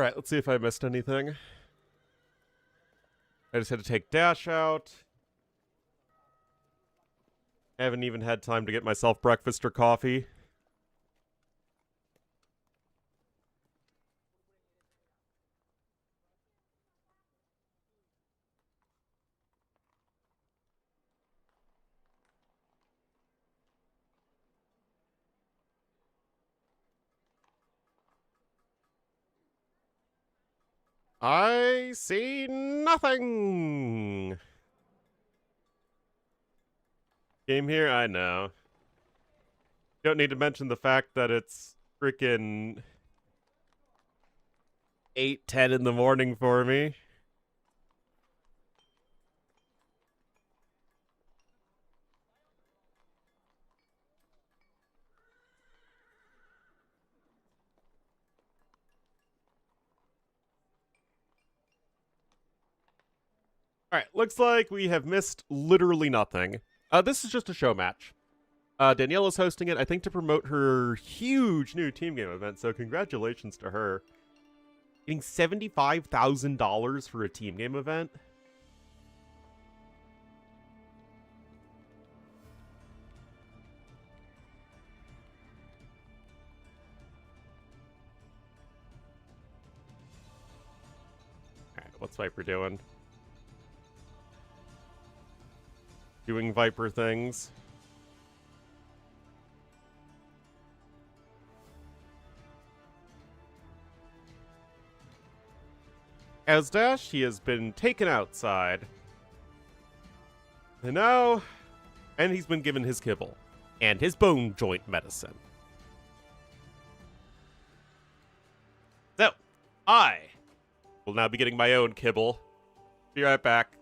Alright, let's see if I missed anything. I just had to take Dash out. I haven't even had time to get myself breakfast or coffee. I see nothing. Game here? I know. Don't need to mention the fact that it's freaking 8:10 in the morning for me. Alright, looks like we have missed literally nothing. This is just a show match. Danielle is hosting it, I think, to promote her huge new team game event, so congratulations to her. Getting $75,000 for a team game event? Alright, what's Viper doing? Doing Viper things. As Dash, he has been taken outside. And now... And he's been given his kibble. And his bone joint medicine. So, I will now be getting my own kibble. Be right back.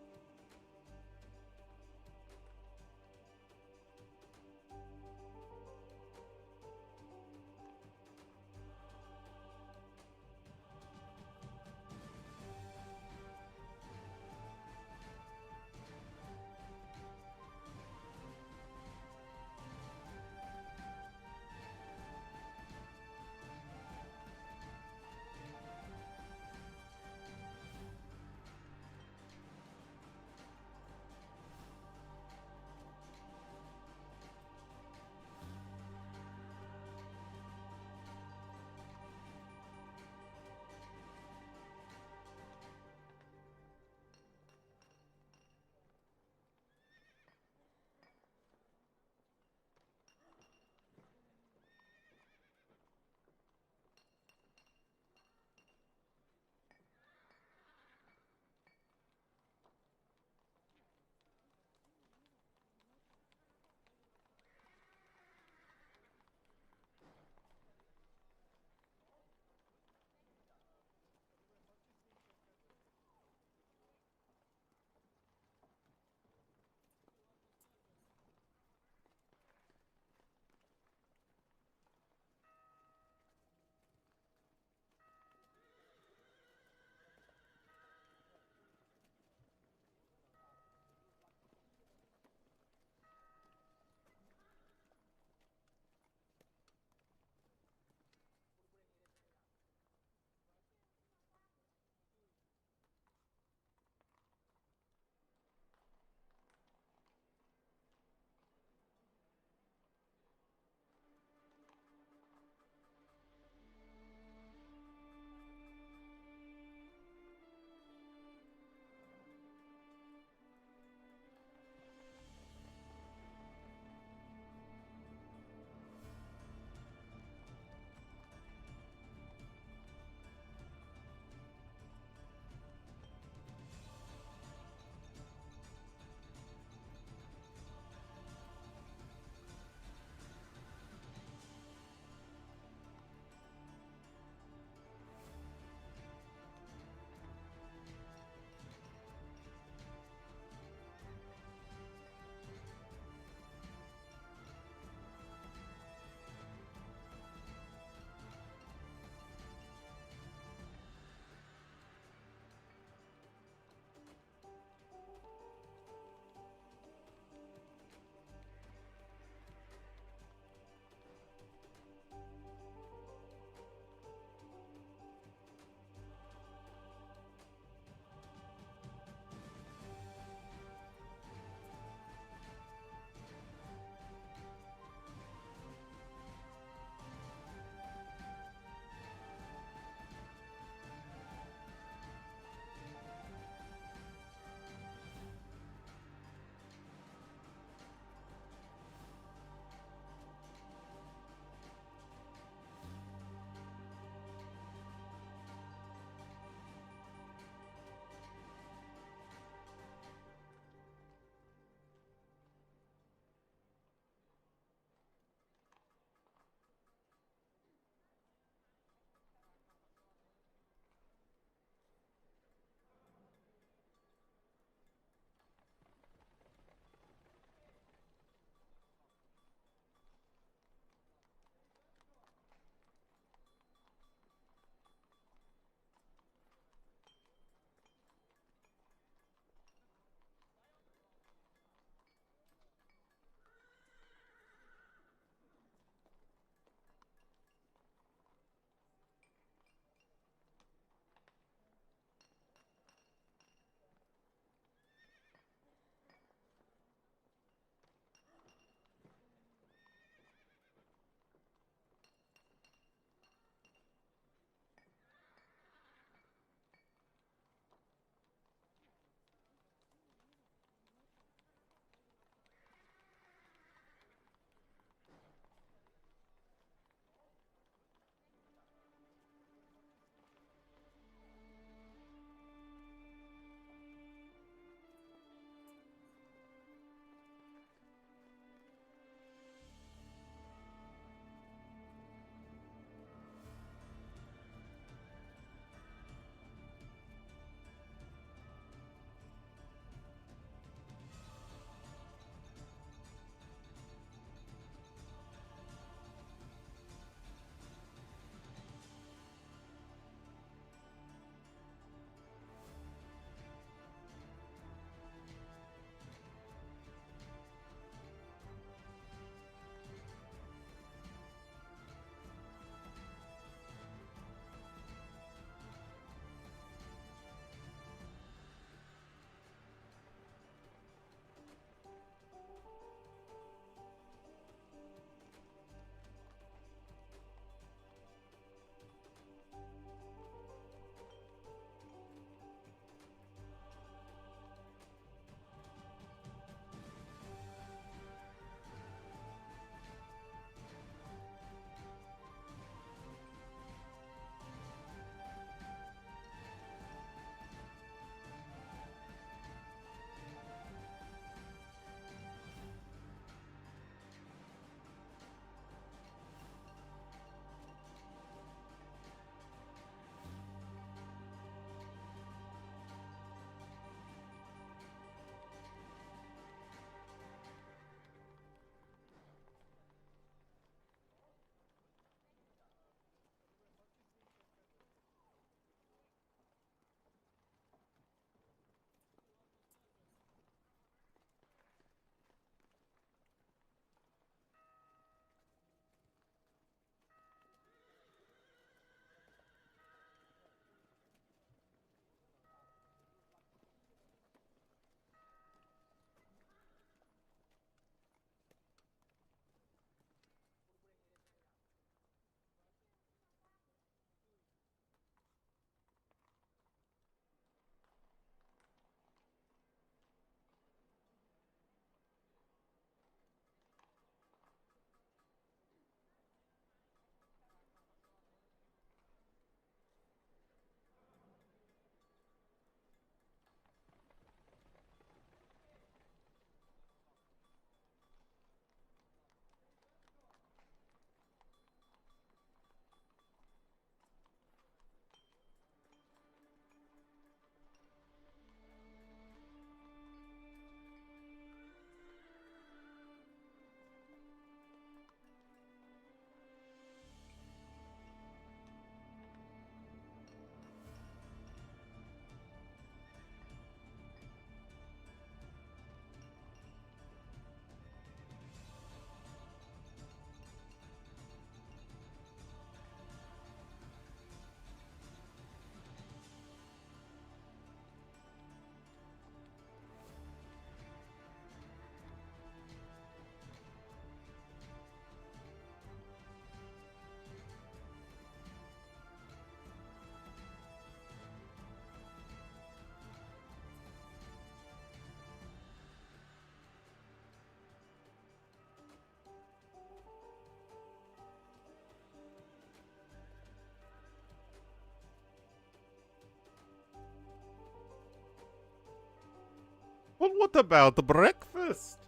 What about the breakfast?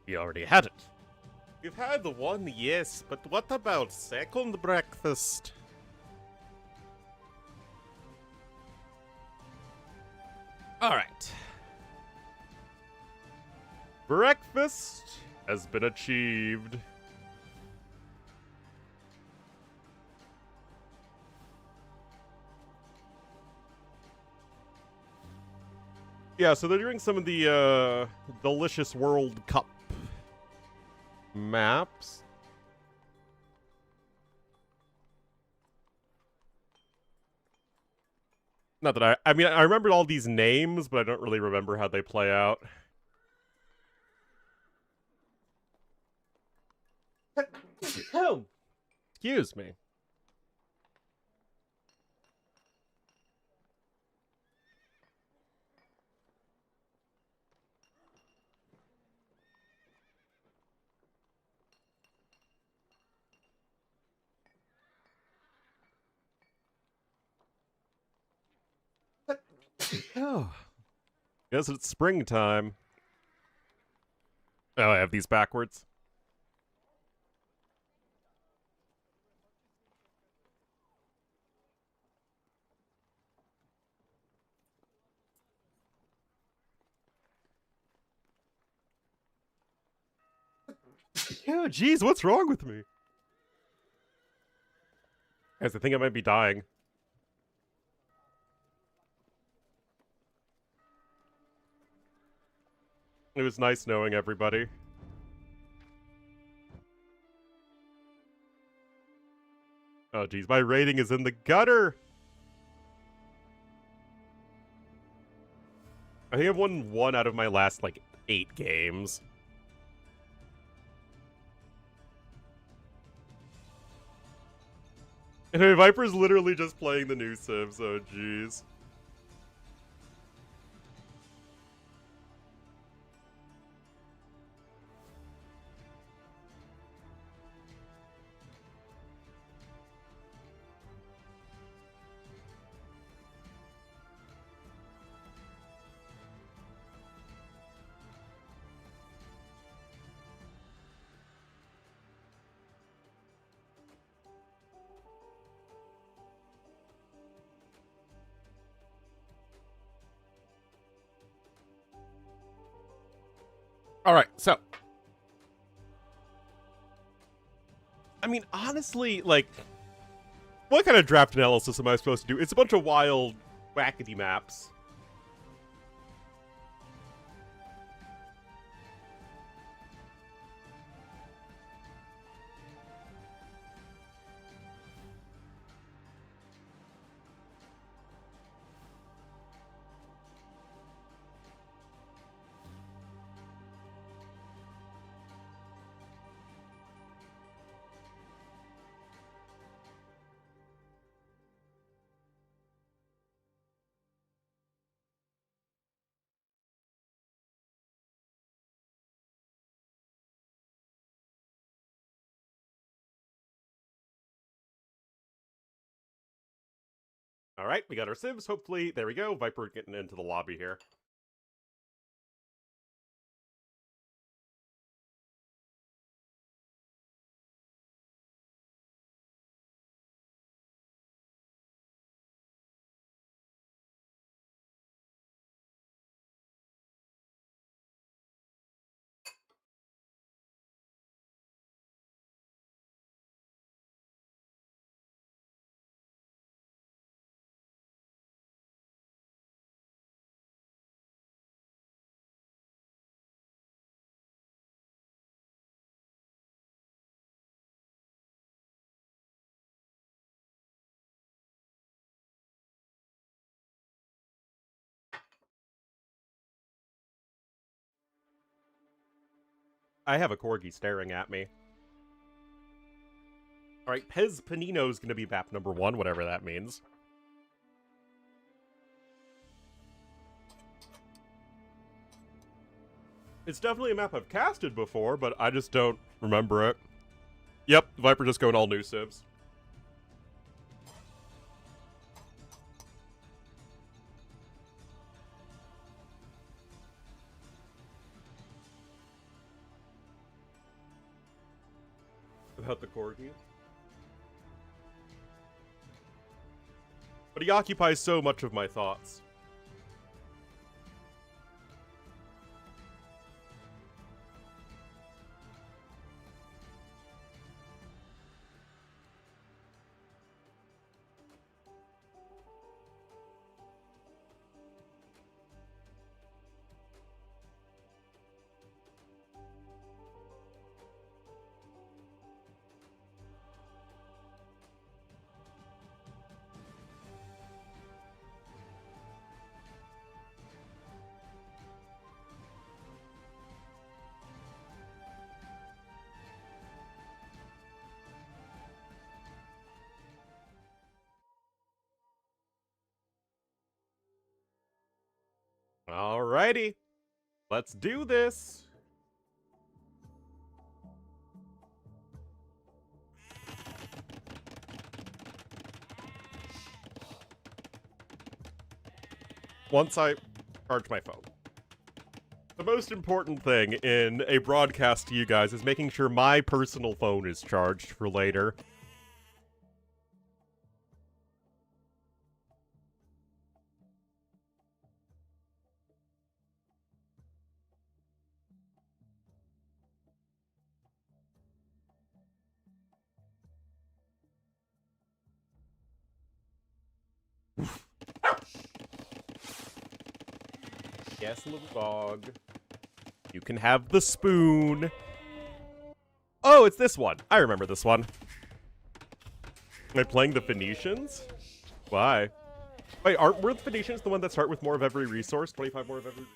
We already had it. We've had the one, yes, but what about second breakfast? Alright. Breakfast has been achieved. Yeah, so they're doing some of the Delicious World Cup maps. Not that I mean, I remember all these names, but I don't really remember how they play out. Excuse me. Oh. Guess it's springtime. Oh, I have these backwards. Yeah, jeez, what's wrong with me? Guys, I think I might be dying. It was nice knowing everybody. Oh, jeez, my rating is in the gutter! I think I've won 1 out of my last, like, 8 games. And Viper's literally just playing the new Sims, oh jeez. Alright, so. I mean, honestly, like, what kind of draft analysis am I supposed to do? It's a bunch of wild, wackety maps. Alright, we got our civs, hopefully. There we go, Viper getting into the lobby here. I have a corgi staring at me. Alright, Pez Panino's gonna be map number 1, whatever that means. It's definitely a map I've casted before, but I just don't remember it. Yep, Viper just going all new civs. about the corgi. But he occupies so much of my thoughts. Alrighty, let's do this. Once I charge my phone. The most important thing in a broadcast to you guys is making sure my personal phone is charged for later. Yes, little dog. You can have the spoon. Oh, it's this one. I remember this one. Am I playing the Phoenicians? Why? Wait, were the Phoenicians the one that start with more of every resource? 25 more of every...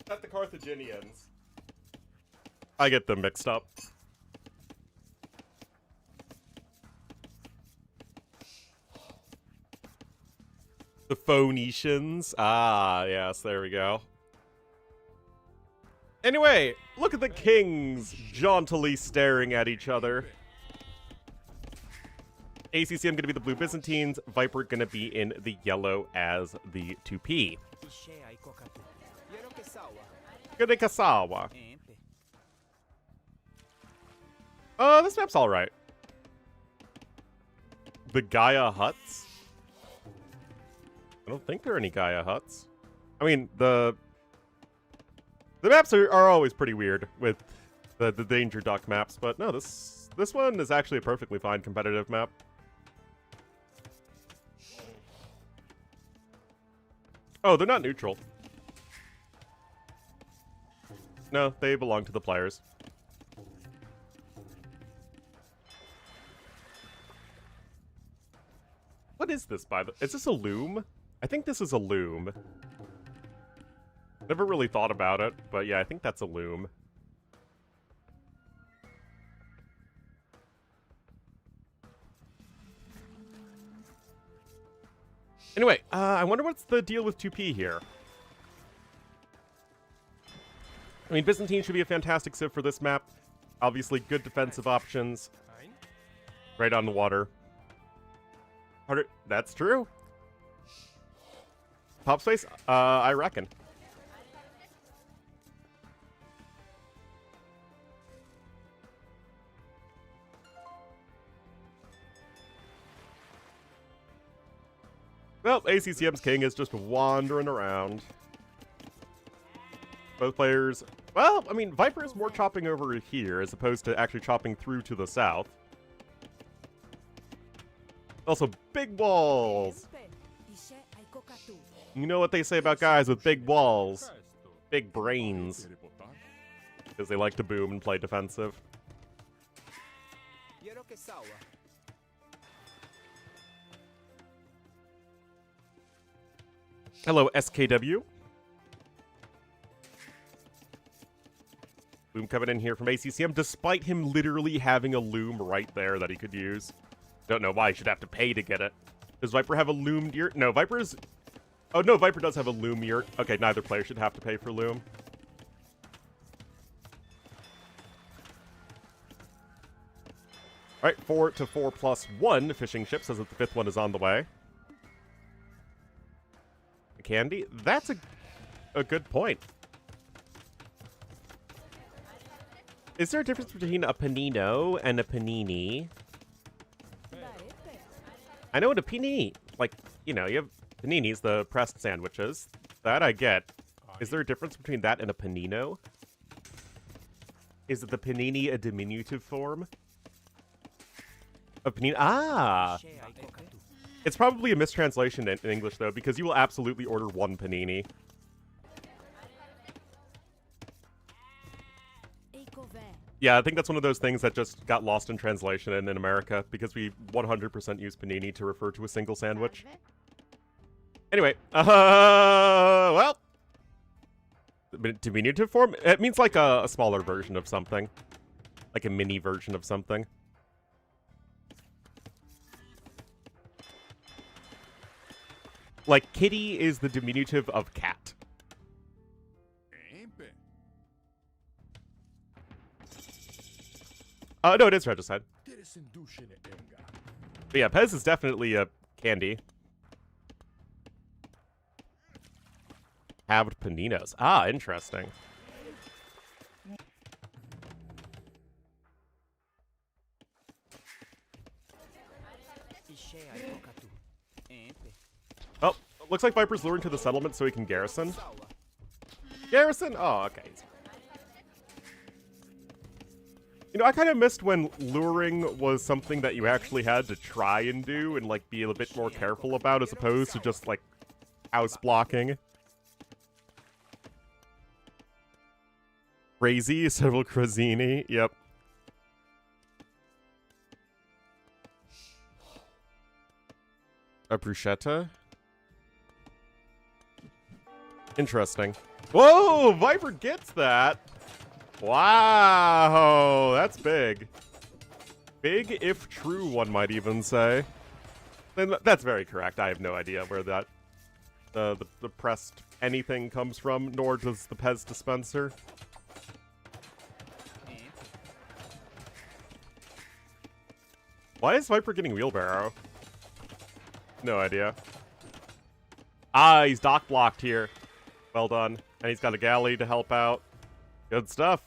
Not the Carthaginians. I get them mixed up. The Phoenicians. Ah, yes, there we go. Anyway, look at the kings jauntily staring at each other. ACCM gonna be the blue Byzantines, Viper gonna be in the yellow as the 2P. Gurekasawa. This map's alright. The Gaia huts? I don't think there are any Gaia huts. I mean, the maps are always pretty weird with the Danger Duck maps, but no, this one is actually a perfectly fine competitive map. Oh, they're not neutral. No, they belong to the players. What is this, by the... Is this a loom? I think this is a loom. Never really thought about it, but yeah, I think that's a loom. Anyway, I wonder what's the deal with 2P here. I mean, Byzantine should be a fantastic civ for this map. Obviously, good defensive options. Right on the water. Harder. That's true. Top space? I reckon. Well, ACCM's king is just wandering around. Both players... Well, I mean, Viper is more chopping over here as opposed to actually chopping through to the south. Also, big walls! You know what they say about guys with big walls? Big brains. Because they like to boom and play defensive. Hello, SKW. Loom coming in here from ACCM, despite him literally having a loom right there that he could use. Don't know why he should have to pay to get it. Does Viper have a loomed yurt? No, Viper's... Oh, no, Viper does have a loom yurt. Okay, neither player should have to pay for loom. Alright, 4 to 4 plus 1 fishing ship says that the 5th one is on the way. Candy? That's a good point. Is there a difference between a panino and a panini? I know what a panini, like, you know, you have paninis, the pressed sandwiches. That I get. Is there a difference between that and a panino? Is it the panini a diminutive form of panini? Ah! It's probably a mistranslation in English, though, because you will absolutely order one panini. Yeah, I think that's one of those things that just got lost in translation in America, because we 100% use panini to refer to a single sandwich. Anyway, well, diminutive form? It means like a smaller version of something. Like a mini version of something. Like, kitty is the diminutive of cat. No, it is regicide. But yeah, Pez is definitely a candy. Halved paninos. Ah, interesting. Oh, looks like Viper's luring to the settlement so he can garrison. Garrison? Oh, okay. You know, I kind of missed when luring was something that you actually had to try and do and, like, be a bit more careful about as opposed to just, like, house blocking. Crazy, several Crazini, yep. A bruschetta? Interesting. Whoa! Viper gets that! Wow! That's big. Big, if true, one might even say. And that's very correct. I have no idea where that the pressed anything comes from, nor does the Pez dispenser. Why is Viper getting wheelbarrow? No idea. Ah, he's dock blocked here. Well done. And he's got a galley to help out. Good stuff.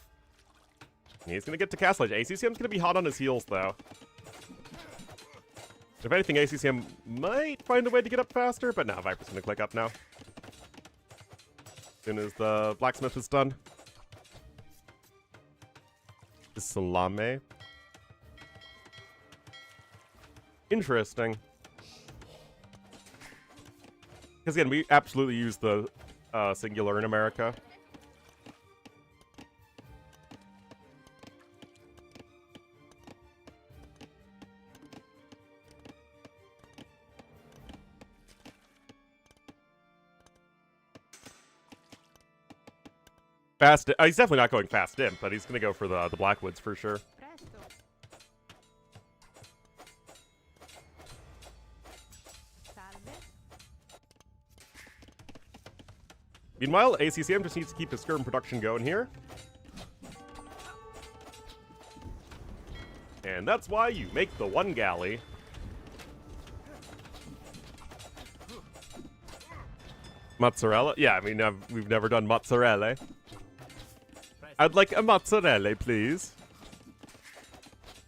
He's gonna get to Castle Edge. ACCM's gonna be hot on his heels, though. If anything, ACCM might find a way to get up faster, but no, Viper's gonna click up now. As soon as the blacksmith is done. The salame. Interesting. Because again, we absolutely use the singular in America. Fast. He's definitely not going fast in, but he's going to go for the Blackwoods for sure. Meanwhile, ACCM just needs to keep his skirm production going here. And that's why you make the one galley. Mozzarella? Yeah, I mean, we've never done mozzarella. I'd like a mozzarella, please.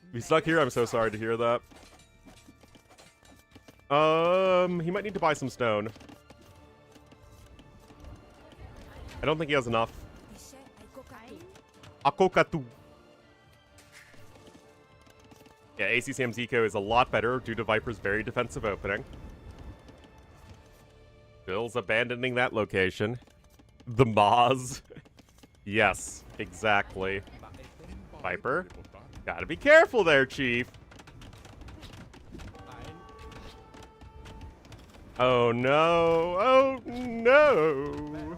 If he's stuck here, I'm so sorry to hear that. He might need to buy some stone. I don't think he has enough. Akokatu. Yeah, ACCM's eco is a lot better due to Viper's very defensive opening. Bill's abandoning that location. The Moz. Yes, exactly. Viper, gotta be careful there, Chief. Oh no, oh no.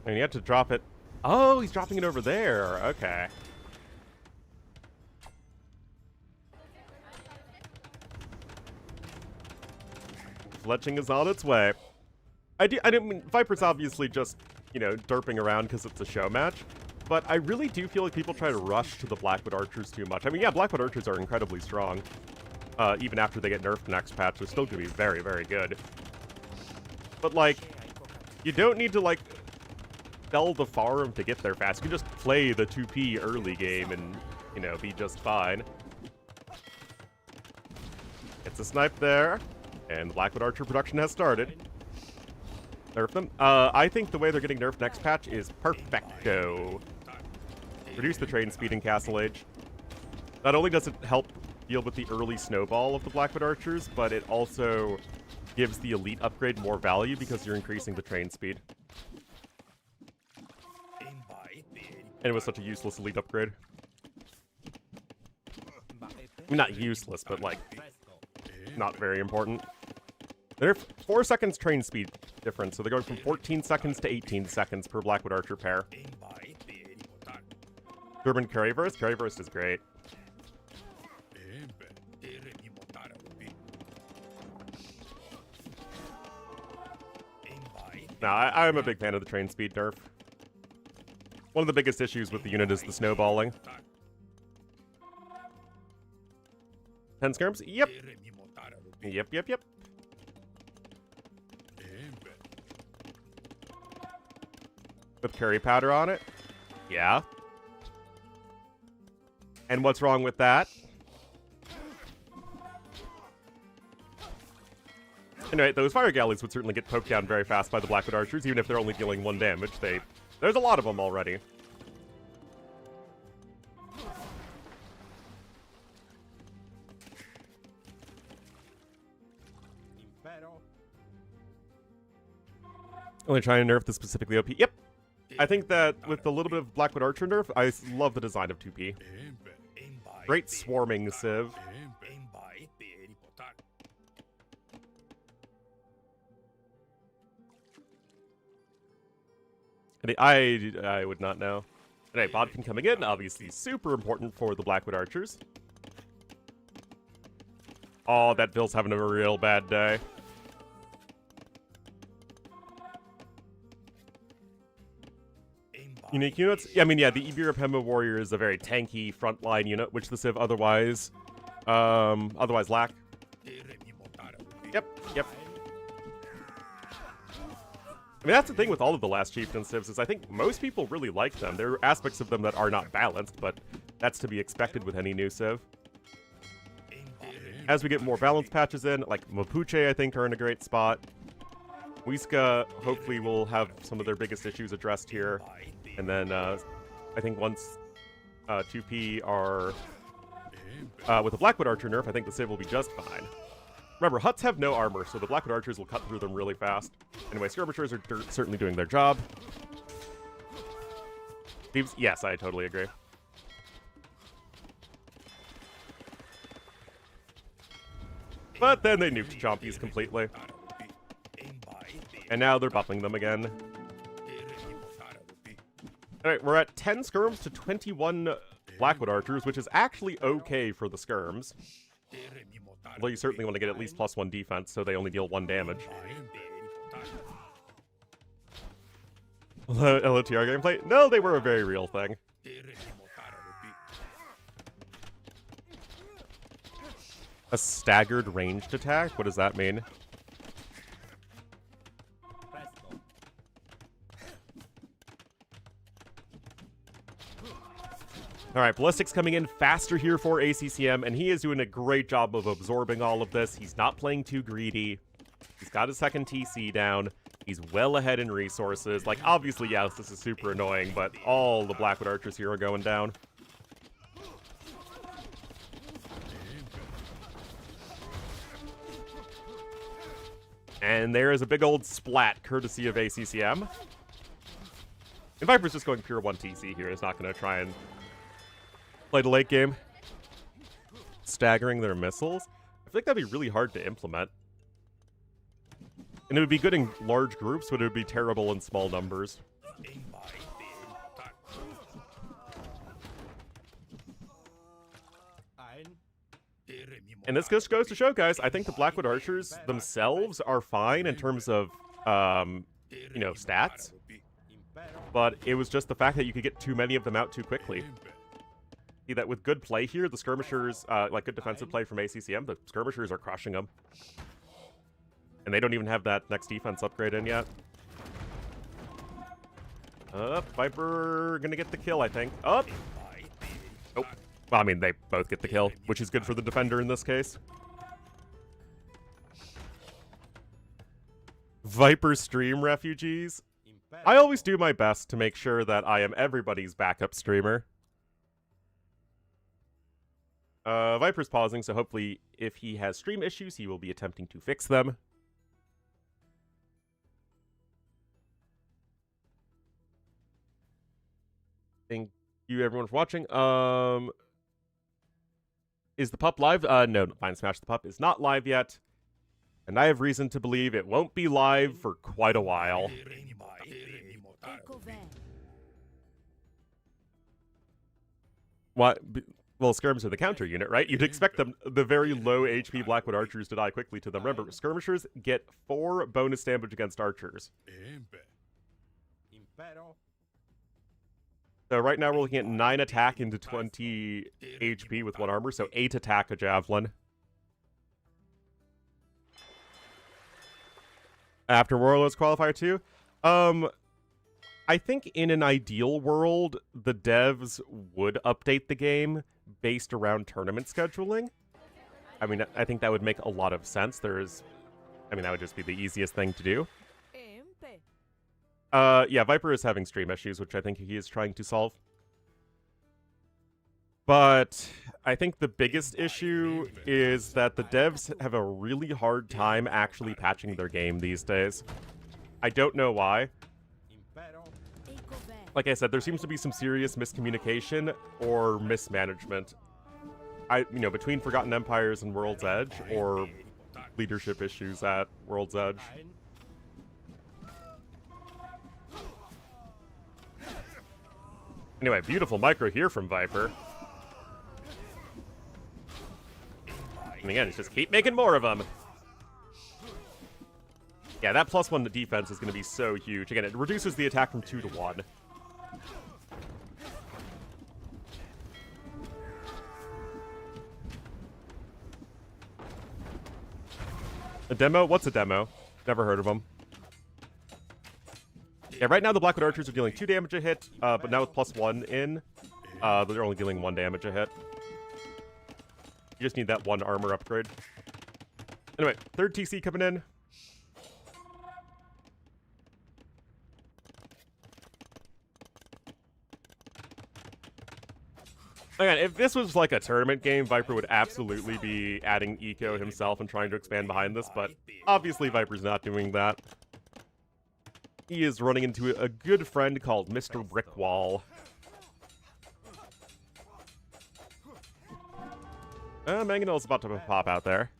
And you have to drop it. Oh, he's dropping it over there. Okay. Fletching is on its way. I didn't mean, Viper's obviously just, you know, derping around because it's a show match. But I really do feel like people try to rush to the Blackwood Archers too much. I mean, yeah, Blackwood Archers are incredibly strong. Even after they get nerfed next patch, they're still going to be very, very good. but, like, you don't need to, like, sell the farm to get there fast. You can just play the 2P early game and, you know, be just fine. It's a snipe there, and the Blackwood Archer production has started. Nerf them. I think the way they're getting nerfed next patch is perfecto. Reduce the train speed in Castle Age. Not only does it help deal with the early snowball of the Blackwood Archers, but it also gives the elite upgrade more value because you're increasing the train speed. And it was such a useless elite upgrade. I mean, not useless, but, like, not very important. They're 4 seconds train speed difference, so they're going from 14 seconds to 18 seconds per Blackwood Archer pair. German Curryverse? Curryverse is great. No, I'm a big fan of the train speed nerf. One of the biggest issues with the unit is the snowballing. 10 skirms? Yep. Yep. With curry powder on it? Yeah. And what's wrong with that? Anyway, those fire galleys would certainly get poked down very fast by the Blackwood Archers, even if they're only dealing 1 damage. There's a lot of them already. Only trying to nerf the specifically OP. Yep. I think that with a little bit of Blackwood Archer nerf, I love the design of 2P. Great swarming civ. I would not know. Anyway, Bodkin coming in, obviously super important for the Blackwood Archers. Oh, that Bill's having a real bad day. Unique units? Yeah, I mean, yeah, the Ibira Pemba Warrior is a very tanky frontline unit, which the Civ otherwise lack. Yep. I mean, that's the thing with all of the Last Chieftain Civs, is I think most people really like them. There are aspects of them that are not balanced, but that's to be expected with any new Civ. As we get more balanced patches in, like Mapuche, I think, are in a great spot. Huisca, hopefully, will have some of their biggest issues addressed here. And then, I think once 2P are... with the Blackwood Archer nerf, I think the Civ will be just fine. Remember, huts have no armor, so the Blackwood Archers will cut through them really fast. Anyway, skirmishers are certainly doing their job. Thieves? Yes, I totally agree. But then they nuked Chompies completely. And now they're buffing them again. Alright, we're at 10 skirms to 21 Blackwood Archers, which is actually okay for the skirms. Although you certainly want to get at least +1 defense, so they only deal 1 damage. LOTR gameplay? No, they were a very real thing. A staggered ranged attack? What does that mean? Alright, Ballistic's coming in faster here for ACCM, and he is doing a great job of absorbing all of this. He's not playing too greedy. He's got his second TC down. He's well ahead in resources. Like, obviously, yes, this is super annoying, but all the Blackwood Archers here are going down. And there is a big old splat, courtesy of ACCM. And Viper's just going pure 1 TC here. He's not going to try and play the late game. Staggering their missiles? I feel like that'd be really hard to implement. And it would be good in large groups, but it would be terrible in small numbers. And this just goes to show, guys, I think the Blackwood Archers themselves are fine in terms of, you know, stats. But it was just the fact that you could get too many of them out too quickly. See that with good play here, the skirmishers, like good defensive play from ACCM, the skirmishers are crushing them. And they don't even have that next defense upgrade in yet. Viper gonna get the kill, I think. Up. Oh. Well, I mean, they both get the kill, which is good for the defender in this case. Viper stream refugees. I always do my best to make sure that I am everybody's backup streamer. Viper's pausing, so hopefully if he has stream issues, he will be attempting to fix them. Thank you everyone for watching. Is the pup live? No, Fine Smash the Pup is not live yet. And I have reason to believe it won't be live for quite a while. What? Well, skirmishers are the counter unit, right? You'd expect them, the very low HP Blackwood archers, to die quickly to them. Remember, skirmishers get 4 bonus damage against archers. So right now we're looking at 9 attack into 20 HP with 1 armor, so 8 attack a javelin. After Warlord's qualifier 2? I think in an ideal world, the devs would update the game based around tournament scheduling. I mean, I think that would make a lot of sense. That would just be the easiest thing to do. Yeah, Viper is having stream issues, which I think he is trying to solve. But I think the biggest issue is that the devs have a really hard time actually patching their game these days. I don't know why. Like I said, there seems to be some serious miscommunication or mismanagement. Between Forgotten Empires and World's Edge, or leadership issues at World's Edge. Anyway, beautiful micro here from Viper. And again, it's just keep making more of them. Yeah, that +1 to defense is going to be so huge. Again, it reduces the attack from 2 to 1. A demo? What's a demo? Never heard of them. Yeah, right now the Blackwood Archers are dealing 2 damage a hit, but now with +1 in, they're only dealing 1 damage a hit. You just need that 1 armor upgrade. Anyway, 3rd TC coming in. Again, if this was like a tournament game, Viper would absolutely be adding eco himself and trying to expand behind this, but obviously Viper's not doing that. He is running into a good friend called Mr. Brickwall. Mangonel's about to pop out there.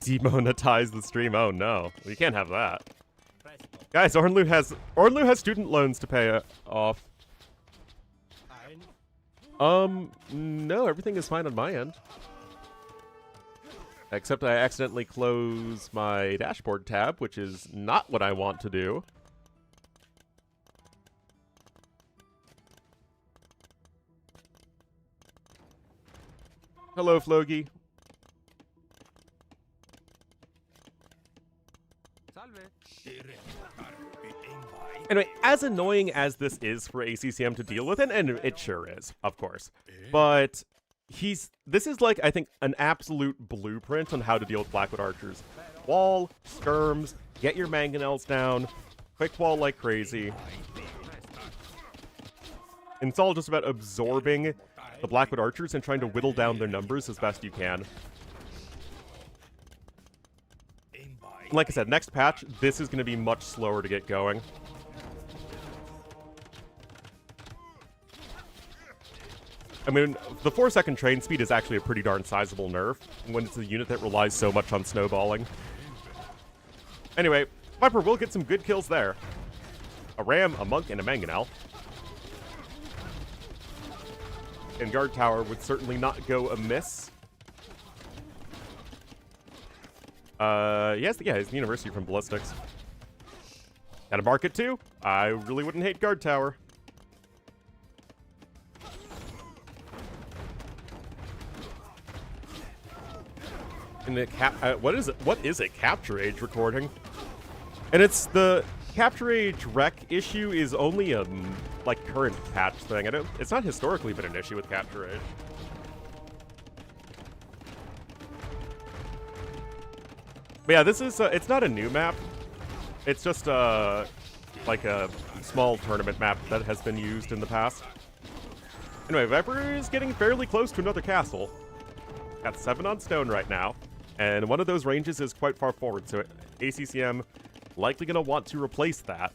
Demonetize the stream. Oh no, we can't have that. Guys, Ornlu has student loans to pay off. No, everything is fine on my end. Except I accidentally closed my dashboard tab, which is not what I want to do. Hello, Flogi. Anyway, as annoying as this is for ACCM to deal with, and it sure is, of course, but this is like, I think, an absolute blueprint on how to deal with Blackwood Archers. Wall, skirms, get your mangonels down, quick wall like crazy. And it's all just about absorbing the Blackwood Archers and trying to whittle down their numbers as best you can. Like I said, next patch, this is going to be much slower to get going. I mean, the 4-second train speed is actually a pretty darn sizable nerf when it's a unit that relies so much on snowballing. Anyway, Viper will get some good kills there. A ram, a monk, and a mangonel. And guard tower would certainly not go amiss. He has the university from ballistics. Gotta mark it too. I really wouldn't hate guard tower. mean, what is it? What is a capture age recording? And it's the capture age rec issue is only a like current patch thing. It's not historically been an issue with capture age. But yeah, this is it's not a new map. It's just like a small tournament map that has been used in the past. Anyway, Viper is getting fairly close to another castle. Got 7 on stone right now, and one of those ranges is quite far forward, so ACCM likely going to want to replace that.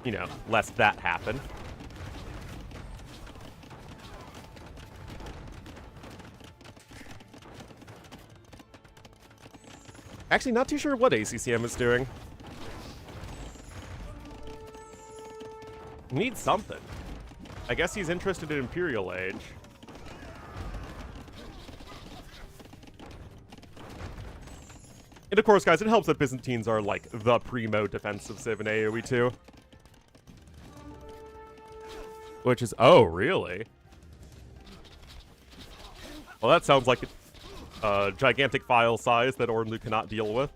You know, lest that happen. Actually, not too sure what ACCM is doing. Needs something. I guess he's interested in Imperial Age. And of course, guys, it helps that Byzantines are like the primo defensive civ in AoE 2. Which is, oh, really? Well, that sounds like a gigantic file size that Ornlu cannot deal with.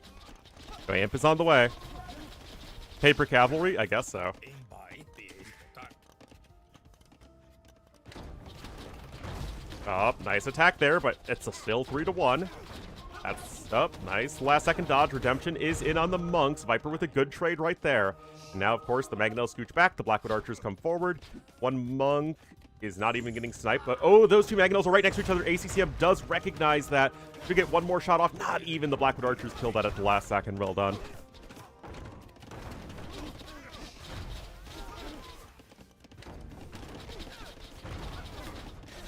So Amp is on the way. Paper cavalry? I guess so. Oh, nice attack there, but it's still 3-1. That's up, nice. Last second dodge. Redemption is in on the monks. Viper with a good trade right there. And now, of course, the Mangonel scooch back. The Blackwood archers come forward. One monk is not even getting sniped, but oh, those two Mangonels are right next to each other. ACCM does recognize that. Should get one more shot off. Not even the Blackwood archers killed that at the last second. Well done.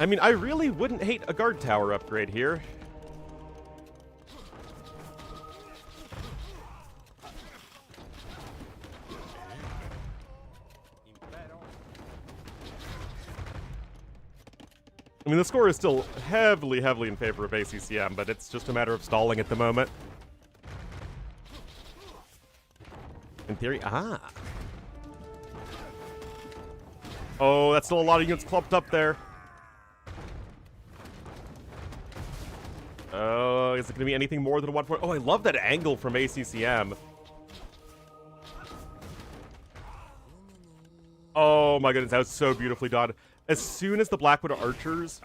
I mean, I really wouldn't hate a guard tower upgrade here. I mean, the score is still heavily in favor of ACCM, but it's just a matter of stalling at the moment. In theory, oh, that's still a lot of units clumped up there. Oh, is it going to be anything more than 1 point? Oh, I love that angle from ACCM. Oh my goodness, that was so beautifully done. As soon as the Blackwood archers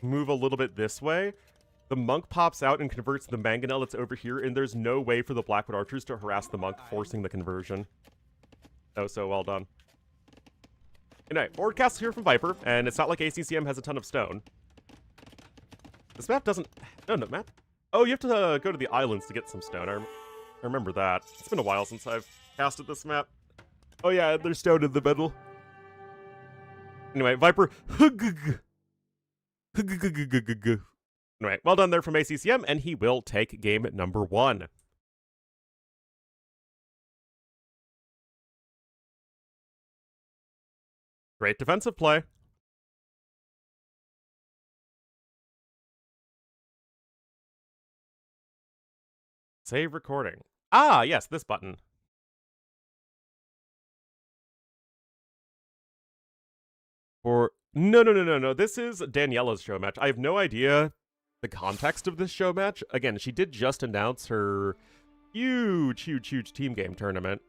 move a little bit this way, the monk pops out and converts the Mangonel that's over here, and there's no way for the Blackwood archers to harass the monk, forcing the conversion. That was so well done. Anyway, forward castle here from Viper, and it's not like ACCM has a ton of stone. This map doesn't... No, map? Oh, you have to go to the islands to get some stone. I remember that. It's been a while since I've casted this map. Oh yeah, there's stone in the middle. Anyway, Viper... Anyway, well done there from ACCM, and he will take game number 1. Great defensive play. Save recording. Ah, yes, this button. No. This is Daniela's show match. I have no idea the context of this show match. Again, she did just announce her huge team game tournament.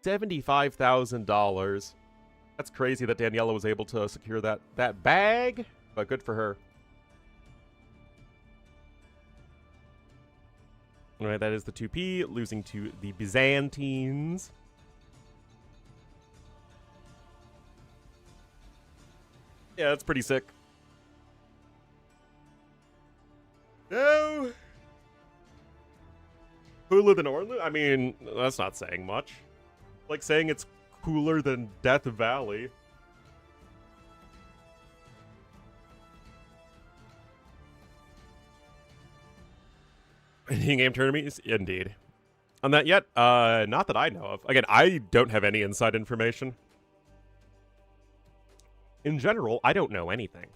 $75,000. That's crazy that Daniela was able to secure that bag, but good for her. Alright, that is the 2P, losing to the Byzantines. Yeah, that's pretty sick. No! Cooler than Ornlu? I mean, that's not saying much. Like saying it's cooler than Death Valley. In-game tournaments? Indeed. On that yet? Not that I know of. Again, I don't have any inside information. In general, I don't know anything.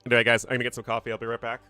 Anyway, guys, I'm gonna get some coffee. I'll be right back.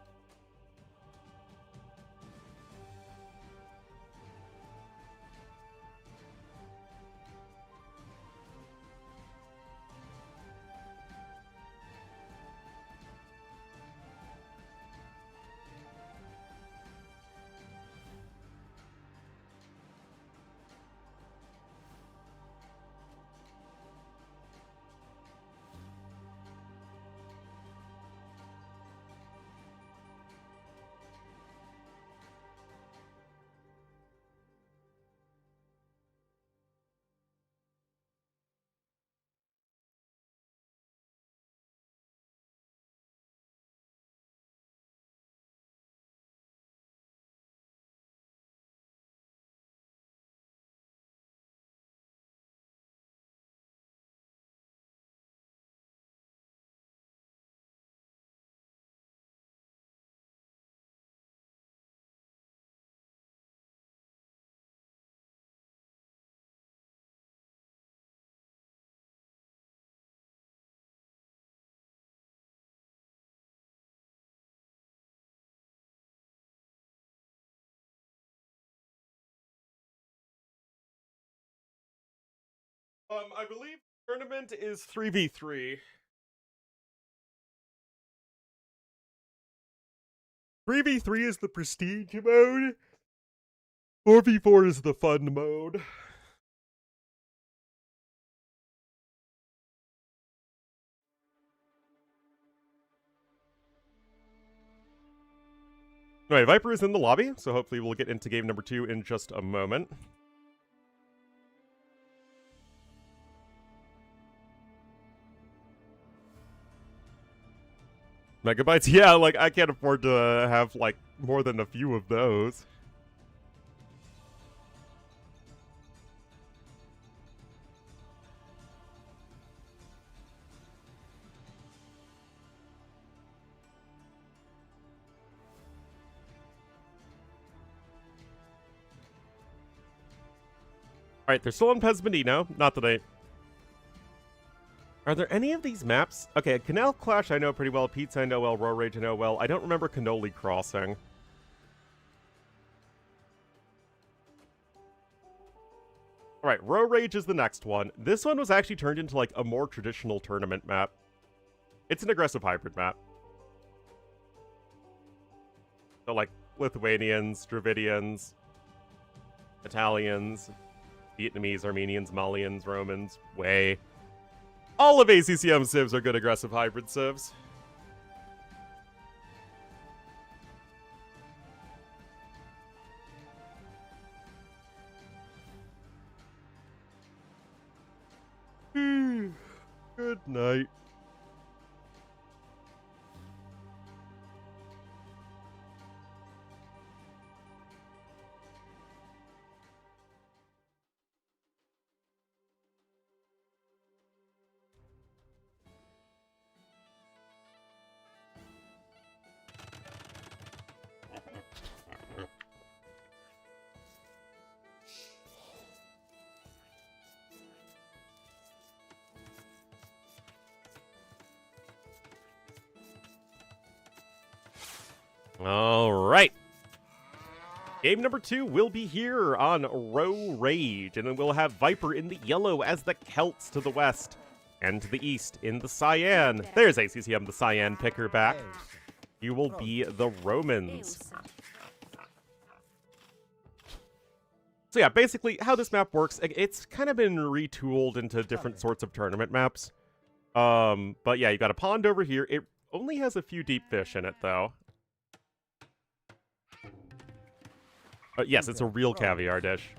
I believe tournament is 3v3. 3v3 is the prestige mode. 4v4 is the fun mode. Anyway, Viper is in the lobby, so hopefully we'll get into game number 2 in just a moment. Megabytes? Yeah, like, I can't afford to have, like, more than a few of those. Alright, they're still on Pesmedino. Not that I... Are there any of these maps? Okay, Canal Clash I know pretty well. Pizza I know well. Row Rage I know well. I don't remember Cannoli Crossing. Alright, Row Rage is the next one. This one was actually turned into, like, a more traditional tournament map. It's an aggressive hybrid map. So, like, Lithuanians, Dravidians, Italians, Vietnamese, Armenians, Malians, Romans, Wei. All of ACCM civs are good aggressive hybrid civs. Good night. All right. Game number 2 will be here on Row Rage, and then we'll have Viper in the yellow as the Celts to the west, and to the east in the cyan. There's ACCM, the cyan picker back. You will be the Romans. So yeah, basically how this map works, it's kind of been retooled into different sorts of tournament maps. But yeah, you got a pond over here. It only has a few deep fish in it, though. Yes, it's a real caviar dish.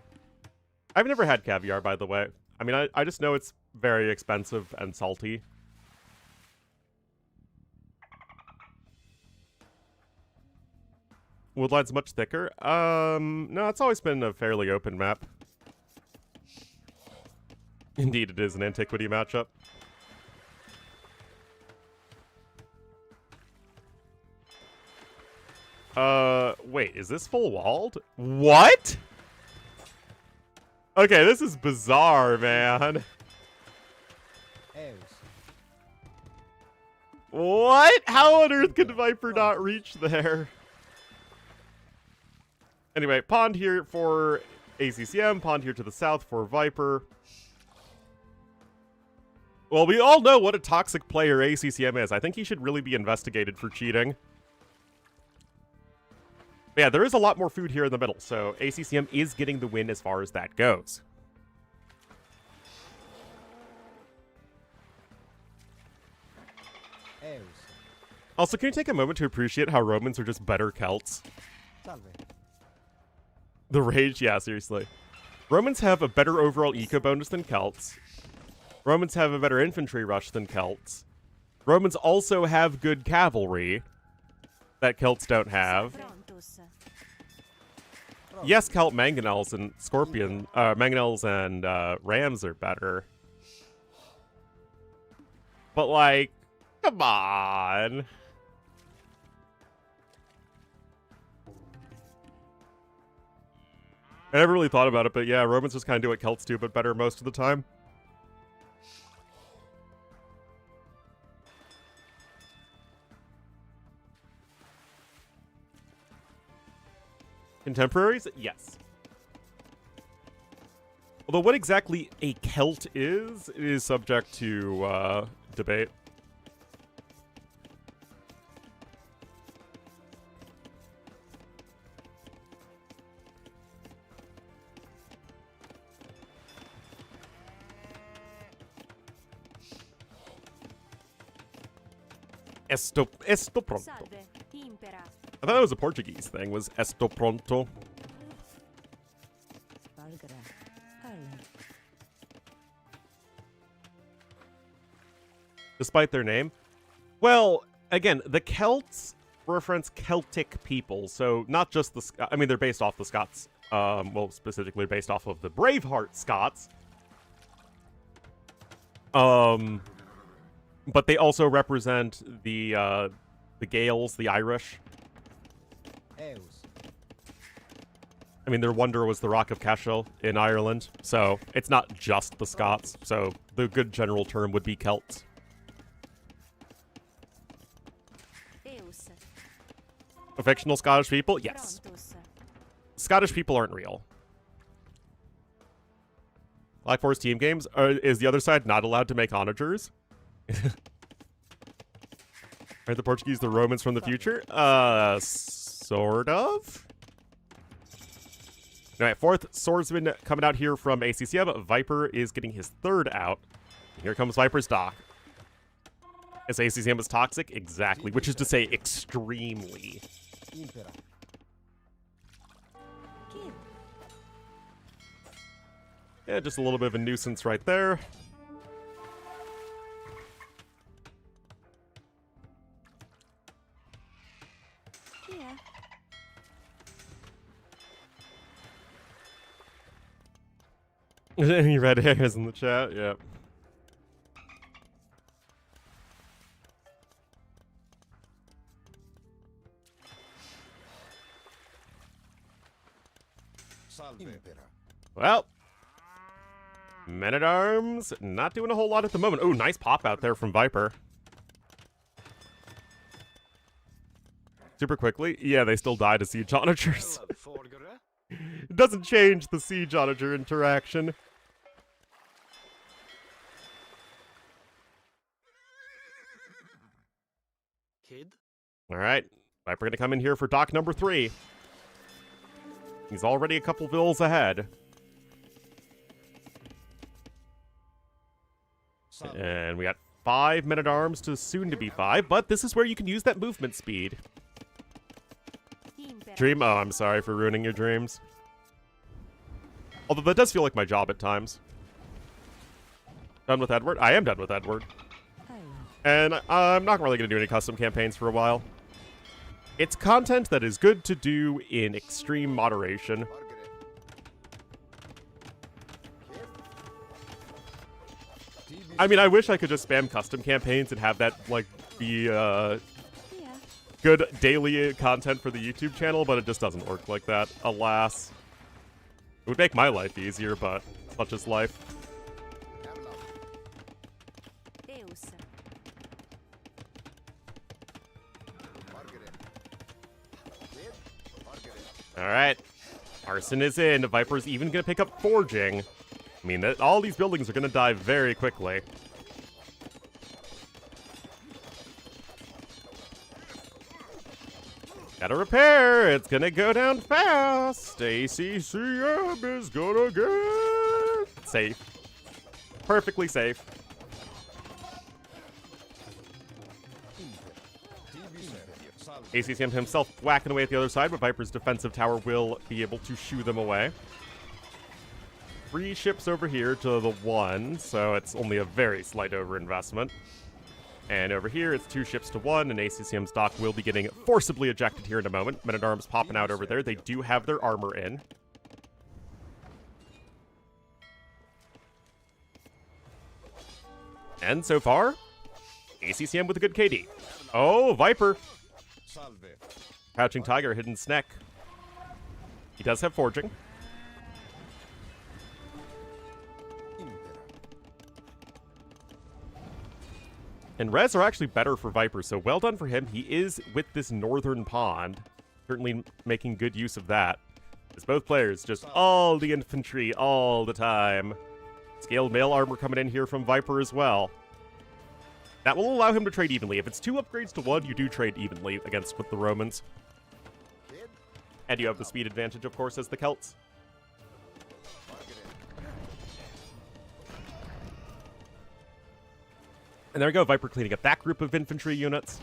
I've never had caviar, by the way. I mean, I just know it's very expensive and salty. Woodline's much thicker? No, it's always been a fairly open map. Indeed, it is an antiquity matchup. Wait, is this full walled? What? Okay, this is bizarre, man. What? How on earth could Viper not reach there? Anyway, pond here for ACCM, pond here to the south for Viper. Well, we all know what a toxic player ACCM is. I think he should really be investigated for cheating. But yeah, there is a lot more food here in the middle, so ACCM is getting the win as far as that goes. Also, can you take a moment to appreciate how Romans are just better Celts? The rage? Yeah, seriously. Romans have a better overall eco bonus than Celts. Romans have a better infantry rush than Celts. Romans also have good cavalry that Celts don't have. Yes, Celt mangonels and mangonels and rams are better. But like, come on. I never really thought about it, but yeah, Romans just kind of do what Celts do, but better most of the time. Contemporaries? Yes. Although what exactly a Celt is subject to debate. Esto pronto. Salve, impera. I thought it was a Portuguese thing, was esto pronto. Despite their name. Well, again, the Celts reference Celtic people, so not just the... I mean, they're based off the Scots. Well, specifically based off of the Braveheart Scots. But they also represent the Gaels, the Irish. I mean, their wonder was the Rock of Cashel in Ireland, so it's not just the Scots, so the good general term would be Celts. Fictional Scottish people? Yes. Scottish people aren't real. Black Forest team games? Is the other side not allowed to make onagers? Are the Portuguese the Romans from the future? Sort of? Alright, fourth swordsman coming out here from ACCM. Viper is getting his third out. Here comes Viper's dock. Is ACCM is toxic? Exactly. Which is to say, extremely. Yeah, just a little bit of a nuisance right there. Any red hairs in the chat? Yep. Well, Men-at-Arms not doing a whole lot at the moment. Oh, nice pop out there from Viper. Super quickly. Yeah, they still die to siege onagers. It doesn't change the siege onager interaction. Alright, Viper gonna come in here for dock number 3. He's already a couple vills ahead. And we got 5 men-at-arms to soon to be 5, but this is where you can use that movement speed. Dream? Oh, I'm sorry for ruining your dreams. Although that does feel like my job at times. Done with Edward? I am done with Edward. And I'm not really going to do any custom campaigns for a while. It's content that is good to do in extreme moderation. I mean, I wish I could just spam custom campaigns and have that, like, be, good daily content for the YouTube channel, but it just doesn't work like that, alas. It would make my life easier, but such is life. Alright. Arson is in. Viper's even gonna pick up Forging. I mean, all these buildings are gonna die very quickly. Gotta repair! It's gonna go down fast! ACCM is gonna get... safe. Perfectly safe. ACCM himself whacking away at the other side, but Viper's defensive tower will be able to shoo them away. 3 ships over here to the 1, so it's only a very slight overinvestment. And over here, it's 2 ships to 1, and ACCM's dock will be getting forcibly ejected here in a moment. Men-at-Arms popping out over there. They do have their armor in. And so far, ACCM with a good KD. Oh, Viper! Crouching Tiger, Hidden Snack. He does have Forging. And res are actually better for Viper, so well done for him. He is with this northern pond, certainly making good use of that. It's both players, just all the infantry all the time. Scaled mail armor coming in here from Viper as well. That will allow him to trade evenly. If it's 2 upgrades to 1, you do trade evenly with the Romans. And you have the speed advantage, of course, as the Celts. And there we go, Viper cleaning up that group of infantry units.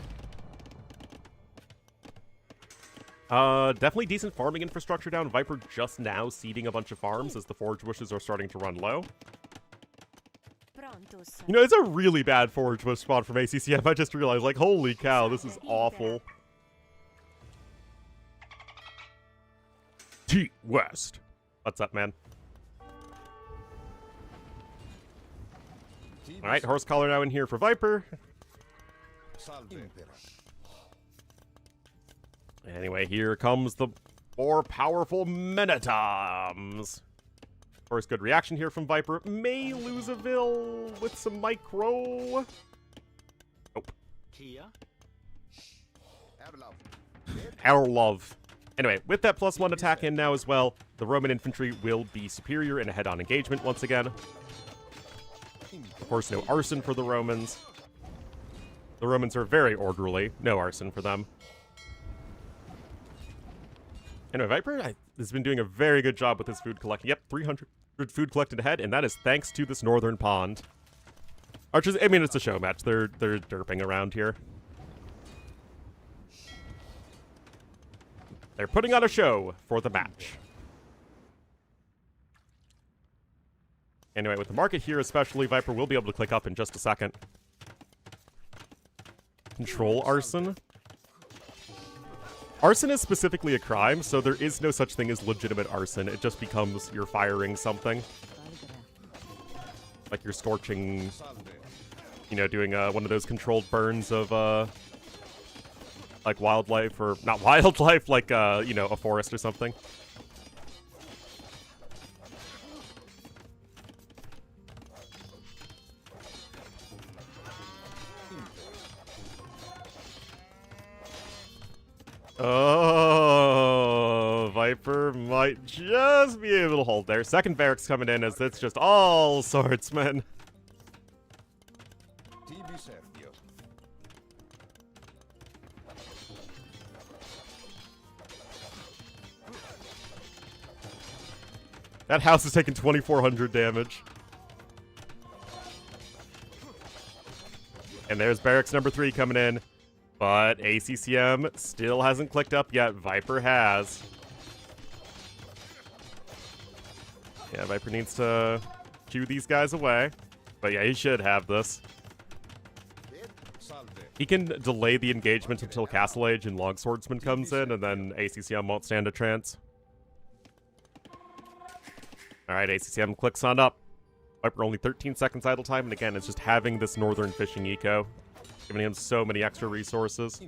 Definitely decent farming infrastructure down. Viper just now seeding a bunch of farms as the forage bushes are starting to run low. You know, it's a really bad forage bush spawn from ACCM. I just realized, like, holy cow, this is awful. T-West. What's up, man? Alright, horse collar now in here for Viper. Anyway, here comes the more powerful Menatoms. Of course, good reaction here from Viper. May lose a Vil with some micro. Nope. Our love. Anyway, with that +1 attack in now as well, the Roman infantry will be superior in a head-on engagement once again. Of course, no arson for the Romans. The Romans are very orderly. No arson for them. Anyway, Viper has been doing a very good job with his food collecting. Yep, 300 food collected ahead, and that is thanks to this northern pond. Archers, I mean, it's a show match. They're derping around here. They're putting on a show for the match. Anyway, with the market here especially, Viper will be able to click up in just a second. Control arson. Arson is specifically a crime, so there is no such thing as legitimate arson. It just becomes you're firing something. Like you're scorching, you know, doing one of those controlled burns of, like wildlife, or not wildlife, like, you know, a forest or something. Oh, Viper might just be able to hold there. Second barracks coming in as it's just all swordsmen. That house is taking 2,400 damage. And there's barracks number 3 coming in. But ACCM still hasn't clicked up yet. Viper has. Yeah, Viper needs to chew these guys away. But yeah, he should have this. He can delay the engagement until Castle Age and Longswordsman comes in, and then ACCM won't stand a chance. Alright, ACCM clicks on up. Viper only 13 seconds idle time, and again, it's just having this northern fishing eco, giving him so many extra resources.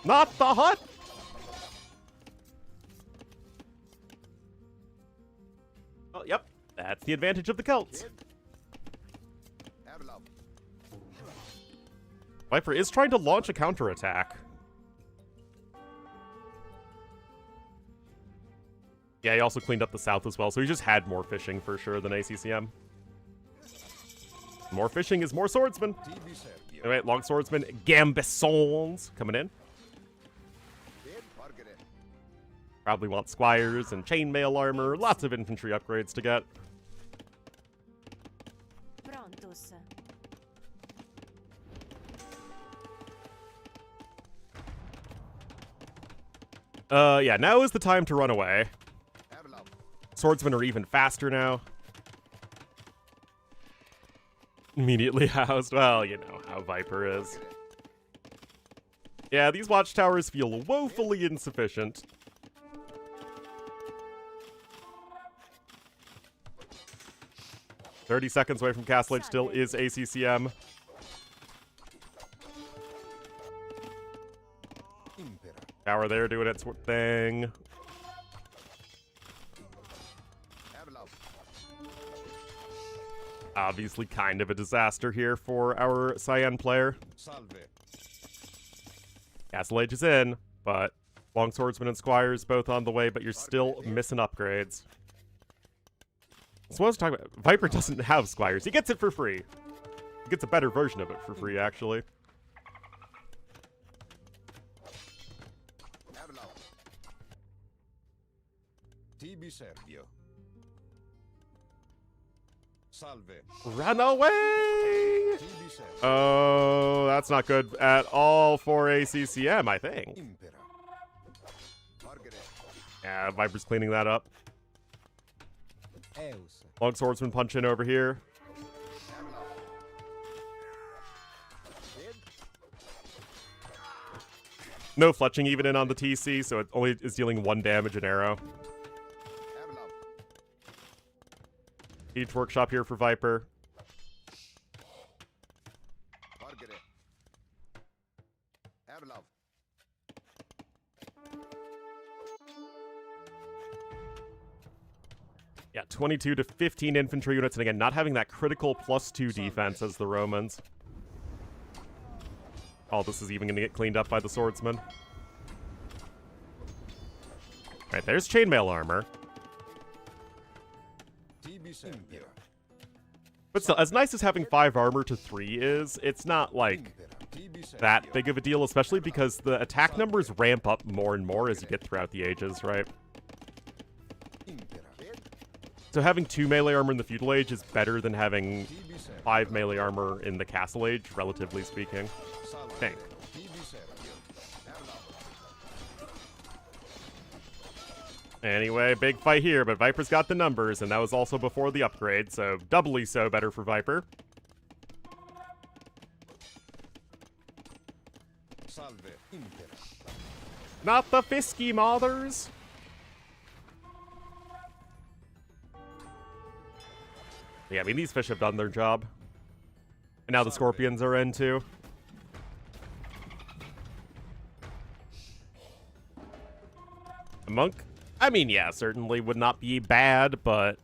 Not the hut! Oh, yep. That's the advantage of the Celts. Viper is trying to launch a counterattack. Yeah, he also cleaned up the south as well, so he just had more fishing for sure than ACCM. More fishing is more swordsmen. Anyway, long swordsmen, Gambesons coming in. Probably want squires and chainmail armor, lots of infantry upgrades to get. Yeah, now is the time to run away. Swordsmen are even faster now. Immediately housed. Well, you know how Viper is. Yeah, these watchtowers feel woefully insufficient. "30 seconds away from Castle Age still is ACCM. Tower there doing its thing. Obviously kind of a disaster here for our Cyan player. Castle Age is in, but Longswordsman and Squires both on the way, but you're still missing upgrades. So what I was talking about, Viper doesn't have Squires. He gets it for free. He gets a better version of it for free, actually. Run away! Oh, that's not good at all for ACCM, I think. Yeah, Viper's cleaning that up. Longswordsman punch in over here. No fletching even in on the TC, so it only is dealing 1 damage an arrow. Each workshop here for Viper. Yeah, 22 to 15 infantry units, and again, not having that critical +2 defense as the Romans. All this is even going to get cleaned up by the swordsman. Alright, there's chainmail armor. But still, as nice as having 5 armor to 3 is, it's not, like, that big of a deal, especially because the attack numbers ramp up more and more as you get throughout the ages, right? So having 2 melee armor in the Feudal Age is better than having 5 melee armor in the Castle Age, relatively speaking. Dang. Anyway, big fight here, but Viper's got the numbers, and that was also before the upgrade, so doubly so better for Viper. Not the Fisky Mothers! Yeah, I mean, these fish have done their job. And now the Scorpions are in, too. A monk? I mean, yeah, certainly would not be bad, but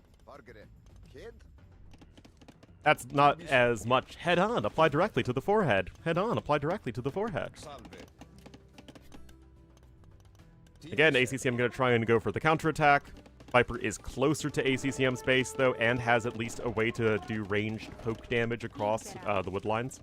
that's not as much head-on, apply directly to the forehead. Head-on, apply directly to the forehead. Again, ACCM going to try and go for the counterattack. Viper is closer to ACCM's base, though, and has at least a way to do ranged poke damage across the wood lines.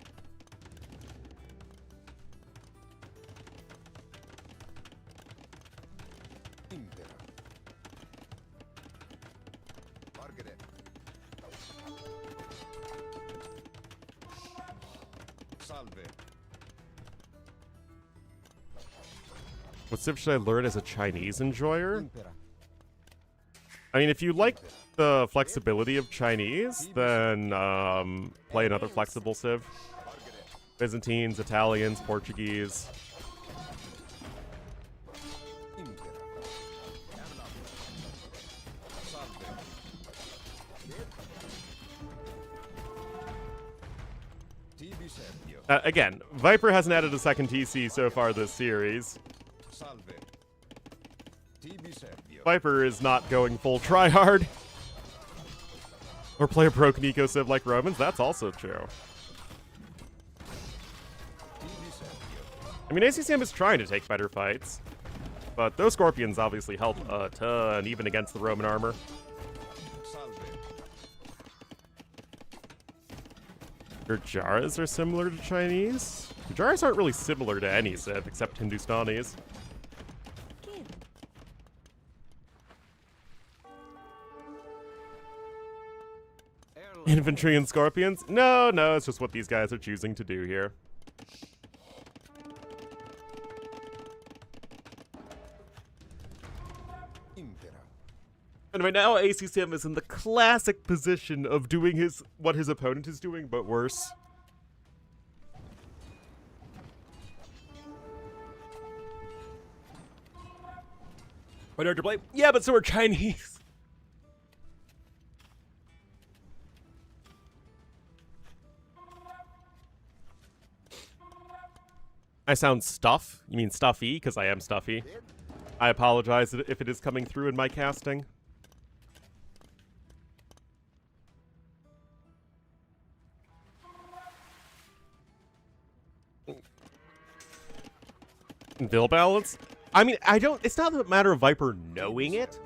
What civ should I learn as a Chinese enjoyer? I mean, if you like the flexibility of Chinese, then play another flexible civ. Byzantines, Italians, Portuguese. Again, Viper hasn't added a second TC so far this series. Viper is not going full tryhard. Or play a broken eco civ like Romans, that's also true. I mean, ACCM is trying to take better fights. But those Scorpions obviously help a ton, even against the Roman armor. Gujaras are similar to Chinese? Gujaras aren't really similar to any civ, except Hindustanis. Infantry and Scorpions? No, it's just what these guys are choosing to do here. And right now, ACCM is in the classic position of doing what his opponent is doing, but worse. What hard to play? Yeah, but so are Chinese. I sound stuff. You mean stuffy, because I am stuffy. I apologize if it is coming through in my casting. Bill balance? I mean, it's not a matter of Viper knowing it,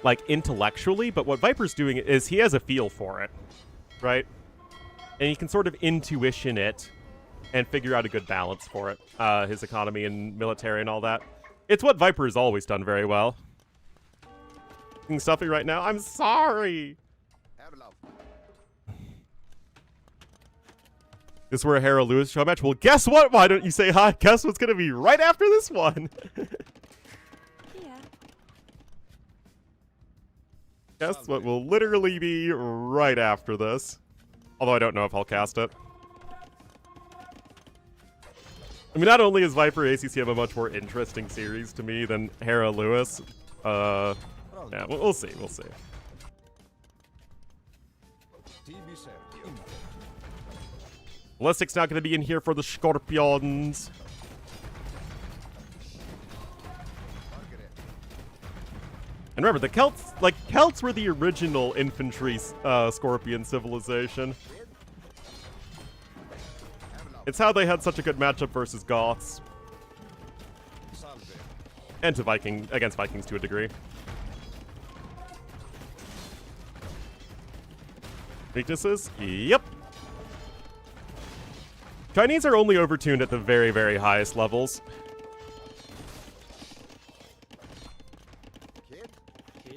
like, intellectually, but what Viper's doing is he has a feel for it, right? And he can sort of intuition it and figure out a good balance for it. His economy and military and all that. It's what Viper has always done very well. Being stuffy right now? I'm sorry! This were a Hera Lewis show match? Well, guess what? Why don't you say hi? Guess what's gonna be right after this one? Yeah. Guess what will literally be right after this. Although I don't know if I'll cast it. I mean, not only is Viper ACCM a much more interesting series to me than Hera Lewis, yeah, we'll see, we'll see. Ballistic's not going to be in here for the Scorpions. And remember, the Celts were the original infantry Scorpion civilization. It's how they had such a good matchup versus Goths. And against Vikings to a degree. Weaknesses? Yep. Chinese are only overtuned at the very, very highest levels.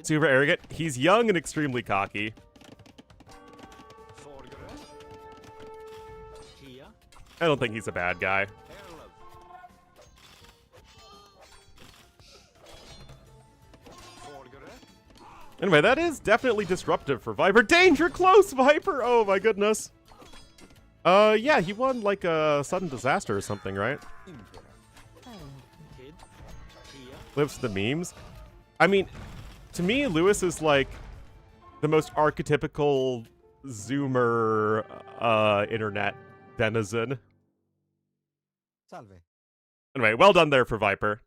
Super arrogant. He's young and extremely cocky. I don't think he's a bad guy. Anyway, that is definitely disruptive for Viper. Danger close, Viper! Oh my goodness. Yeah, he won like a sudden disaster or something, right? Lives the memes. I mean, to me, Lewis is like the most archetypical Zoomer internet denizen. Anyway, well done there for Viper.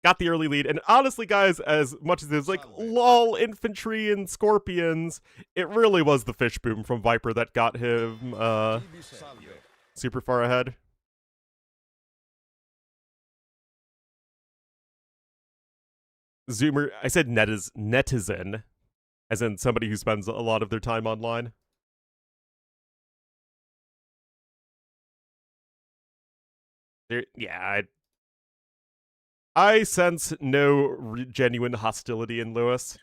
Got the early lead, and honestly, guys, as much as it's like lol infantry and scorpions, it really was the fish boom from Viper that got him super far ahead. Zoomer, I said netizen, as in somebody who spends a lot of their time online. Yeah, I sense no genuine hostility in Lewis.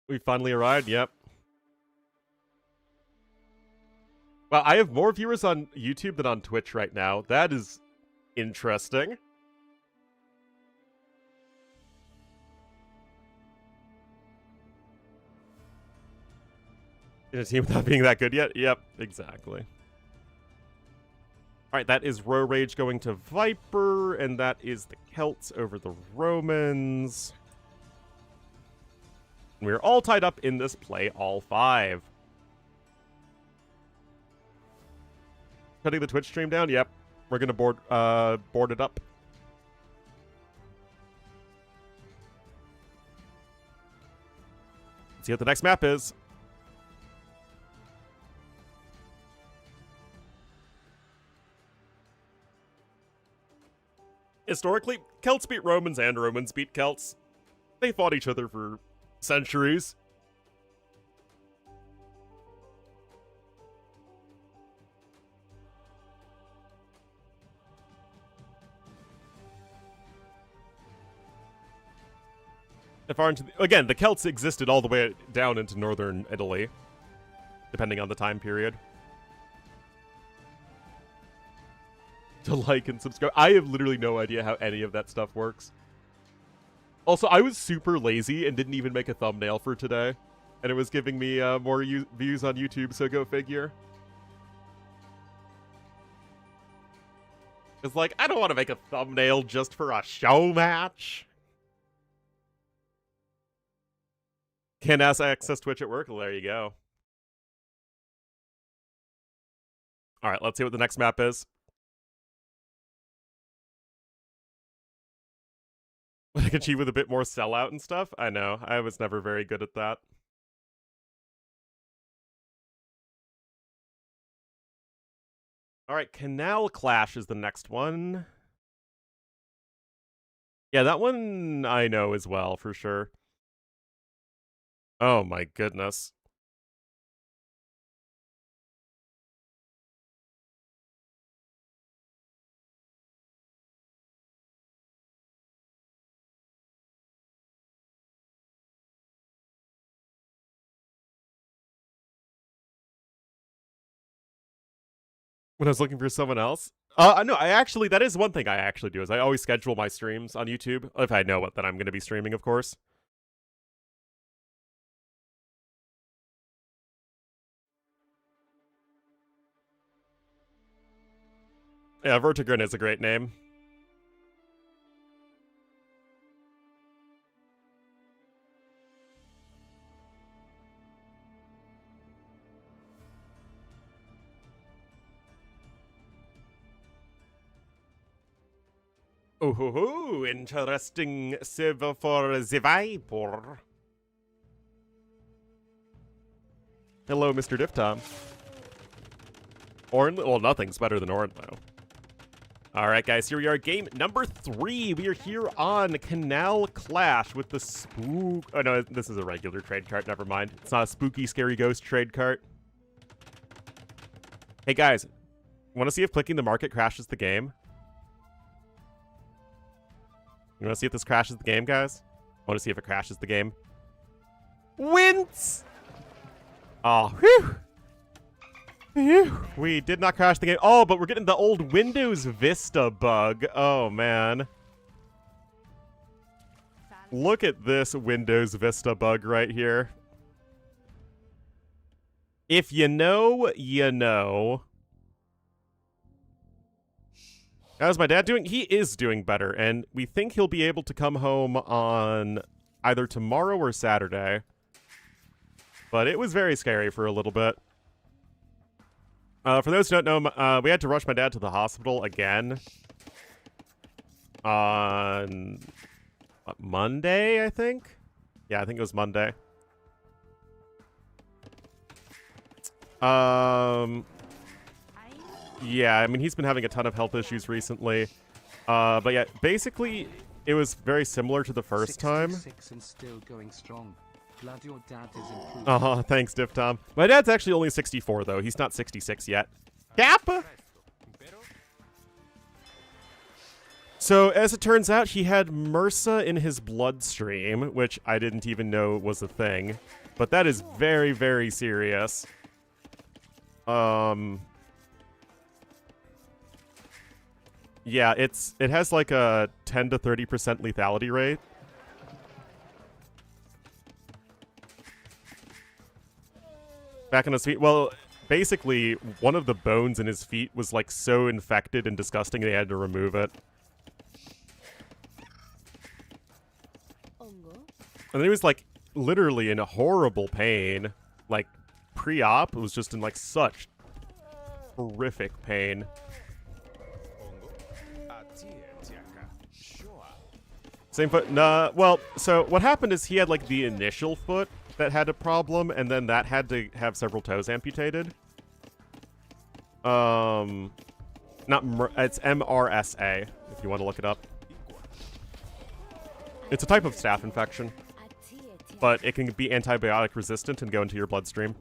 We finally arrived, yep. Well, I have more viewers on YouTube than on Twitch right now. That is interesting. In a team without being that good yet? Yep, exactly. Alright, that is Row Rage going to Viper, and that is the Celts over the Romans. And we're all tied up in this play, all 5. Cutting the Twitch stream down? Yep. We're gonna board it up. Let's see what the next map is. Historically, Celts beat Romans and Romans beat Celts. They fought each other for centuries. Again, the Celts existed all the way down into northern Italy, depending on the time period. To like and subscribe. I have literally no idea how any of that stuff works. Also, I was super lazy and didn't even make a thumbnail for today. And it was giving me more views on YouTube, so go figure. It's like, I don't want to make a thumbnail just for a show match. Can't access Twitch at work? Well, there you go. Alright, let's see what the next map is. I can achieve with a bit more sellout and stuff? I know, I was never very good at that. All right, Canal Clash is the next one. Yeah, that one I know as well, for sure. Oh my goodness. When I was looking for someone else? No, that is one thing I actually do, is I always schedule my streams on YouTube, if I know what that I'm going to be streaming, of course. Yeah, Vertigrin is a great name. Oh, interesting server for TheViper. Hello, Mr. Diftom. Ornlu? Well, nothing's better than Ornlu. Alright, guys, here we are. Game number 3. We are here on Canal Clash with the spook... Oh, no, this is a regular trade cart. Never mind. It's not a spooky, scary ghost trade cart. Hey, guys. Want to see if clicking the market crashes the game? You want to see if this crashes the game, guys? Want to see if it crashes the game? Wince! Oh, whew! Phew. We did not crash the game. Oh, but we're getting the old Windows Vista bug. Oh, man. Look at this Windows Vista bug right here. If you know, you know. How's my dad doing? He is doing better, and we think he'll be able to come home on either tomorrow or Saturday. But it was very scary for a little bit. For those who don't know, we had to rush my dad to the hospital again on Monday, I think? Yeah, I think it was Monday. Yeah, I mean, he's been having a ton of health issues recently. But yeah, basically, it was very similar to the first time. And still going strong. Glad your dad is improving. Uh-huh, thanks, Diff Tom. My dad's actually only 64, though. He's not 66 yet. Kappa! So, as it turns out, he had MRSA in his bloodstream, which I didn't even know was a thing. But that is very, very serious. Yeah, it has like a 10 to 30% lethality rate. Back on his feet. Well, basically, one of the bones in his feet was like so infected and disgusting they had to remove it. And then he was like literally in horrible pain. Like pre-op, it was just in like such horrific pain. Same foot? Nah, well, so what happened is he had like the initial foot that had a problem, and then that had to have several toes amputated. It's MRSA, if you want to look it up. It's a type of staph infection, but it can be antibiotic resistant and go into your bloodstream.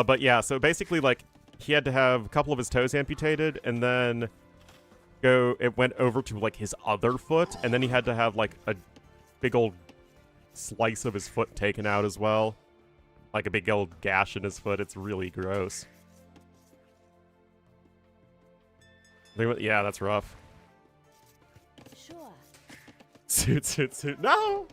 But yeah, so basically, like, he had to have a couple of his toes amputated, and then it went over to, like, his other foot, and then he had to have, like, a big old slice of his foot taken out as well. Like a big old gash in his foot. It's really gross. Yeah, that's rough. Sure. Suit. No!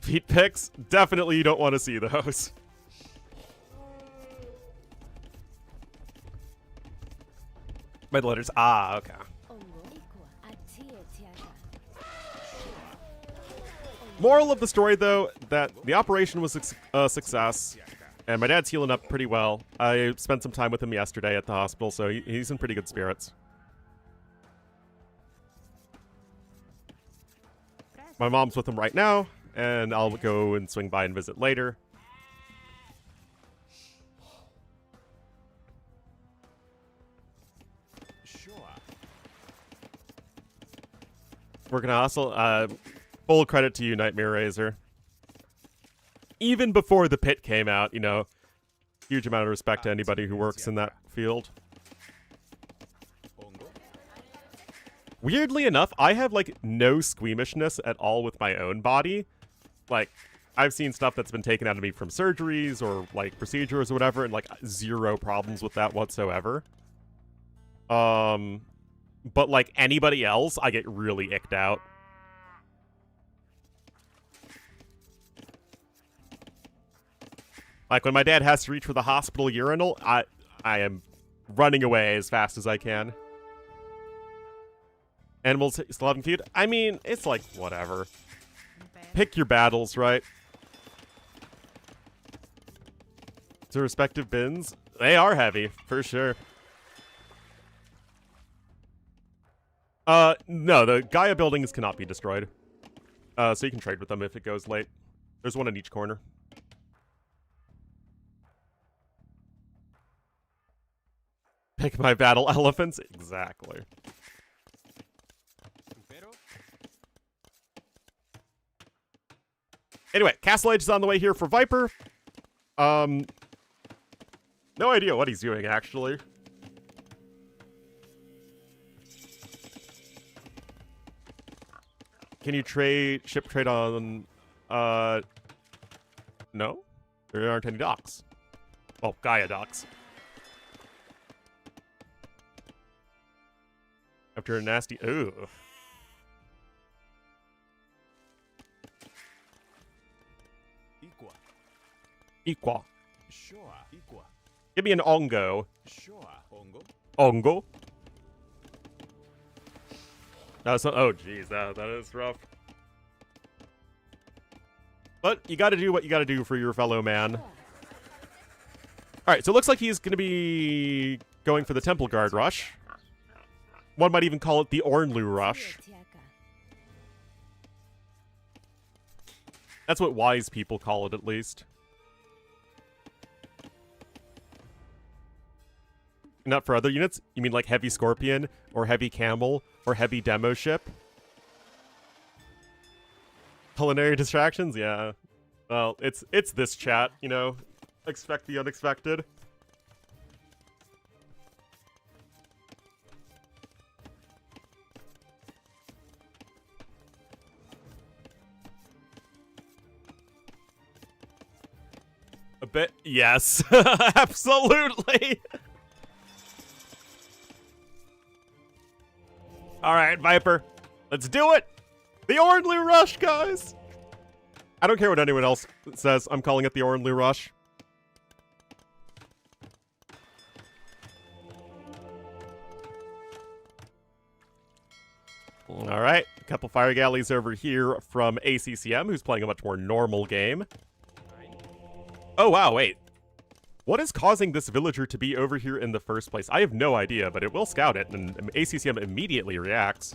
Feet pics? Definitely you don't want to see those. By the letters. Ah, okay. Moral of the story, though, that the operation was a success. And my dad's healing up pretty well. I spent some time with him yesterday at the hospital, so he's in pretty good spirits. My mom's with him right now, and I'll go and swing by and visit later. Sure. We're gonna hustle. Full credit to you, Nightmare Razor. Even before the pit came out, you know, huge amount of respect to anybody who works in that field. Weirdly enough, I have, like, no squeamishness at all with my own body. Like, I've seen stuff that's been taken out of me from surgeries or, like, procedures or whatever, and, like, zero problems with that whatsoever. But, like, anybody else, I get really icked out. Like, when my dad has to reach for the hospital urinal, I am running away as fast as I can. Animals still having feud? I mean, it's like, whatever. Pick your battles, right? To respective bins? They are heavy, for sure. No, the Gaia buildings cannot be destroyed. So you can trade with them if it goes late. There's one in each corner. Pick my battle elephants? Exactly. Anyway, Castle Age is on the way here for Viper. No idea what he's doing, actually. Can you ship trade on, no? There aren't any docks. Oh, Gaia docks. After a nasty, ooh. Equa. Sure. Equa. Give me an ongo. Sure. Ongo. Ongo? That's not, oh, jeez, that is rough. But you gotta do what you gotta do for your fellow man. Alright, so it looks like he's gonna be going for the Temple Guard rush. One might even call it the Ornlu rush. That's what wise people call it, at least. Not for other units? You mean like Heavy Scorpion, or Heavy Camel, or Heavy Demo Ship? Culinary distractions? Yeah. Well, it's this chat, you know? Expect the unexpected. A bit? Yes. Absolutely! Alright, Viper. Let's do it! The Ornlu Rush, guys! I don't care what anyone else says. I'm calling it the Ornlu Rush. Alright, a couple fire galleys over here from ACCM, who's playing a much more normal game. Oh, wow, wait. What is causing this villager to be over here in the first place? I have no idea, but it will scout it, and ACCM immediately reacts.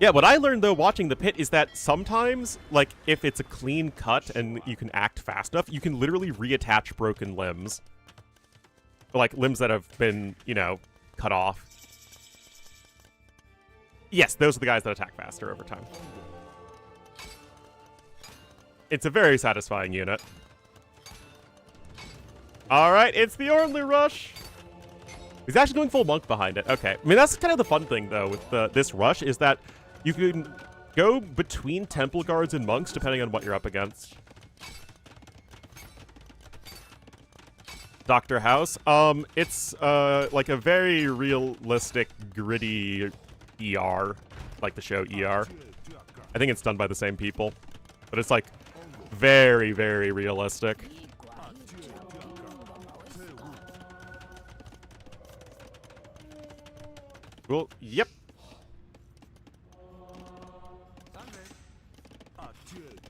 Yeah, what I learned, though, watching the pit is that sometimes, like, if it's a clean cut and you can act fast enough, you can literally reattach broken limbs. Or, like, limbs that have been, you know, cut off. Yes, those are the guys that attack faster over time. It's a very satisfying unit. Alright, it's the Ornlu Rush! He's actually going full monk behind it. Okay. I mean, that's kind of the fun thing, though, with this rush, is that you can go between temple guards and monks, depending on what you're up against. Dr. House. It's, like a very realistic, gritty ER. Like the show ER. I think it's done by the same people. But it's, like, very, very realistic. Cool. Yep.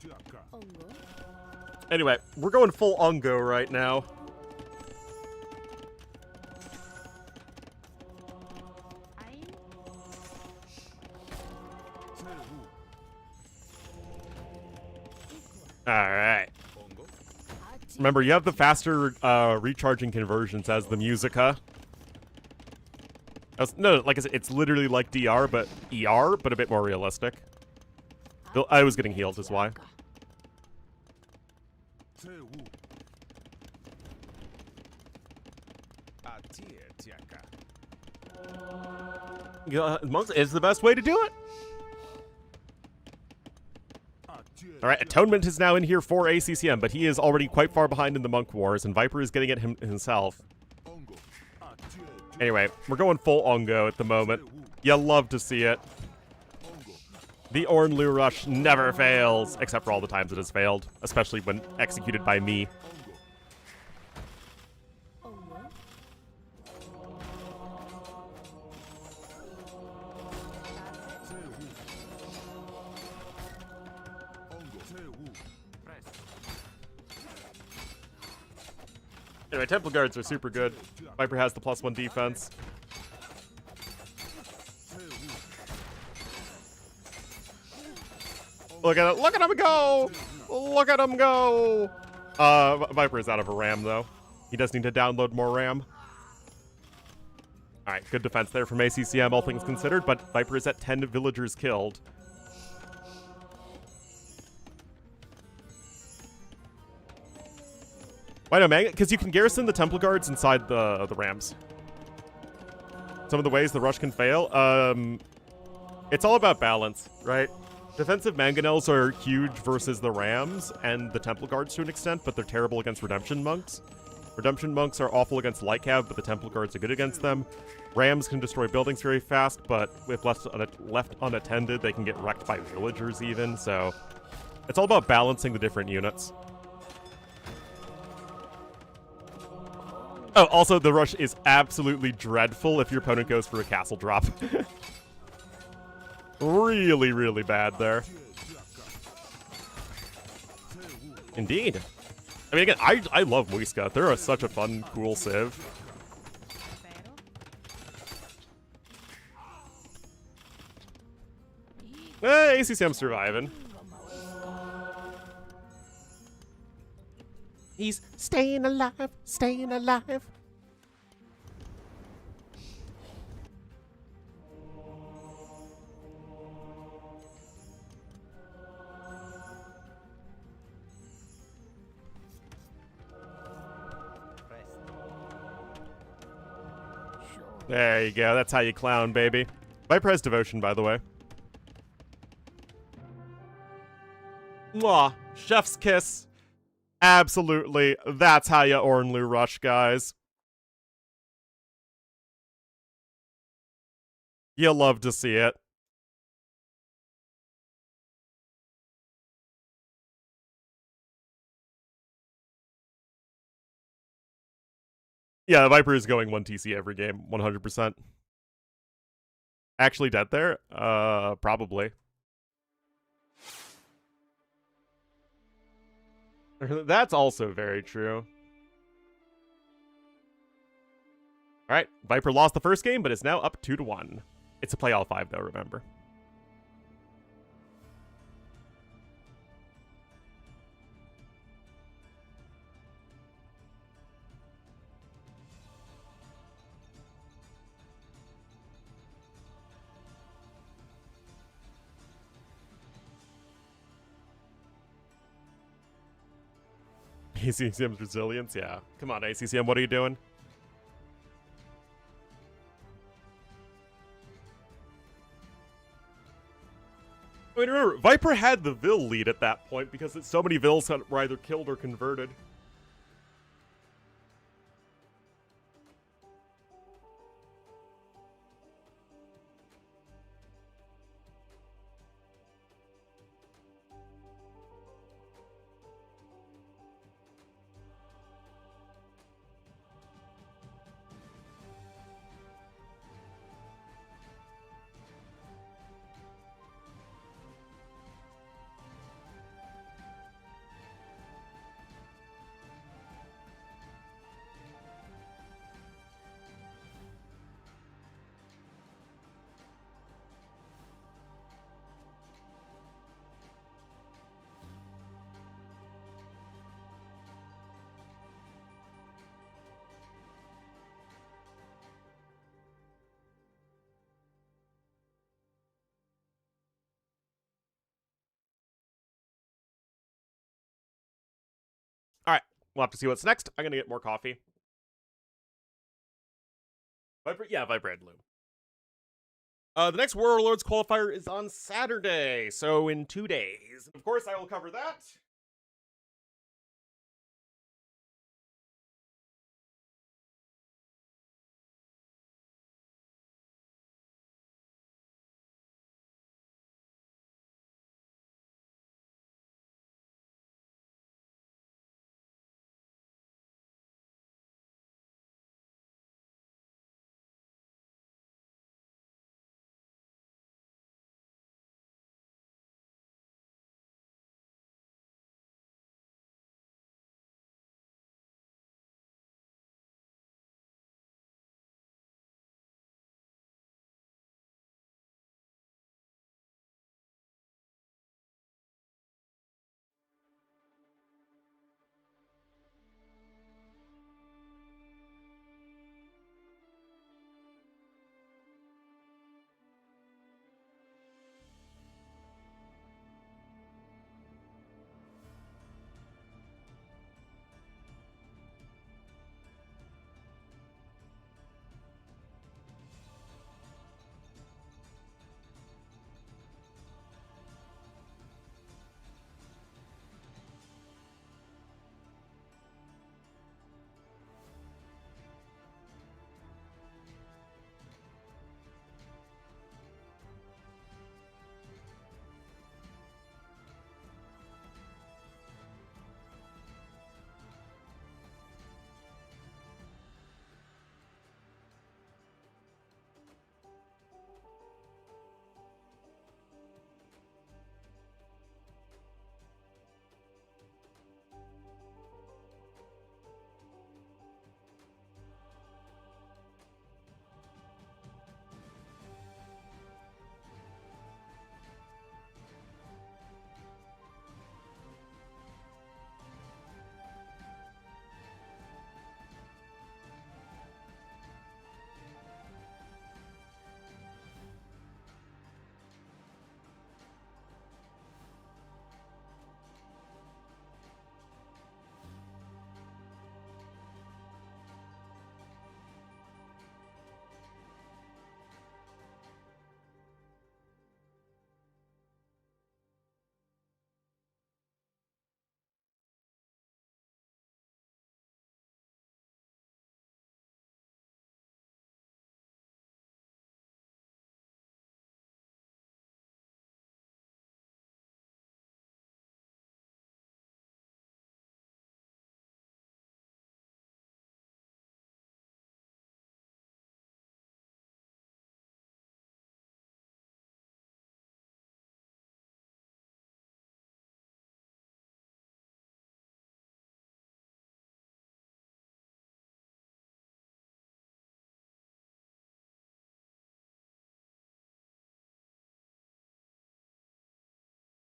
Ongo. Anyway, we're going full Ungo right now. Ein. Alright. Ongo. Remember, you have the faster recharging conversions as the Musica. No, like I said, it's literally like DR, but ER, but a bit more realistic. I was getting healed, is why. Yeah, monks is the best way to do it. Alright, Atonement is now in here for ACCM, but he is already quite far behind in the Monk Wars, and Viper is getting it himself. Anyway, we're going full Ongo at the moment. You love to see it. The Ornlu rush never fails, except for all the times it has failed, especially when executed by me. Ongo. Anyway, Temple Guards are super good. Viper has the +1 defense. Look at it! Look at him go! Look at him go! Viper is out of a RAM though. He does need to download more RAM. All right, good defense there from ACCM, all things considered. But Viper is at 10 villagers killed. Why no, man? Because you can garrison the Temple Guards inside the Rams. Some of the ways the rush can fail. It's all about balance, right? Defensive Mangonels are huge versus the Rams and the Temple Guards to an extent, but they're terrible against Redemption Monks. Redemption Monks are awful against Light Cav, but the Temple Guards are good against them. Rams can destroy buildings very fast, but if left unattended, they can get wrecked by villagers even, so it's all about balancing the different units. Oh, also, the rush is absolutely dreadful if your opponent goes for a castle drop. Really, really bad there. Indeed. I mean, again, I love Muisca. They're such a fun, cool civ. ACCM's surviving. He's staying alive, staying alive. There you go. That's how you clown, baby. Viper has devotion, by the way. Mwah. Chef's kiss. Absolutely. That's how you Ornlu rush, guys. You love to see it. Yeah, Viper is going 1 TC every game, 100%. Actually dead there? Probably. That's also very true. Alright, Viper lost the first game, but is now up 2-1. It's a play all 5 though, remember. ACCM's resilience, yeah. Come on, ACCM, what are you doing? I mean, remember, Viper had the Vil lead at that point because so many Vils were either killed or converted. We'll have to see what's next. I'm gonna get more coffee. Viper, yeah, Viper Ornlu. The next Warlords qualifier is on Saturday, so in 2 days. Of course, I will cover that.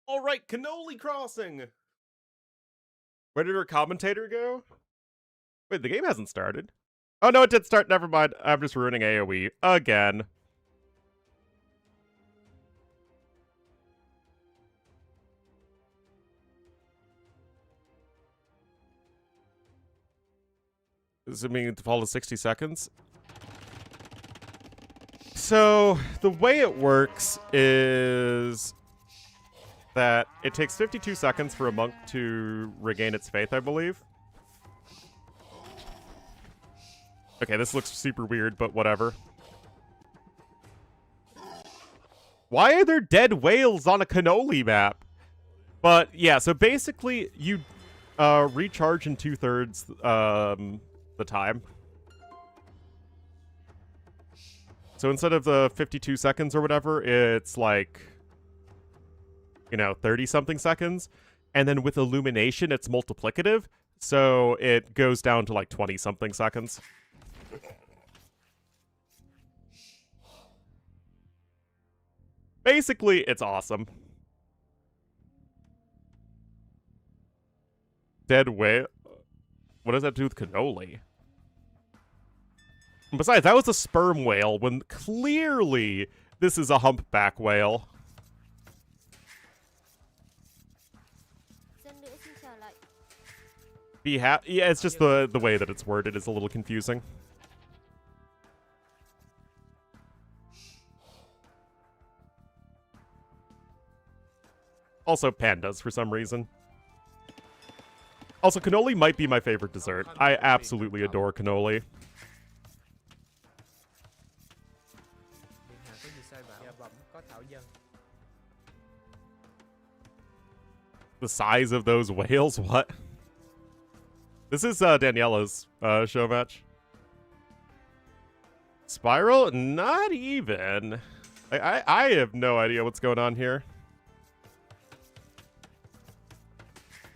All right, Cannoli Crossing. Where did our commentator go? Wait, the game hasn't started. Oh, no, it did start. Never mind. I'm just ruining AoE again. Assuming to follow 60 seconds. So, the way it works is that it takes 52 seconds for a monk to regain its faith, I believe. Okay, this looks super weird, but whatever. Why are there dead whales on a cannoli map? But yeah, so basically you recharge in 2/3 the time. So instead of the 52 seconds or whatever, it's like, 30 something seconds. And then with illumination, it's multiplicative. So it goes down to like 20 something seconds. Basically, it's awesome. Dead whale? What does that do with cannoli? Besides, that was a sperm whale when clearly this is a humpback whale. Yeah, it's just the way that it's worded is a little confusing. Also pandas for some reason. Also, cannoli might be my favorite dessert. I absolutely adore cannoli. The size of those whales? What? This is Daniela's show match. Spiral? Not even. I have no idea what's going on here.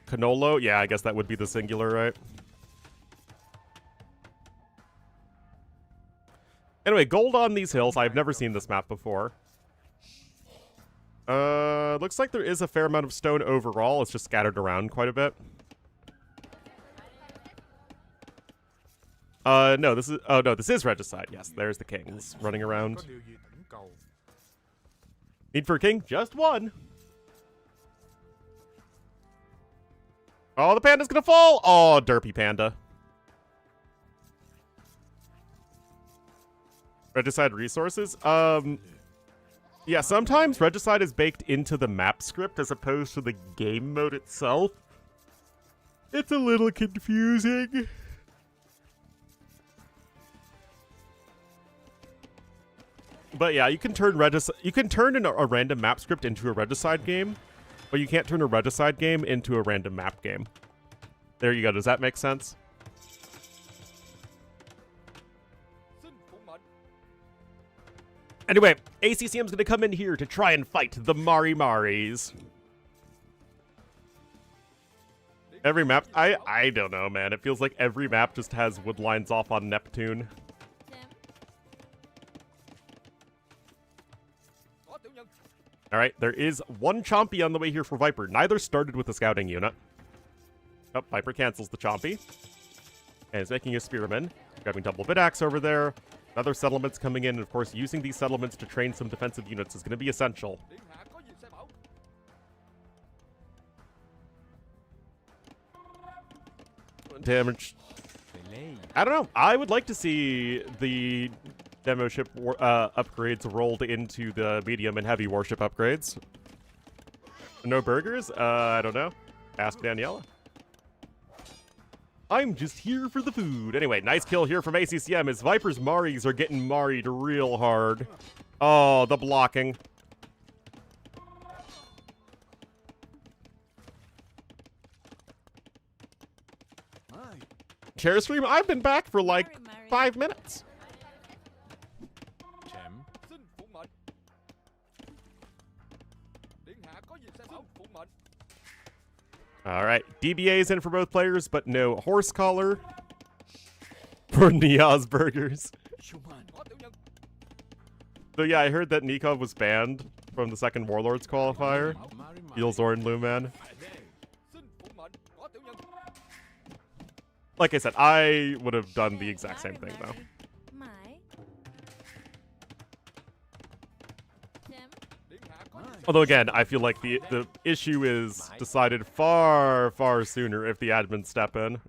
Canolo? Yeah, I guess that would be the singular, right? Anyway, gold on these hills. I've never seen this map before. Looks like there is a fair amount of stone overall. It's just scattered around quite a bit. No, this is... Oh, no, this is regicide. Yes, there's the kings running around. Need for a king? Just one. Oh, the panda's gonna fall! Oh, derpy panda. Regicide resources? Yeah, sometimes regicide is baked into the map script as opposed to the game mode itself. It's a little confusing. But yeah, you can turn a random map script into a regicide game, but you can't turn a regicide game into a random map game. There you go. Does that make sense? Anyway, ACCM's gonna come in here to try and fight the Mari Maris. Every map, I don't know, man. It feels like every map just has wood lines off on Neptune. Alright, there is one Chompy on the way here for Viper. Neither started with a scouting unit. Oh, Viper cancels the Chompy. And is making a Spearman. Grabbing double bit axe over there. Other settlements coming in, and of course, using these settlements to train some defensive units is going to be essential. Damage. I don't know. I would like to see the demo ship upgrades rolled into the medium and heavy warship upgrades. No burgers? I don't know. Ask Daniela. I'm just here for the food. Anyway, nice kill here from ACCM as Viper's Maris are getting Mari'd real hard. Oh, the blocking. Chair stream, I've been back for like 5 minutes. Alright, DBA's in for both players, but no horse collar for Niaz Burgers. So yeah, I heard that Nikov was banned from the second Warlords qualifier. Feels Ornlu, man. Like I said, I would have done the exact same thing, though. Although again, I feel like the issue is decided far, far sooner if the admins step in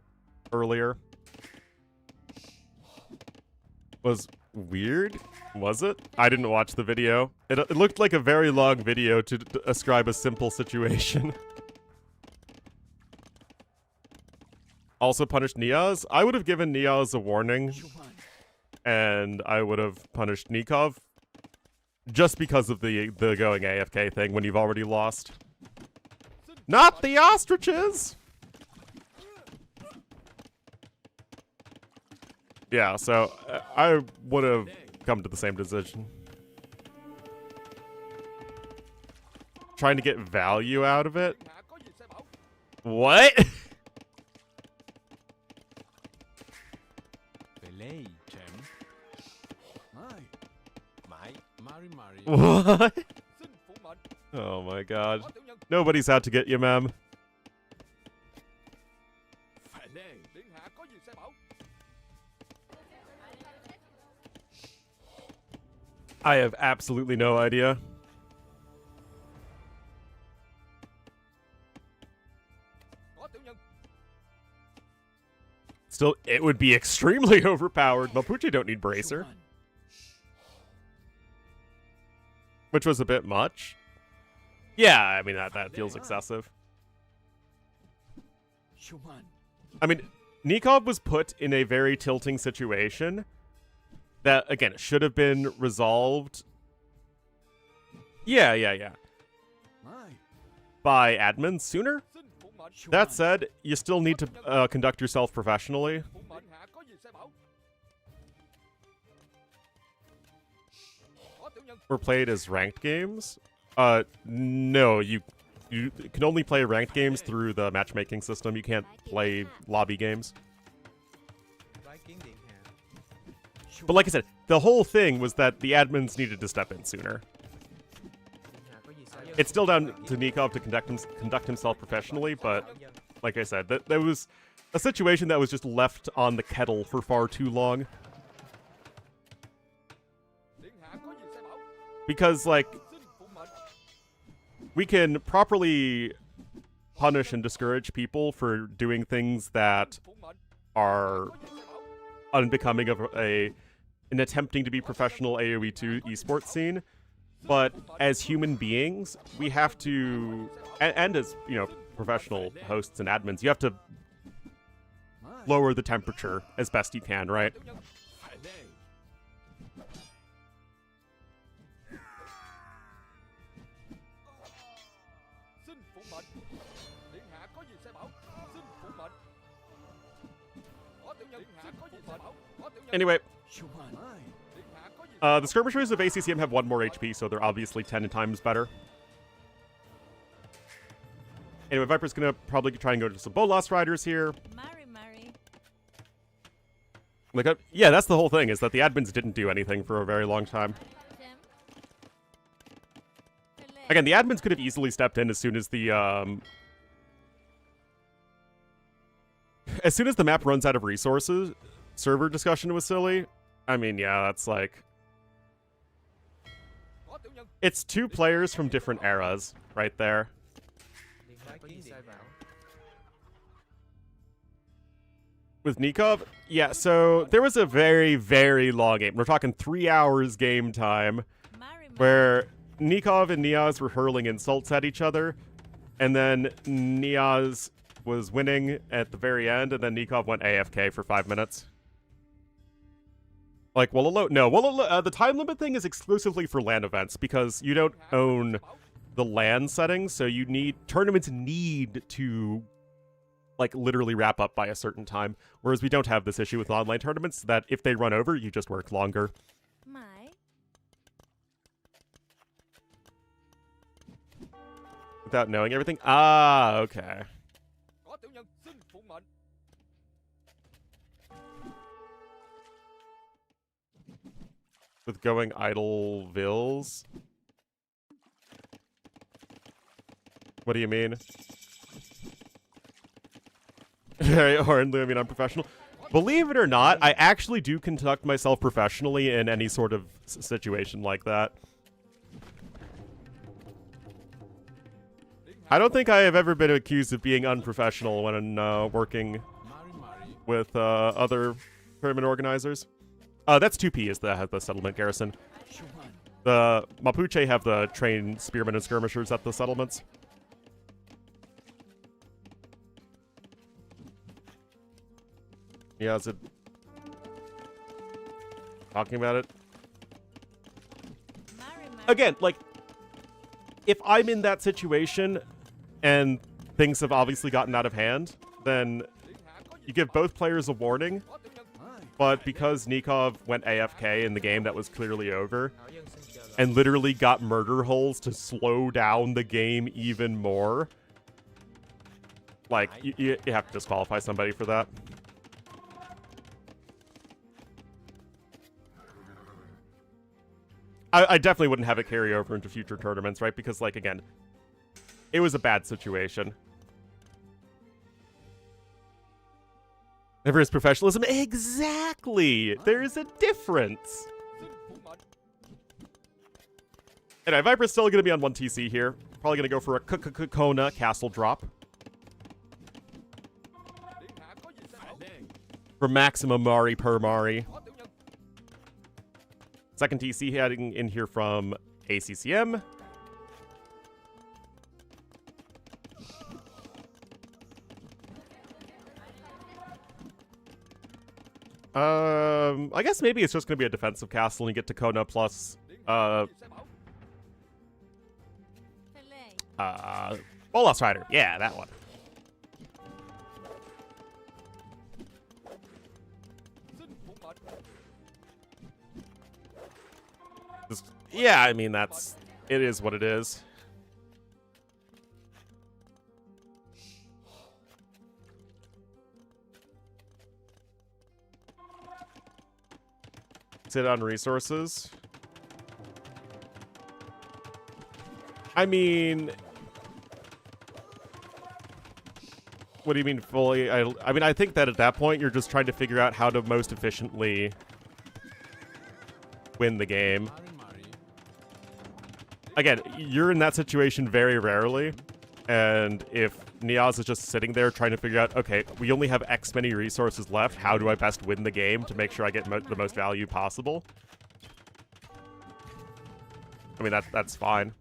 earlier. Was weird? Was it? I didn't watch the video. It looked like a very long video to ascribe a simple situation. Also punished Niaz. I would have given Niaz a warning, and I would have punished Nikov. Just because of the going AFK thing when you've already lost. Not the ostriches! Yeah, so I would have come to the same decision. Trying to get value out of it? What? What? Oh my god. Nobody's out to get you, ma'am. I have absolutely no idea. still, it would be extremely overpowered. Mapuche don't need Bracer, which was a bit much. Yeah, I mean, that feels excessive. I mean, Nikov was put in a very tilting situation that, again, should have been resolved. Yeah. By admins sooner. That said, you still need to conduct yourself professionally. Or played as ranked games. No, you can only play ranked games through the matchmaking system. You can't play lobby games. But like I said, the whole thing was that the admins needed to step in sooner. It's still down to Nikov to conduct himself professionally, but like I said, there was a situation that was just left on the kettle for far too long. Because, like, we can properly punish and discourage people for doing things that are unbecoming of an attempting to be professional AoE2 esports scene. But as human beings, we have to, and as, you know, professional hosts and admins, you have to lower the temperature as best you can, right? Anyway, the skirmishers of ACCM have 1 more HP, so they're obviously 10 times better. Anyway, Viper's gonna probably try and go to some Bolas Riders here. Like, yeah, that's the whole thing, is that the admins didn't do anything for a very long time. Again, the admins could have easily stepped in as soon as the, as soon as the map runs out of resources. Server discussion was silly. I mean, yeah, that's like... It's 2 players from different eras, right there. With Nikov? Yeah, so there was a very, very long game. We're talking 3 hours game time, where Nikov and Niaz were hurling insults at each other, and then Niaz was winning at the very end, and then Nikov went AFK for 5 minutes. Like, the time limit thing is exclusively for LAN events, because you don't own the LAN settings, so tournaments need to, like, literally wrap up by a certain time, whereas we don't have this issue with online tournaments, that if they run over, you just work longer. Without knowing everything? Ah, okay. With going idle vills? What do you mean? Ornlu, I mean, I'm professional. Believe it or not, I actually do conduct myself professionally in any sort of situation like that. I don't think I have ever been accused of being unprofessional when working with other tournament organizers. That's 2P is the settlement garrison. The Mapuche have the trained spearmen and skirmishers at the settlements. Yeah, is it talking about it? Again, like, if I'm in that situation and things have obviously gotten out of hand, then you give both players a warning. But because Nikov went AFK in the game that was clearly over, and literally got murder holes to slow down the game even more, like, you have to disqualify somebody for that. I definitely wouldn't have it carry over into future tournaments, right? Because, like, again, it was a bad situation. Never is professionalism. Exactly! There is a difference! Anyway, Viper's still going to be on 1 TC here. Probably going to go for a Kona castle drop. For maximum Mari per Mari. Second TC heading in here from ACCM. I guess maybe it's just going to be a defensive castle and you get to Kona plus, Bolas Rider. Yeah, that one. Yeah, I mean, it is what it is. Sit on resources. I mean, what do you mean fully? I mean, I think that at that point, you're just trying to figure out how to most efficiently win the game. Again, you're in that situation very rarely, and if Niaz is just sitting there trying to figure out, okay, we only have X many resources left, how do I best win the game to make sure I get the most value possible? I mean, that's fine.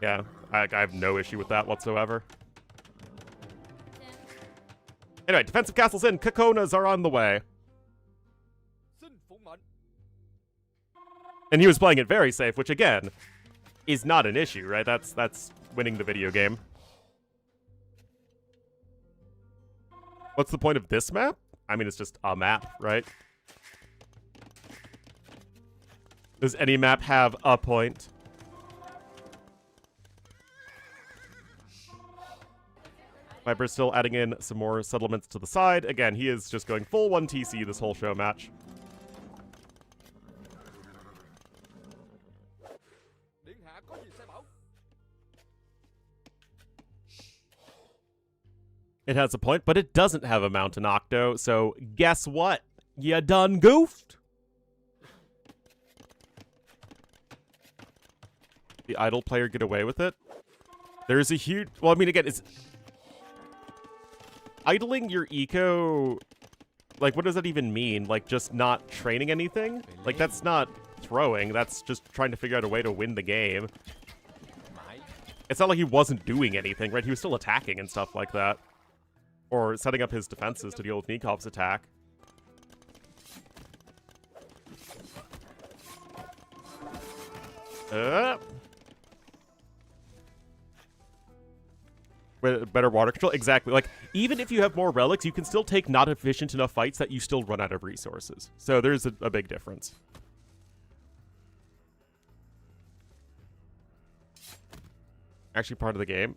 Yeah, I have no issue with that whatsoever. Anyway, defensive castles in, Kakonas are on the way. And he was playing it very safe, which again, is not an issue, right? That's winning the video game. What's the point of this map? I mean, it's just a map, right? Does any map have a point? Viper's still adding in some more settlements to the side. Again, he is just going full 1 TC this whole show match. It has a point, but it doesn't have a mountain octo, so guess what? You done goofed! The idle player get away with it? There's a huge... Well, I mean, again, it's... Idling your eco... Like, what does that even mean? Like, just not training anything? Like, that's not throwing. That's just trying to figure out a way to win the game. It's not like he wasn't doing anything, right? He was still attacking and stuff like that. Or setting up his defenses to deal with Nikov's attack. Better water control? Exactly. Like, even if you have more relics, you can still take not efficient enough fights that you still run out of resources. So there's a big difference. Actually part of the game.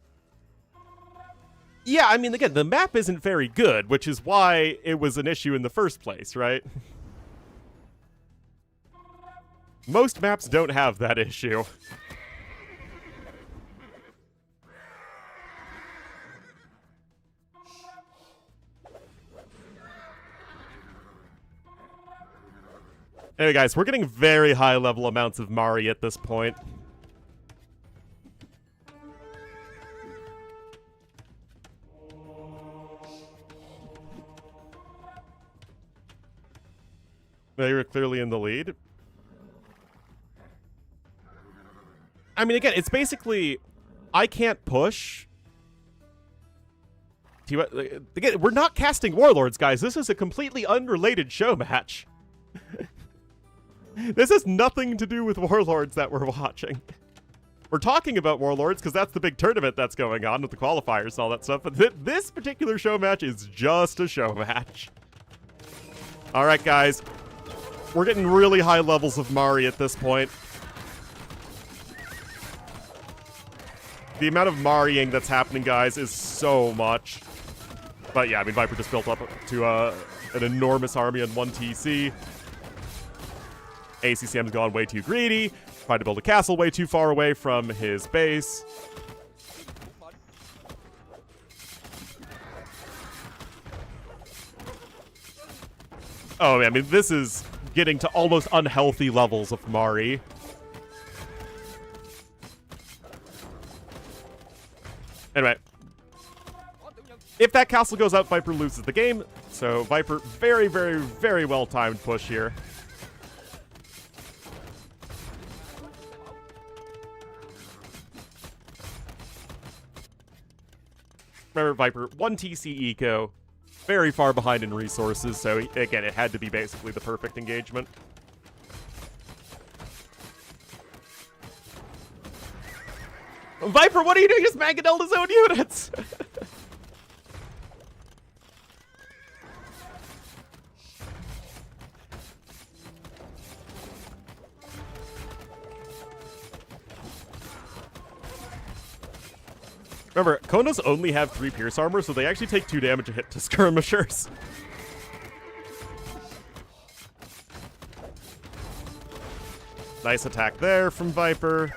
Yeah, I mean, again, the map isn't very good, which is why it was an issue in the first place, right? Most maps don't have that issue. Anyway, guys, we're getting very high-level amounts of Mari at this point. They were clearly in the lead. I mean, again, it's basically... I can't push... Again, we're not casting Warlords, guys. This is a completely unrelated show match. This has nothing to do with Warlords that we're watching. We're talking about Warlords because that's the big tournament that's going on with the qualifiers and all that stuff, but this particular show match is just a show match. Alright, guys. We're getting really high levels of Mari at this point. The amount of Mariing that's happening, guys, is so much. But yeah, I mean, Viper just built up to an enormous army on 1 TC. ACCM's gone way too greedy, tried to build a castle way too far away from his base. Oh, I mean, this is getting to almost unhealthy levels of Mari. Anyway. If that castle goes up, Viper loses the game. So Viper, very, very, very well-timed push here. Remember, Viper, 1 TC eco, very far behind in resources, so again, it had to be basically the perfect engagement. Viper, what are you doing? Just mangonelled his own units! Remember, Konas only have 3 pierce armor, so they actually take 2 damage a hit to skirmishers. Nice attack there from Viper.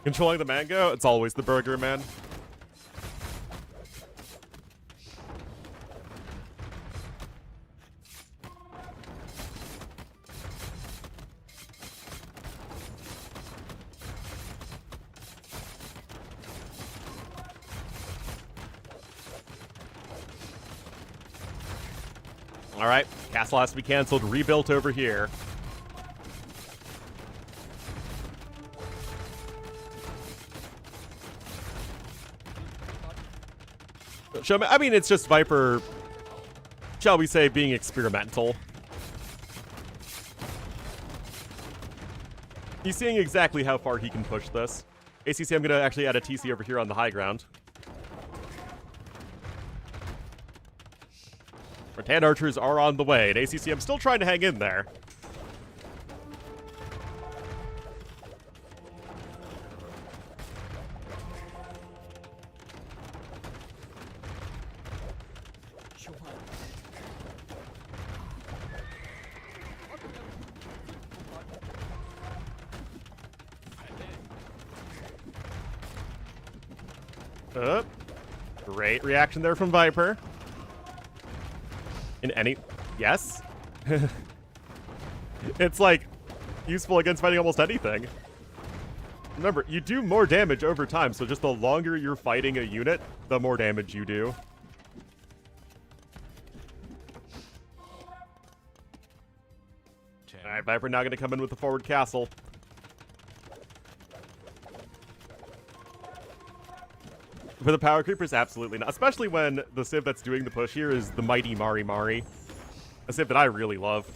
Controlling the mango, it's always the burger, man. Alright, castle has to be cancelled, rebuilt over here. I mean, it's just Viper, shall we say, being experimental. He's seeing exactly how far he can push this. ACCM, I'm going to actually add a TC over here on the high ground. Rattan archers are on the way, and ACCM still trying to hang in there. Great reaction there from Viper. In any... Yes? It's, like, useful against fighting almost anything. Remember, you do more damage over time, so just the longer you're fighting a unit, the more damage you do. Alright, Viper now going to come in with the forward castle. For the power creepers, absolutely not. Especially when the civ that's doing the push here is the mighty Mari Mari. A civ that I really love.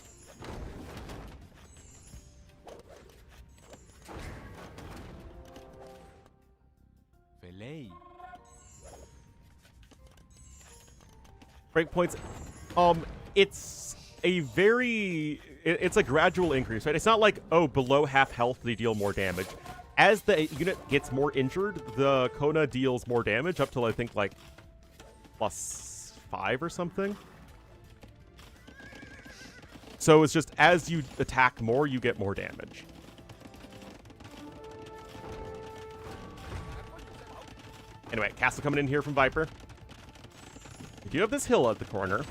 Breakpoints. It's a very... It's a gradual increase, right? It's not like, oh, below half health they deal more damage. As the unit gets more injured, the Kona deals more damage, up till I think like +5 or something. So it's just as you attack more, you get more damage. Anyway, castle coming in here from Viper. We do have this hill at the corner.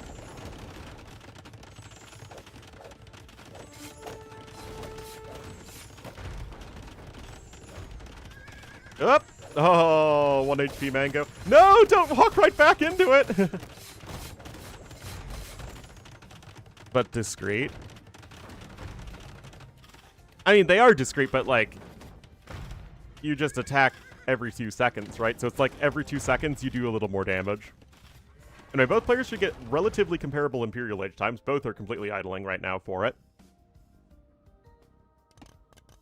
Up! Oh, 1 HP mango. No, don't walk right back into it! But discreet. I mean, they are discreet, but like, you just attack every 2 seconds, right? So it's like every 2 seconds you do a little more damage. Anyway, both players should get relatively comparable Imperial Age times. Both are completely idling right now for it.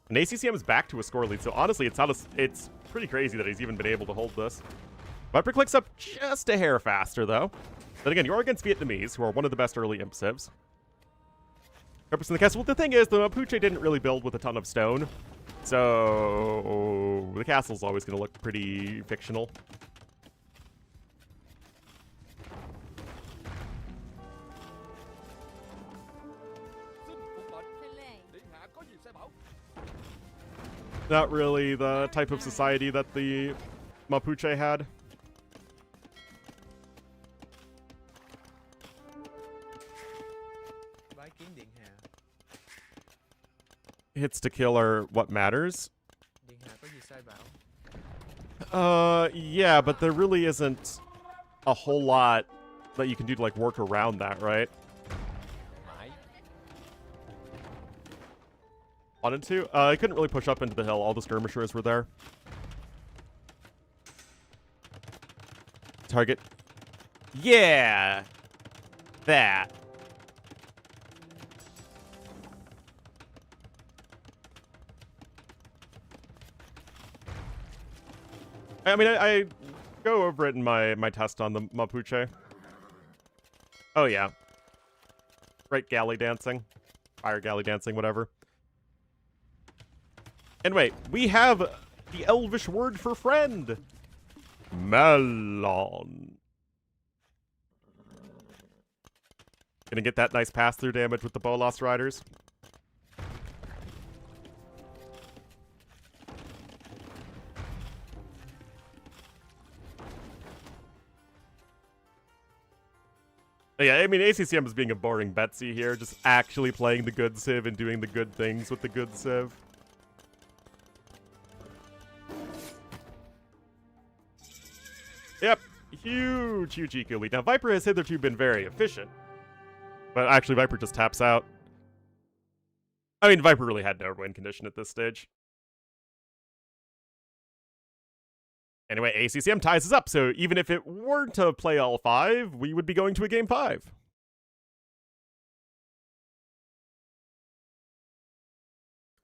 And ACCM is back to a score lead, so honestly, it's pretty crazy that he's even been able to hold this. Viper clicks up just a hair faster, though. Then again, you're against Vietnamese, who are one of the best early imp civs. Representing the castle. Well, the thing is, the Mapuche didn't really build with a ton of stone, so the castle's always going to look pretty fictional. Not really the type of society that the Mapuche had. Hits to kill are what matters. Yeah, but there really isn't a whole lot that you can do to, like, work around that, right? Wanted to? I couldn't really push up into the hill. All the skirmishers were there. Target. Yeah! That. I mean, I go over it in my test on the Mapuche. Oh, yeah. Right, galley dancing. Fire galley dancing, whatever. And wait, we have the Elvish word for friend. Melon. Gonna get that nice pass-through damage with the Bolas Riders. Yeah, I mean, ACCM is being a boring Betsy here, just actually playing the good Civ and doing the good things with the good Civ. Yep, huge eco lead. Now, Viper has hitherto been very efficient, but actually Viper just taps out. I mean, Viper really had no win condition at this stage. Anyway, ACCM ties us up, so even if it were to play all 5, we would be going to a game 5.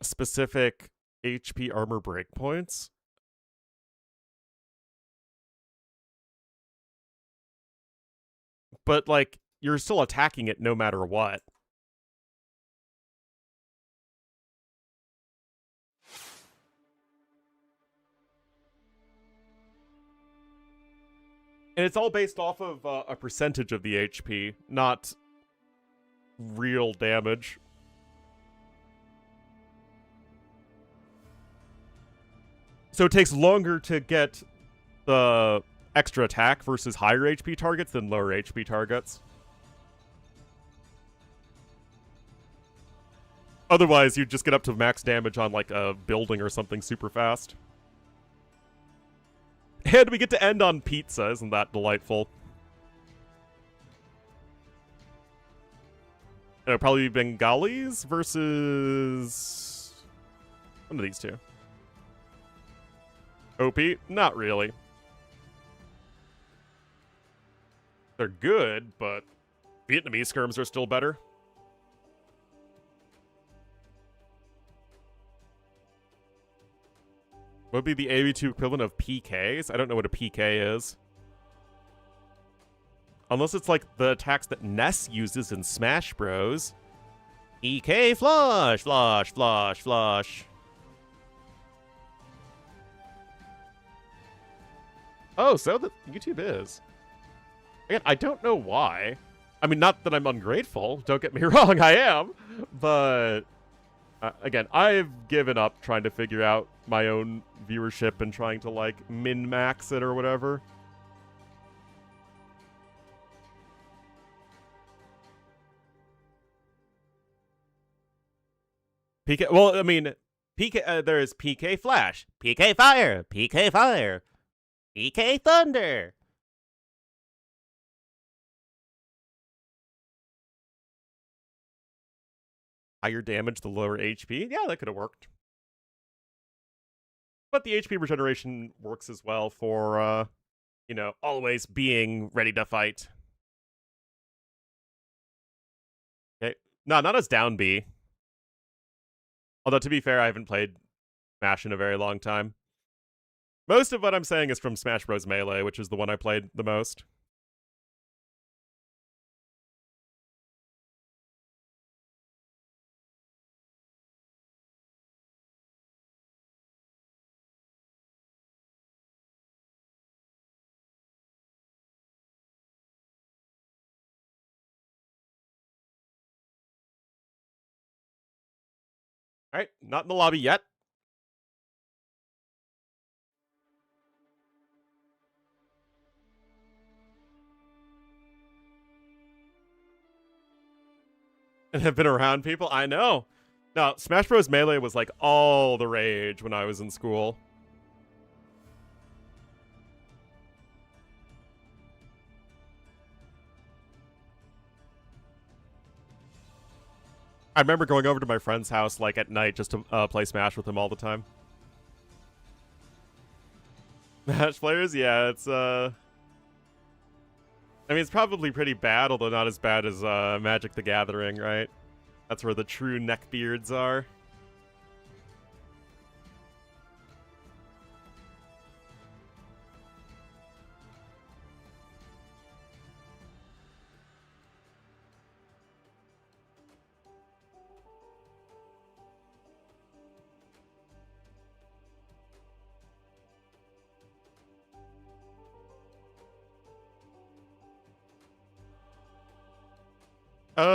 Specific HP armor breakpoints? But, like, you're still attacking it no matter what. And it's all based off of a percentage of the HP, not real damage. So it takes longer to get the extra attack versus higher HP targets than lower HP targets. Otherwise, you'd just get up to max damage on, like, a building or something super fast. And we get to end on pizza, isn't that delightful? It'll probably be Bengalis versus one of these two. OP? Not really. They're good, but Vietnamese skirms are still better. What would be the AV2 equivalent of PKs? I don't know what a PK is. Unless it's like the attacks that Ness uses in Smash Bros. EK flush, flush, flush, flush. Oh, so that YouTube is. Again, I don't know why. I mean, not that I'm ungrateful. Don't get me wrong, I am. But again, I've given up trying to figure out my own viewership and trying to, like, min-max it or whatever. PK, well, I mean, PK, there's PK Flash, PK Fire, PK Fire, PK Thunder. Higher damage, the lower HP. Yeah, that could have worked. But the HP regeneration works as well for, you know, always being ready to fight. Okay. No, not as down B. Although, to be fair, I haven't played Smash in a very long time. Most of what I'm saying is from Smash Bros. Melee, which is the one I played the most. Alright, not in the lobby yet. And have been around people? I know. Now, Smash Bros. Melee was like all the rage when I was in school. I remember going over to my friend's house, like, at night just to play Smash with him all the time. Smash players? Yeah, it's, I mean, it's probably pretty bad, although not as bad as Magic the Gathering, right? That's where the true neckbeards are.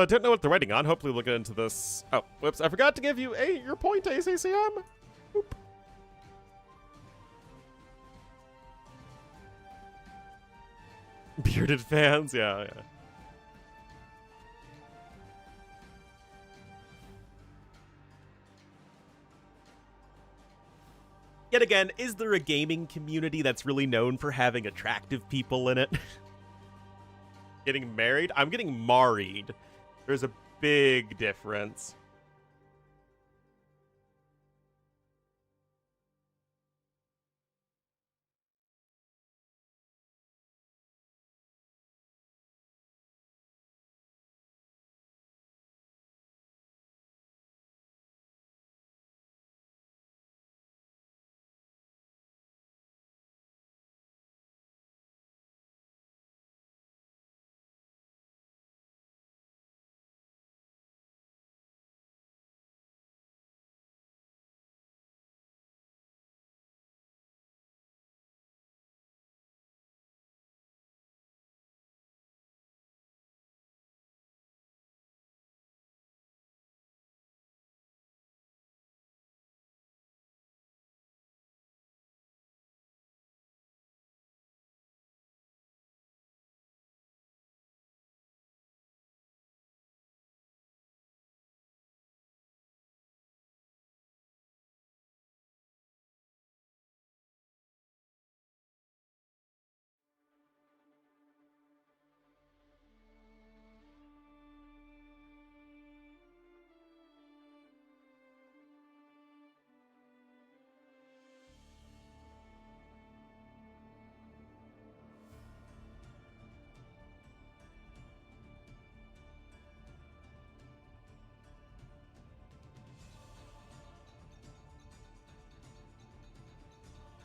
Don't know what they're waiting on. Hopefully we'll get into this. Oh, whoops. I forgot to give you your point, ACCM. Oop. Bearded fans, yeah. Yet again, is there a gaming community that's really known for having attractive people in it? Getting married? I'm getting married. There's a big difference.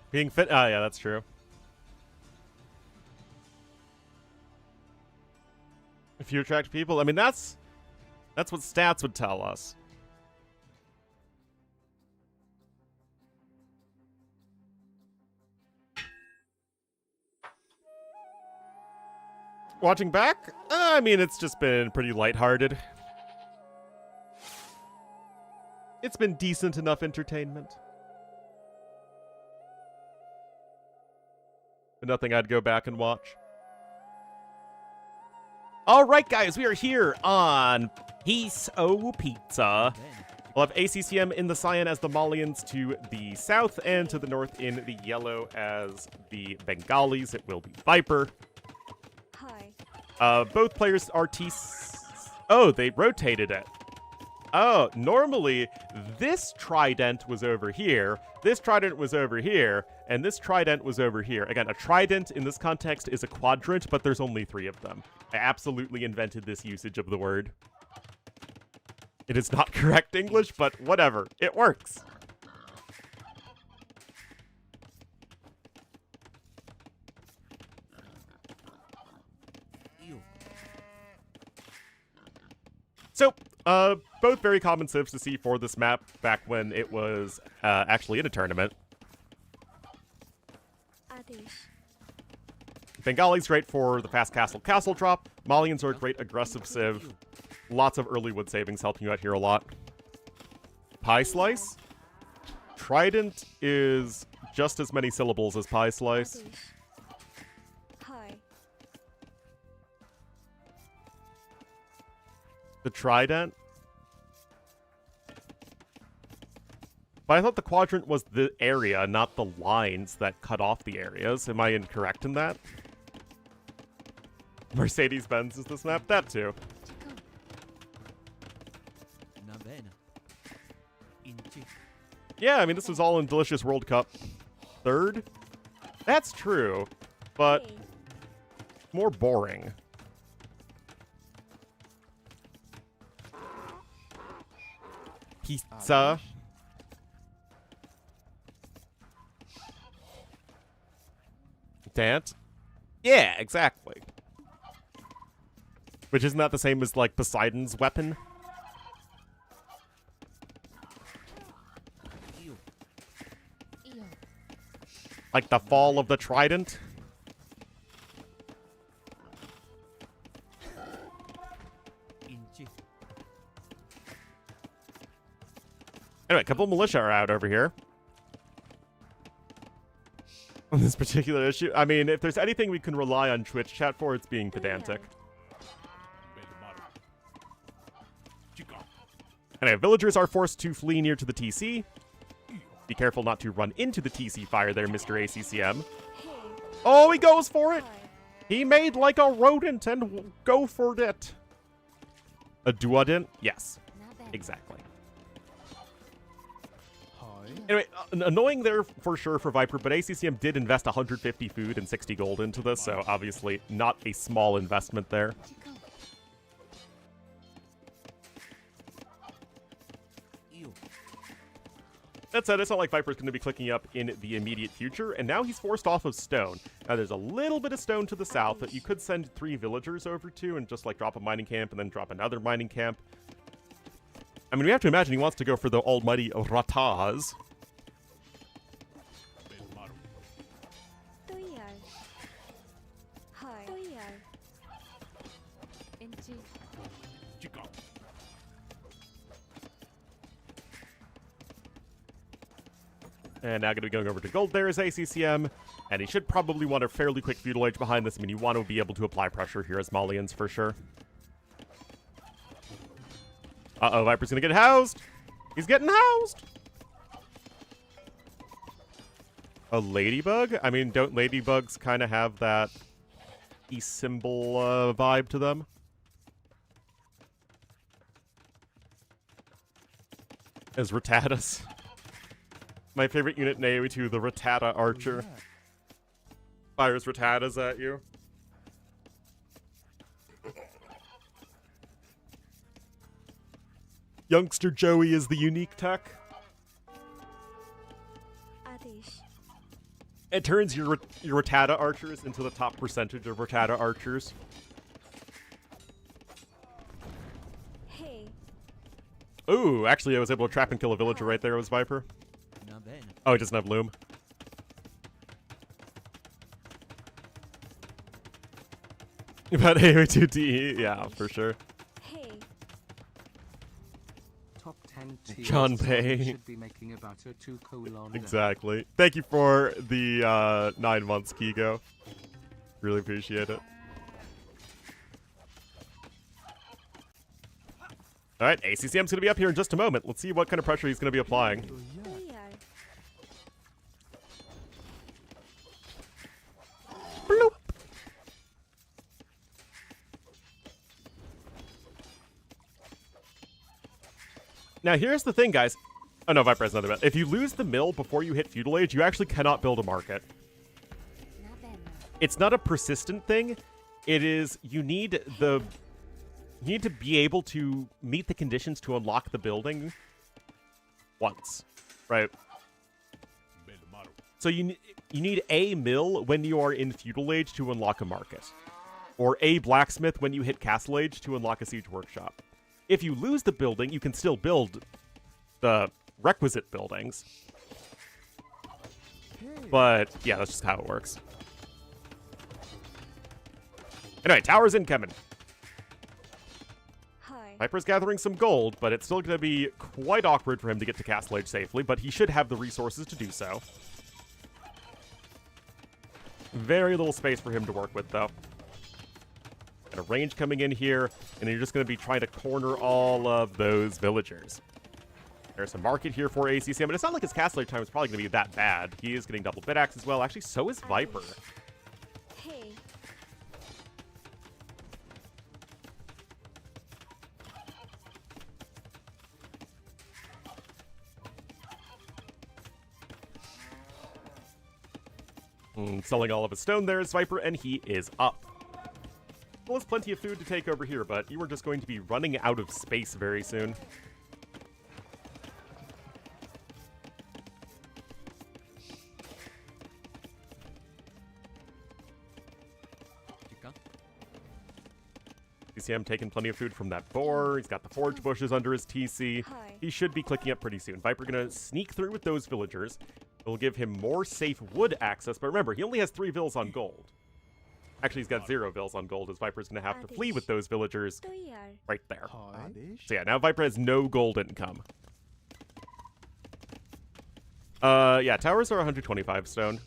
Being fit? Ah, yeah, that's true. If you attract people, I mean, that's what stats would tell us. Watching back, I mean, it's just been pretty lighthearted. It's been decent enough entertainment. But nothing I'd go back and watch. All right, guys, we are here on Piece O Pizza. We'll have ACCM in the cyan as the Malians to the south, and to the north in the yellow as the Bengalis. It will be Viper. Hi. Both players are Oh, they rotated it. Oh, normally this trident was over here, this trident was over here, and this trident was over here. Again, a trident in this context is a quadrant, but there's only 3 of them. I absolutely invented this usage of the word. It is not correct English, but whatever. It works. So, both very common civs to see for this map back when it was actually in a tournament. Adish. Bengali's great for the fast castle drop. Malians are a great aggressive civ. Lots of early wood savings helping you out here a lot. Pie Slice. Trident is just as many syllables as Pie Slice. Adish. Hi. The Trident. But I thought the quadrant was the area, not the lines that cut off the areas. Am I incorrect in that? Mercedes-Benz is this map? That too. Yeah, I mean, this was all in Delicious World Cup 3rd. That's true, but Hey. more boring. Pizza. Dance? Yeah, exactly. Which isn't that the same as, like, Poseidon's weapon? Like the fall of the trident? Anyway, a couple of militia are out over here. On this particular issue. I mean, if there's anything we can rely on Twitch chat for, it's being pedantic. Anyway, villagers are forced to flee near to the TC. Be careful not to run into the TC fire there, Mr. ACCM. Hey. Oh, he goes for it! Hi. He made like a rodent and go for it. A duodent? Yes, exactly. Anyway, annoying there for sure for Viper, but ACCM did invest 150 food and 60 gold into this, so obviously not a small investment there. That said, it's not like Viper's going to be clicking up in the immediate future, and now he's forced off of stone. Now, there's a little bit of stone to the south that you could send 3 villagers over to and just, like, drop a mining camp and then drop another mining camp. I mean, we have to imagine he wants to go for the almighty Rataz. Hi. And now going to be going over to gold there is ACCM, and he should probably want a fairly quick feudal age behind this. I mean, you want to be able to apply pressure here as Malians for sure. Uh-oh, Viper's going to get housed. He's getting housed. A ladybug? I mean, don't ladybugs kind of have that e-symbol vibe to them? As Rattatas. My favorite unit in AoE2, the Rattata Archer. Fires Rattatas at you. Youngster Joey is the unique tech. Adish. It turns your Rattata archers into the top percentage of Rattata archers. Hey. Ooh, actually I was able to trap and kill a villager right there. It was Viper. Oh, he doesn't have Loom. But AoE2DE, yeah, for sure. Hey. Top 10 tier John lists Bay. should be making about a 2 colon. Exactly. Thank you for the 9 months, Kigo. Really appreciate it. Alright, ACCM's going to be up here in just a moment. Let's see what kind of pressure he's going to be applying. Bloop. Now, here's the thing, guys. Oh, no, Viper has another bet. If you lose the mill before you hit feudal age, you actually cannot build a market. It's not a persistent thing. It is, you need to be able to meet the conditions to unlock the building once, right? So you need a mill when you are in feudal age to unlock a market, or a blacksmith when you hit castle age to unlock a siege workshop. If you lose the building, you can still build the requisite buildings. But yeah, that's just how it works. Anyway, towers incoming. Hi. Viper's gathering some gold, but it's still going to be quite awkward for him to get to castle age safely, but he should have the resources to do so. Very little space for him to work with, though. Got a range coming in here, and you're just going to be trying to corner all of those villagers. There's a market here for ACCM, and it's not like his castle age time is probably going to be that bad. He is getting double bid axe as well. Actually, so is Viper. Hey. Selling all of his stone there is Viper, and he is up. Well, there's plenty of food to take over here, but you are just going to be running out of space very soon. ACCM taking plenty of food from that boar. He's got the forge bushes under his TC. He should be clicking up pretty soon. Viper gonna sneak through with those villagers. It'll give him more safe wood access, but remember, he only has 3 vills on gold. Actually, he's got 0 vills on gold, as Viper's gonna have to flee with those villagers right there. So yeah, now Viper has no gold income. Yeah, towers are 125 stone.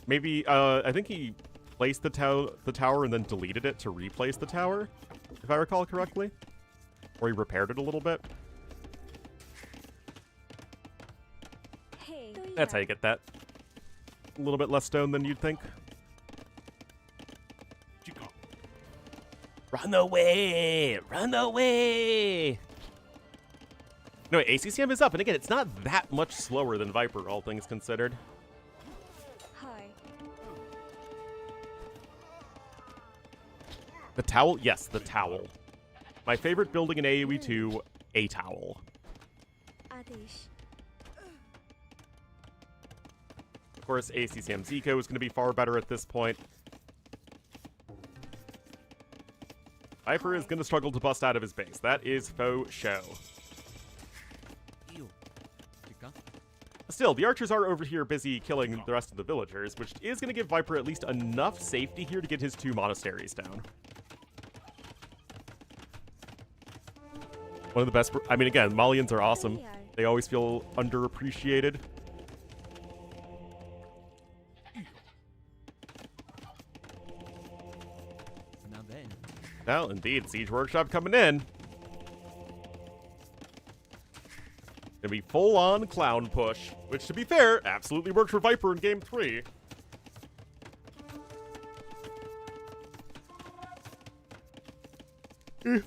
Maybe, I think he placed the tower and then deleted it to replace the tower, if I recall correctly. Or he repaired it a little bit. That's how you get that. A little bit less stone than you'd think. Run away! Run away! No, ACCM is up, and again, it's not that much slower than Viper, all things considered. The towel? Yes, the towel. My favorite building in AoE 2, a towel. Of course, ACCM's eco is going to be far better at this point. Viper is going to struggle to bust out of his base. That is faux show. Still, the archers are over here busy killing the rest of the villagers, which is going to give Viper at least enough safety here to get his 2 monasteries down. One of the best... I mean, again, Malians are awesome. They always feel underappreciated. Well, indeed, Siege Workshop coming in. Gonna be full-on clown push, which, to be fair, absolutely worked for Viper in Game 3.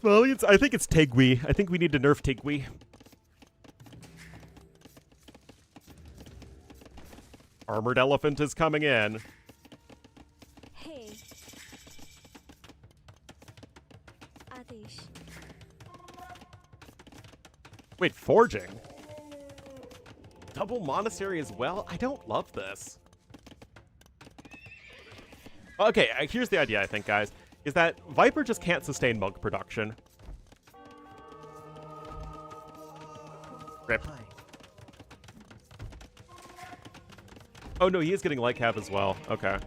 Valiants? I think it's Tegui. I think we need to nerf Tegui. Armored Elephant is coming in. Wait, forging? Double monastery as well? I don't love this. Okay, here's the idea, I think, guys. Is that Viper just can't sustain monk production. Rip. Oh no, he is getting light cap as well. Okay.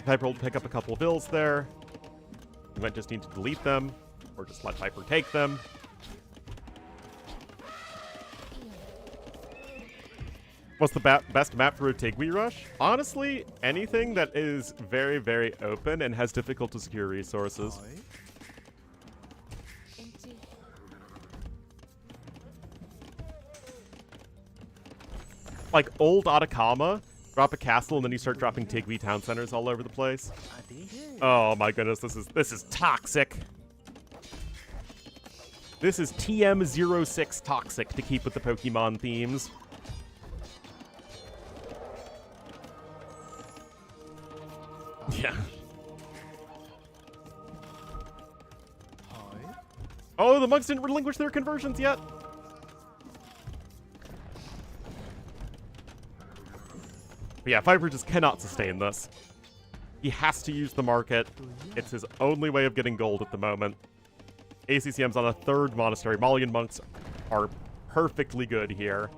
Viper will pick up a couple of vills there. We might just need to delete them, or just let Viper take them. What's the best map for a Tegui rush? Honestly, anything that is very, very open and has difficult to secure resources. Like old Atacama, drop a castle and then you start dropping Tegui town centers all over the place. Oh my goodness, this is toxic. This is TM06 toxic to keep with the Pokemon themes. Yeah. Oh, the monks didn't relinquish their conversions yet. But yeah, Viper just cannot sustain this. He has to use the market. It's his only way of getting gold at the moment. ACCM's on a 3rd monastery. Malian monks are perfectly good here.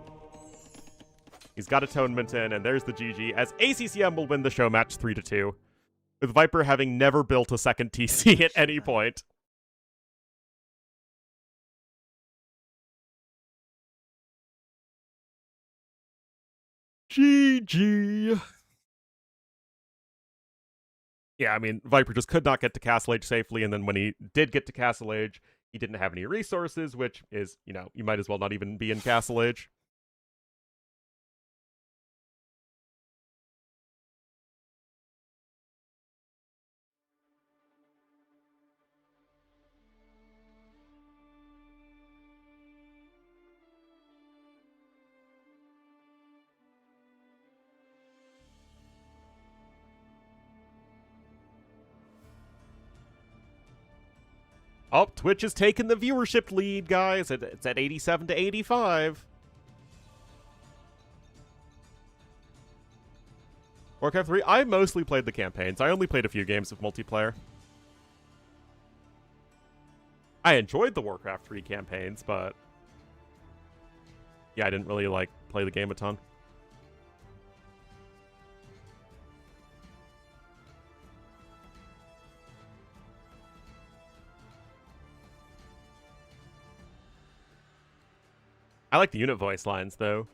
He's got Atonement in, and there's the GG, as ACCM will win the show match 3-2. With Viper having never built a second TC at any point. GG. Yeah, I mean, Viper just could not get to Castle Age safely, and then when he did get to Castle Age, he didn't have any resources, which is, you know, you might as well not even be in Castle Age. Oh, Twitch is taking the viewership lead, guys. It's at 87 to 85. Warcraft 3, I mostly played the campaigns. I only played a few games of multiplayer. I enjoyed the Warcraft 3 campaigns, but yeah, I didn't really, like, play the game a ton. I like the unit voice lines, though.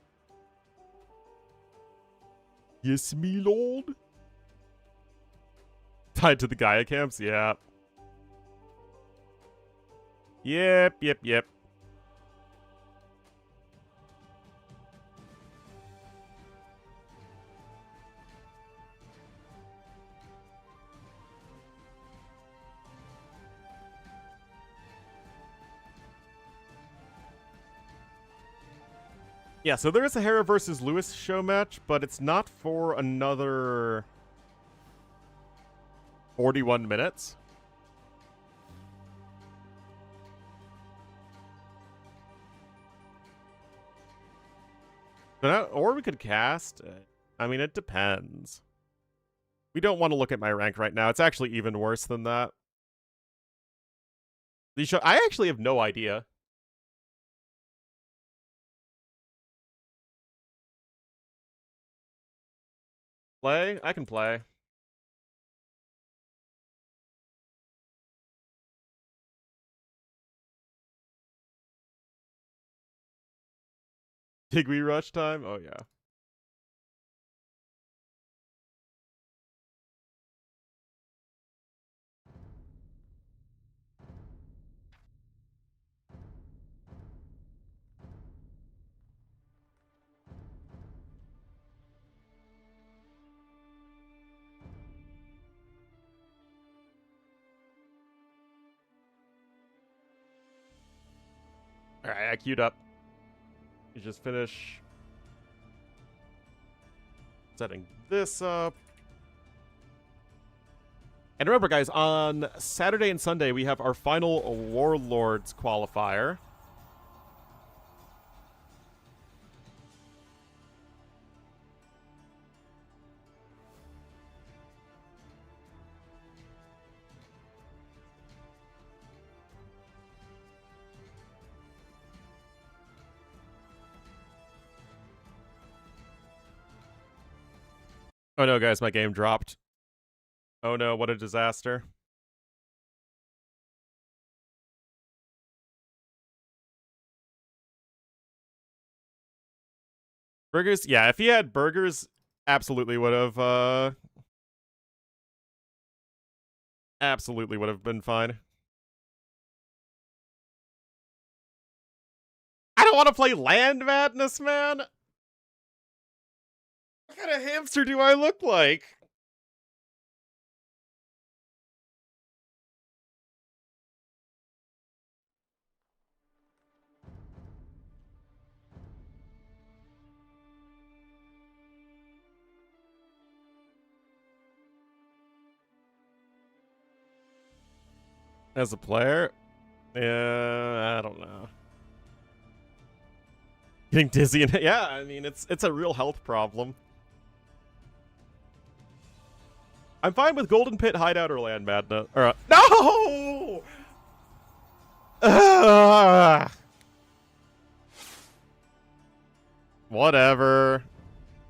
Yes, me lord. Tied to the Gaia camps? Yeah. Yep. Yeah, so there is a Hera versus Lewis show match, but it's not for another 41 minutes. Or we could cast. I mean, it depends. We don't want to look at my rank right now. It's actually even worse than that. I actually have no idea. Play? I can play. Tigui rush time? Oh, yeah. Alright, I queued up. You just finish setting this up. And remember, guys, on Saturday and Sunday, we have our final Warlords qualifier. Oh no, guys, my game dropped. Oh no, what a disaster. Burgers? Yeah, if he had burgers, absolutely would have, absolutely would have been fine. I don't want to play Land Madness, man! What kind of hamster do I look like? As a player? Yeah, I don't know. Getting dizzy and yeah, I mean it's a real health problem. I'm fine with Golden Pit Hideout or Land Madness. Or no! Whatever.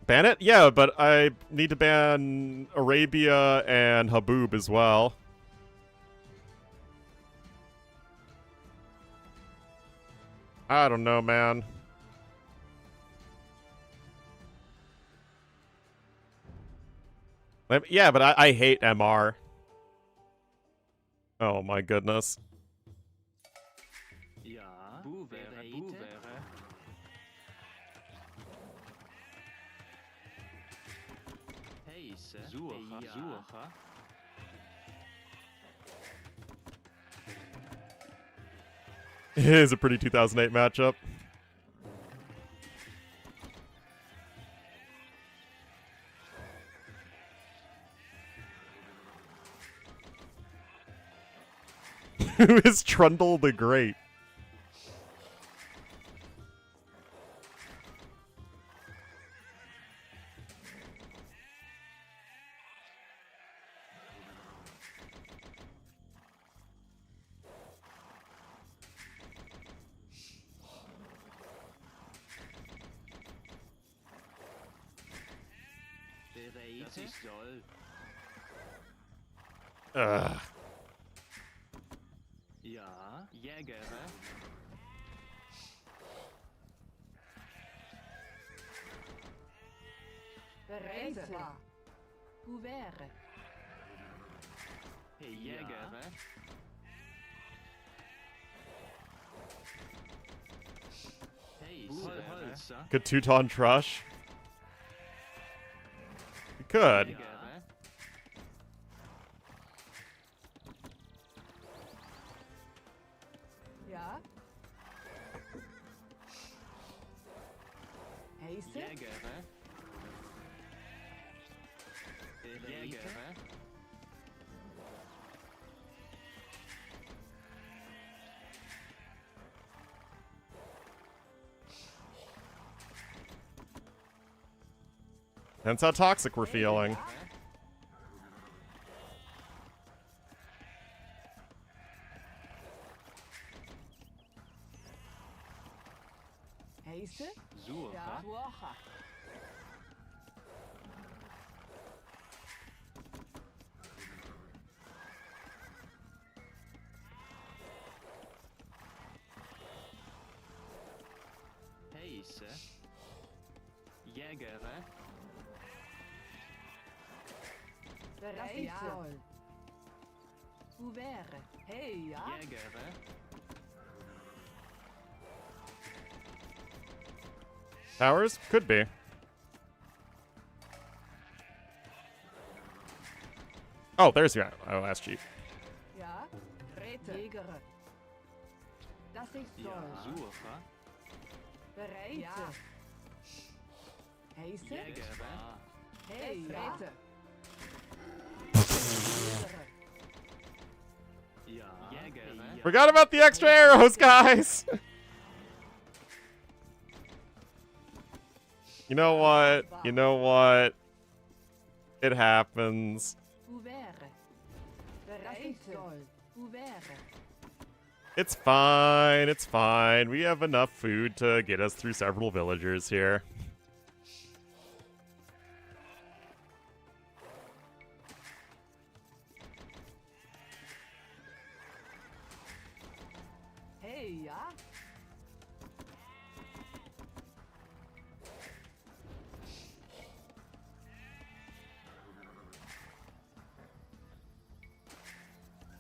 Ban it? Yeah, but I need to ban Arabia and Haboob as well. I don't know, man. Yeah, but I hate MR. Oh my goodness. Ja, Boevere. Heise, Zurcha. It is a pretty 2008 matchup. Who is Trundle the Great? Das ist toll. Ugh. Ja, Jäger. Bereit. Ouvert. Hey, Jäger. Hey, Holzer. Could Teuton Trush? You could. Ja. Heiße. Jäger. Jäger. That's how toxic we're feeling. Heiße. Suche. Ja. Suche. Heiße. Jäger. Bereit. Ja. Ouvert. Hey, ja. Jäger. Towers? Could be. Oh, there's your OSG. Ja. Rete. Jäger. Das ist Ja, toll. Suche. Bereit. Ja. Heiße. Jäger. Hey, ja. Rete. Ja, Jäger. Forgot about the extra arrows, guys! You know what? You know what? It happens. Ouvert. Bereit. Toll. Ouvert. It's fine. It's fine. We have enough food to get us through several villagers here. Hey, ja.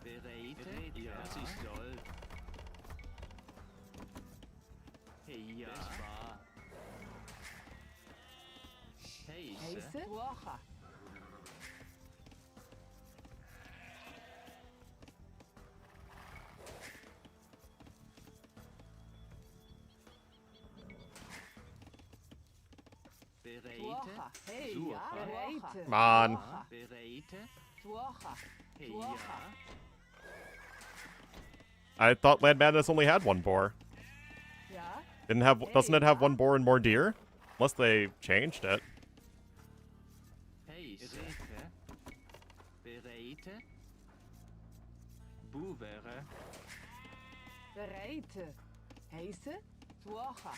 Bereit. Ja, das ist toll. Hey, ja. Das war. Heiße. Heiße. Suche. Bereit. Suche. Hey, Suche. ja. Bereit. Come on. Bereit. Suche. Hey, Suche. ja. I thought Land Madness only had one boar. Ja. Doesn't it have one boar and more deer? Unless they changed it. Heiße. Bereit. Boevere. Bereit. Heiße. Suche.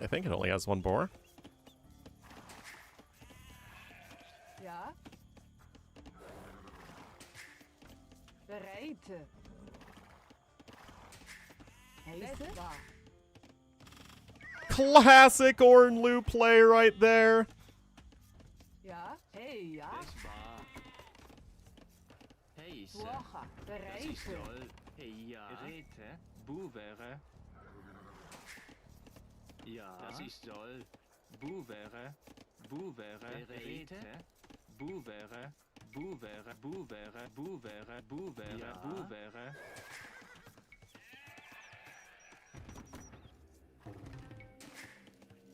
I think it only has one boar. Ja. Bereit. Heiße. Classic Ornlu play right there. Ja. Hey, ja. Das war. Heiße. Suche. Das Bereit. ist toll. Hey, ja. Rete. Boevere. Ja. Das ist toll. Boevere. Boevere. Rete. Boevere. Boevere. Boevere. Boevere. Boevere. Ja. Boevere.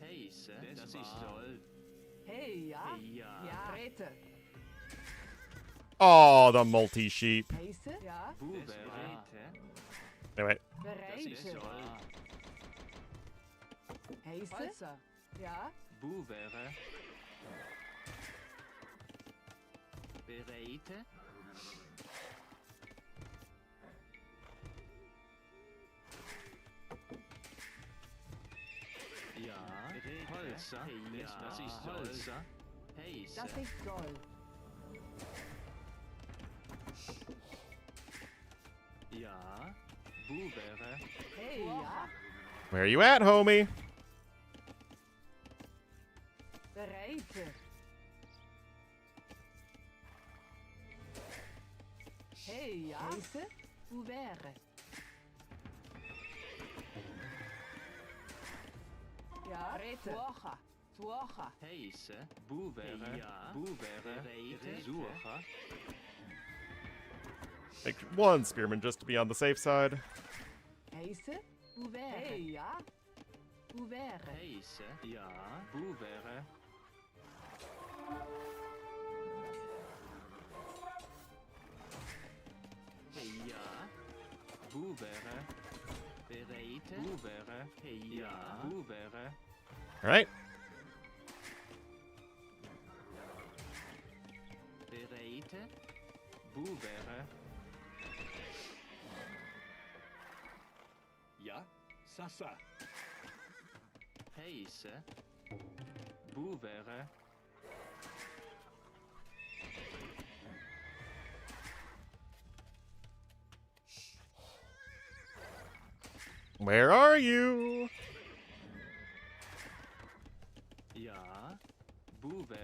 Heiße. Das ist toll. Hey, ja. Ja. Rete. Oh, the multi-sheep. Heiße? Ja. Anyway, Bereite. Heiße? Holzer. Ja. Bereite. Ja, Holzer. Ja, das ist Holzer. Heiße. Das ich soll. Ja, Bubere. Hey, ja. where are you at, homie? Bereite. Hey, ja. Heiße? Wo wäre? Ja. Rete. Tuocha. Tuocha. Heiße. Bubere. Ja, Bubere. Bereite. Suche. Take one spearman just to be on the safe side. Heiße? Wo wäre? Hey, ja. Wo wäre? Heiße. Ja, Bubere. Ja, Bubere. Bereite. Bubere. Ja, Bubere. All right. Bereite. Bubere. Ja, Sasa. Heiße. Bubere. Where are you? Ja, Bubere.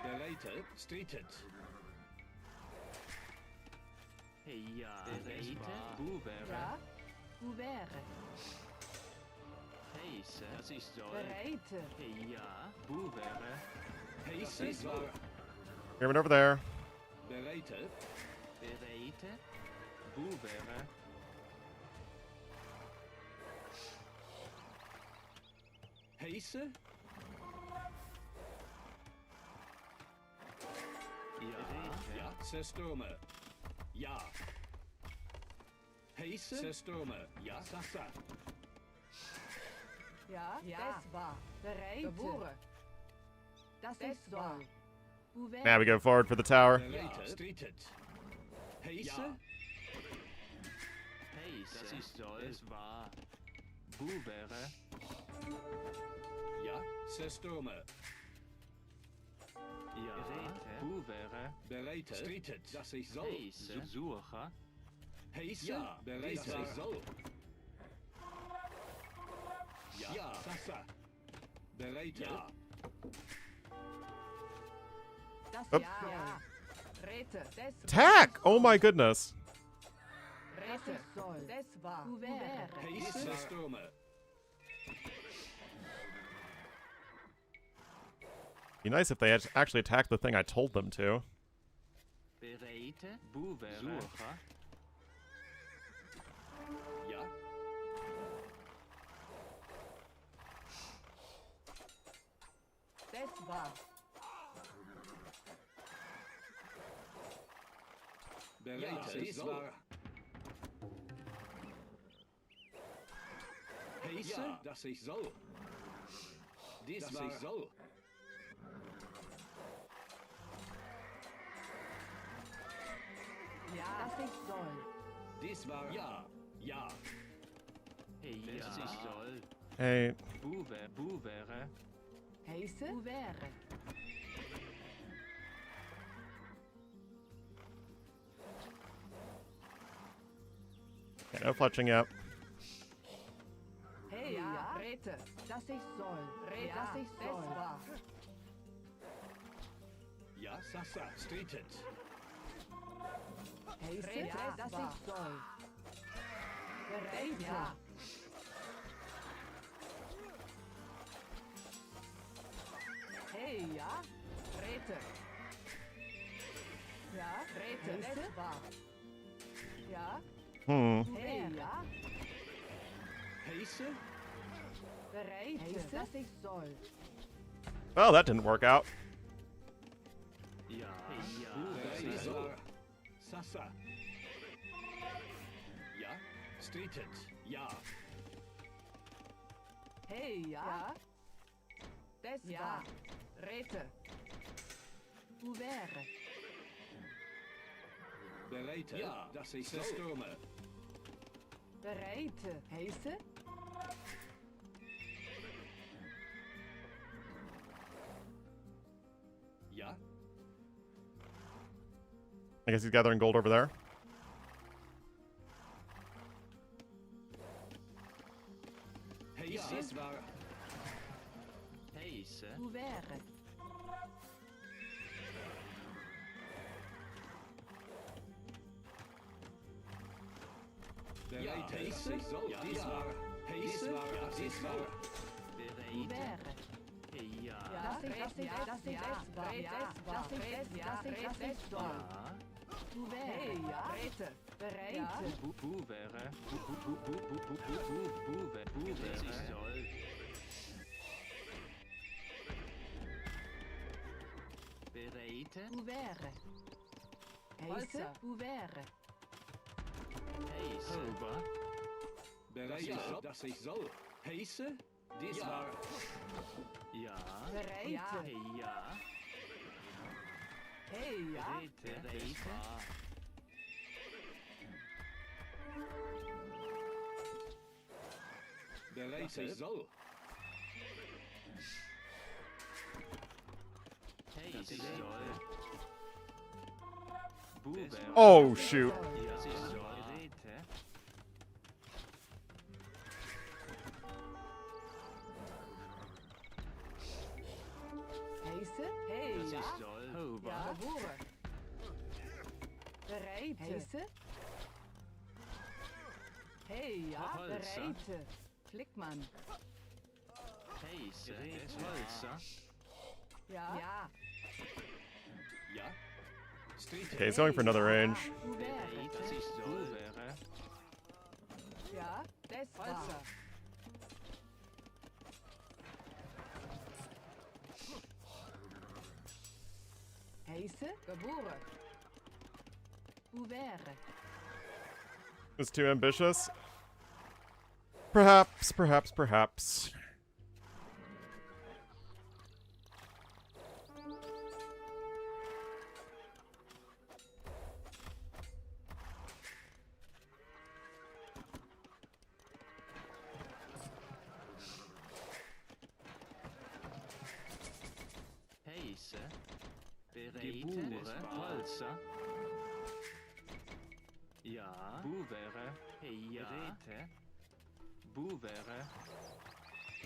Bereite, streetet. Ja, Bereite. Bubere. Ja. Wo wäre? Heiße. Das ist so. Bereite. Ja, Bubere. Heiße, so. Spearman over there. Bereite. Bereite. Bubere. Heiße. Ja, Ja, Zerstürme. Ja. Heiße. Zerstürme. Ja, Sasa. Ja. Ja. Das war. Bereite. Geboren. Das ist soll. Wo wäre? Now we go forward for the tower. Bereite, streetet. Heiße. Heiße. Das ist so. Es war. Bubere. Ja, Zerstürme. Ja, Bubere. Bereite, streetet. Das ich soll. Heiße. Suche. Heiße. Ja, bereite. Das ich soll. Ja, Sasa. Bereite. Ja. Das Up. ja. Rete. Das Attack! Oh my goodness. Rete. Soll. Das war. Wo wäre? Heiße. Zerstürme. Be nice if they had actually attacked the thing I told them to. Bereite. Bubere. Suche. Ja. Das war. Bereite. Dies war. Heiße. Das ich soll. Dies war. Ich soll. Ja. Das ich soll. Dies war. Ja. Ja. Ja, das ist soll. Hey, Bubere. Heiße? Wo wäre? yeah, no fletching yet. Hey, ja. Rete. Das ich soll. Rete. Das ich soll. Das war. Ja, Sasa. Streetet. Heiße? Ja. Das ich soll. Bereit, ja. Hey, ja. Rete. Ja, Rete, ist wahr. Ja, hey, ja, Heise? bereit, dass ich soll. Well, that didn't work out. Ja, ja, Bereit war. Sasa. Ja. Streetet. Ja. Hey, ja, das war. Rete. Ouvert. Bereit, ja, dass ich zerstürme. Bereit, heiße. Ja. I guess he's gathering gold over there. Heise ist war. Heise. Ouvert. Bereit, Heise. Ja, dies war. Heise war. Ja, dies war. Bereit. Ouvert. Ja. Das ist es war. Das ist es war. Ja. Ouvert. Hey, ja, Rete. Bereit. Buvere. Buvere. Ich soll. Bereite. Ouvert. Heiße. Ouvert. Heise. Over. Bereit, ja, dass ich soll. Heise? Dies war. Ja. Bereit. Hey, ja. Hey, ja. Bereite. Bereit, dass ich soll. Heise soll. Buvere. Oh, shoot. Ja, ich soll. Bereite. Heiße. Hey, Das ja. ich soll. Over. Ja, geboren. Bereit. Heiße. Hey, ja. Holzer. Bereit. Klickmann. Heise. Holzer. Ja. Ja. Ja. Streetet. Okay, he's going for another range. Ouvert. Das ich soll. Buvere. Ja. Das Holzer. Heiße. Geboren. Ouvert. It's too ambitious. Perhaps, perhaps, perhaps. Heise. Bereite. Holzer. Ja. Buvere. Ja. Bereite. Buvere.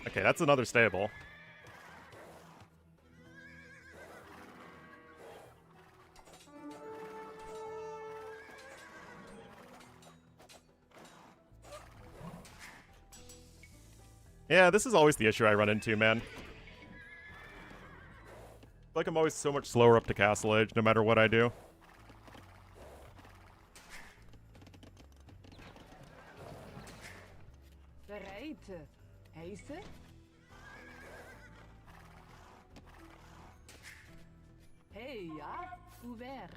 Okay, that's another stable. Yeah, this is always the issue I run into, man. Like I'm always so much slower up to Castle Age, no matter what I do. Bereit. Heiße. Hey, ja. Ouvert.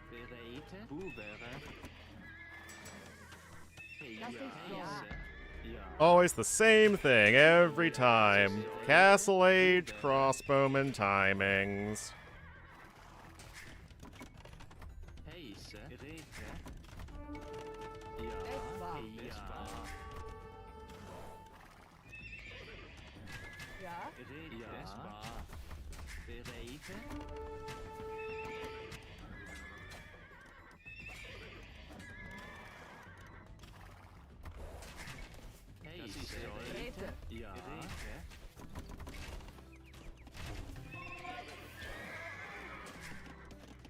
Bereite. Buvere. Das ist so. Heise. Ja. Always the same thing every time. Castle Age, crossbowman timings. Heise. Bereite. Ja. Es war. Ja. Ja. Bereite. Ja. Bereite. Heise. Bereit. Ja. Bereite.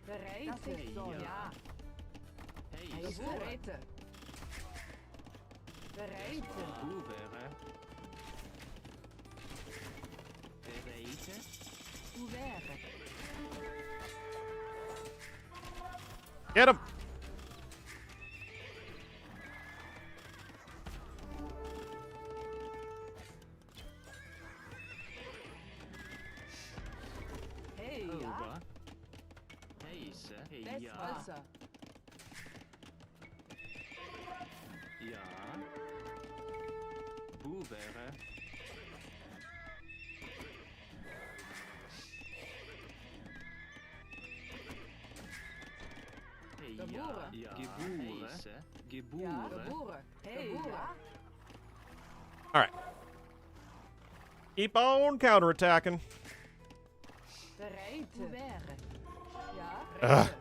Bereit. Das ist so. Ja. Heise. Bereit. Bereit. Buvere. Bereite. Ouvert. Get him! Hey, ja. Over. Heise. Das Ja. Wasser. Ja. Buvere. Ja. Geboren. Ja. Geboren. Heise. Ja, Geboren. geboren. Hey, ja. Alright. Keep on counterattacking. Bereit. Wäre. Ja, Ugh. rede.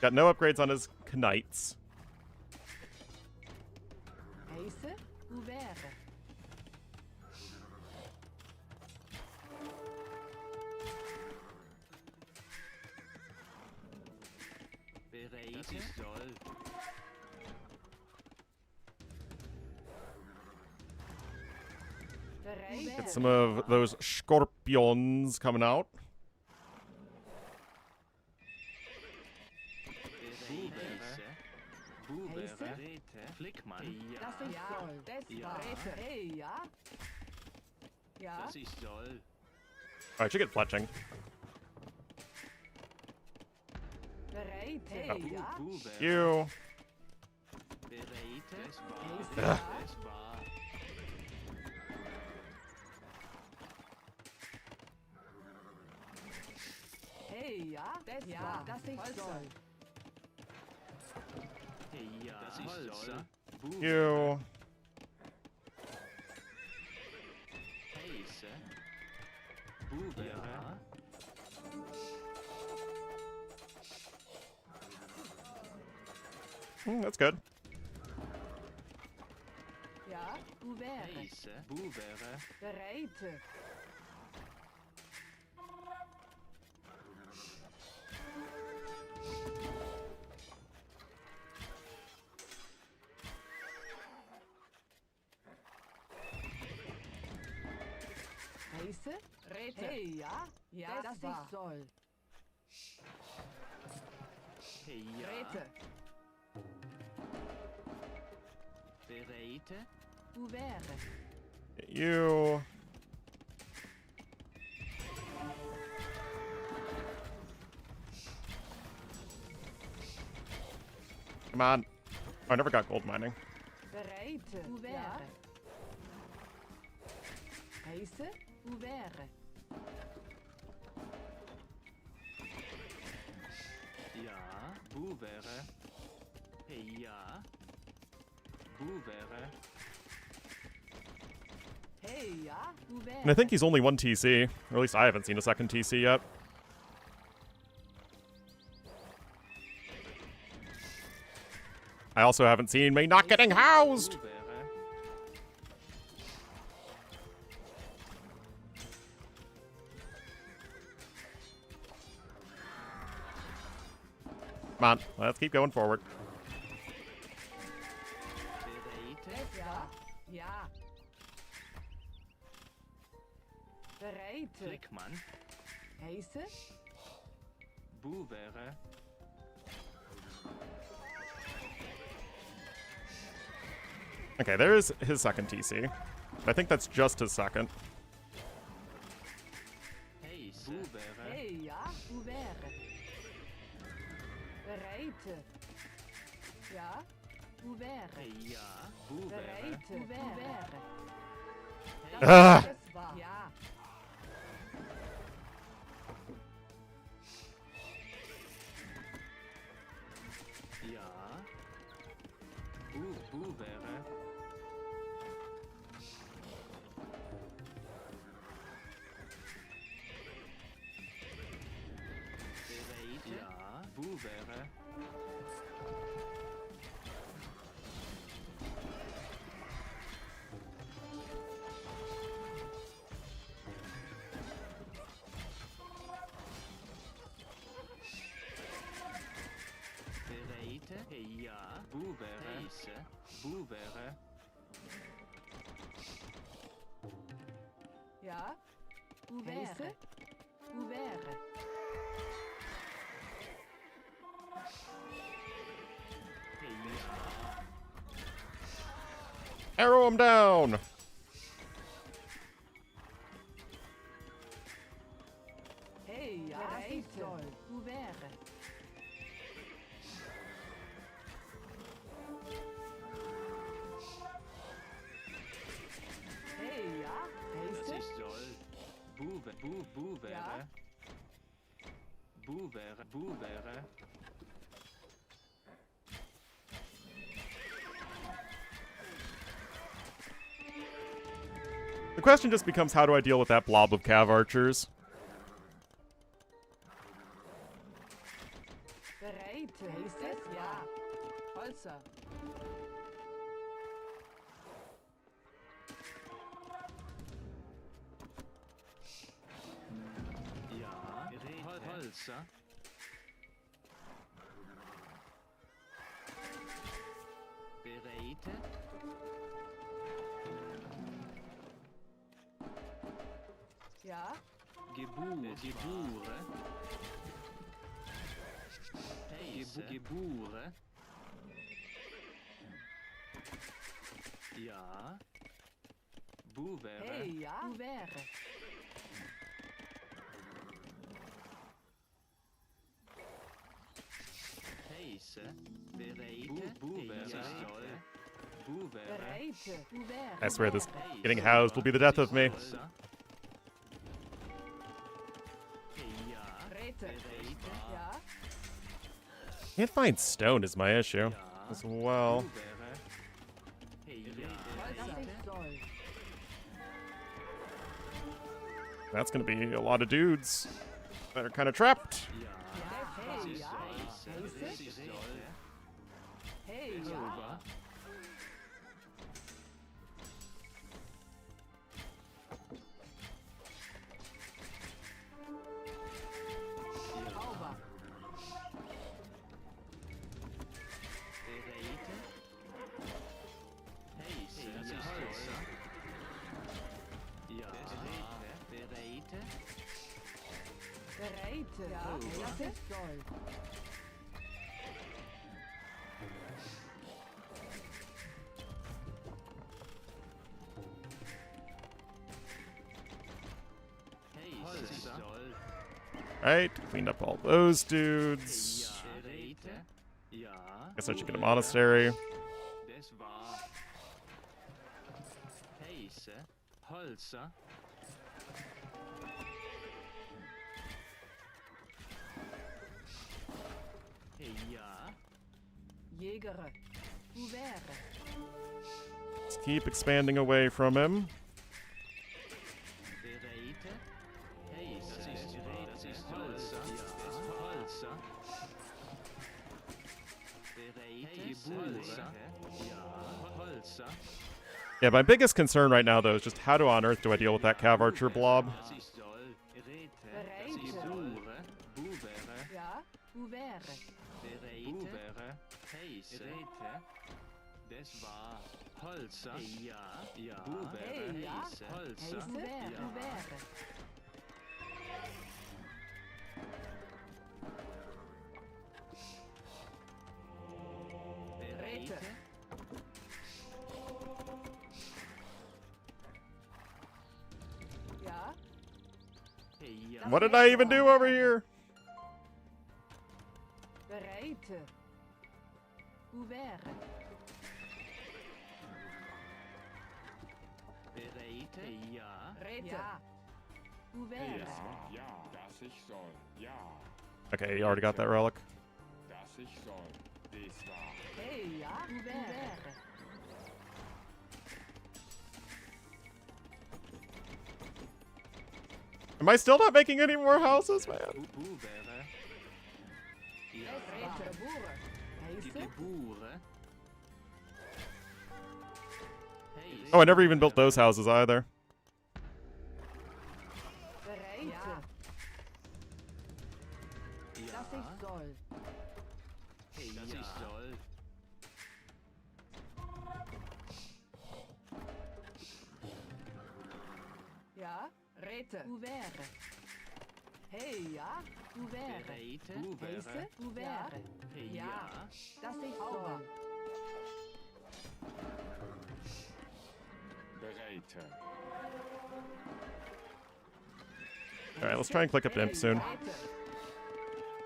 Got no upgrades on his knights. Heise, wäre. Bereit. Das ist toll. Bereit. Get some of those scorpions coming out. Buvere. Flickmann. Das ist toll. Das Ja. war Rete. Hey, ja. Ja. Das ist toll. Alright, should get fletching. Bereit. Hey, ja. Buvere. You. Bereit. Das war. Heise, Ja. ja. Das war. Hey, ja. Das war. Das ist toll. Ja. Das ist toll. You. Heise. Buvere. That's good. Ja, wäre. Heise. Buvere. Bereit. Heise, Rete. Hey, ja. Ja, das ist toll. Ja. Rete. Bereit. Wäre. You. Come on. Oh, I never got gold mining. Bereit. Wäre. Heise, wäre. Ja. Buvere. Ja. Buvere. Hey, ja. Wäre. And I think he's only one TC. Or at least I haven't seen a second TC yet. I also haven't seen me not getting housed! Buvere. Come on, let's keep going forward. Bereit. Ja. Ja. Bereit. Flickmann. Heise, Buvere. Okay, there's his second TC. I think that's just his second. Heise. Buvere. hey, ja. Wäre. Bereit. Ja. Wäre. Ja. Buvere. Bereit. Wäre. Ah! Das war. Ja. Ja. Buvere. Bereit. Ja. Buvere. Bereit. Ja. Buvere. Heise. Buvere. Ja. Wäre. Hoe wäre? Arrow him down! Hey, ja, das ist toll. Hoe wäre? Hey, ja, Das heißt ist toll. Bu wäre. Ja. Bu wäre. The question just becomes, how do I deal with that blob of cav archers? bereit? Heißt es? Ja. Holzer. Ja. Holzer. Bereite. Ja. Gebure. Gebure. Ja. Bu wäre. Hey, ja. Hoe wäre? Heise. Bereite. Bu wäre. Bu wäre. Bereit? Hoe wäre? I swear this getting housed will be the death of me. Holzer. Ja. Bereit? Bereite. Ja. Can't find stone is my issue as well. Bu wäre. Ja. Das ist toll. That's gonna be a lot of dudes that are kind of trapped. Ja. Hey, ja. Heise. Heißt Das es? ist toll. Hey, ja. Sauber. Sauber. Bereite. Heise. Das ist Holzer. Ja. Bereite. Bereit? Ja. Das ist toll. Heise. Das ist toll. Right, cleaned up all those dudes. Ja. Bereite. Ja. Guess I should get a monastery. Das war. Heise. Holzer. Ja. Jäger. Hoe wäre? Let's keep expanding away from him. Bereite. Heise. Das ist Holzer. Ja. Holzer. Bereite. Holzer. Ja. Holzer. Yeah, my biggest concern right now, though, is just how on earth do I deal with that cav archer blob? Das ist toll. Rete. Das ist Bure. Bu wäre. Ja. Hoe wäre? Bereite. Bu wäre. Heise. Rete. Das war Holzer. Ja. Ja. Bu wäre. Hey, ja. Heise. Holzer. Hoe wäre? Ja. Hoe wäre? Bereite. Ja. Ja. What did I even do over here? Bereit? Hoe wäre? Bereite. Ja. Bereit? Ja. Hoe wäre? Ja, dass ich soll. Ja, Okay, you already got that relic. dass ich soll. Dies war. Hey, ja. Hoe wäre? Am I still not making any more houses, man? Bu wäre. Ja. Bereit? Boeren. Die Heißt es? Bure. Heise. Oh, I never even built those houses either. Bereit? Ja. Das ist toll. Das ist toll. Ja. Rete. Hoe wäre? Hey, ja. Hoe wäre? Bereite. Heisse? Hoe wäre? Ja. Das ich soll. Bereite. All right, let's try and click up to imp soon.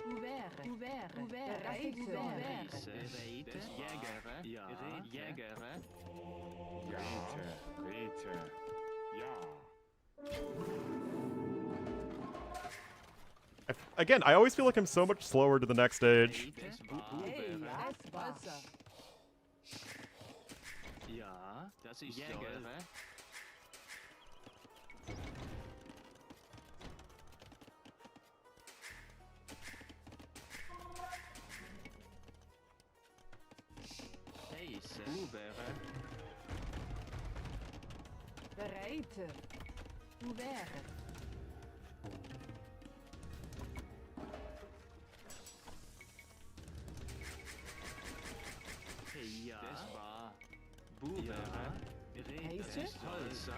Hoe wäre? Hoe wäre? Hoe wäre? Das ich soll. Heisse. Bereite. Jägere. Ja. Jägere. Rete. Rete. Ja. Again, I always feel like I'm so much slower to the next stage. Das Hey, wäre. ja. Das Wasser. Ja. Das ist Jägere. Heisse. Wäre. Bereite. Hoe wäre? Ja. Das war. Wäre. Heisse? Holzer.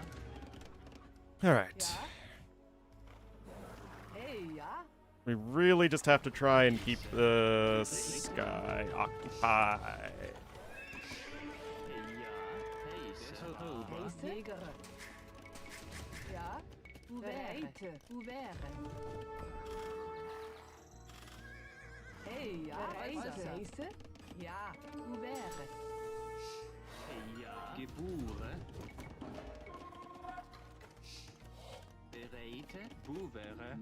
All right. Ja. Hey, ja. We really just have to try and keep the sky occupied. Heisse? Jägere. Ja. Hoe wäre? Hoe wäre? Hey, ja. Bereite. Heisse? Ja. Hoe wäre? Ja. Geboren. Bereite. Wäre.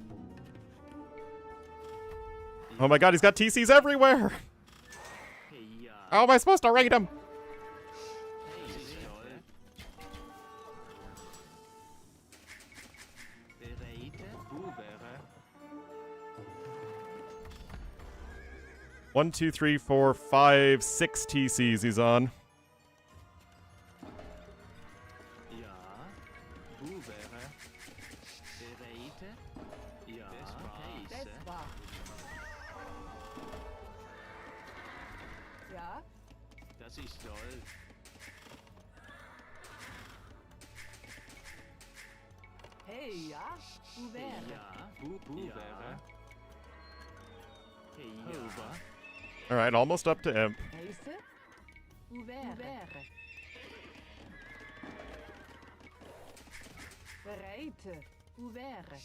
Oh my god, he's got TCs everywhere! Ja. How am I supposed to rate him? Bereite. Wäre. 1, 2, 3, 4, 5, 6 TCs he's on. Ja. Wäre. Bereite. Ja. Das Heisse. war. Ja. Das ist toll. Hey, ja. Hoe wäre? Ja. Wäre. Ja. All right, almost up to imp. Heisse? Hoe wäre? Bereite. Hoe wäre?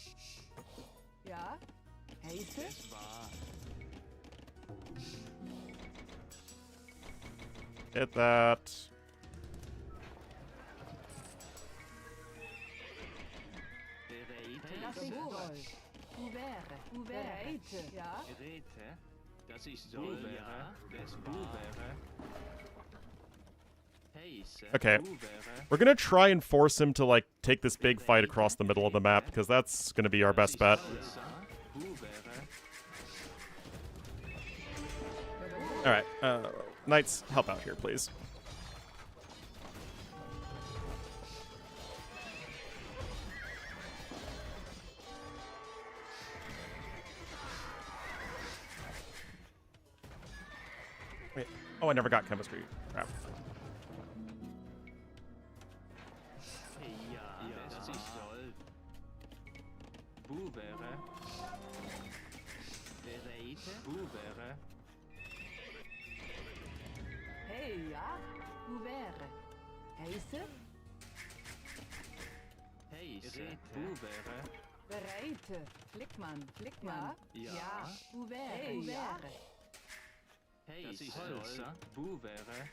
Ja. Heisse? Das war. Hit that. Bereite. Das ist toll. Hoe wäre? Hoe wäre? Bereite. Ja. Geräte. Das ist toll. Ja. Das wäre. Heisse. Okay. Wäre. We're gonna try and force him to, like, take this big fight across the middle of the map, because that's gonna be our best bet. Alright, Knights, help out here, please. Wait, oh, I never got chemistry. Crap. Ja, das ist toll. Wäre. Bereite. Wäre. Hey, ja. Hoe wäre? Heisse? Heisse. Wäre. Bereite. Flickmann. Flickmann. Ja. Ja. Hoe wäre? Hey, hoe wäre? Das ist Holzer. Wäre.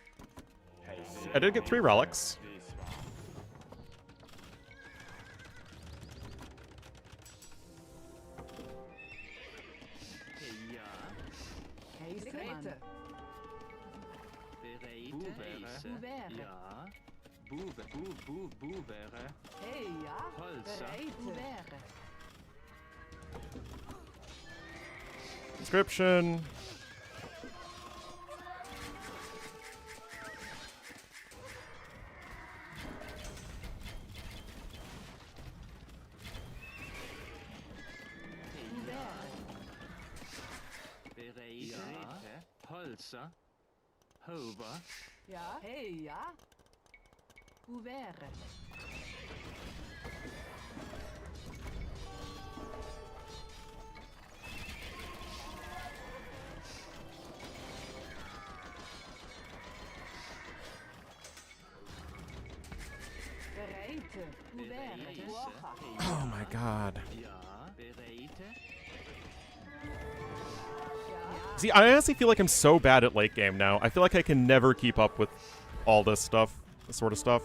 I did get 3 relics. Dies war. Ja. Heisse? Bereite. Heisse. Wäre. Ja. Wäre. Hey, ja. Holzer. Bereite. Hoe wäre? Inscription. Hoe wäre? Bereite. Holzer. Hover. Ja. Hey, ja. Hoe wäre? Bereite. Uvere. Uocha. Oh my god. Ja, bereite. Ja. See, I honestly feel like I'm so bad at late game now. I feel like I can never keep up with all this stuff, this sort of stuff.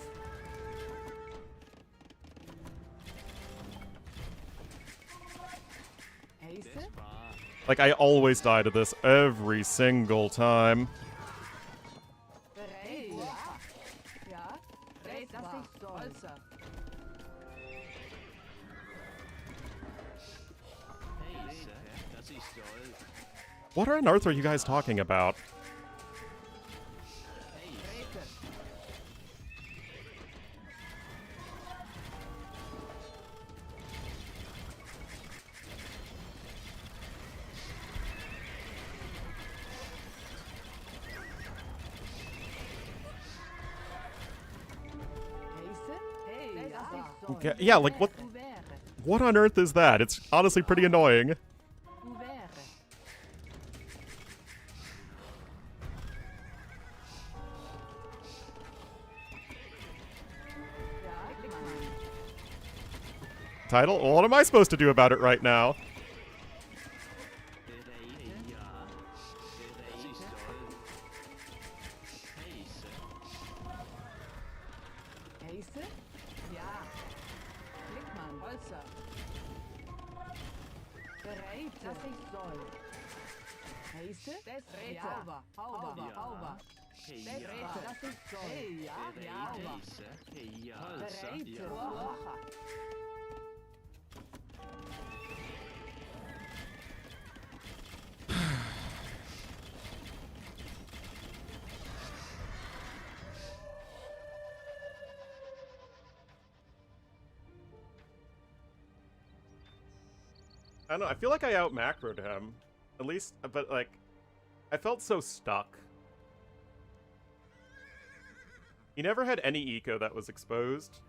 Heise. Das war Like, I always die to this every single time. Bereit. Uocha. Ja. Bereit, dass ich soll. Holzer. Heise, dass ich soll. What on earth are you guys talking about? Bereite. Heise. Hey, dass ich soll. Okay, yeah, like, what Uvere. on earth is that? It's honestly pretty annoying. Uvere. Ja, klick mal. Title? Well, what am I supposed to do about it right now? Bereite, ja. Dass ich soll. Heise, Heise? Ja. Klickmann. Holzer. Bereit, dass ich soll. Heise? Bereit. Ja. Hauber. ja. Hauber. Hey, Bereit, ja. dass ich soll. Hey, ja. Ja. Heise, hey, ja. Holzer, Bereit. ja. Uocha. I don't know, I feel like I out-macroed him. At least, but like, I felt so stuck. He never had any eco that was exposed.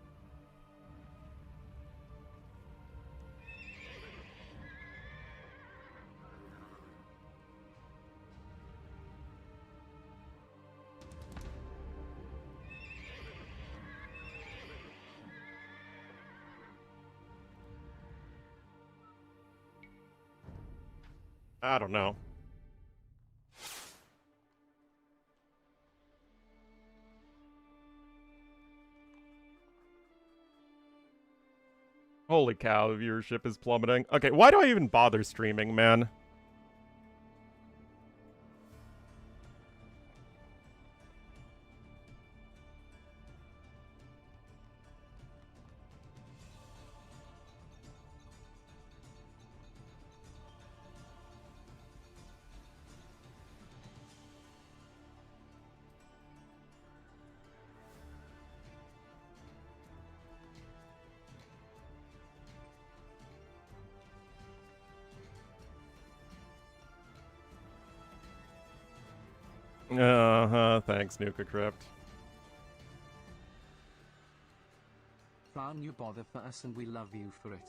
I don't know. Holy cow, the viewership is plummeting. Okay, why do I even bother streaming, man? Thanks, Nuka Crypt. Fran, you bother for us and we love you for it.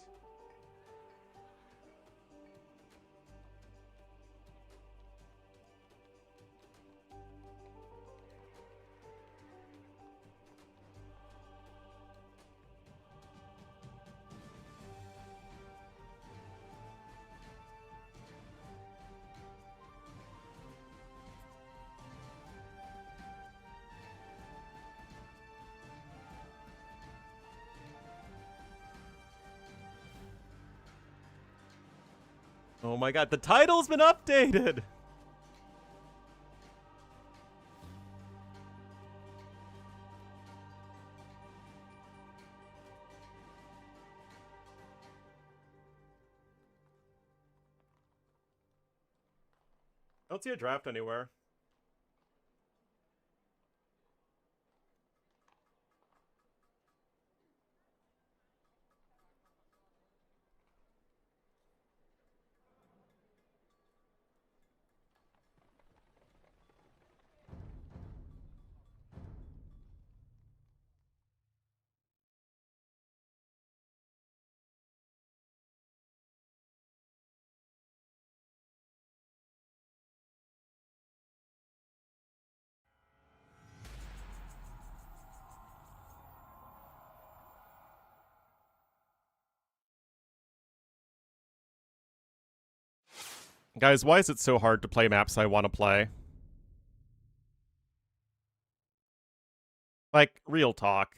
Oh my god, the title's been updated! I don't see a draft anywhere. Guys, why is it so hard to play maps I want to play? Like, real talk.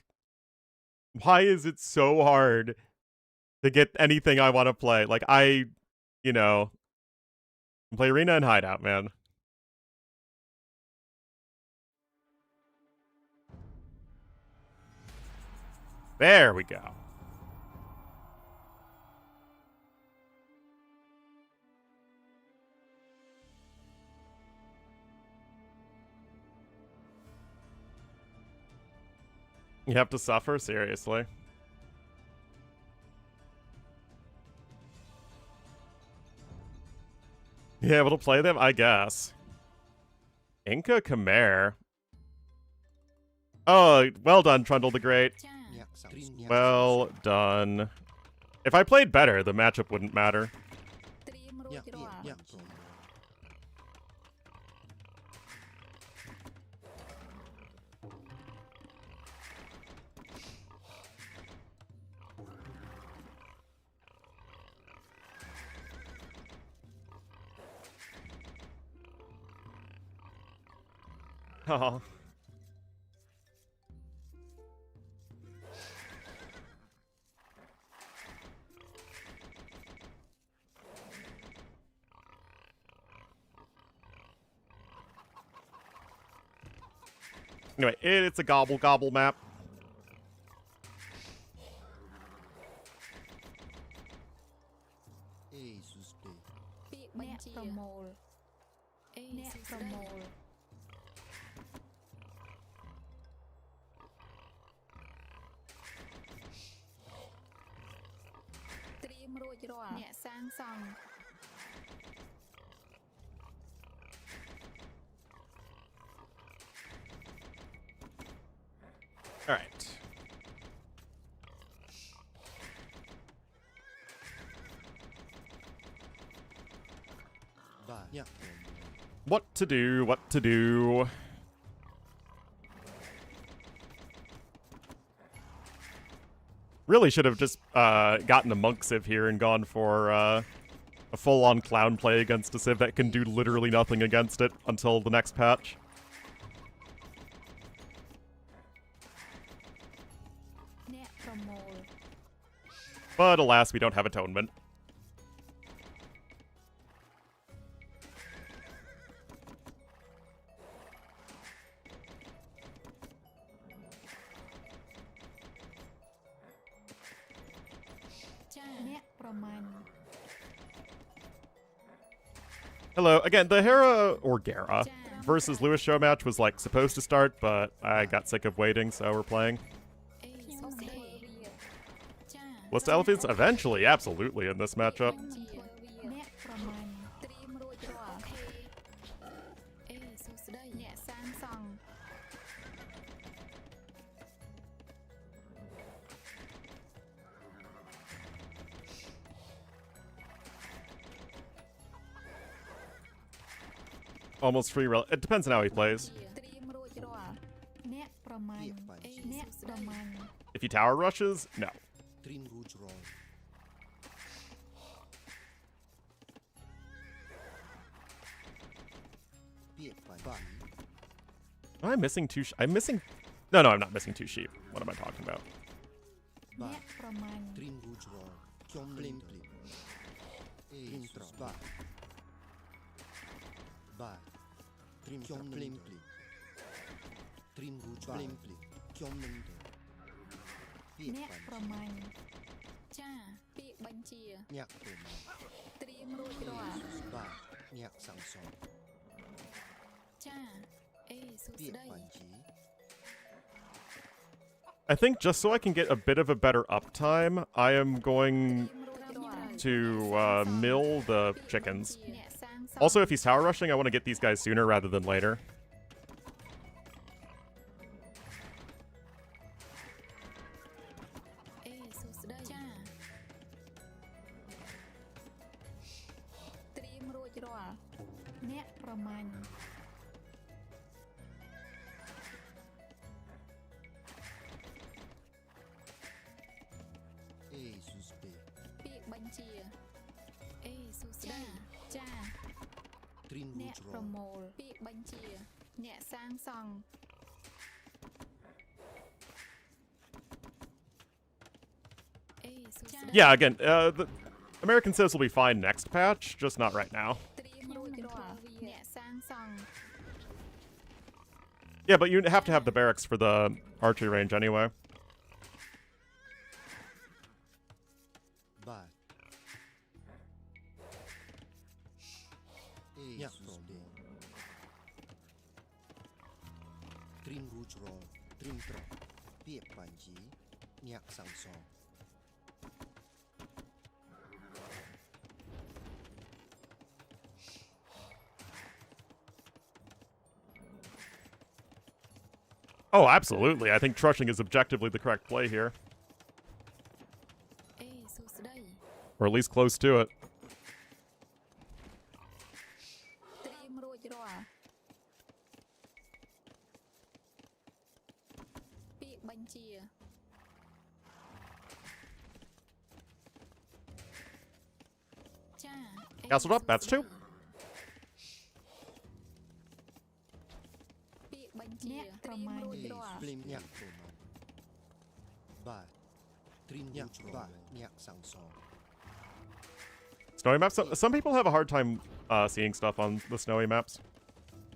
Why is it so hard to get anything I want to play? Like, you know, play Arena and Hideout, man. There we go. You have to suffer? Seriously? You able to play them? I guess. Inca Khmer. Oh, well done, Trundle the Great. Well done. If I played better, the matchup wouldn't matter. Oh. Anyway, it's a gobble gobble map. All right. What to do, what to do. Really should have just gotten a Monk Civ here and gone for a full-on clown play against a Civ that can do literally nothing against it until the next patch. But alas, we don't have Atonement. Hello. Again, the Hera or Gera versus Lewis Showmatch was like supposed to start, but I got sick of waiting, so we're playing. What's the Elephants? Eventually, absolutely, in this matchup. Almost free rel. It depends on how he plays. If he tower rushes, no. Am I missing two? I'm missing. No, I'm not missing two sheep. What am I talking about? I think just so I can get a bit of a better uptime, I am going to mill the chickens. Also, if he's tower rushing, I want to get these guys sooner rather than later. អ្នកប្រមូលពាក្យបញ្ជាអ្នកសាងសង់ Yeah, again, the American says will be fine next patch, just not right now. ត្រៀមរួចរាល់អ្នកសាងសង់ Yeah, but you have to have the barracks for the archery range anyway. បាទញាក់ប្រដេត្រៀមរួចរាល់ត្រៀមត្រកពាក្យបញ្ជីញាក់សាំងសង Oh, absolutely. I think trushing is objectively the correct play here. អេសួស្ដី Or at least close to it. ត្រៀមរួចរាល់ពាក្យបញ្ជាចា Castled up, that's two. ពាក្យបញ្ជាត្រៀមរួចរាល់ ភ្លេមញាក់ប្រមាណបាទត្រៀមរួចរាល់ញាក់សាំងសង Snowy maps? Some people have a hard time seeing stuff on the snowy maps.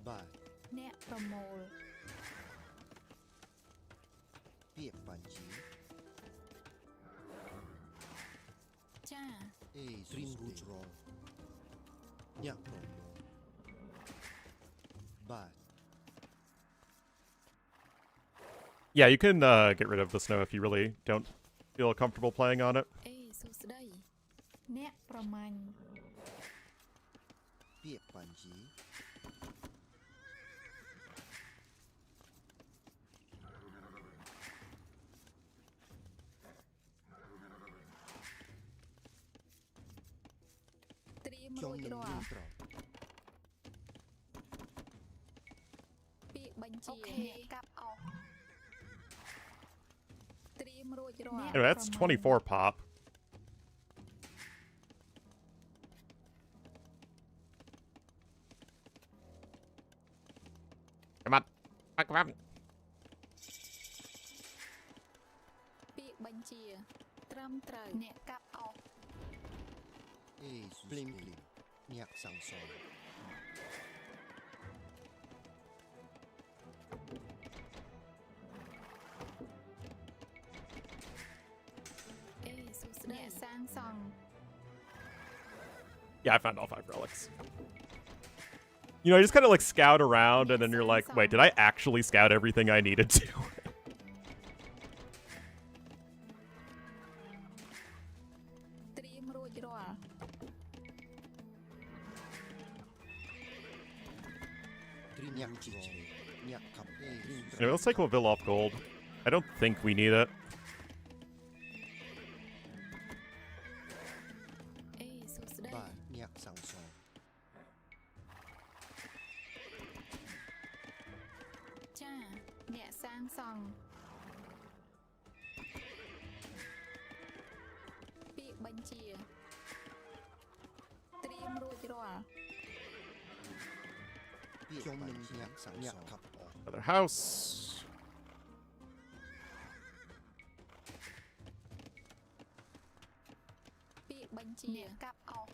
បាទ អ្នកប្រមូល ពាក្យបញ្ជី ចា អេត្រៀមរួចរាល់ញាក់ប្រមូលបាទ Yeah, you can get rid of the snow if you really don't feel comfortable playing on it. អេសួស្ដីអ្នកប្រមាញ់ ពាក្យបញ្ជី ត្រៀម ខ្ញុំ រួច នឹង រា រៀ ល់ នត្រក ពាក្យបញ្ជាអ្នកកាប់អស់ត្រៀមរួចរាល់ Anyway, that's 24 pop. Come on. Come on. ពាក្យបញ្ជាត្រឹមត្រូវអ្នកកាប់អស់ អេភ្លេមភ្លេមញាក់សាំងសង អេសួស្ដីអ្នកសាងសង់ Yeah, I found all 5 relics. You know, you just kind of like scout around and then you're like, wait, did I actually scout everything I needed to? ត្រៀមរួចរាល់ ត្រៀមញាក់ជីជ្រេញាក់ខំអេត្រៀមត្រក Anyway, let's take Laville off gold. I don't think we need it. អេសួស្ដី បាទញាក់សាំងសង ចាអ្នកសាងសង់ពាក្យបញ្ជាត្រៀមរួចរាល់ ខ្ញុំនឹងញាក់សាំងសង Another house. ពាក្យបញ្ជាអ្នកកាប់អស់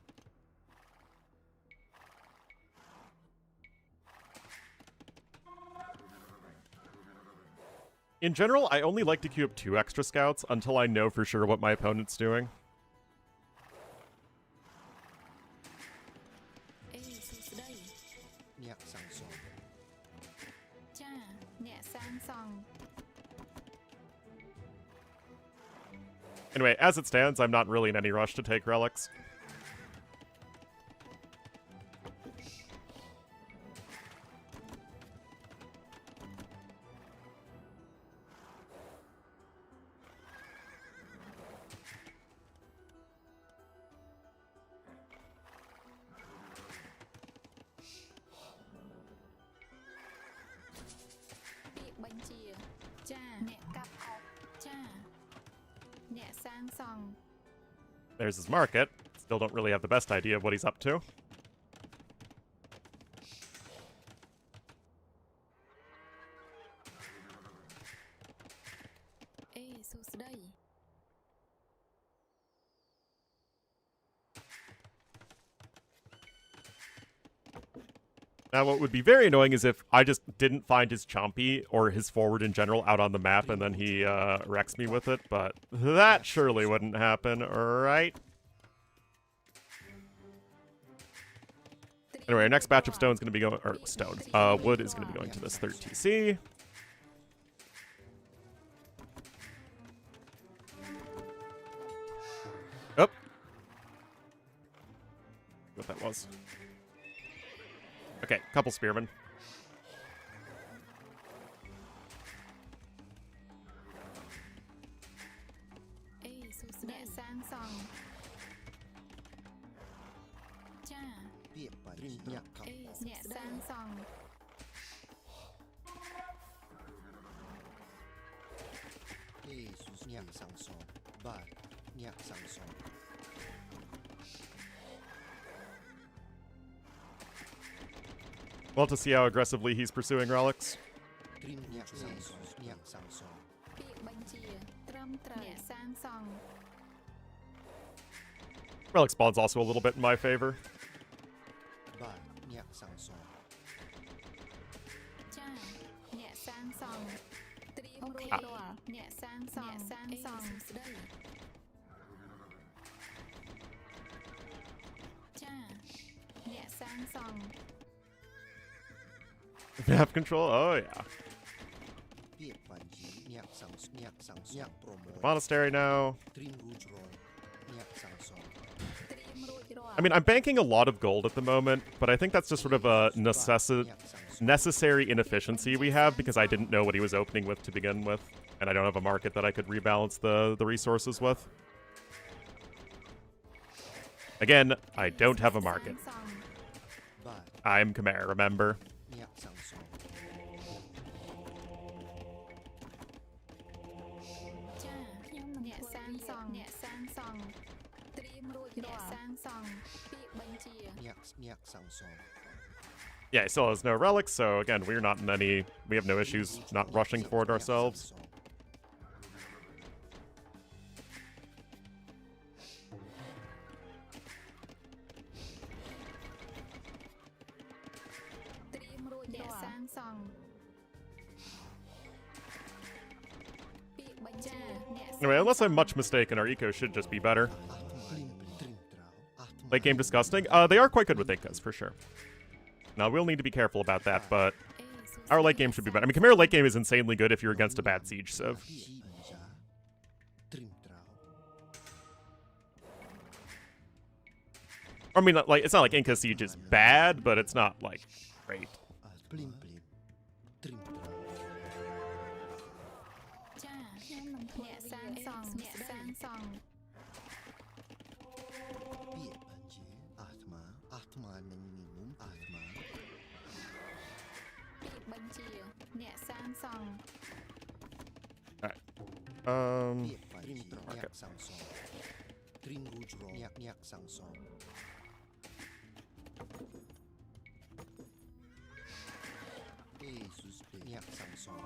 In general, I only like to queue up 2 extra scouts until I know for sure what my opponent's doing. អេសួស្ដី ញាក់សាំងសង ចាអ្នកសាងសង់ Anyway, as it stands, I'm not really in any rush to take relics. There's his market. Still don't really have the best idea of what he's up to. សួស្តី Now, what would be very annoying is if I just didn't find his Chompy or his forward in general out on the map and then he wrecks me with it, but that surely wouldn't happen, right? Anyway, our next batch of stone's going to be going, or stone, wood is going to be going to this third TC. Oh. What that was. Okay, couple spearmen. អេសួស្តីអ្នកសាងសង់ចា ពាក្យបញ្ញខំ អេអ្នកសាងសង់ អេស៊ូសញាក់សាំងសងបាទញាក់សាំងសង Well, to see how aggressively he's pursuing relics. ត្រៀមញាក់សាំងសងញាក់សាំងសង ពាក្យបញ្ជាត្រឹមត្រូវអ្នកសាងសង់ Relic spawn's also a little bit in my favor. បាទញាក់សាំងសង ចាអ្នកសាងសង់ត្រៀមរួចរាល់អ្នកសាងសង់អ្នកសាងសង់ស្ដីចាអ្នកសាងសង់ Map control? Oh, yeah. ពាក្យបញ្ញញាក់សាំងញាក់សាំងញាក់ប្រមូល Monastery now. ត្រៀមរូចរលញាក់សាំងសង ត្រៀមរួចរាល់ I mean, I'm banking a lot of gold at the moment, but I think that's just sort of a necessary inefficiency we have because I didn't know what he was opening with to begin with, and I don't have a market that I could rebalance the resources with. Again, I don't have a market. សាងសង់ បាទ I'm Khmer, remember? ញាក់សាំងសង ចាខ្ញុំនឹងអ្នកសាងសង់អ្នកសាងសង់ត្រៀមរួចរាល់អ្នកសាងសង់ពាក្យបញ្ជា ញាក់ញាក់សាំងសង Yeah, he still has no relics, so again, we're not in any... We have no issues not rushing for it ourselves. ត្រៀមរួចរាល់អ្នកសាងសង់ពាក្យបញ្ជាអ្នកសាង Anyway, unless I'm much mistaken, our eco should just be better. អាត្មាត្រៀមត្រាវអាត្មា Late game disgusting? They are quite good with Incas, for sure. Now, we'll need to be careful about that, but អេសួស្តី our late game should be better. I mean, Khmer late game is insanely good if you're against a bad siege civ. ជីបញ្ជាត្រៀមត្រាវ I mean, like, it's not like Inca siege is bad, but it's not, like, great. អាភ្លាមភ្លាមត្រៀមត្រាវ ចាខ្ញុំនឹងធ្វើអ្នកសាងសង់អ្នកសាងសង់ ពាក្យបញ្ជាអាត្មានឹងងុំអាត្មា ពាក្យបញ្ជាអ្នកសាងសង់ ពាក្យបញ្ជាញាក់សាំងសងត្រៀមរូចរលញាក់សាំងសងអេស៊ូសញាក់សាំងសង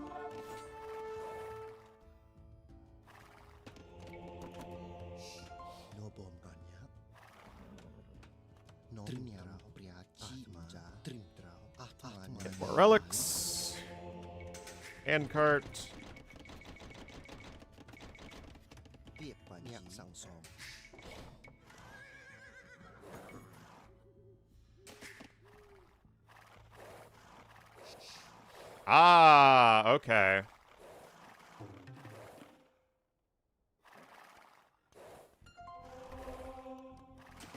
โนบอมก่อนยับตริมยาวปริยาจีมาตริมตราวอาตมา Get more relics. Handcart. เปียกปัญญาสังสอง Ah, okay.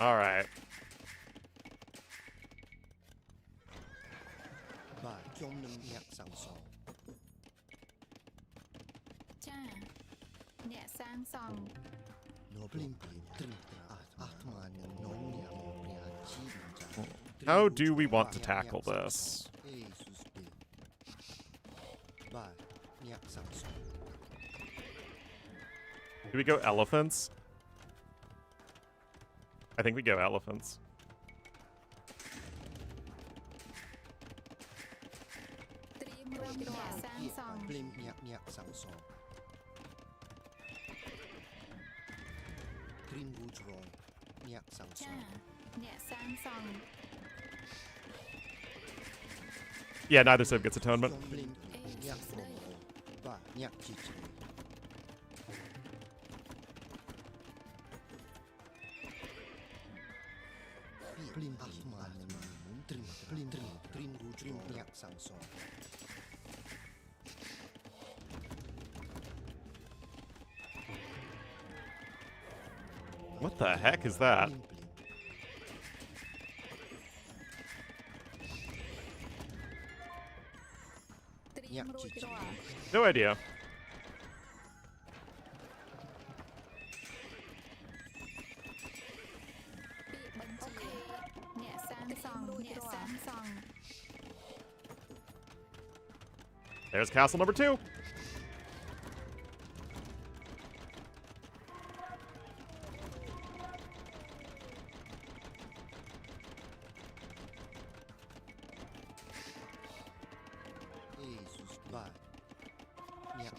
All right. บ่าจมนึงยักสังสอง ចាអ្នកសាងសង់ โนบลิมปลิมตริมตราวอาตมานึงน้องยาวปริยาจีมา How do we want to tackle this? เอซุสเปบ่ายักสังสอง Do we go elephants? I think we go elephants. ត្រៀមរួចរាល់អ្នកសាង เปียก សង់ ปลิมยักสังสอง Trim rouge rong. Nhạc sang ចា song. អ្នកសាងសង់ Yeah, neither civ gets atonement. Blin. អេ Nhạc សួស្ដី from roll. Ba. Nhạc chi chi. Blin ahman. Trim. Blin trim. Trim rouge rong. Nhạc sang song. What the heck is that? Blin blin. ត្រៀមរួចរាល់ No idea. ពាក្យបញ្ជាអ្នកសាងសង់អ្នកសាងសង់ There's castle number 2. Jesus. Ba. Nhạc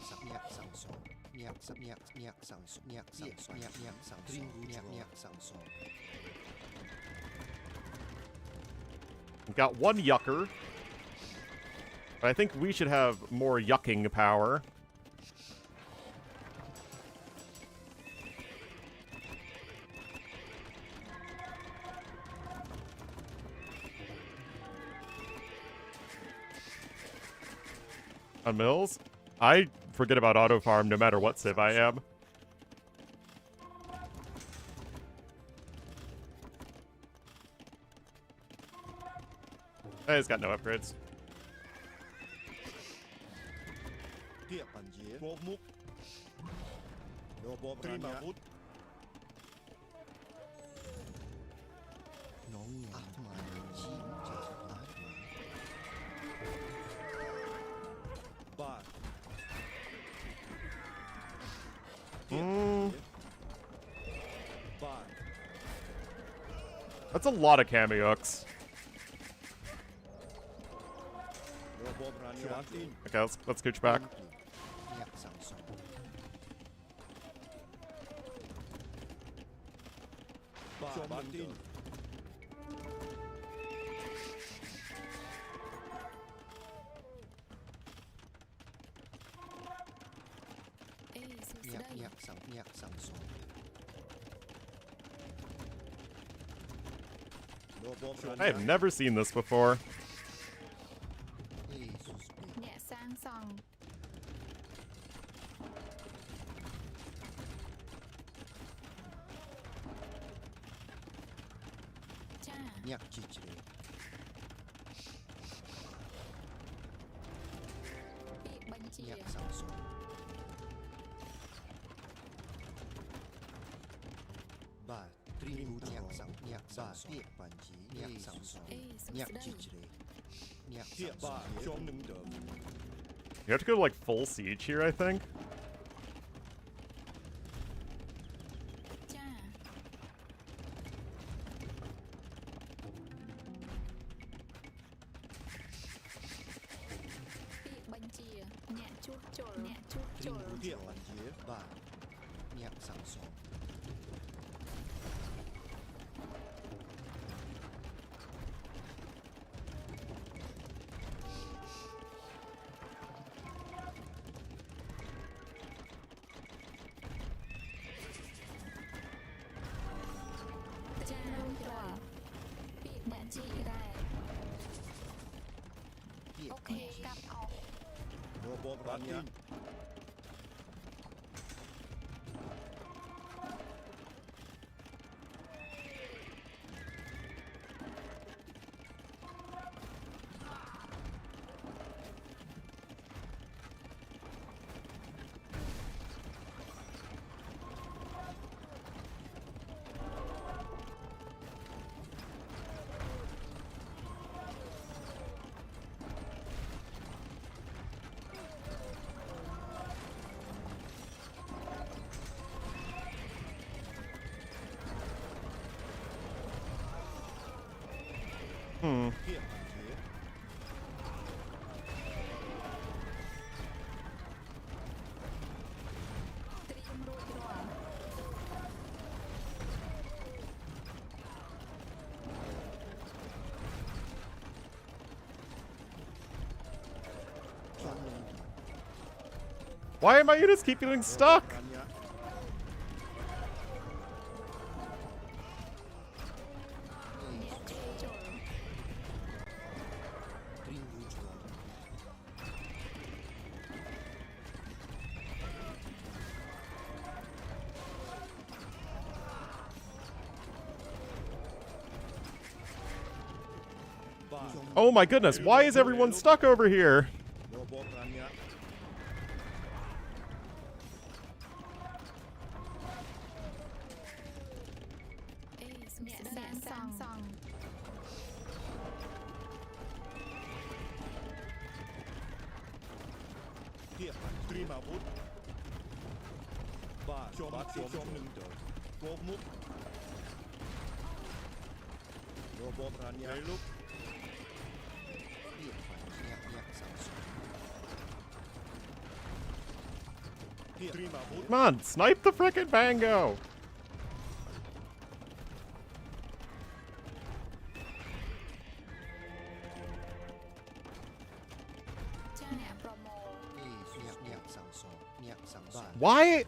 sang song. Nhạc sang song. Nhạc sang trim rouge rong. Nhạc sang song. We've got one yucker. But I think we should have more yucking power. On mills? I forget about auto farm no matter what civ I am. He's got no upgrades. Tiệp bản dế. Bộ mục. Đồ bộ prima vút. Nóng nhạc. Ahman. Chim chạc Ahman. Ba. Ba. That's a lot of cameo hooks. Đồ bộ prania. Okay, let's scooch back. Nhạc sang song. Ba. Ba tin. អេសួស្ដី Nhạc sang song. Đồ bộ I have never seen this before. Jesus. អ្នកសាងសង់ ចា Nhạc chi chi. ពាក្យបញ្ជា Nhạc sang song. Ba. Trim rouge rong. Nhạc sang song. Tiệp bản dế. Nhạc sang song. អេសួ Nhạc ស្ដី chi chi. Nhạc sang song. You have to go like full siege here, I think. ចា ពាក្យបញ្ជាអ្នកជួសជុលអ្នកជួសជុ Trim ល rouge rong. Ba. Nhạc sang song. Đồ bộ prania. Why am my units keep getting stuck? Oh my goodness, why is everyone stuck over here? Come on, snipe the frickin' Bango! Why?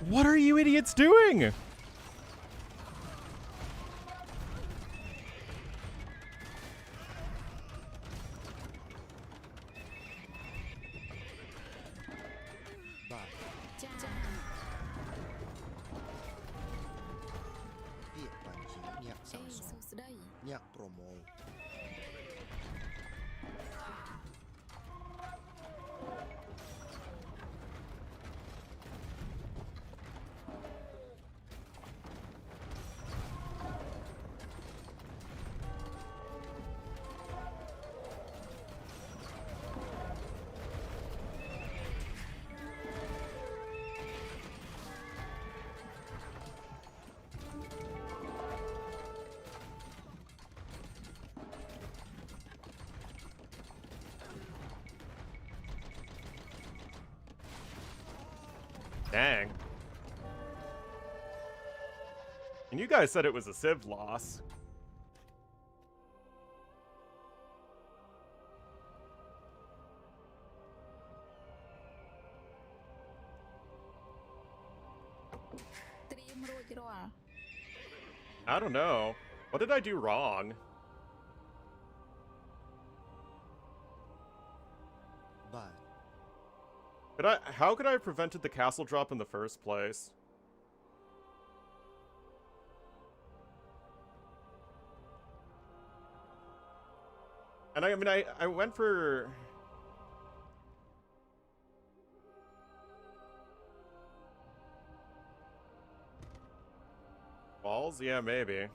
What are you idiots doing? Dang. And you guys said it was a Civ loss. I don't know. What did I do wrong? How could I have prevented the castle drop in the first place? And I mean, I went for... Walls? Yeah, maybe.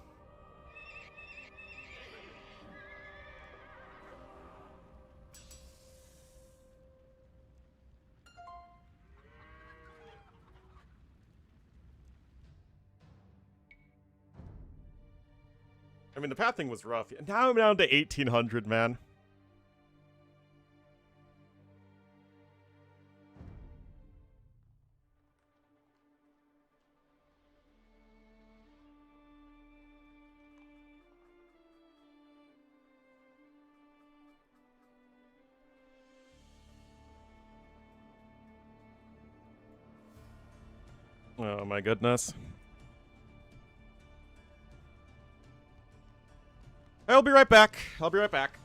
I mean, the pathing was rough. Now I'm down to 1800, man. Oh my goodness. I'll be right back. I'll be right back.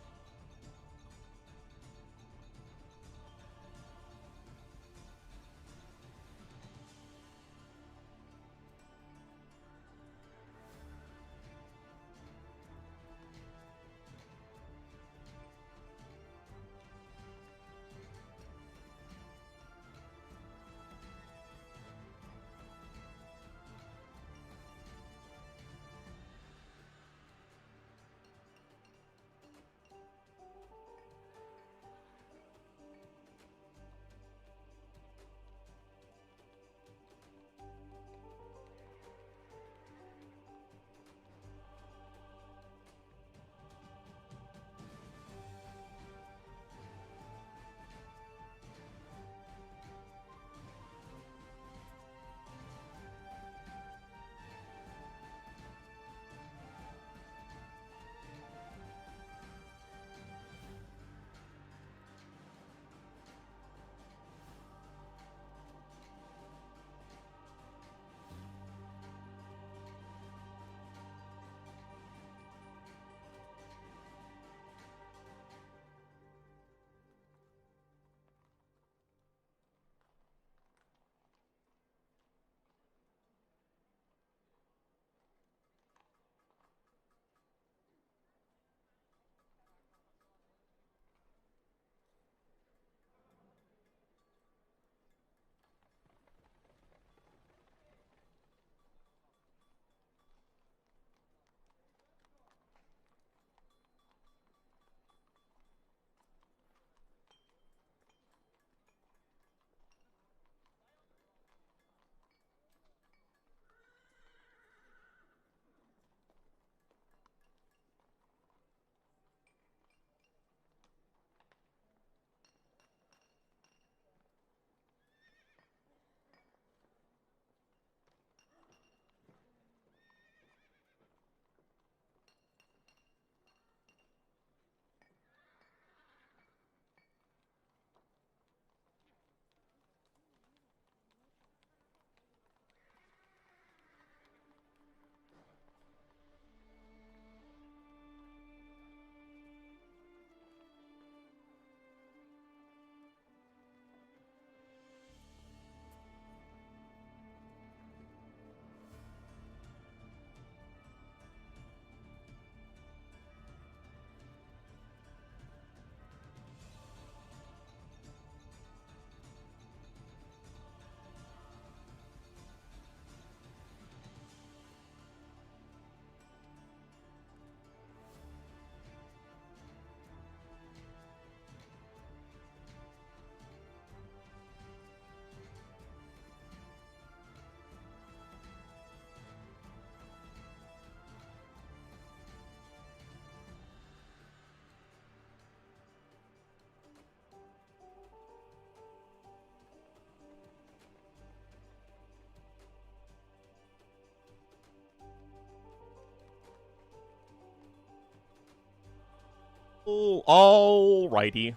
Alrighty.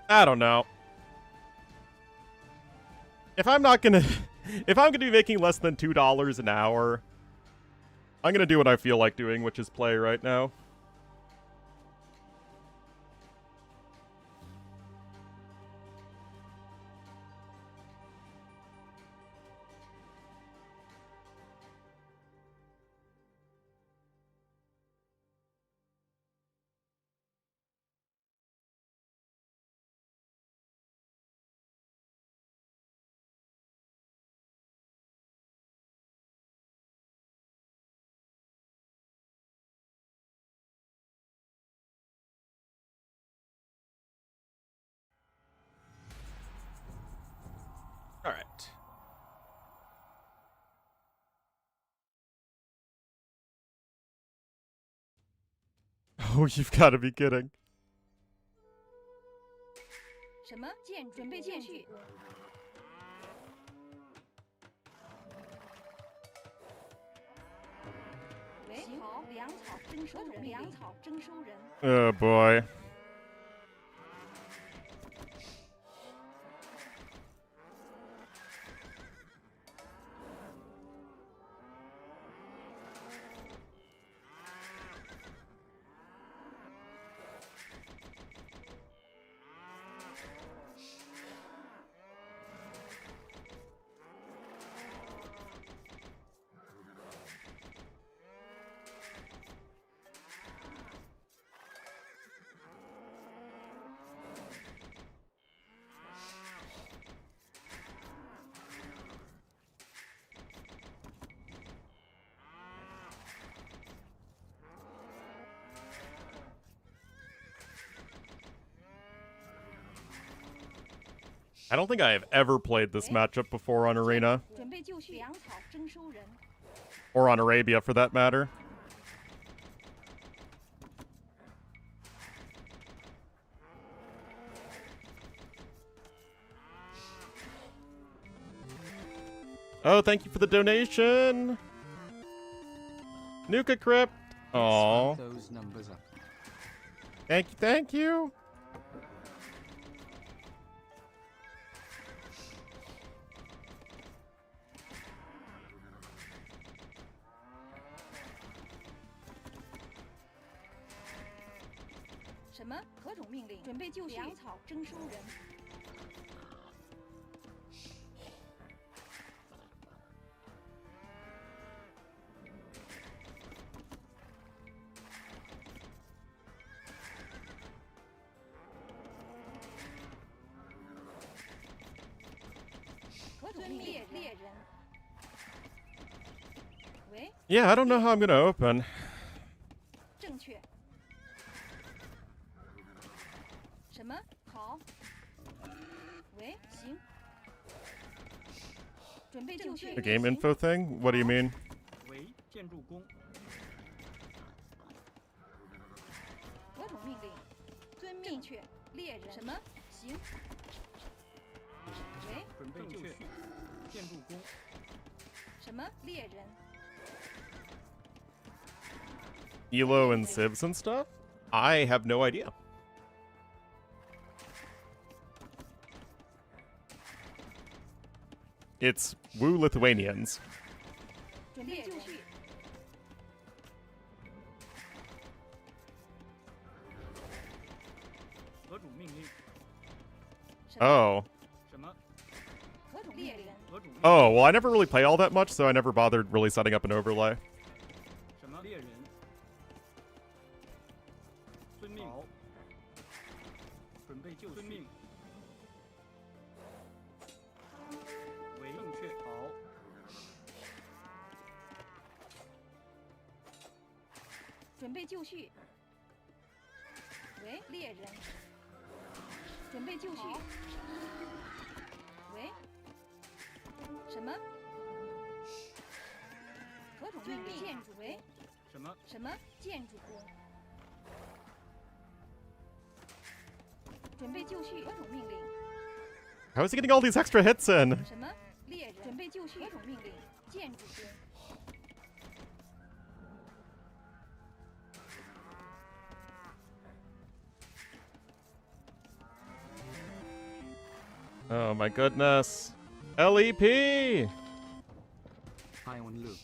I don't know. If I'm not gonna... if I'm gonna be making less than $2 an hour, I'm gonna do what I feel like doing, which is play right now. All right. Oh, you've got to be kidding. 什么建筑？准备就绪。喂，好，粮草征收人，粮草征收人。Oh boy. I don't think I have ever played this matchup before on Arena. 准备就绪，粮草征收人。 Or on Arabia, for that matter. Oh, thank you for the donation! Nuka Crypt! Aww. Those numbers up. Thank you, thank you! 什么？何种命令？准备就绪，粮草征收人。何种命令？猎人。喂， Yeah, I don't know how I'm gonna open. 正确。什么？好。喂，行。准备就绪。 The game info thing? What do you mean? 为建筑工。何种命令？遵命。正确。猎人。什么？行。喂，准备就绪。建筑工。什么？猎人。 Elo and civs and stuff? I have no idea. It's Woo Lithuanians. 准备就绪。何种命令？ Oh. 什么？何种猎人？何种？ Oh, well, I never really play all that much, so I never bothered really setting up an overlay. 什么猎人？遵命。好。准备就绪。遵命。为正确。好。准备就绪。喂，猎人。准备就绪。喂。什么？何种命令？建筑。喂。什么？什么？建筑工。准备就绪。何种命令？ How is he getting all these extra hits in? 什么？猎人准备就绪，何种命令？建筑工。 Oh my goodness. LEP! Hi Ornlu.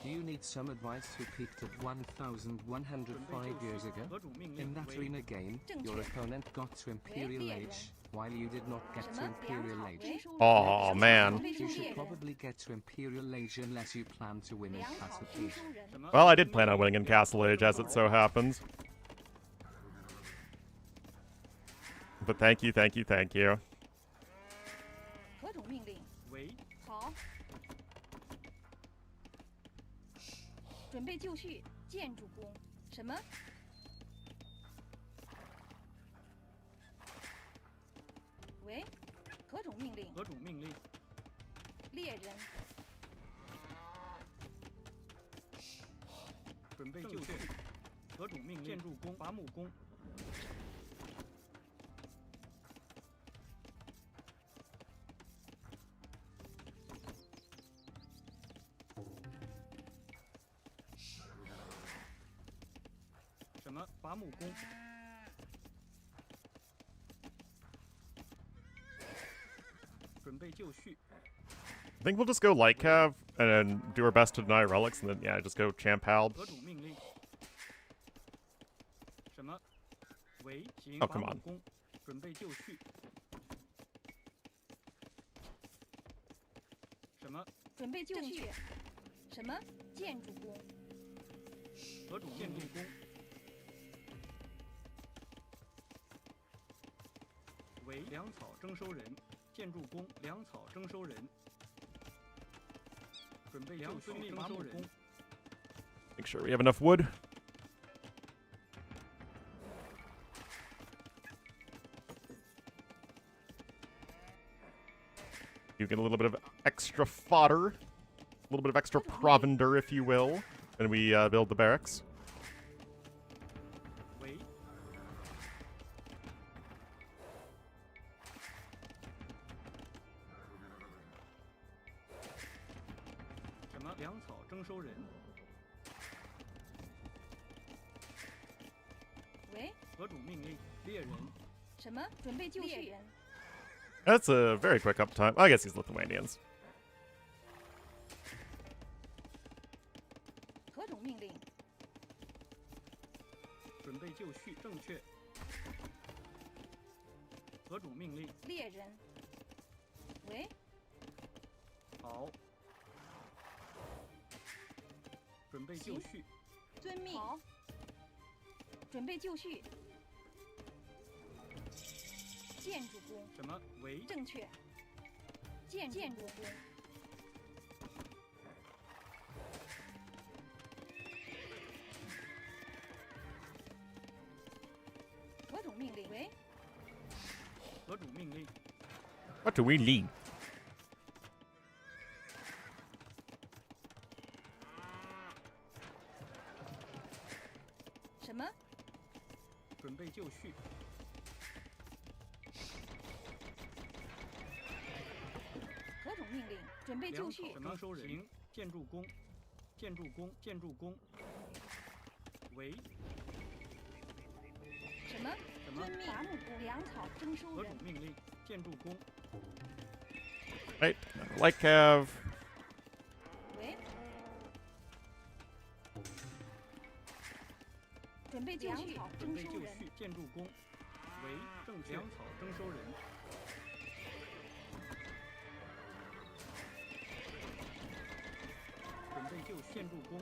Do you need some advice who peaked at 1105 years ago? In that arena game, your opponent got to Imperial Age, while you did not get to Imperial Age. Oh man. You should probably get to Imperial Age unless you plan to win in Castle Age. Well, I did plan on winning in Castle Age, as it so happens. But thank you, thank you, thank you. 何种命令？喂，好。准备就绪，建筑工。什么？喂，何种命令？何种命令？猎人。准备就绪。何种命令？建筑工，伐木工。 什么伐木工？准备就绪。 I think we'll just go light cav and do our best to deny relics, and then yeah, just go champ hald. 何种命令？什么？喂，行。 Oh, come on. 工，准备就绪。什么？准备就绪。什么？建筑工。何种建筑工？ 为粮草征收人，建筑工粮草征收人，准备粮草征收人。 Make sure we have enough wood. You get a little bit of extra fodder, a little bit of extra provender, if you will, and we build the barracks. 喂。 什么粮草征收人？喂，何种命令？猎人。什么？准备就绪。 That's a very quick uptime. I guess he's Lithuanians. 何种命令？准备就绪，正确。何种命令？猎人。喂。好。 准备就绪，遵命。好，准备就绪。建筑工什么？为正确。建筑工。何种命令？为何种命令？ What do we need? 什么？准备就绪。何种命令？准备就绪。征收人。行，建筑工，建筑工，建筑工。为。什么？什么？伐木工，粮草征收人。何种命令？建筑工。 Right, light cav. 喂。准备就绪，征收人。建筑工。为正确。粮草征收人。准备就建筑工。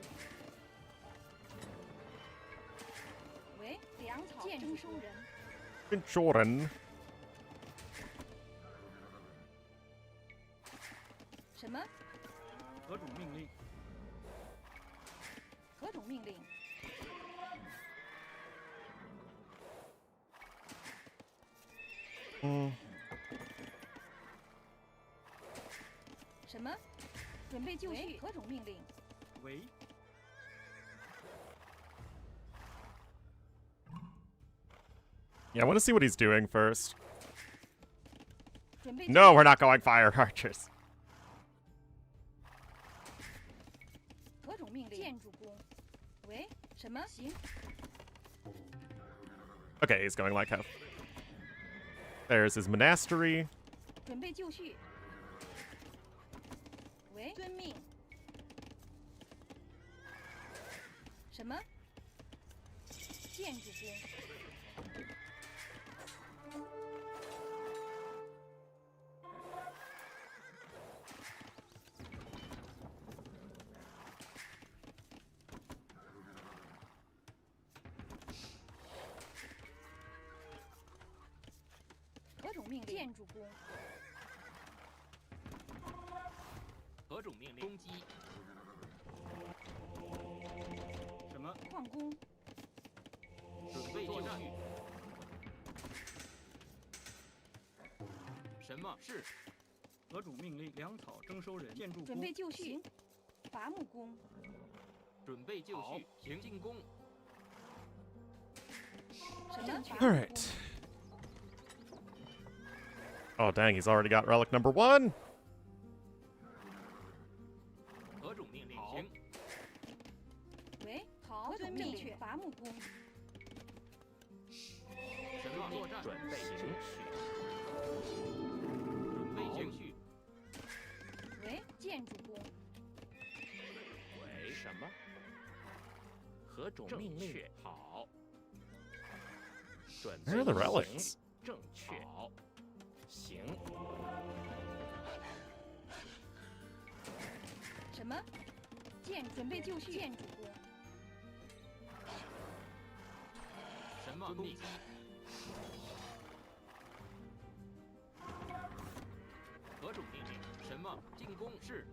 为粮草征收人。 Jordan. 什么？何种命令？何种命令？什么？准备就绪。何种命令？为。Yeah, I want to see what he's doing first. 准备 No, we're not going fire archers. 什么？行， Okay, he's going like half. There's his monastery. 准备就绪。喂，遵命。什么？建筑工。何种命令？建筑工。何种命令？攻击。什么？矿工。准备就绪。什么是？何种命令？粮草征收人。建筑工。准备就绪。伐木工。准备就绪。行进攻。什么？ All right. Oh, dang, he's already got relic number 1. 何种命令？行。喂，好，何种命令？伐木工。什么作战？准备行序。准备就绪。喂，建筑工。喂，什么？何种命令？好。准备 Where are the relics? 正确。好。行。什么？准备就绪。建筑工。什么攻击？何种命令？什么进攻？是。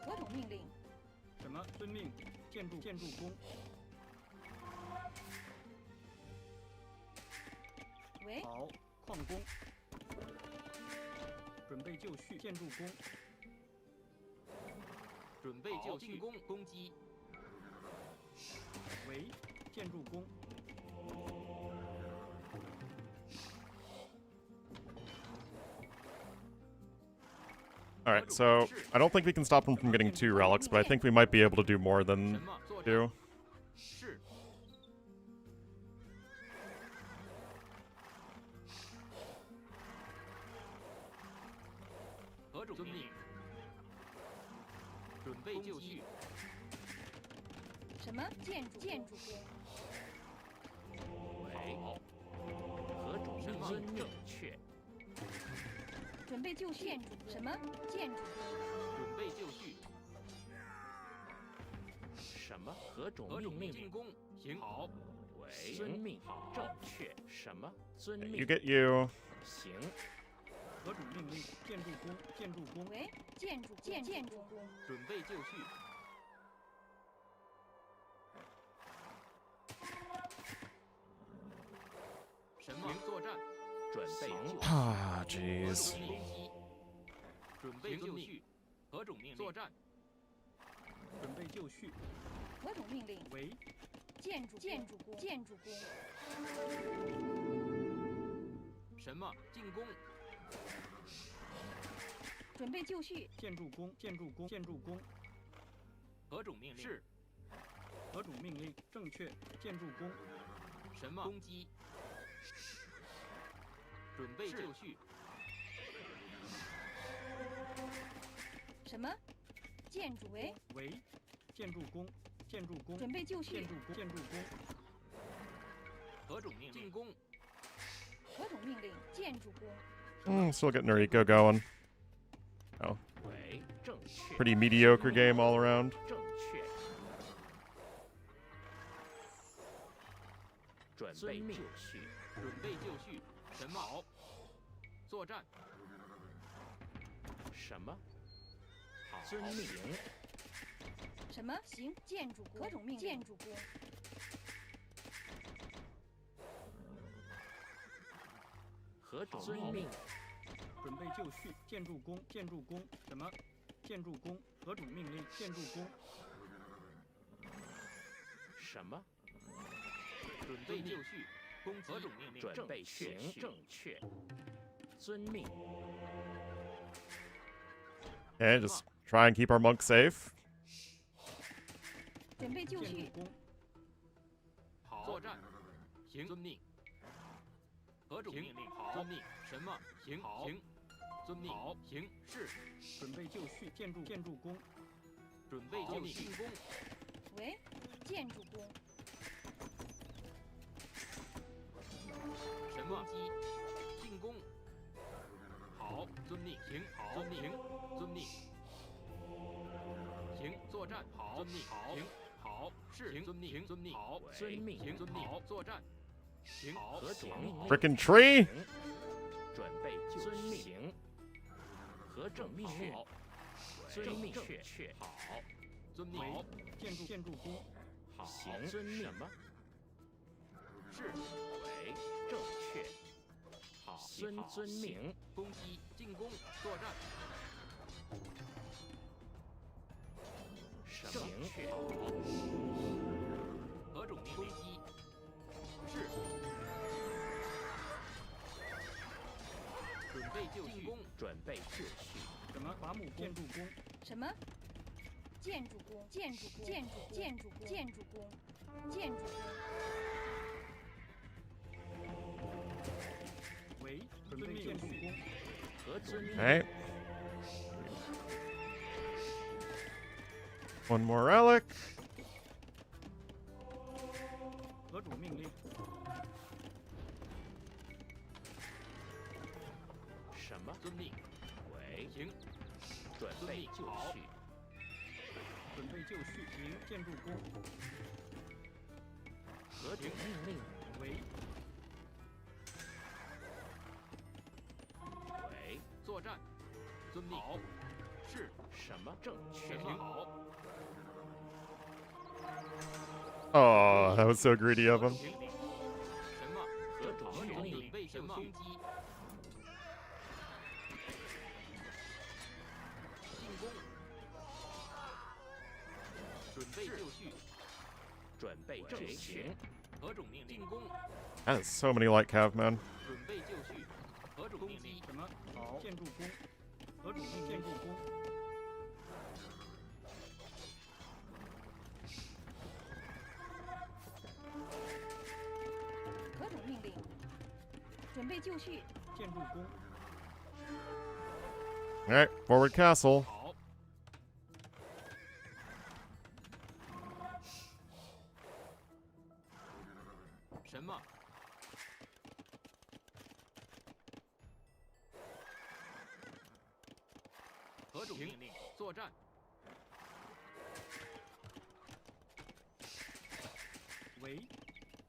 何种命令？什么？遵命。建筑工。喂，好，矿工。准备就绪。建筑工。准备就绪。攻攻击。喂，建筑工。 All right, so I don't think we can stop him from getting 2 relics, but I think we might be able to do more than 2. 是。何种命令？准备就绪。什么？建筑工。喂，何种命令？正确。 准备就绪。什么？建筑工。准备就绪。什么？何种命令？进攻。行。好。喂。遵命。正确。什么？遵命。 You get you. 行。何种命令？建筑工。喂，建筑工。准备就绪。什么？作战。准备就绪。 Ah, jeez. 准备就绪。何种命令？作战。准备就绪。何种命令？为建筑工。什么？进攻。准备就绪。建筑工。何种命令？是。何种命令？正确。建筑工。什么？攻击。 准备就绪。什么？建筑为建筑工。准备就绪。建筑工。何种命令？进攻。何种命令？建筑工。Still getting our eco going. Oh. 喂，正确。 Pretty mediocre game all around. 正确。准备就绪。准备就绪。 什么？好，作战。什么？好，遵命。什么？行，建筑工。何种命令？建筑工。何种遵命？准备就绪。建筑工。什么？建筑工。何种命令？建筑工。什么？准备就绪。 何种命令？准备行，正确。遵命。Yeah, just Try and keep our monks safe. 准备就绪。好，作战，行，遵命。何种命令？好，遵命。什么？行，行，遵命。好，行，是。准备就绪，建筑工。准备就绪，进攻。喂，建筑工。什么？进攻。好，遵命。行，好，遵命。遵命。行，作战。好，遵命。好，行，好，是。行，遵命。遵命。好，遵命。行，遵命。好，作战。行，好，何种命令？ Frickin' tree! 准备就绪。何正命令？遵命确。好，遵命。好，建筑工。好，遵命。什么？是。为正确。好，遵命。攻击，进攻，作战。正确。何种命令？攻击。是。准备就绪。准备就绪。什么？伐木建筑工。什么？建筑工。喂，准备建筑工。何遵命？ Alright. One more relic. 何种命令？什么？遵命。为行。准备就绪。准备就绪。行，建筑工。何种命令？为。为作战。遵命。好。是。什么？正确。行。好。 Oh, that was so greedy of him. 什么？何种命令？准备什么？攻击。进攻。准备就绪。准备正行。何种命令？进攻。 That is so many light cav, man. 准备就绪。何种命令？什么？好，建筑工。何种命？建筑工。 何种命令？准备就绪。建筑工。 Alright, forward castle. 好。什么？何种命令？作战。为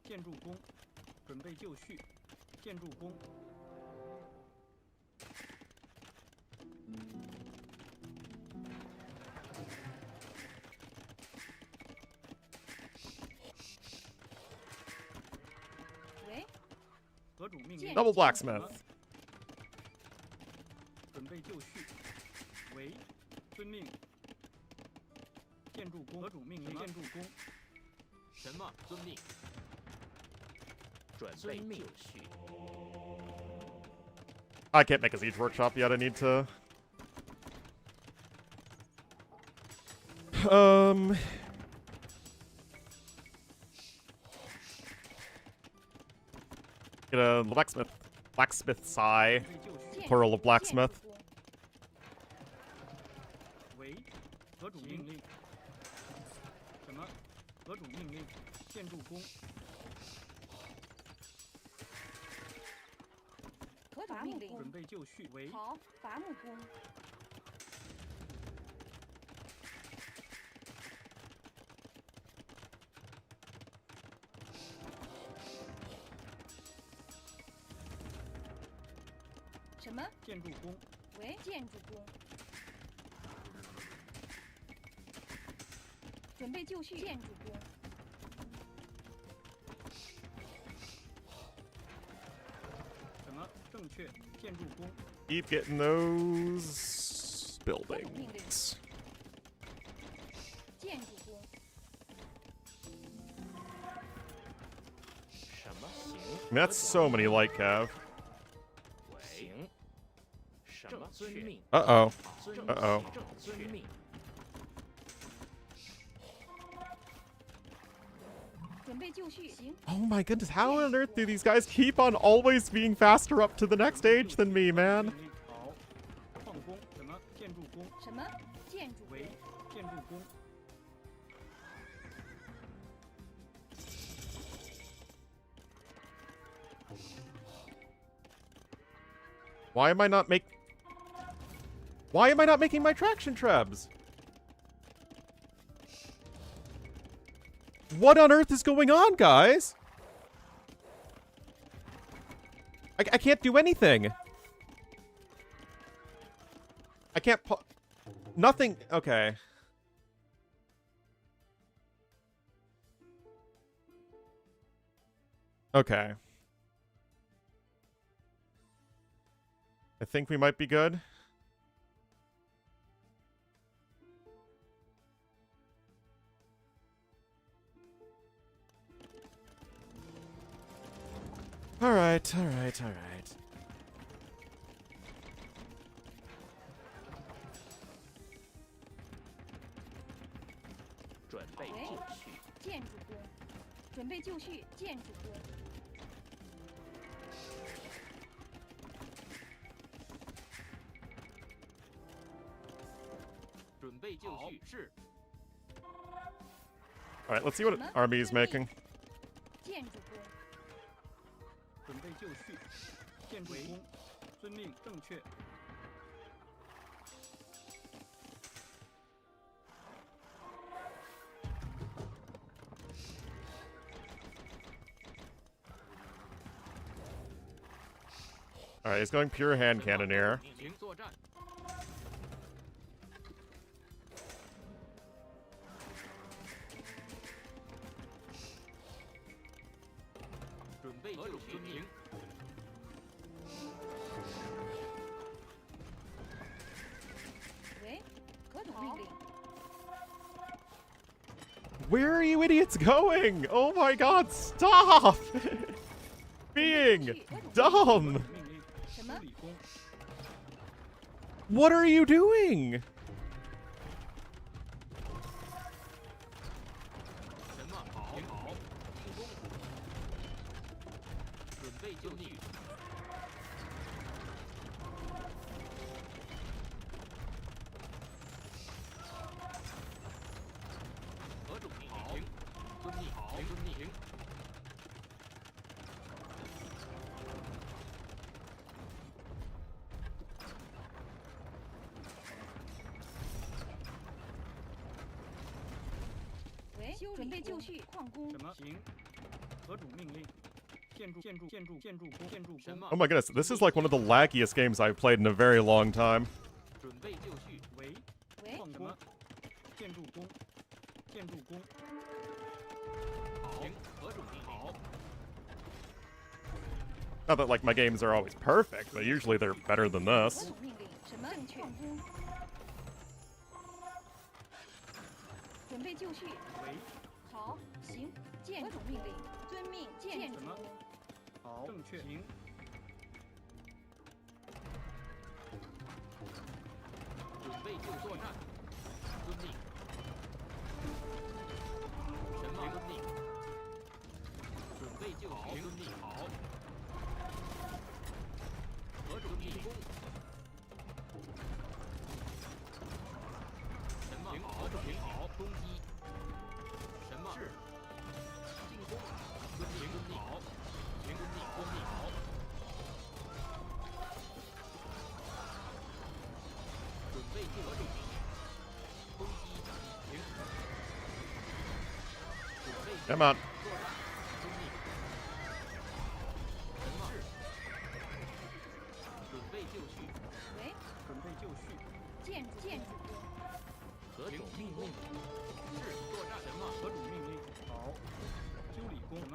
建筑工。 准备就绪，建筑工。喂，何种命令 Double blacksmith. 准备就绪，为遵命。建筑工。何种命令？建筑工。什么？遵命。 准备就绪。 I can't make a siege workshop yet. I need to. Get a blacksmith's eye. Plural of blacksmith. 为何种命令？什么？何种命令？建筑工。 伐木工。准备就绪。为好，伐木工。什么？建筑工。为建筑工。准备就绪。建筑工。 正确，建筑工。Keep getting those buildings. 建筑工。什么？行。That's so many light cav. 行。什么？遵命。Uh-oh. 遵 Uh-oh. 遵命。准备就绪，行， Oh my goodness, how on earth do these guys keep on always being faster up to the next stage than me, man? 命令好，矿工什么建筑工？什么建筑为建筑工？ Why am I not making my traction trebs? What on earth is going on, guys? I can't do anything. I can't nothing. Okay. Okay. I think we might be good. All right, all right, all right. 准备就绪，建筑工，准备就绪，建筑工。 准备就绪，是 All right, let's see what army is making. 建筑工，准备就绪，建筑工，遵命，正确。 All right, he's going pure hand cannoneer. 行作战，准备就绪，行。 喂，何种命令？ Where are you idiots going? Oh my god, stop! Being dumb! 命令，什么？理工， What are you doing? 什么好？行好，进攻，准备就绪，何种命令？行，遵命，好，遵命，行。 喂，准备就绪，矿工。什么？行。何种命令？建筑工，建筑工。 Oh my goodness, this is like one of the laggiest games I've played in a very long time. 准备就绪，喂，矿工，建筑工。 好，行，何种命令？好， Not that like my games are always perfect, but usually they're better than 何 this. 种命令？什么？正确。矿工。准备就绪。喂，好，行，建何种命令？遵命，建筑工。好，正确。行。准备就作战，遵命。什么？遵命。准备就绪，遵命。好。何种进攻？什么？何种好？攻击。什么？是。进攻。遵命。遵命。好。行，遵命。遵命。好。准备就绪。攻击。行。准备。 Come on. 作战。遵命。什么？是。准备就绪。喂，准备就绪。建筑工。何种命令？是作战。什么？何种命令？好。修理工。什么？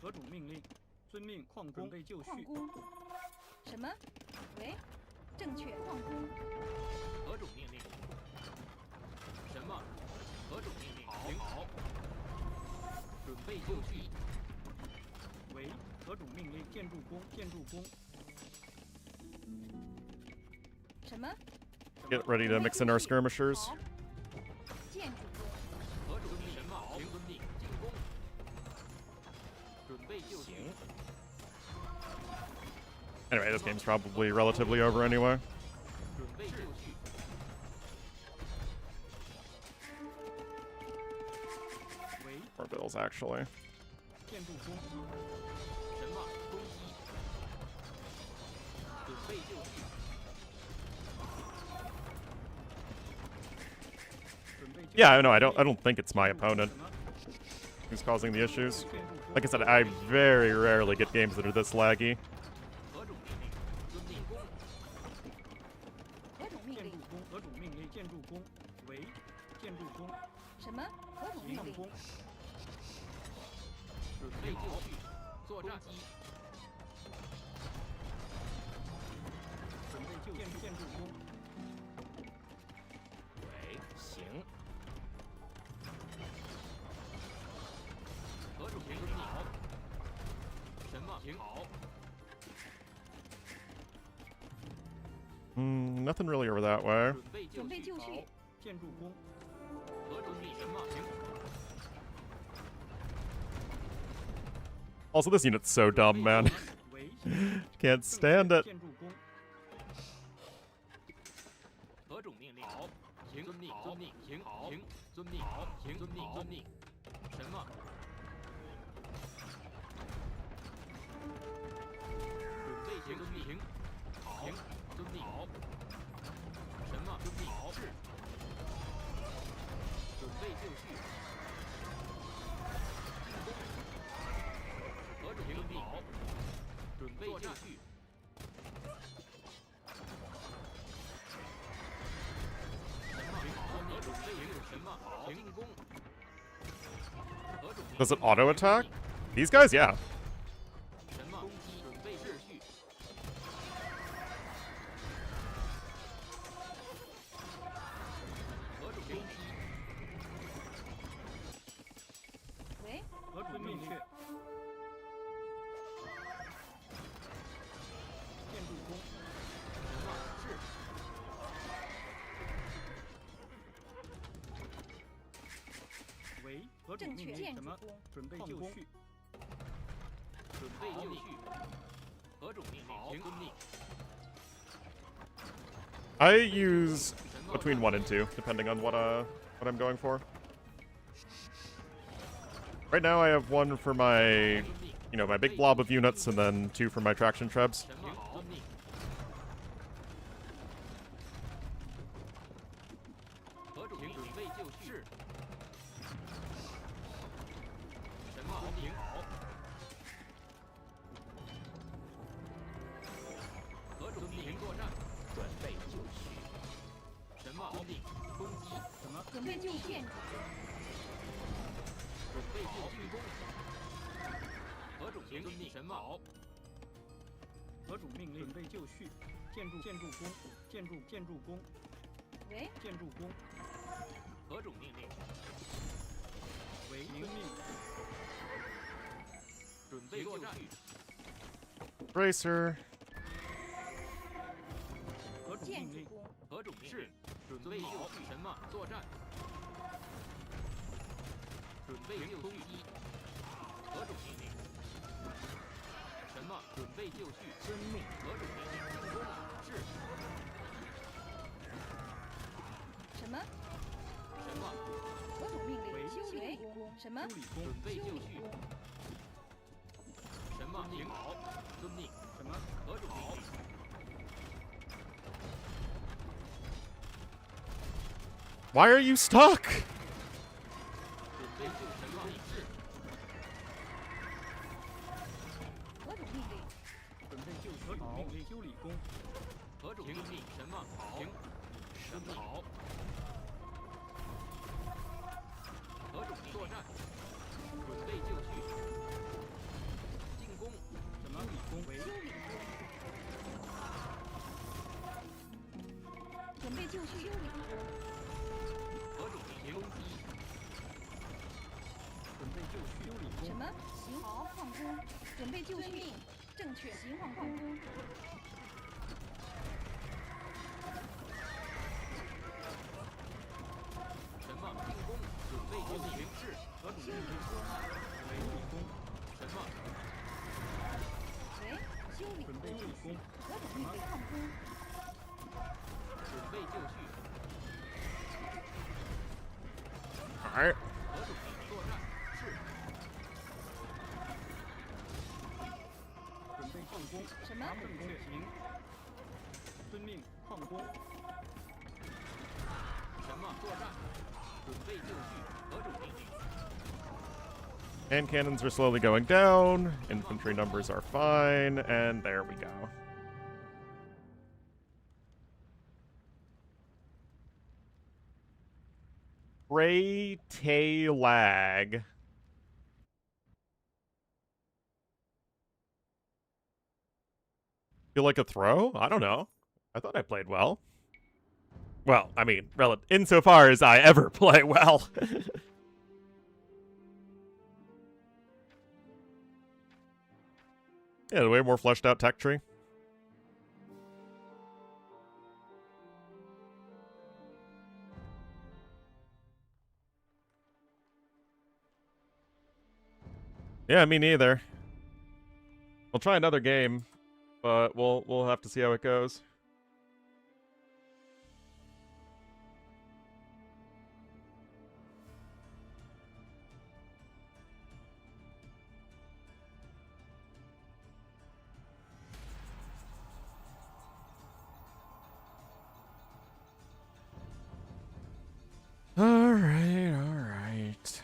何种命令？遵命。矿工。准备就绪。矿工。什么？喂，正确。矿工。何种命令？什么？何种命令？行好。准备就绪。喂，何种命令？建筑工。什么？ Get ready to mix in our skirmishers. 建筑工。何种命令？什么？行遵命。进攻。Anyway, this game's probably relatively over anyway. Or Bills, actually. 建筑工，神马攻击，准备就绪，准备就 Yeah, no, I don't think it's my opponent who's causing the issues. Like I said, I very rarely get games that are this laggy. 何种命令？遵命攻，何种命令？建筑工，何种命令？建筑工，为建筑工，什么？何种命令？上工，准备就绪，作战机，准备就建筑工，喂，行。何种命令？好。神马停好， Nothing really over that way. 准备就绪，好。建筑工，何种命神马停。 Also, this unit's so dumb, man. 为 Can't stand it. 建筑工，何种命令？好，行，遵命，遵命，行，好，行，遵命，好，行，遵命，遵命。神马。准备行，遵命，好，行，遵命，好。神马，遵命，好，是。准备就绪。进攻。何种命令？好，准备就绪。 Does it auto attack? These guys, yeah. 神马攻击，准备秩序。何种攻击？喂，何种命令？建筑工，神马是。为何种命令？什么？准备就绪，准备就绪。何种命令？行，遵命。 I use between 1 and 2, depending on what I'm going for. Right now, I have 1 for my, my big blob of units, and then 2 for my traction trebs. 神马好，遵命。何种命令？准备就绪。神马停好。何种命令？作战。准备就绪。神马遵命，攻击。什么？准备就建筑。准备就进攻。何种行？遵命，神马好。何种命令？准备就绪，建筑工，建筑工，喂，建筑工，何种命令？为遵命，准备作战。 Bracer. 何种命令？建筑工，何种命令？准备就绪，神马作战。准备就绪。何种命令？神马准备就绪，遵命。何种命令？进攻。是。什么？神马何种命令？为修理工，什么？修理工，准备就修理绪。工，神马停好，遵命。什么？何种命令？ Why are you stuck? 准备就神马是。何种命令？准备就何种命令？修理工，何种命令？神马好，神马好。何种作战？准备就绪。进攻。什么？理工为修理工，准备就绪，修理工，何种命令？攻击。准备就绪，修理工，什么？行好矿工，准备就绪，正确，行矿矿工，神马进攻，准备就绪。是。何种命令？为理工，神马修理准备就攻，何种命令矿工？准备就绪， Alright. 何种命令作战？是。准备矿工，什么？正确，行。遵命，矿工。什么作战？准备就绪，何种命令？ Hand cannons are slowly going down. Infantry numbers are fine. And there we go. Pray Tay lag. Feel like a throw? I don't know. I thought I played well. Well, I mean, insofar as I ever play well. Yeah, the way more fleshed out tech tree. Yeah, me neither. We'll try another game, but we'll have to see how it goes. All right, all right.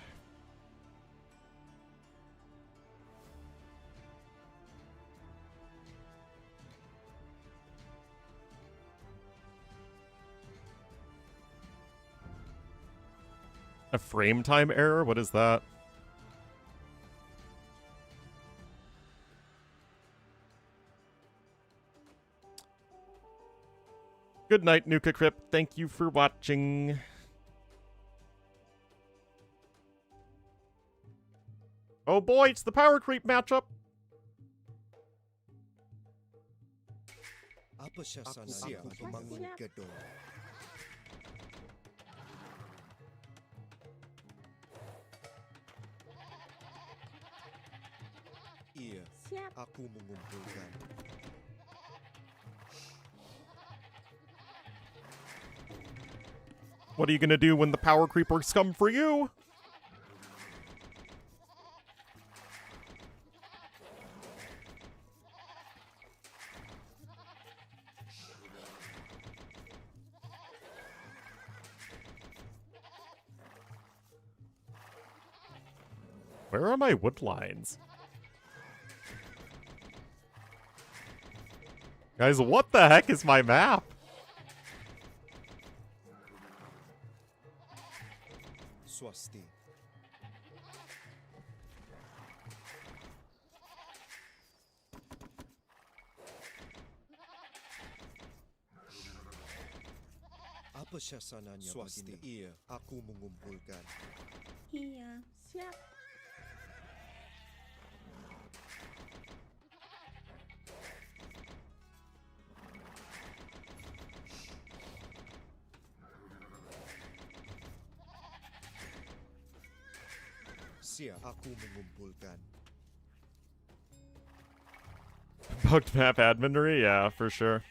A frame time error? What is that? Good night, Nuka Crypt. Thank you for watching. Oh boy, it's the power creep matchup. Apa syasana aku membangun gedung? Iya, aku mengumpulkan. What are you gonna do when the power creepers come for you? Where are my wood lines? Guys, what the heck is my map? Swasti. Apa syasananya? Swasti. Iya, aku mengumpulkan. Iya, siap. Siap, aku mengumpulkan. Bugged map adminry? Yeah, for sure.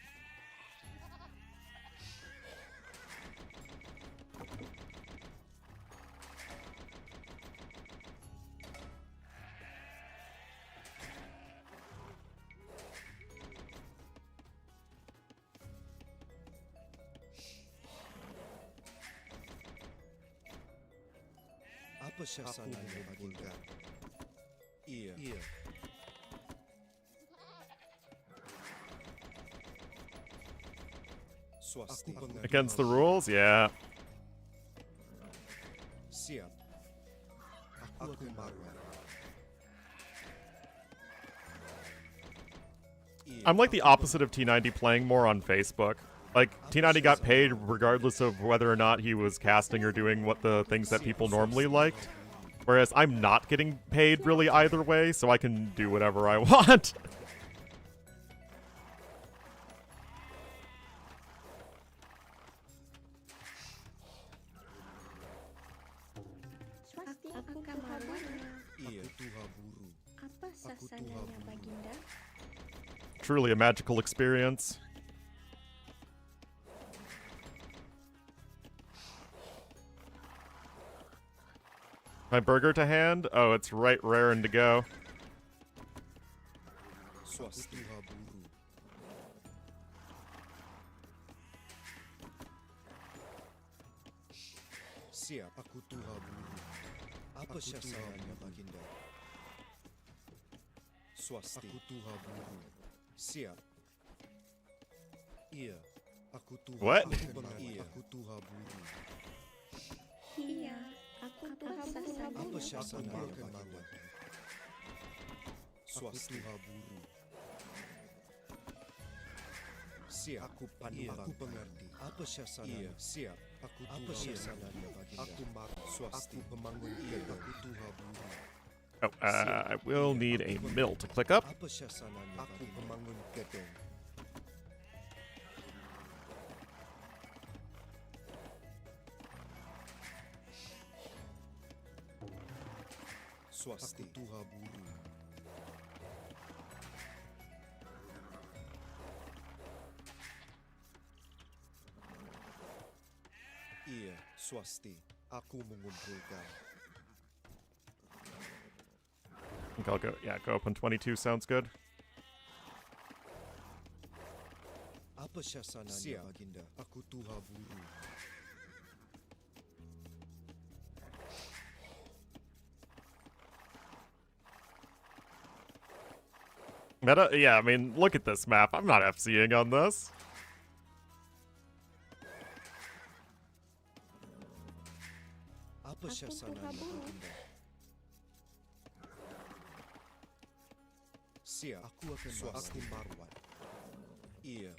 Apa syasananya mengumpulkan? Iya. Iya. Swasti. Against the rules? Yeah. Siap. Aku marah. I'm like the opposite of T90 playing more on Facebook. Like, T90 got paid regardless of whether or not he was casting or doing what the things that people normally liked. Whereas I'm not getting paid really either way, so I can do whatever I want. Swasti, apakah marwahnya? Iya, tuha buru. Apa sasananya, Baginda? truly a magical experience. My burger to hand? Oh, it's right raring to go. Swastika buru. Siap, aku tuha buru. Apa syasarannya, Baginda? Swasti. Aku tuha buru. Siap. Iya, aku tuha. What? Iya, aku tuha buru. Iya, aku tuha buru. Apa syasarannya, Baginda? Swasti. Aku tuha buru. Siap. Aku pandang. Aku pengerti. Apa syasarannya? Iya, siap. Aku tuha. Apa syasarannya, Baginda? Aku marah. Swasti. Aku pemangun. Iya, aku tuha buru. Oh, I will need a mill to click up. Apa syasarannya, aku pemangun gedung. Swasti. Aku tuha buru. Iya, swasti. Aku mengumpulkan. I think I'll go, yeah, go up on 22 sounds good. Apa syasananya, Baginda? Aku tuha buru. Meta? Yeah, I mean, look at this map. I'm not FCing on this. Apa syasananya, Baginda? Siap, aku akan aku marwat. Iya,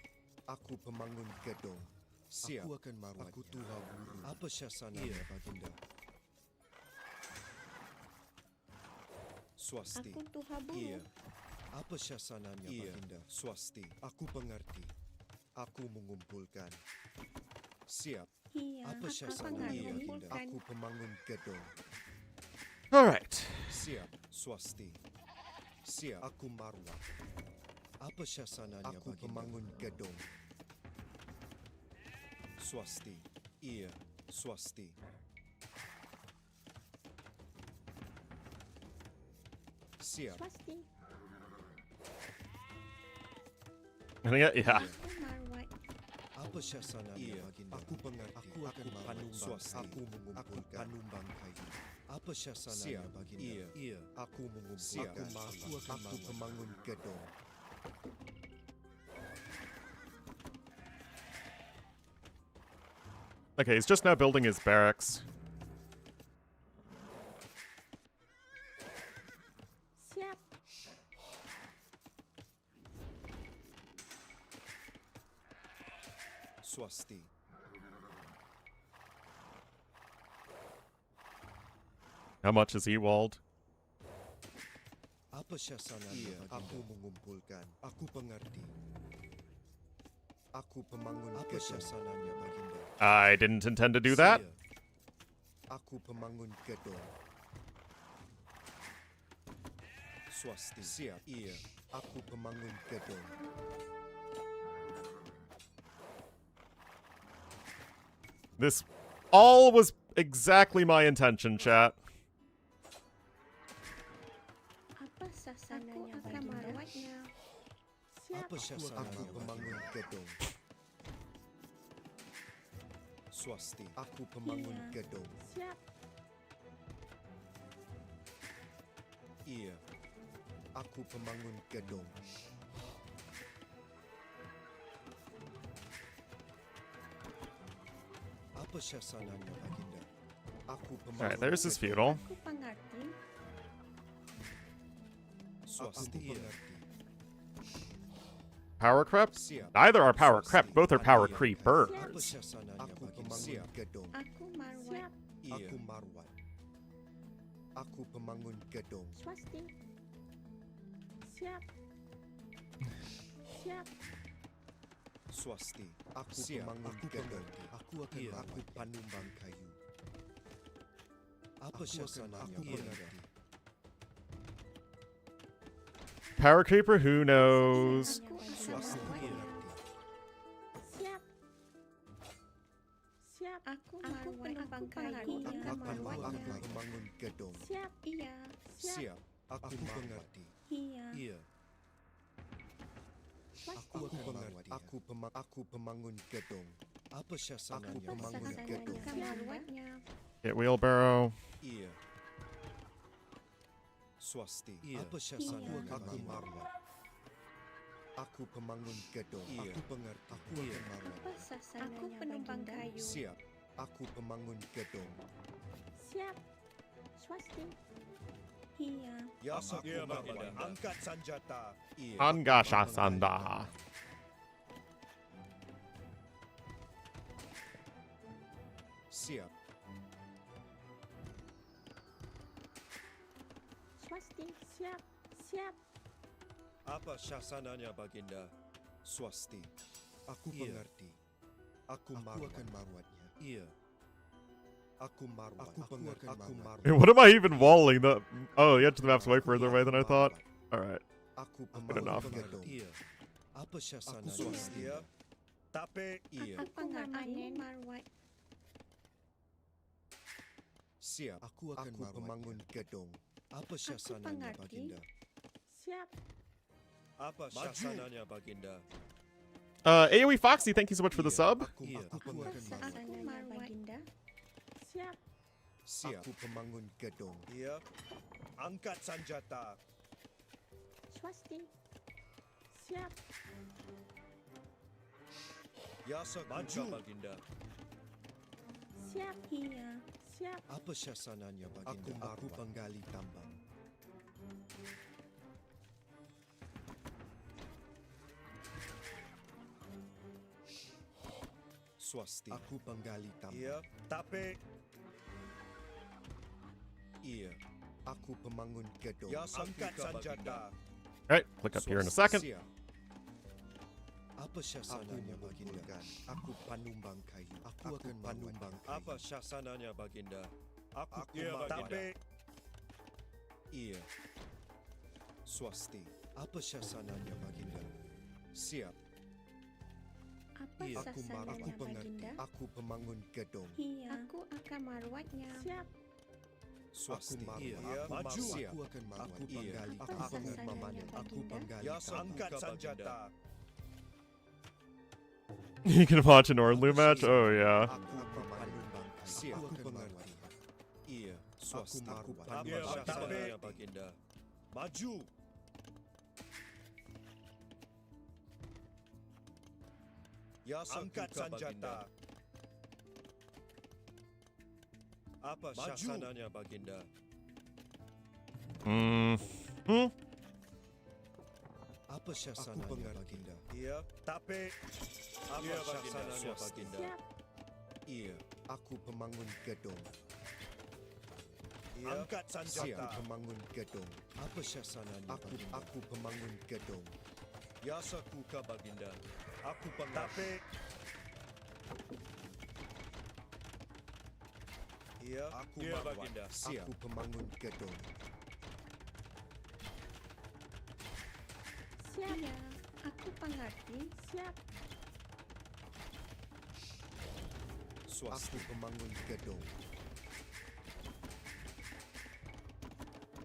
aku pemangun gedung. Siap, aku akan marwat. Aku tuha buru. Apa syasananya, Baginda? Swasti. Aku tuha buru. Iya. Apa syasananya, Baginda? Swasti. Aku pengerti. Aku mengumpulkan. Siap. Iya, Apa aku syasananya, Baginda? mengumpulkan. Aku pemangun gedung. Alright. Siap, swasti. Siap, aku marwah. Apa syasananya, aku pemangun gedung. Swasti. Iya, swasti. Siap. Swasti. Yeah. Aku marwat. Apa syasananya, Baginda? Aku pengerti. Aku akan panumbang. Aku mengumpulkan. Panumbang kayu. Apa syasananya, Baginda? Iya. Aku mengumpulkan. Aku pemangun gedung. Okay, he's just now building his barracks. Siap. Swasti. How much is he walled? Apa syasananya, Baginda? Aku mengumpulkan. Aku pengerti. Aku pemangun. Apa syasananya, Baginda? I didn't intend to do that. Siap. Aku pemangun gedung. Swasti. Siap. Iya. Aku pemangun gedung. This all was exactly my intention, chat. Apa sasananya, Baginda? Siap. Apa syasananya? Aku pemangun gedung. Swasti. Aku pemangun Iya. gedung. Siap. Iya. Aku pemangun gedung. Apa syasananya, Baginda? Aku pemangun. Alright, there's his gedung. feudal. Aku pengerti. Swasti. Iya. Power creep? Siap. Neither are power Swasti. creep, both are power Iya. creepers. Apa syasananya, Baginda? Aku pemangun gedung. Aku marwat. Iya. Aku marwat. Aku pemangun gedung. Swasti. Siap. Siap. Swasti. Aku pemangun gedung. Aku akan aku panumbang kayu. Apa syasananya? Aku mengerti. Power creeper? Who knows? Aku Swasti. Iya. Siap. Siap. Aku penumpang kayu. Aku membangun gedung. Siap. Iya. Siap. Aku mengerti. Iya. Iya. Aku mengerti. Aku pembangun gedung. Apa sasarannya? Aku pembangun gedung. Marwatnya. Hit wheelbarrow. Iya. Swasti. Iya. Apa sasarannya? Aku marwat. Aku pembangun gedung. Iya. Aku pengerti. Aku marwat. Apa sasarannya? Aku penumpang kayu. Siap. Aku pembangun gedung. Siap. Swasti. Iya. Ya, aku Baginda. Angkat senjata. Iya. Angasasanda. Siap. Swasti. Siap. Siap. Apa sasarannya Baginda? Swasti. Aku mengerti. Aku akan marwatnya. Iya. Aku marwat. Aku pengerti. Aku marwat. What am I even walling? Oh, the edge of the map's way further away than I thought. Alright. Aku Good enough. Iya. Apa sasarannya? Aku swasti. Tapi iya. Aku pengamen marwat. Siap. Aku pembangun gedung. Apa sasarannya Baginda? Siap. Apa sasarannya Baginda? AoE Foxy, thank you so much for the sub. Aku akan marwat. Baginda. Siap. Siap. Aku pembangun gedung. Iya. Angkat senjata. Swasti. Siap. Ya, maju Baginda. Siap. Iya. Siap. Apa sasarannya Baginda? Aku penggali tambang. Swasti. Aku penggali tambang. Iya, tapi iya. Aku pembangun gedung. Ya, angkat senjata. Alright, click up here in a second. Siap. Apa sasarannya Baginda? Aku panumbang kayu. Aku akan panumbang kayu. Apa sasarannya Baginda? Aku tapi iya. Swasti. Apa sasarannya Baginda? Siap. Apa Iya. sasarannya Aku pengerti. Baginda? Aku pembangun gedung. Iya. Aku akan marwatnya. Siap. Swasti. Iya. Maju. Siap. Aku akan marwat. Aku penggali. Apa Aku sasarannya memanen. Aku Baginda? penggali. Ya, angkat senjata. You can watch an Ornlu match? Oh, yeah. Aku panumbang kayu. Siap. Aku pengerti. Iya. Swasti. Aku panumbang kayu. Baginda. Maju. Ya, angkat senjata. Apa sasarannya Baginda? Apa sasarannya Baginda? Iya, tapi apa sasarannya Baginda? Siap. Iya, aku pembangun gedung. Iya, angkat senjata. Siap, aku pembangun gedung. Apa sasarannya Baginda? Aku pembangun gedung. Ya, sakuka Baginda. Aku tapi iya, aku Baginda. Siap. Aku pembangun gedung. Siap. Iya. Aku pengerti. Siap. Swasti. Aku pembangun gedung.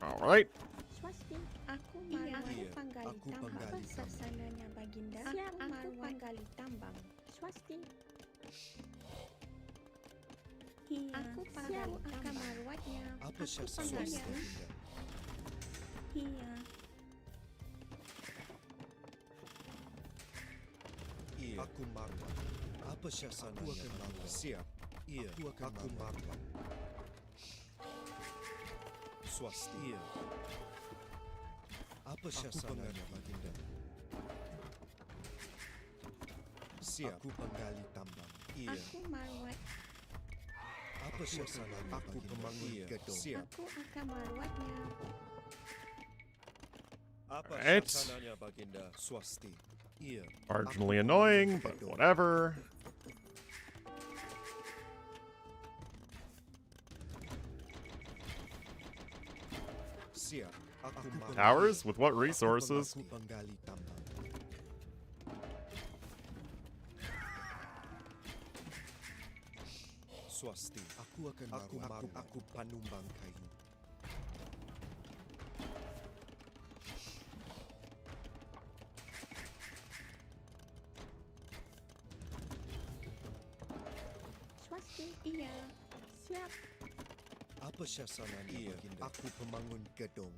Alright. Swasti. Aku marwat. Iya. Aku penggali Aku tambang. penggali Apa sasarannya Baginda? Siap. Aku penggali tambang. Swasti. Iya. Aku penggali akan marwatnya. Apa Aku sasarannya penggali. Baginda? Iya. Iya. Aku marwat. Apa sasarannya? Aku akan marwat. Siap. Iya. Aku marwat. Swasti. Iya. Apa sasarannya Baginda? Siap. Aku penggali tambang. Iya. Aku marwat. Apa sasarannya? Aku pembangun gedung. Siap. Aku akan marwatnya. Apa Alright. sasarannya Baginda? Swasti. Iya. Marginally annoying, but whatever. Siap. Aku Towers? With what resources? Aku penggali tambang. Swasti. Aku akan marwah. Aku panumbang kayu. Swasti. Iya. Siap. Apa syasananya baginda? Aku pemangun gedung.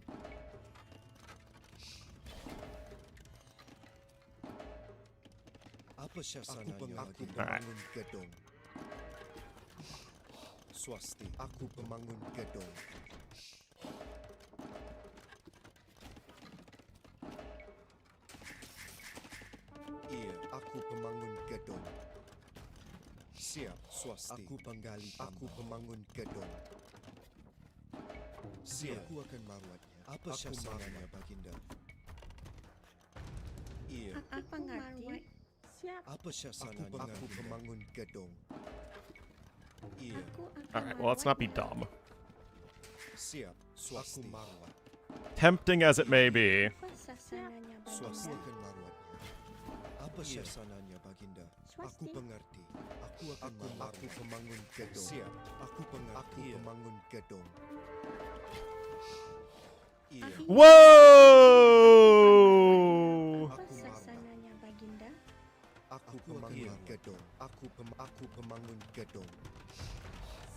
Apa syasananya aku pemangun gedung. Swasti. Aku pemangun gedung. Iya, aku pemangun gedung. Siap, swasti. Aku penggali tambang. Aku pemangun gedung. Siap. Aku akan merawatnya. Apa syasananya baginda? Iya. Aku mengerti. Siap. Apa syasananya? Aku pemangun gedung. Iya. Alright, well, let's not be dumb. Siap, swasti. Aku merawat. Tempting as it may be. Apa sasananya Swasti baginda? akan merawatnya. Apa syasananya baginda? Aku pengerti. Aku akan merawat. Aku pemangun gedung. Siap. Aku pengerti. Aku pemangun gedung. Iya. Whoa! Apa sasananya baginda? Aku pemangun gedung. Aku pemangun gedung.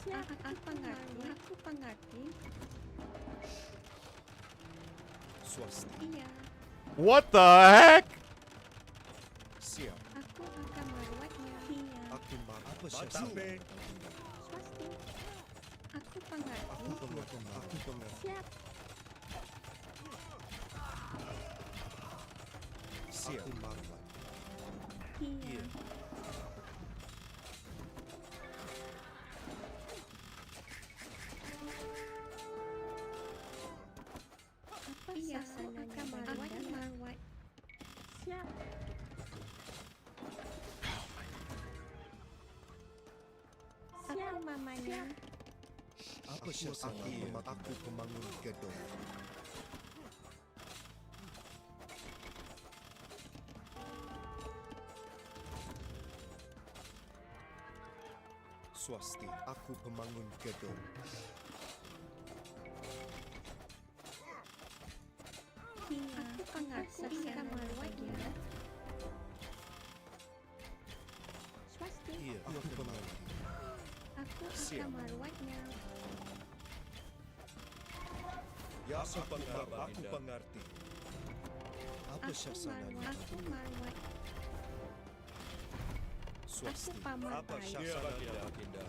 Siap. Aku mengerti. Aku mengerti. Swasti. Iya. What the heck? Siap. Aku akan merawatnya. Iya. Aku merawat. Apa syasananya baginda? Swasti. Aku mengerti. Aku pengerti. Aku pengerti. Siap. Siap. Aku merawat. Iya. Apa sasananya baginda? Siap. Siap mamanya. Apa syasananya? Aku pemangun gedung. Swasti. Aku pemangun gedung. Iya. Aku mengerti. Akan merawatnya. Swasti. Iya. Aku pengerti. Aku Siap. akan merawatnya. Ya, aku pengerti. Apa Aku syasananya? aku merawat. Swasti. Aku paman Apa baik. syasananya baginda?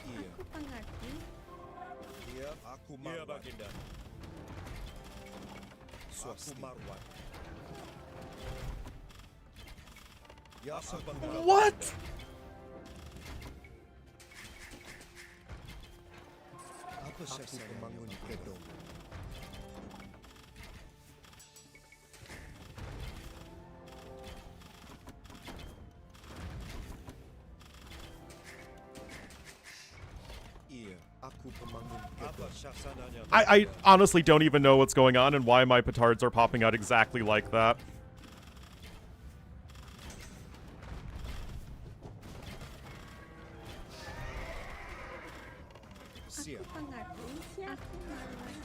Iya. Aku mengerti. Iya, aku marwat. Iya, baginda. Swasti. Aku marwat. Ya, aku pengerti. What? Apa syasananya pemangun gedung? Iya, aku pemangun gedung. Apa syasananya? I honestly don't even know what's going on and why my petards are popping out exactly like that. Siap. Aku mengerti. Siap. Aku merawat.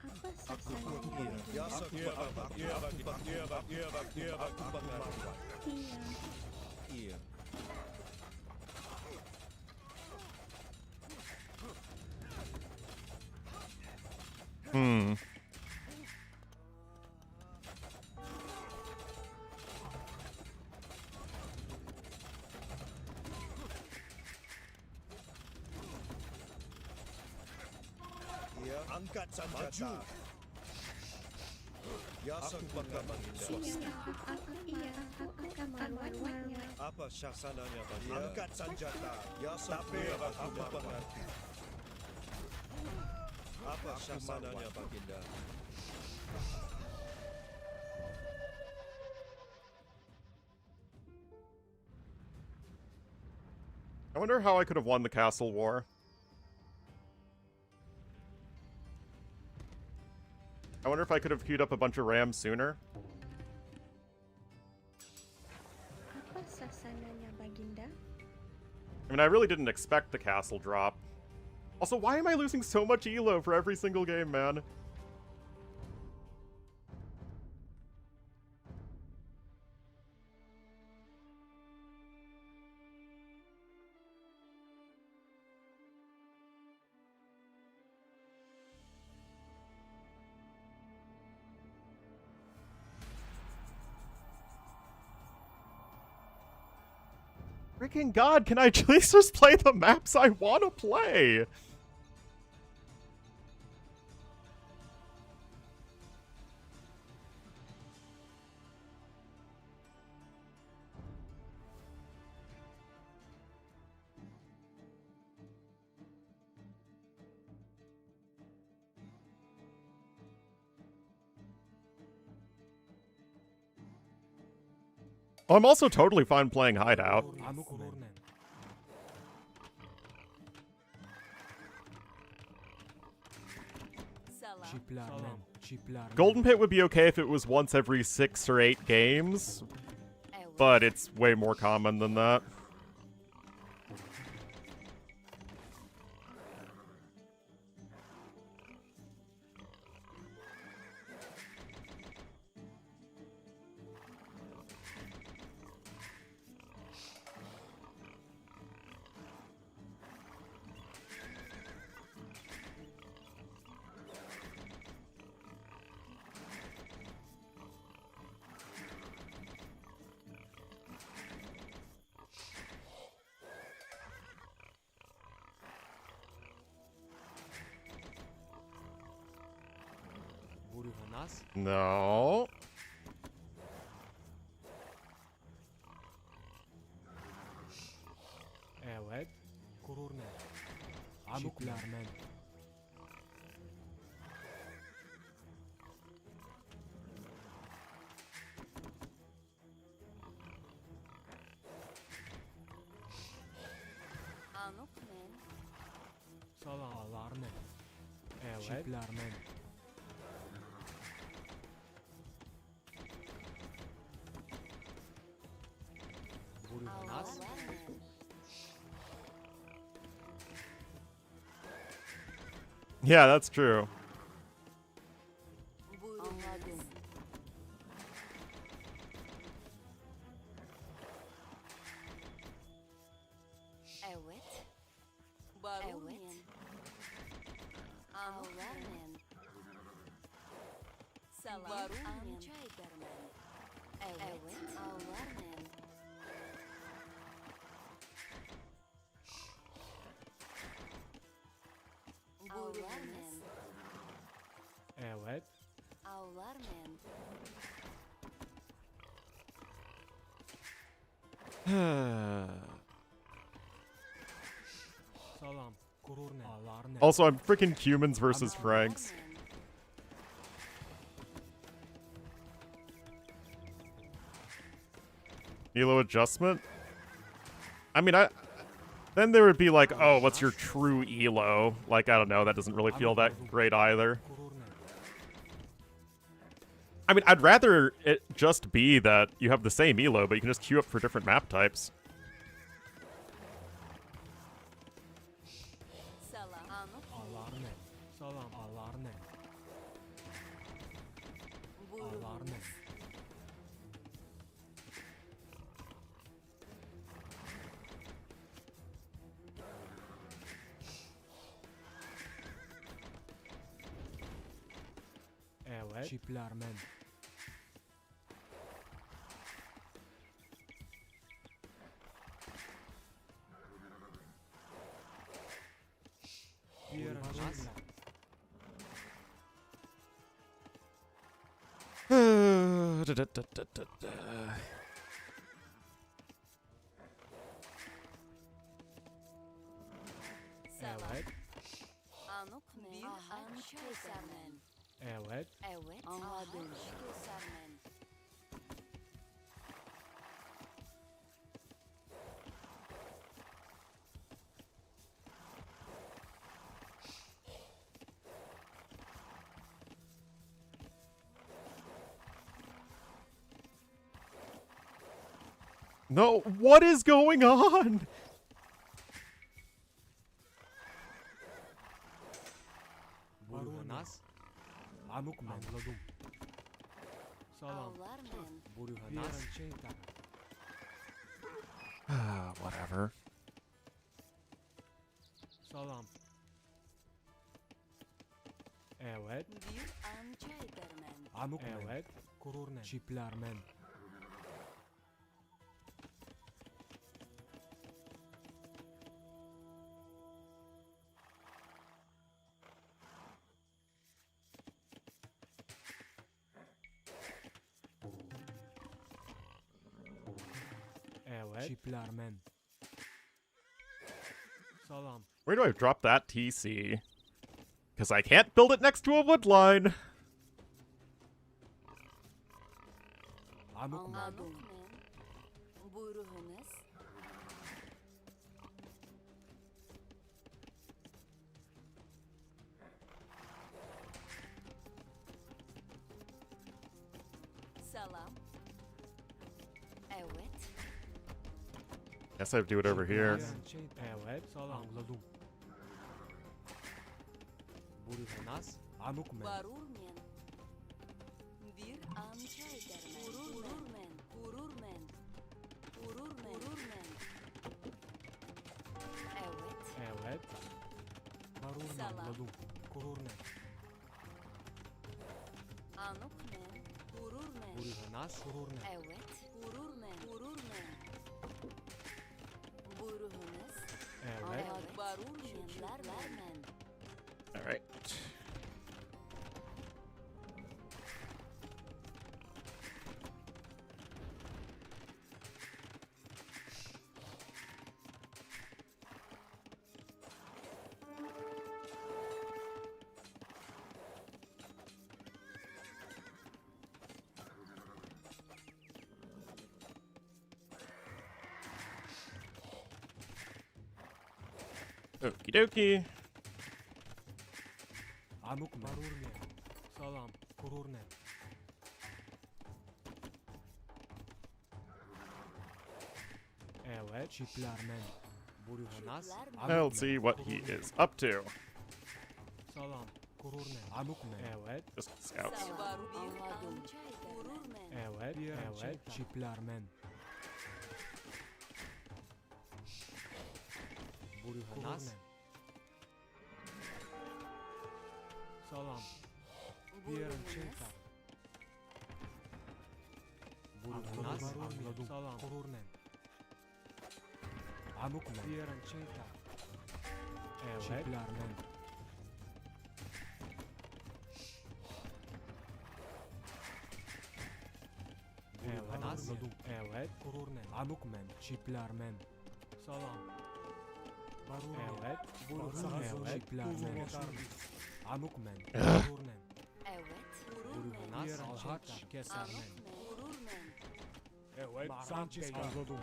Apa sasananya Ya, baginda? aku pengerti. Iya. Iya. Hmm. Iya, angkat senjata. Ya, aku pengerti. Iya. Aku akan merawatnya. Apa syasananya baginda? Angkat senjata. Ya, tapi aku pengerti. Apa syasananya baginda? I wonder how I could have won the castle war. I wonder if I could have queued up a bunch of rams sooner. Apa sasananya Baginda? I mean, I really didn't expect the castle drop. Also, why am I losing so much elo for every single game, man? Freaking God, can I at least just play the maps I want to play? Oh, I'm also totally fine playing Hideout. Golden Pit would be okay if it was once every 6 or 8 games, but it's way more common than that. No. Evet. Gurur ne? Çiftler men. Salalar ne? Evet. Çiftler men. Yeah, that's true. Evet. Salam. Gurur ne? Ağlar ne? Also, I'm freaking humans versus Franks. Elo adjustment? I mean, then there would be like, oh, what's your true elo? Like, I don't know, that doesn't really feel that great either. I mean, I'd rather it just be that you have the same elo, but you can just queue up for different map types. Ağlar ne? Salam. Ağlar ne? Ağlar ne? Evet. Çiftler men. Evet. Evet. Anladım. No, what is going on? Buruhanas. Anladım. Salam. Buruhanas. Whatever. Salam. Evet. Evet. Kururnen. Çiplermen. Evet. Çiplermen. Salam. Where do I drop that TC? Because I can't build it next to a wood line. Anladım. Salam. Evet. Guess I have to do it over here. Evet. Salam. Anladım. Buruhanas. Anukmen. Barurmen. Bir an çay dermen. Ururmen. Ururmen. Ururmen. Ururmen. Evet. Evet. Barurmen. Salam. Anladım. Kururnen. Anukmen. Ururmen. Buruhanas. Kururnen. Evet. Ururmen. Ururmen. Buruhunes. Evet. Barurmenler vermen. All right. Okie dokie. Anukmen. Barurmen. Salam. Kururnen. Evet. Çiplermen. Buruhanas. I'll see what he is up to. Salam. Kururnen. Anukmen. Evet. Just scouts. Salam. Bir an çay dermen. Ururmen. Evet. Evet. Çiplermen. Buruhanas. Salam. Buruhunes. Buruhanas. Anladım. Salam. Kururnen. Anukmen. Evet. Çiplermen. Buruhanas. Evet. Kururnen. Anukmen. Çiplermen. Salam. Evet. Buruhanas. Evet. Çiplermen. Anukmen. Kururnen. Evet. Buruhanas. Alhaç kesermen. Ururmen. Evet. Sanchiska. Anladım.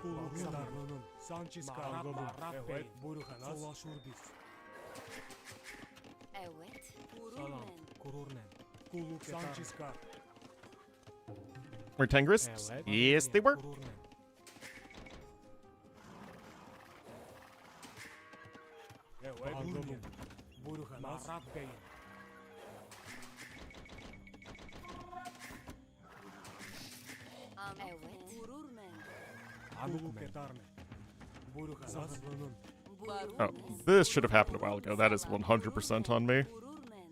Kuluklarının. Sanchiska. Anladım. Evet. Buruhanas. Solaşurbis. Evet. Salam. Ururmen. Kururnen. Kuluk Sanchiska. Were Tengrists? Evet. Yes, they were. Kururnen. Evet. Anladım. Buruhanas. Marabbeyin. Evet. Ururmen. Anukmen. Buruhanas. Oh, this should have happened a while ago. That is 100% on me. Ururmen.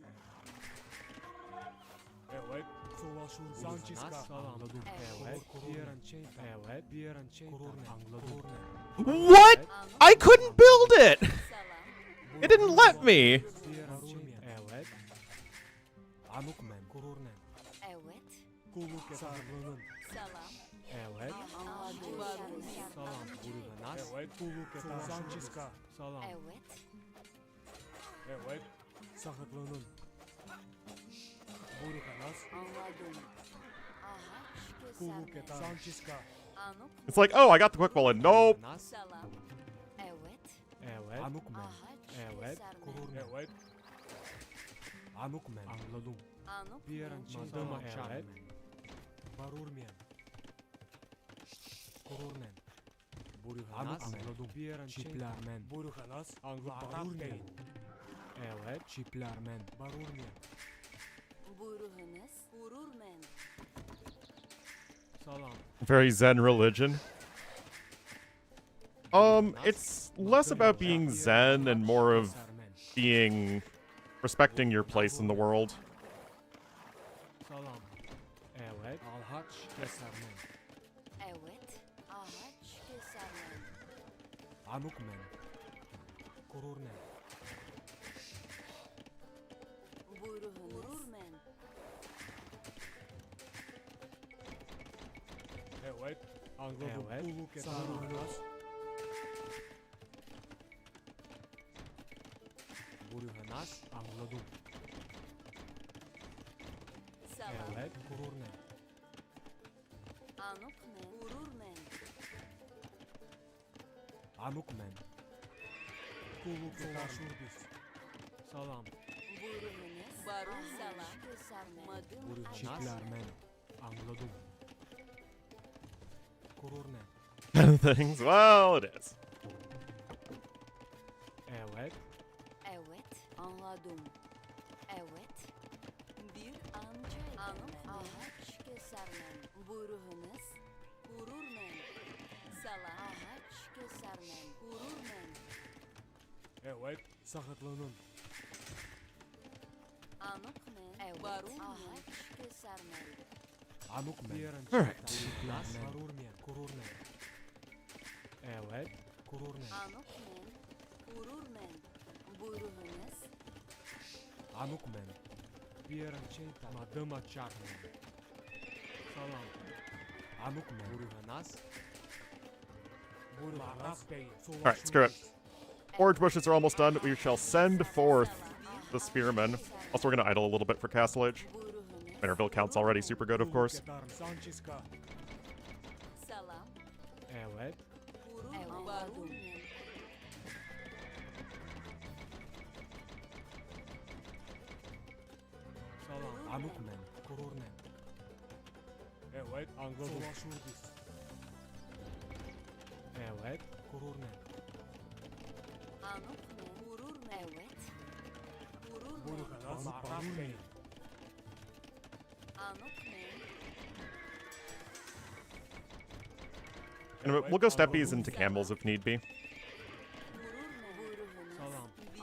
Evet. Sanchiska. Anladım. Evet. Evet. Kururnen. Anladım. What? I couldn't build it! Salam. It didn't let me! Evet. Anukmen. Kururnen. Evet. Kuluk sarlının. Salam. Evet. Anladım. Salam. Buruhanas. Evet. Kuluk Sanchiska. Salam. Evet. Evet. Sakıtlının. Buruhanas. Anladım. Aha. Kuluk Sanchiska. Anuk. It's like, oh, I got the quick ball in. Nope. Salam. Evet. Evet. Anukmen. Aha. Evet. Kururnen. Evet. Anukmen. Anladım. Anuk. Evet. Barurmen. Korurnen. Buruhanas. Anladım. Çiplermen. Buruhanas. Barurmen. Evet. Çiplermen. Barurmen. Buruhanas. Ururmen. Salam. Very Zen religion. It's less about being Zen and more of being respecting your place in the world. Salam. Evet. Alhaç kesermen. Evet. Ağaç kesermen. Anukmen. Korurnen. Buruhanas. Ururmen. Evet. Anladım. Evet. Saruhanas. Buruhanas. Anladım. Salam. Evet. Korurnen. Anukmen. Ururmen. Anukmen. Kuluk savaşurbis. Salam. Buruhanas. Barur salam. Kesermen. Madım Buruhanas. Çiplermen. Anladım. Korurnen. Things. Well, it is. Evet. Evet. Anladım. Evet. Bir amca. Anuk. Ağaç kesermen. Buruhanas. Ururmen. Salam. Ağaç kesermen. Ururmen. Evet. Sakatlanın. Anukmen. Evet. Barur. Ağaç kesermen. Anukmen. Alright. Çiplermen. Barurmen. Korurnen. Evet. Korurnen. Anukmen. Ururmen. Buruhanas. Anukmen. Pierancheta. Madama Charmen. Salam. Anukmen. Buruhanas. Buruhanas Bey. Alright, screw it. Orange bushes are almost done. We shall send forth the spearmen. Also, we're going to idle a little bit for Castle Age. Manorville count's already super good, of course. Sanchiska. Salam. Evet. Ururmen. Barurmen. Salam. Anukmen. Korurnen. Evet. Anladım. Savaşurbis. Evet. Korurnen. Anukmen. Ururmen. Evet. Ururmen. Buruhanas. Barurmen. Anukmen. And we'll go steppies into camels if need be. Ururmen. Salam. Buruhanas. Bir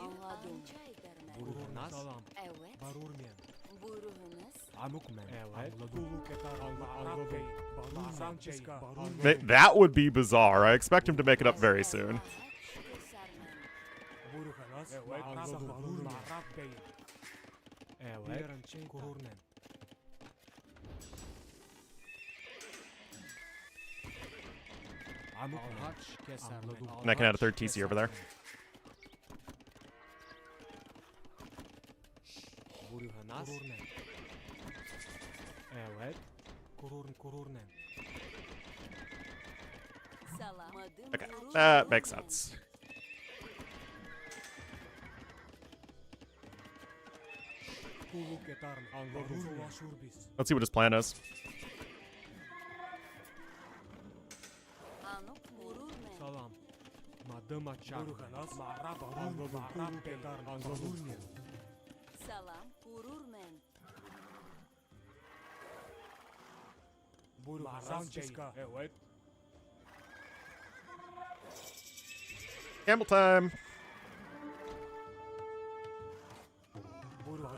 amca edermen. Buruhanas. Salam. Evet. Barurmen. Buruhanas. Anukmen. Evet. Anladım. Sanchiska. That would be bizarre. I expect him to make it up very soon. Ağaç kesermen. Buruhanas. Evet. Anladım. Evet. Korurnen. Anladım. And I can add a third TC over there. Buruhanas. Evet. Korurnen. Salam. Madım. Okay, Ururmen. that makes sense. Let's see what his plan is. Anukmen. Ururmen. Salam. Madama Buruhanas. Anladım. Salam. Ururmen. Sanchiska. Evet. Camel time.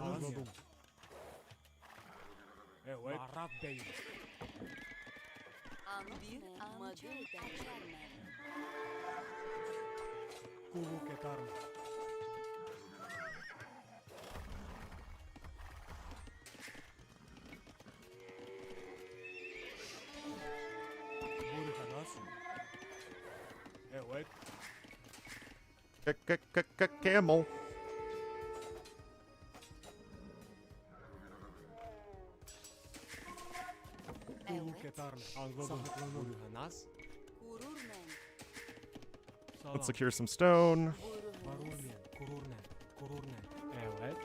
Anladım. Evet. Anuk. Bir amca edermen. Kuluk etarım. Buruhanas. Evet. Camel. Kuluk etarım. Anladım. Buruhanas. Ururmen. Let's secure some stone. Buruhanas. Korurnen. Evet.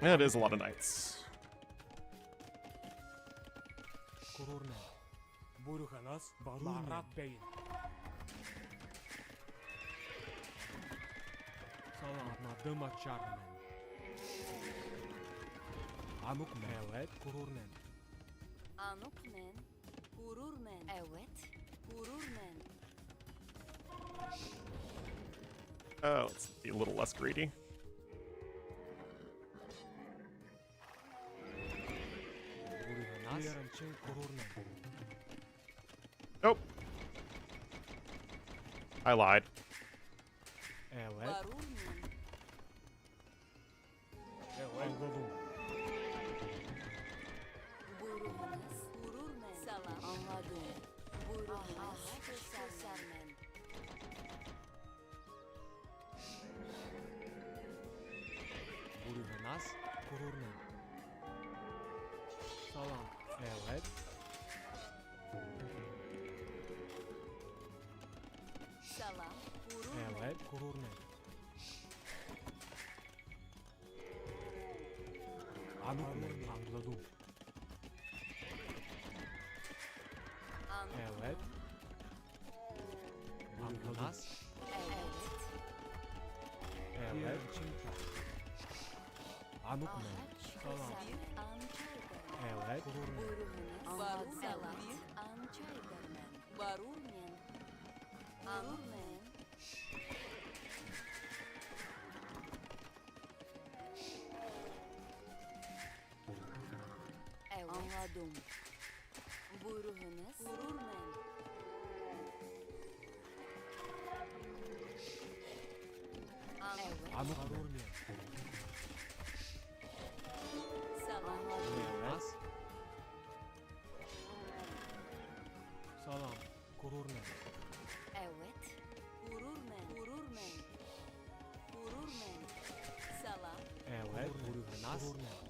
It is a lot of knights. Kururne. Buruhanas Barat Beyin. Salam adım açarmen. Amuk men. Evet. Kururnen. Anukmen. Gururmen. Evet. Gururmen. Let's be a little less greedy. Buruhanas Kururnen. Nope. I lied. Evet. Barurmen. Anladım. Buruhanas. Gururmen. Salam. Anladım. Buruhanas. Göstermen. Buruhanas Kururnen. Salam. Evet. Salam. Gururmen. Evet. Kururnen. Anladım. Anladım. Anukmen. Evet. Buruhanas. Evet. Evet. Anukmen. Ağaç. Salam. Bir ançaygarmen. Evet. Kururnen. Buruhanas. Barur. Salam. Bir ançaygarmen. Barurmen. Anukmen. Evet. Anladım. Buruhanas. Gururmen. Evet. Anukmen. Salam. Buruhanas. Salam. Kururnen. Evet. Gururmen. Gururmen. Gururmen. Salam. Evet. Buruhanas. Buruhanas.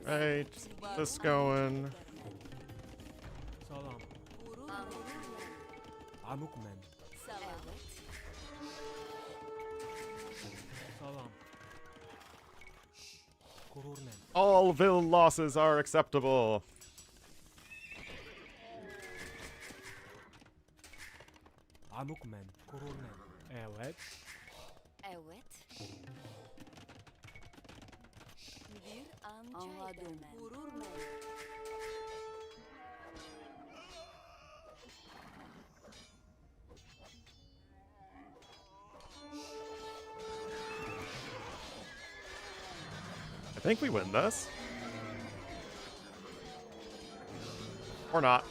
Right. Keep this going. Salam. Gururmen. Anukmen. Salam. Salam. Kururnen. All villain losses are acceptable. Anukmen. Kururnen. Evet. Evet. Bir anladım. Gururmen. I think we win this. Or not.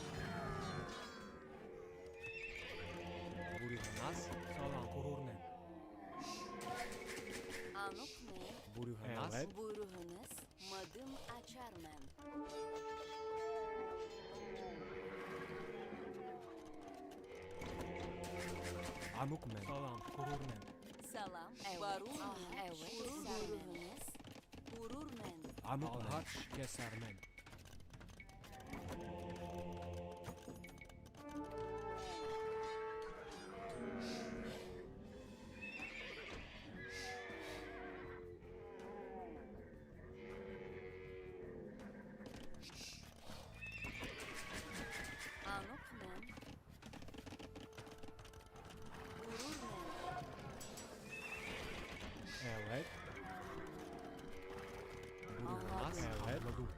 Buruhanas. Salam. Kururnen. Anukmen. Buruhanas. Evet. Buruhanas. Madım açarmen. Anukmen. Salam. Kururnen. Salam. Barurmen. Evet. Buruhanas. Gururmen. Anukmen. Alhaç kesermen. Anukmen. Gururmen. Evet. Buruhanas. Evet. Anladım.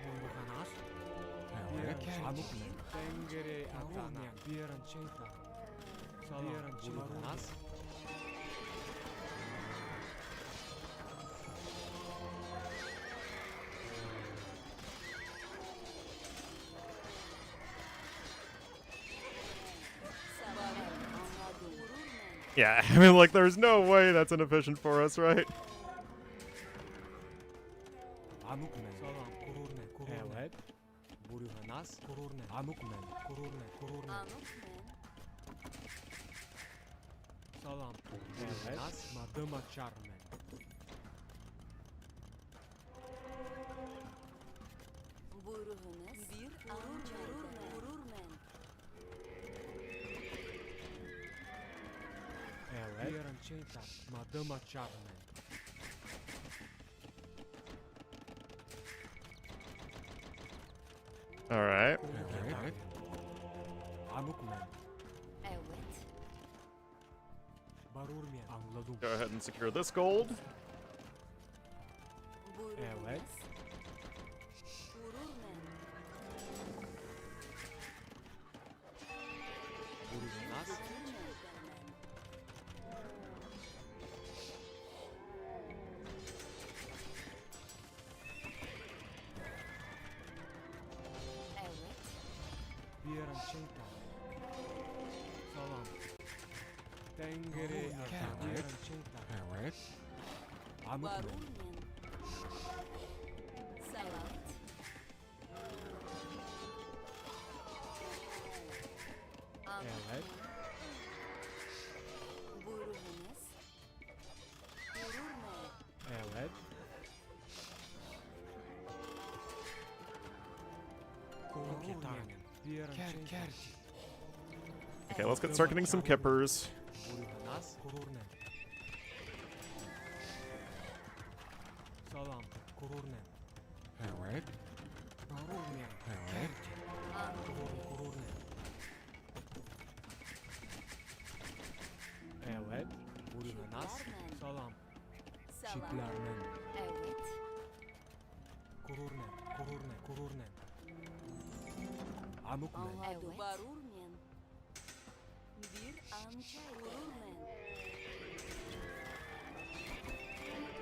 Buruhanas. Evet. Anukmen. Tengere atana. Biran çeyta. Salam. Buruhanas. Yeah, I mean, like, there's no way that's inefficient for us, right? Anukmen. Salam. Kururnen. Kururnen. Evet. Buruhanas. Kururnen. Anukmen. Kururnen. Kururnen. Anukmen. Salam. Evet. Madım açarmen. Buruhanas. Bir ançaygarmen. Gururmen. All right. Go ahead and secure this gold. Okay, let's get start getting some kippers.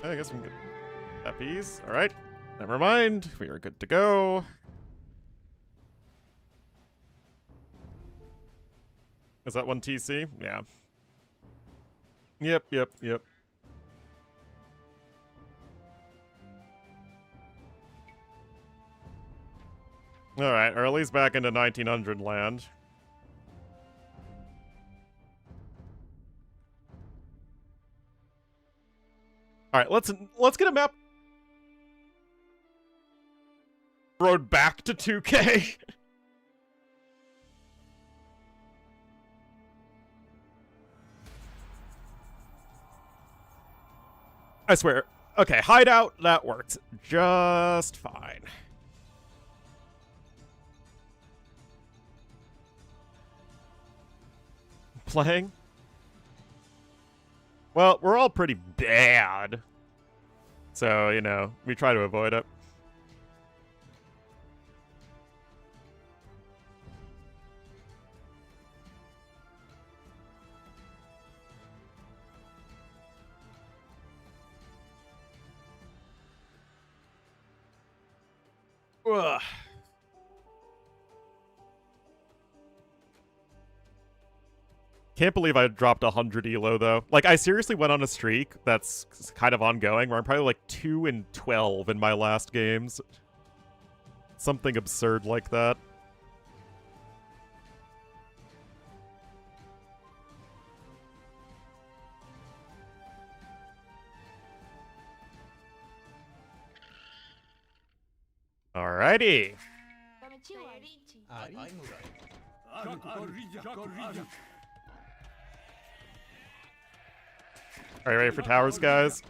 I guess we can get peppies. All right, never mind. We are good to go. Is that one TC? Yeah. Yep. All right, Early's back into 1900 land. All right, let's get a map. Road back to 2K. I swear. Okay, hideout, that worked just fine. Playing? Well, we're all pretty bad. So, you know, we try to avoid it. Ugh. Can't believe I dropped 100 elo though. Like, I seriously went on a streak that's kind of ongoing where I'm probably like 2-12 in my last games. Something absurd like that. Alrighty. Are you ready for towers, guys?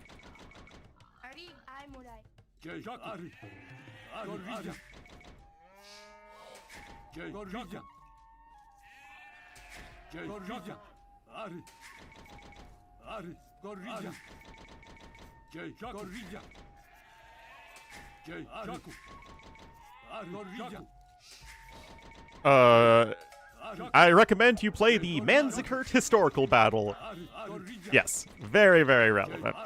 I recommend you play the Manzikert historical battle. Yes, very, very relevant.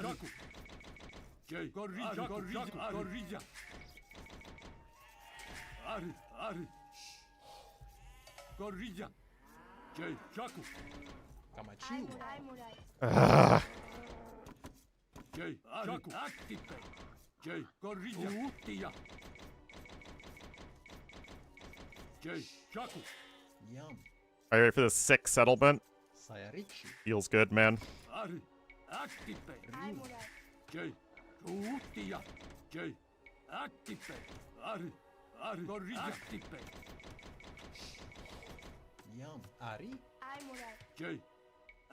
Ugh. Are you ready for this sick settlement? Feels good, man.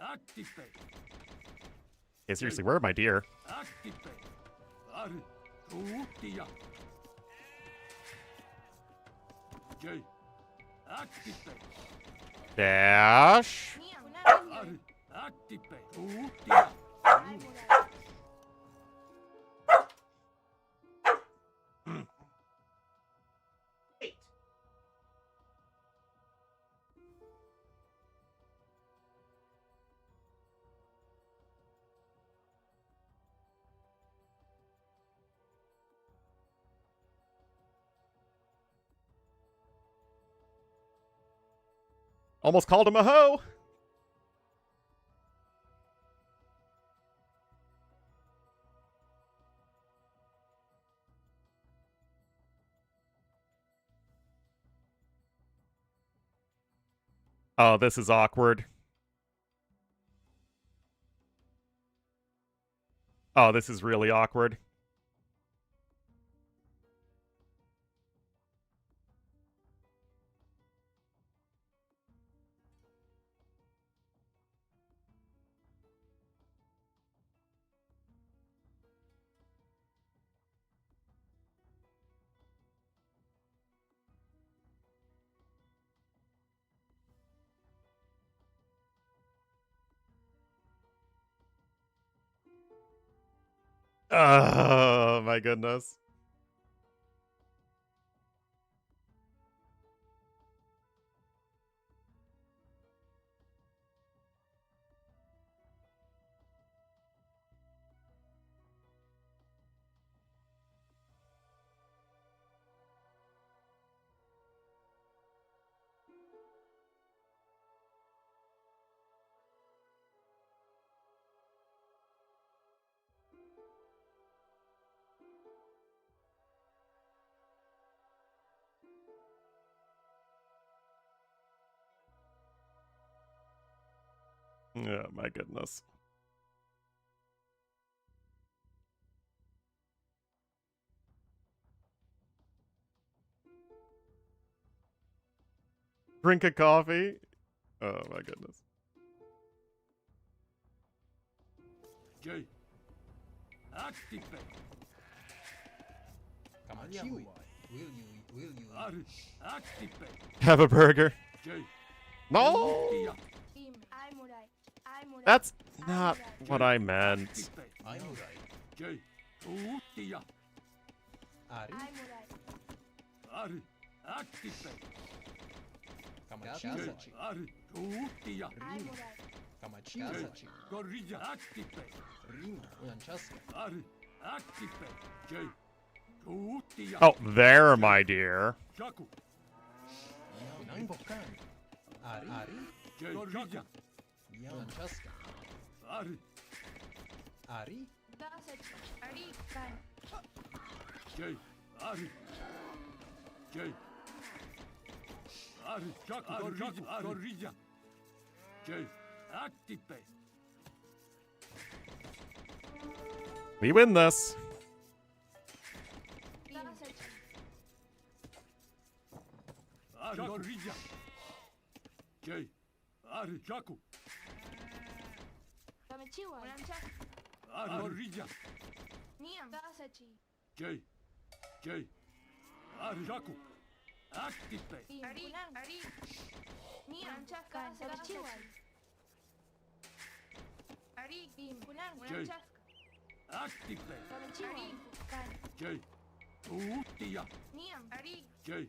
Activate. Hey, seriously, where are my deer? Activate. Are. Tuutia. J. Activate. Dash. Are. Activate. Tuutia. Almost called him a hoe. Oh, this is awkward. Oh, this is really awkward. Oh, my goodness. Oh, my goodness. Drink a coffee. Oh, my goodness. J. Activate. Are. Activate. Have a burger. J. No! That's not what I meant. J. Tuutia. Are. Activate. Are. Tuutia. Gorilla. Activate. Are. Activate. J. Tuutia. Oh, there, my dear. Jaku. J. Gorilla. Are. J. Are. J. Are. Jaku. Gorilla. J. Activate. We win this. Are. Gorilla. J. Are. Jaku. Are. Gorilla. J. J. Are. Jaku. Activate. J. Activate. J. Tuutia. J.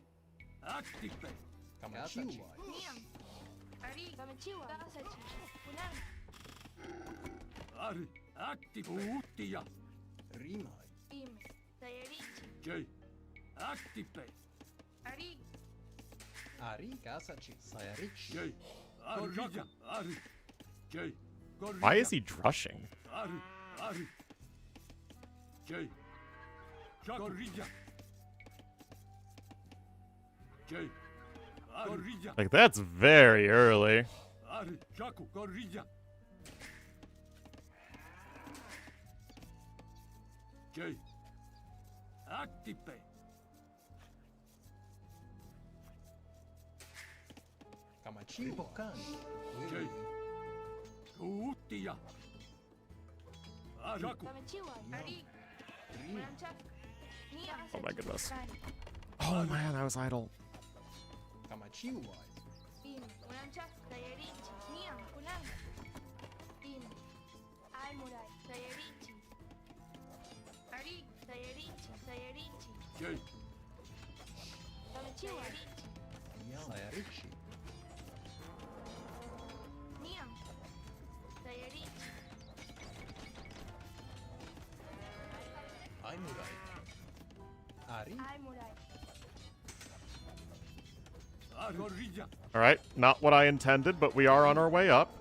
Activate. Are. Activate. Tuutia. J. Activate. J. Gorilla. Are. J. Gorilla. Why is he drushing? Are. Are. J. Gorilla. J. Gorilla. Like, that's very early. Are. Jaku. Gorilla. J. Activate. J. Oh my goodness. Oh man, I was idle. All right, not what I intended, but we are on our way up.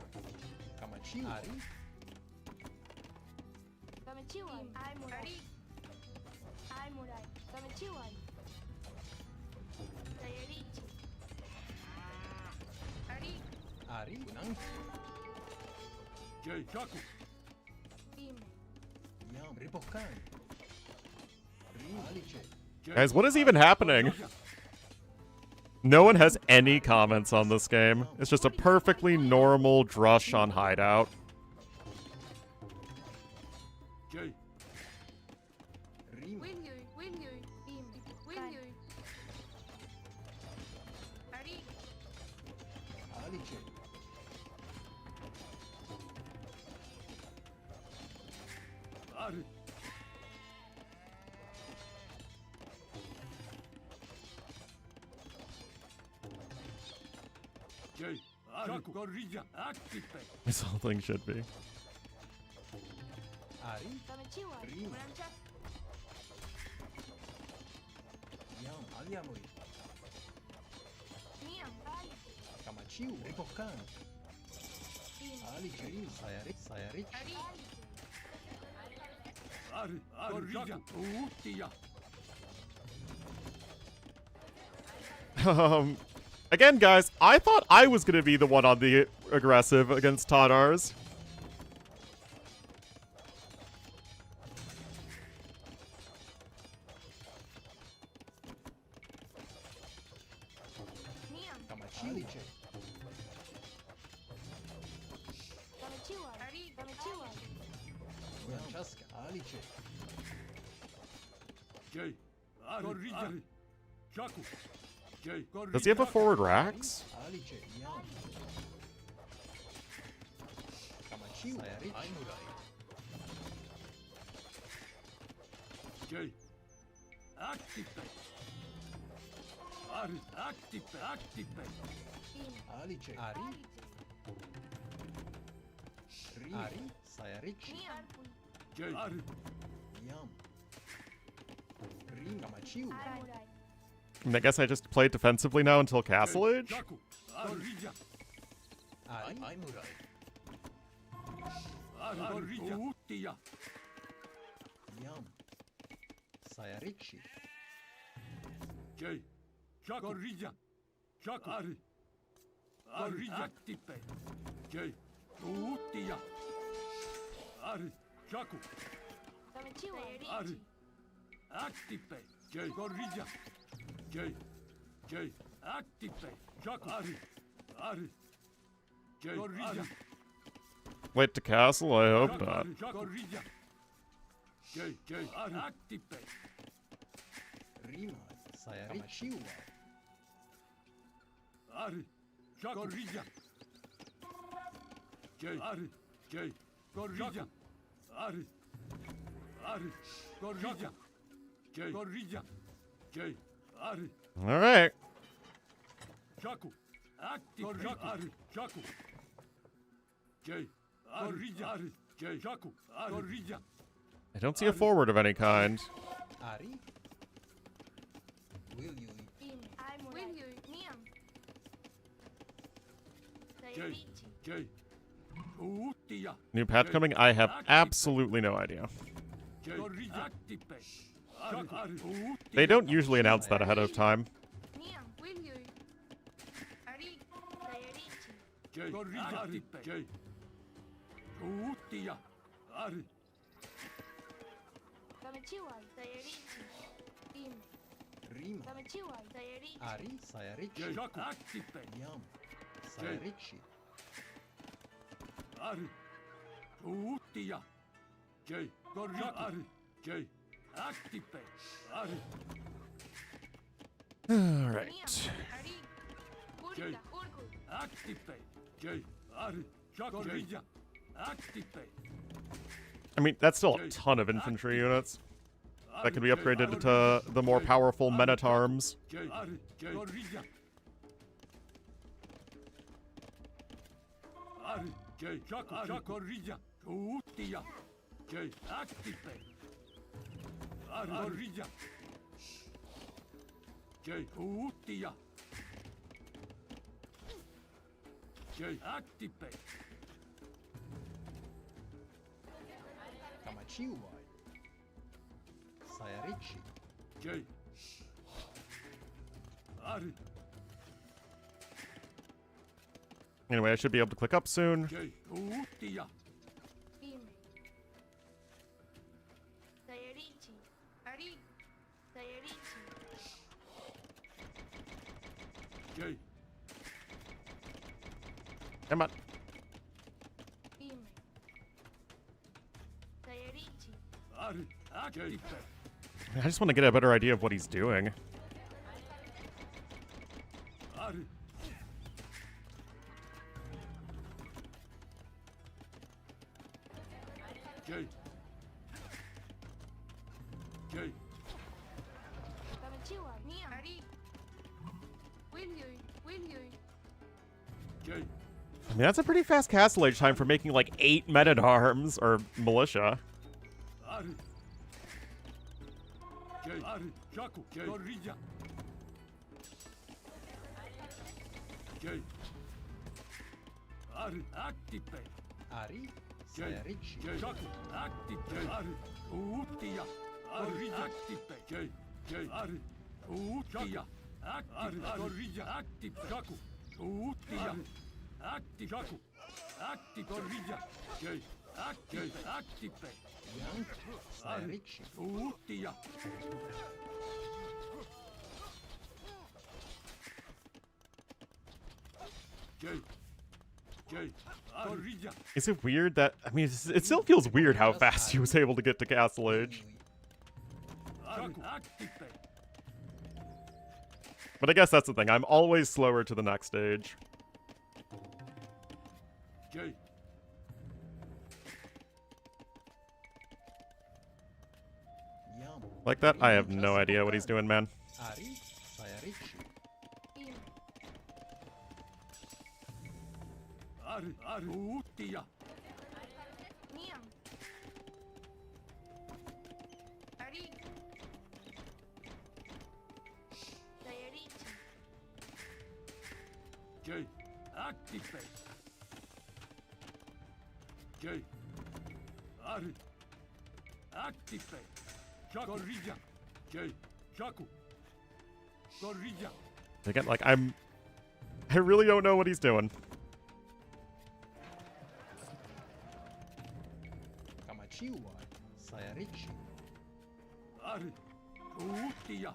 Guys, what is even happening? No one has any comments on this game. It's just a perfectly normal drush on hideout. This whole thing should be. Again, guys, I thought I was gonna be the one on the aggressive against Tatars. Does he have a forward Rax? I mean, I guess I just play defensively now until Castle Age? Wait to Castle? I hope not. All right. I don't see a forward of any kind. New patch coming? I have absolutely no idea. They don't usually announce that ahead of time. Utia. J. Gorjari. J. Active. Ari. All right. J. Active. J. Ari. Gorija. Active. I mean, that's still a ton of infantry units that could be upgraded to the more powerful men-at-arms. J. Ari. Gorija. Ari. J. Gorija. Utia. J. Active. Ari. Gorija. J. Utia. J. Active. Kamachiwa. Sayarichi. J. Ari. Anyway, I should be able to click up soon. J. Utia. Sayarichi. Ari. Sayarichi. J. Come on. Sayarichi. Ari. Active. I just want to get a better idea of what he's doing. Ari. J. J. Kamachiwa. Nia. Ari. Will you? J. I mean, that's a pretty fast castle age time for making like 8 men-at-arms or militia. Ari. J. Ari. Jaku. J. Gorilla. J. Ari. Active. Ari. J. Sayarichi. J. Jaku. Active. J. Ari. Utia. Ari. Active. J. J. Ari. Utia. Active. Gorilla. Active. Jaku. Utia. Active. Jaku. Active. Gorilla. J. Active. Active. Yank. Sayarichi. Utia. J. J. Gorilla. Is it weird that... I mean, it still feels weird how fast he was able to get to castle age. Active. But I guess that's the thing. I'm always slower to the next stage. J. Yam. Like that? I have no idea what he's doing, man. Ari. Sayarichi. Ari. Ari. Utia. Nia. Ari. Sayarichi. J. Active. J. Ari. Active. Gorilla. J. Jaku. Gorilla. Again, like, I really don't know what he's doing. Kamachiwa. Sayarichi. Ari. Utia.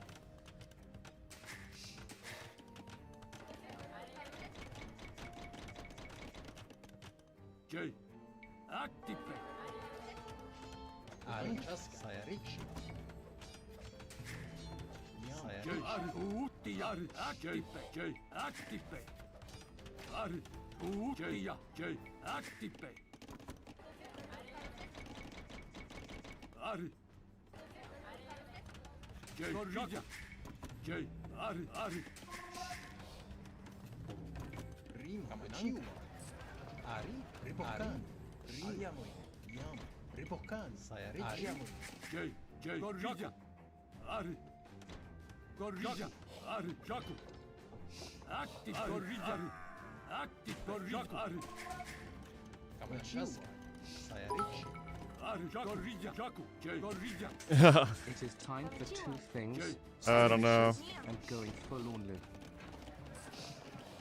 J. Active. Ari. Sayarichi. J. Ari. Utia. Ari. Active. J. Active. Ari. Utia. J. Active. Ari. J. Gorilla. J. Ari. Ari. Rim. Kamachiwa. Ari. Ripokan. Ariamui. Yam. Ripokan. Sayarichi. Ariamui. J. J. Gorilla. Ari. Gorilla. Ari. Jaku. Active. Gorilla. Active. Gorilla. Ari. Kamachiwa. Sayarichi. Ari. Gorilla. Jaku. J. Gorilla. It is time for two things. I don't know. And going full Ornlu.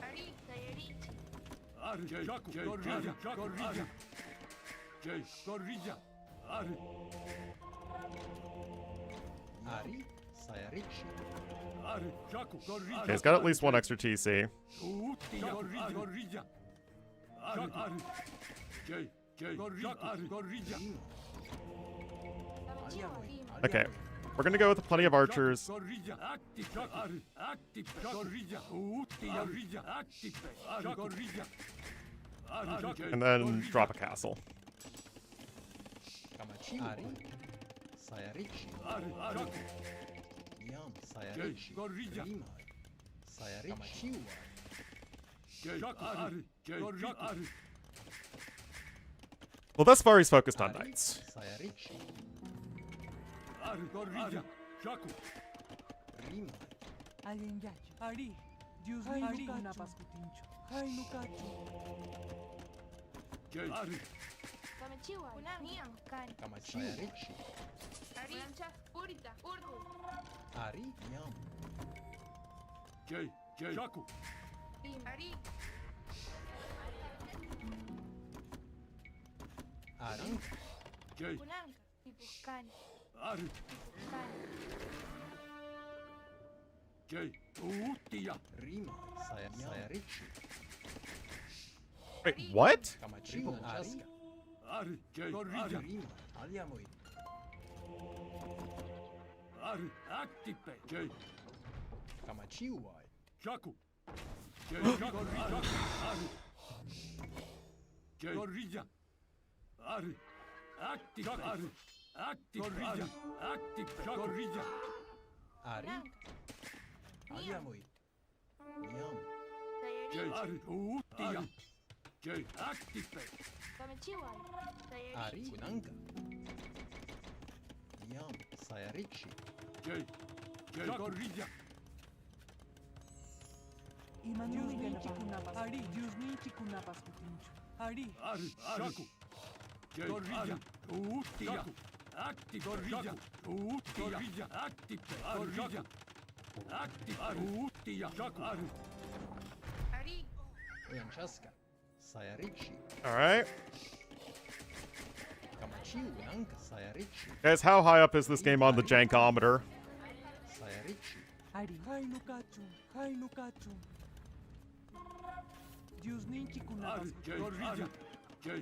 Ari. Sayarichi. Ari. J. Jaku. J. Gorilla. Gorilla. J. Gorilla. Ari. Ari. Sayarichi. Ari. Jaku. Gorilla. Okay, he's got at least one extra TC. Utia. Gorilla. Ari. Ari. J. Okay, we're gonna go with plenty of archers. And then drop a castle. Ari, Sayarichi, Yam, Sayarichi, Rimai, Sayarichi, Well, thus far he's focused on knights. Sayarichi, Rimai, Ari, Dios mío, una pascutincho. Ay, no cacho. Sayarichi, Ari, Yam, Ari, Rima, Sayarichi, Wait, what? Rima, Ari, Rima, Aliamoi, Kamachiwai, Ari, Aliamoi, Yam, Ari, Kunanka, Yam, Sayarichi, Ari, Dios mío, una pascutincho. Ari, Yanchaska, Sayarichi, Alright. Kamachiu, Nanka, Sayarichi, Guys, how high up is this game on the jankometer? Sayarichi, Ari, ay, no cacho. Ay, no cacho. Dios mío, una pascutincho. Dios mío, una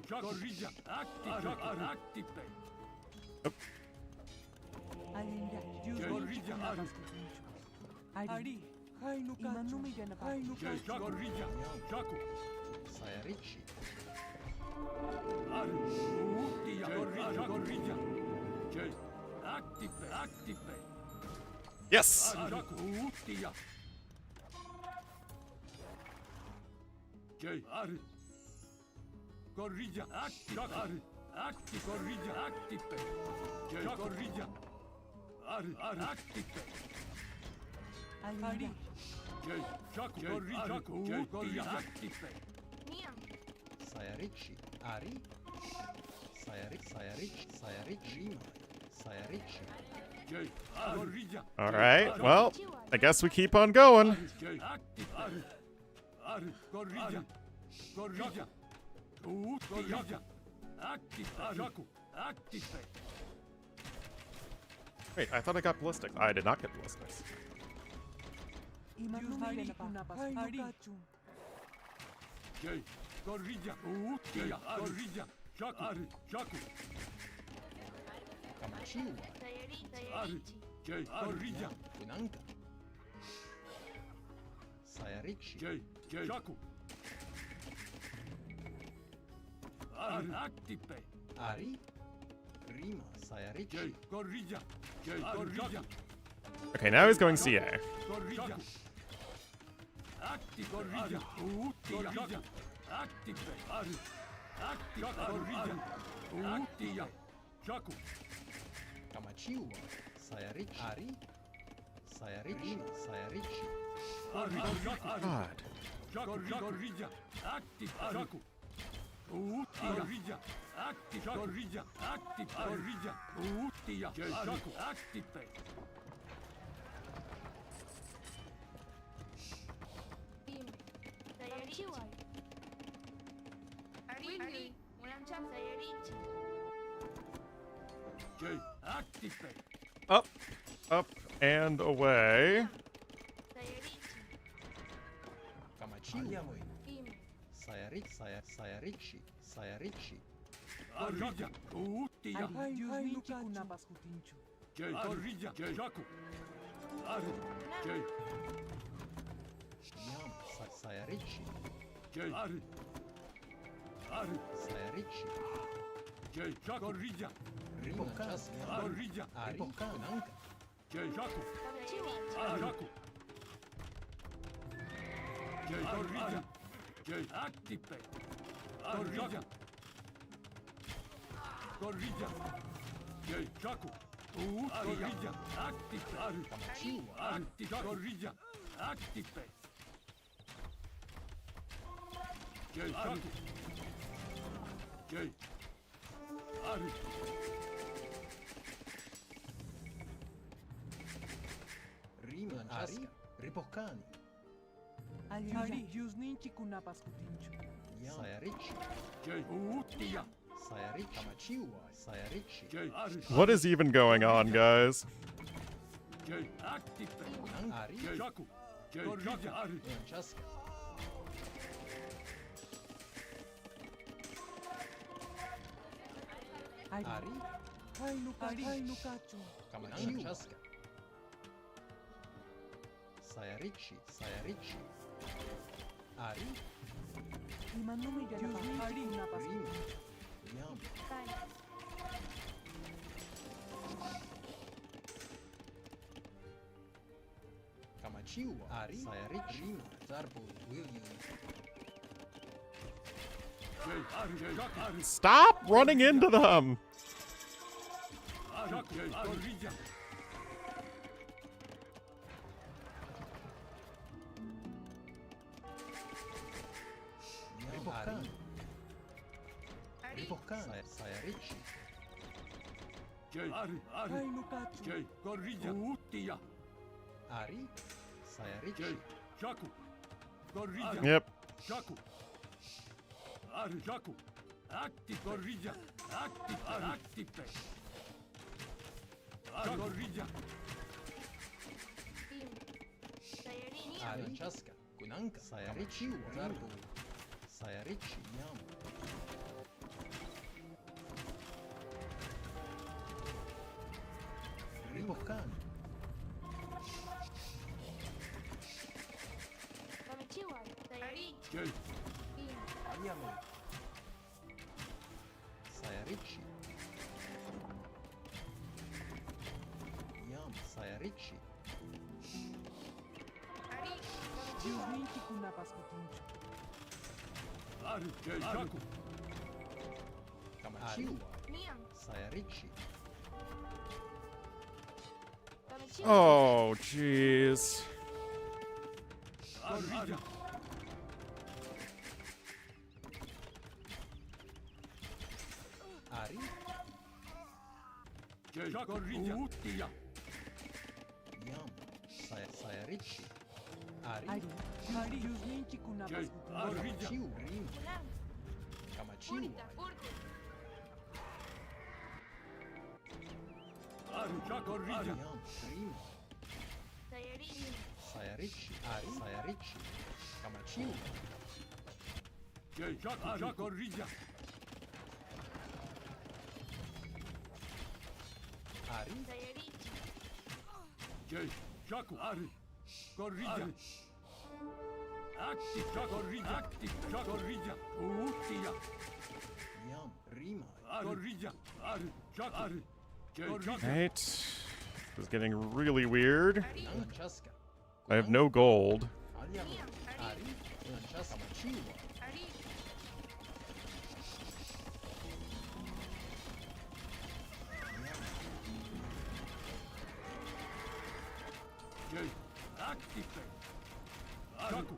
pascutincho. Ari, ay, no cacho. Ay, no cacho. Sayarichi, Yes! Ari, Sayarichi, Ari, Sayarichi, Sayarichi, Alright, well, I guess we keep on going. Wait, I thought I got ballistic. I did not get ballistics. Ari, ay, no cacho. Kamachiu, Kunanka, Sayarichi, Ari, Rima, Sayarichi, Okay, now he's going CA. Kamachiu, Sayarichi, Ari, Sayarichi, Sayarichi, God. Up, up, and away. Kamachiu, Sayarichi, Sayarichi, Gorilla, Utia, kuna paskutinchu. Jay, Gorilla, Jay, Jaku, Ari, Jay, Yam, Sayarichi, Jay, Ari, Ari, Sayarichi, Jay, Jaku, Gorilla, Ripokan, Gorilla, Ripokan, Anka, Jay, Jaku, Jaku, Jay, Gorilla, Jay, Activate, Gorilla, Gorilla, Jay, Jaku, Gorilla, Activate, Activate, Gorilla, Activate, Jay, Jaku, Jay, Ari, Rima, Ari, Ripokani, Ari, Yuzninchi kuna paskutinchu. Sayarichi, Jay, Utia, Sayarichi, Kamachiwa, Sayarichi, Jay, Ari, What is even going on, guys? Jay, Activate, Ari, Jay, Jaku, Jay, Gorilla, Ari, Chaska, Ari, Ari, Nukachu. Kamachiwa, Chaska, Sayarichi, Sayarichi, Ari, Imanumi Yuzninchi kuna Rima, paskutinchu. Yam, Kamachiwa, Ari, Sayarichi, Rima, Zarbu, William, Jay, Ari, Jay, Jaku, Ari, Stop running into them! Jaku, Jay, Gorilla, Ripokan, Ripokan, Sayarichi, Jay, Ari, Ari, Nukachu. Jay, Gorilla, Utia, Ari, Sayarichi, Jay, Jaku, Gorilla, Yep. Jaku, Ari, Jaku, Active, Gorilla, Active, Activate, Ari, Gorilla, Ari, Chaska, Kunanka, Sayarichi, Zarbu, Sayarichi, Yam, Ripokan, Jay, Ayame, Sayarichi, Yam, Sayarichi, Yuzninchi kuna paskutinchu. Ari, Jay, Jaku, Kamachiwa, Sayarichi, Oh, jeez. Gorilla, Ari, Jay, Gorilla, Utia, Yam, Sayarichi, Ari, Ari, Yuzninchi kuna Jay, paskutinchu. Gorilla, Kamachiwa, Rima, Kamachiwa, Ari, Jaku, Gorilla, Yam, Rima, Sayarichi, Ari, Sayarichi, Kamachiwa, Jay, Jaku, Gorilla, Ari, Jay, Jaku, Ari, Gorilla, Active, Jaku, Gorilla, Active, Jaku, Gorilla, Utia, Yam, Rima, Gorilla, Ari, Jaku, Ari, Jay, Jaku, Right. This is getting really weird. Chaska, I have no gold. Ayame, Ari, Chaska, Kamachiwa, Jay, Active, Jaku,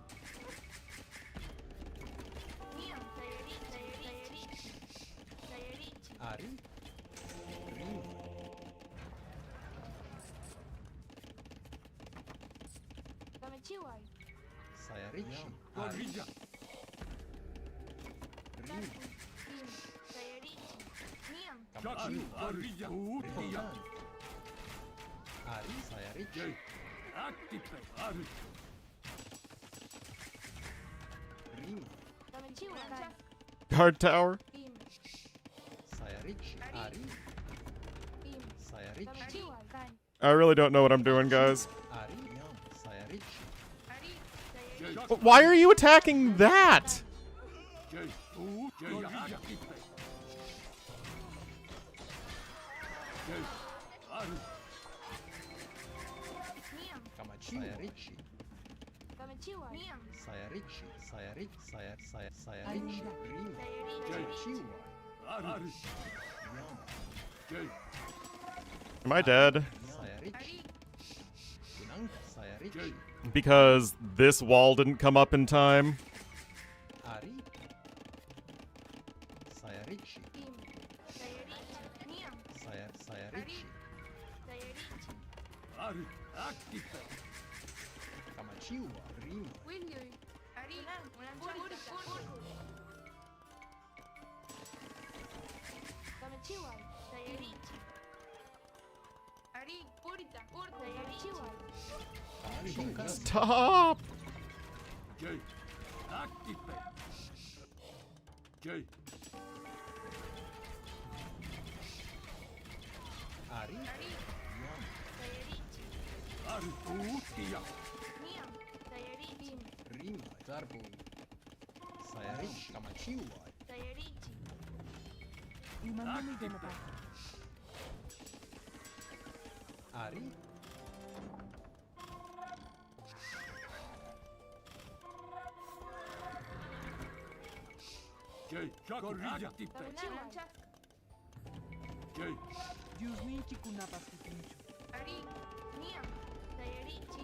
Ari, Rima, Sayarichi, Ari, Gorilla, Rima, Jaku, Kamachiwa, Gorilla, Utia, Ripokan, Ari, Sayarichi, Jay, Active, Ari, Rima, Guard tower. I really don't know what I'm doing, guys. But why are you attacking that? Am I dead? Because this wall didn't come up in time? Stop!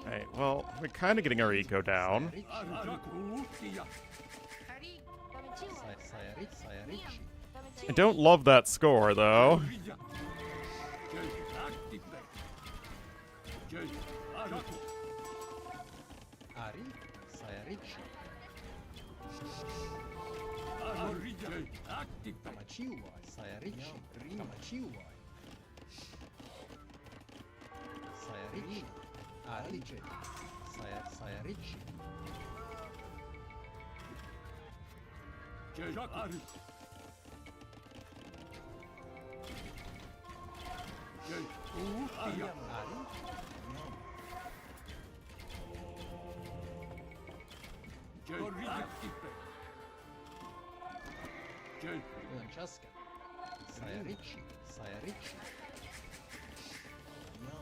Hey, well, we're kind of getting our eco down. I don't love that score, though.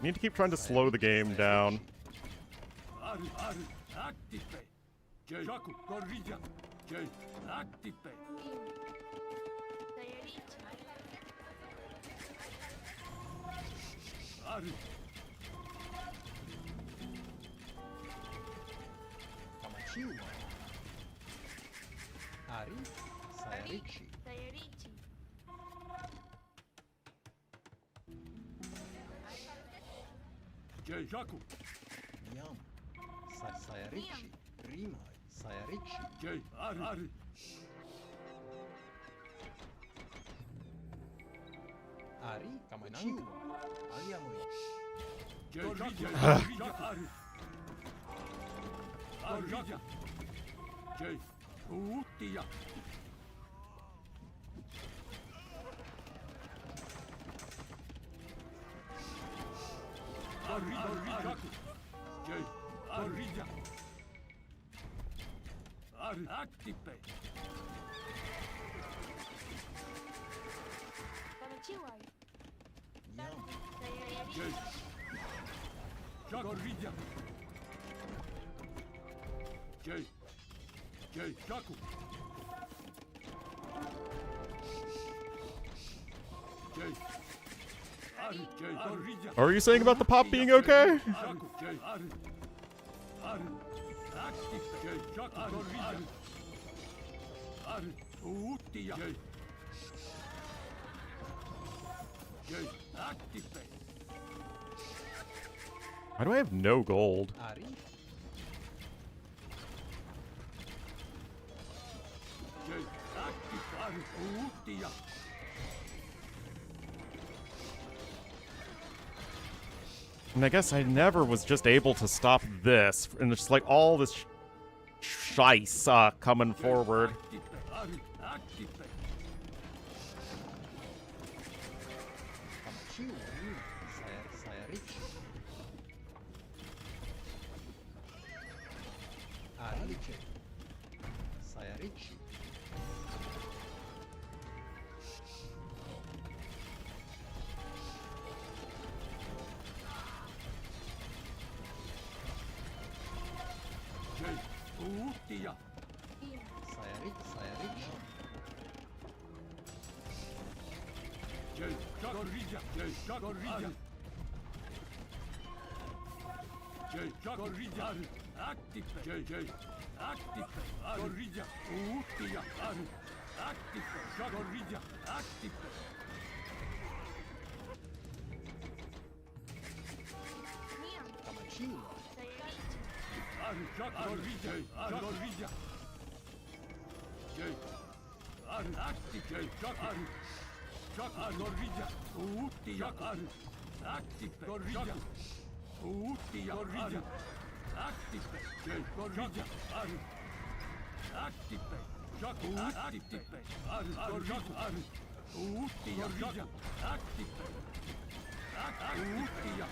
Need to keep trying to slow the game down. What were you saying about the pop being okay? Why do I have no gold? And I guess I never was just able to stop this, and it's like all this shice coming forward. Ciło. Saya ricci. Alice. Saya ricci. Uttia. Saya ricci. Corriglia. Corriglia. Corriglia. Active. Active. Corriglia. Uttia. Active. Corriglia. Active. Camacillo. Corriglia. Active. Corriglia. Uttia. Active. Corriglia. Uttia. Corriglia. Active. Corriglia. Active. Active. Corriglia. Uttia. Corriglia. Active. Uttia.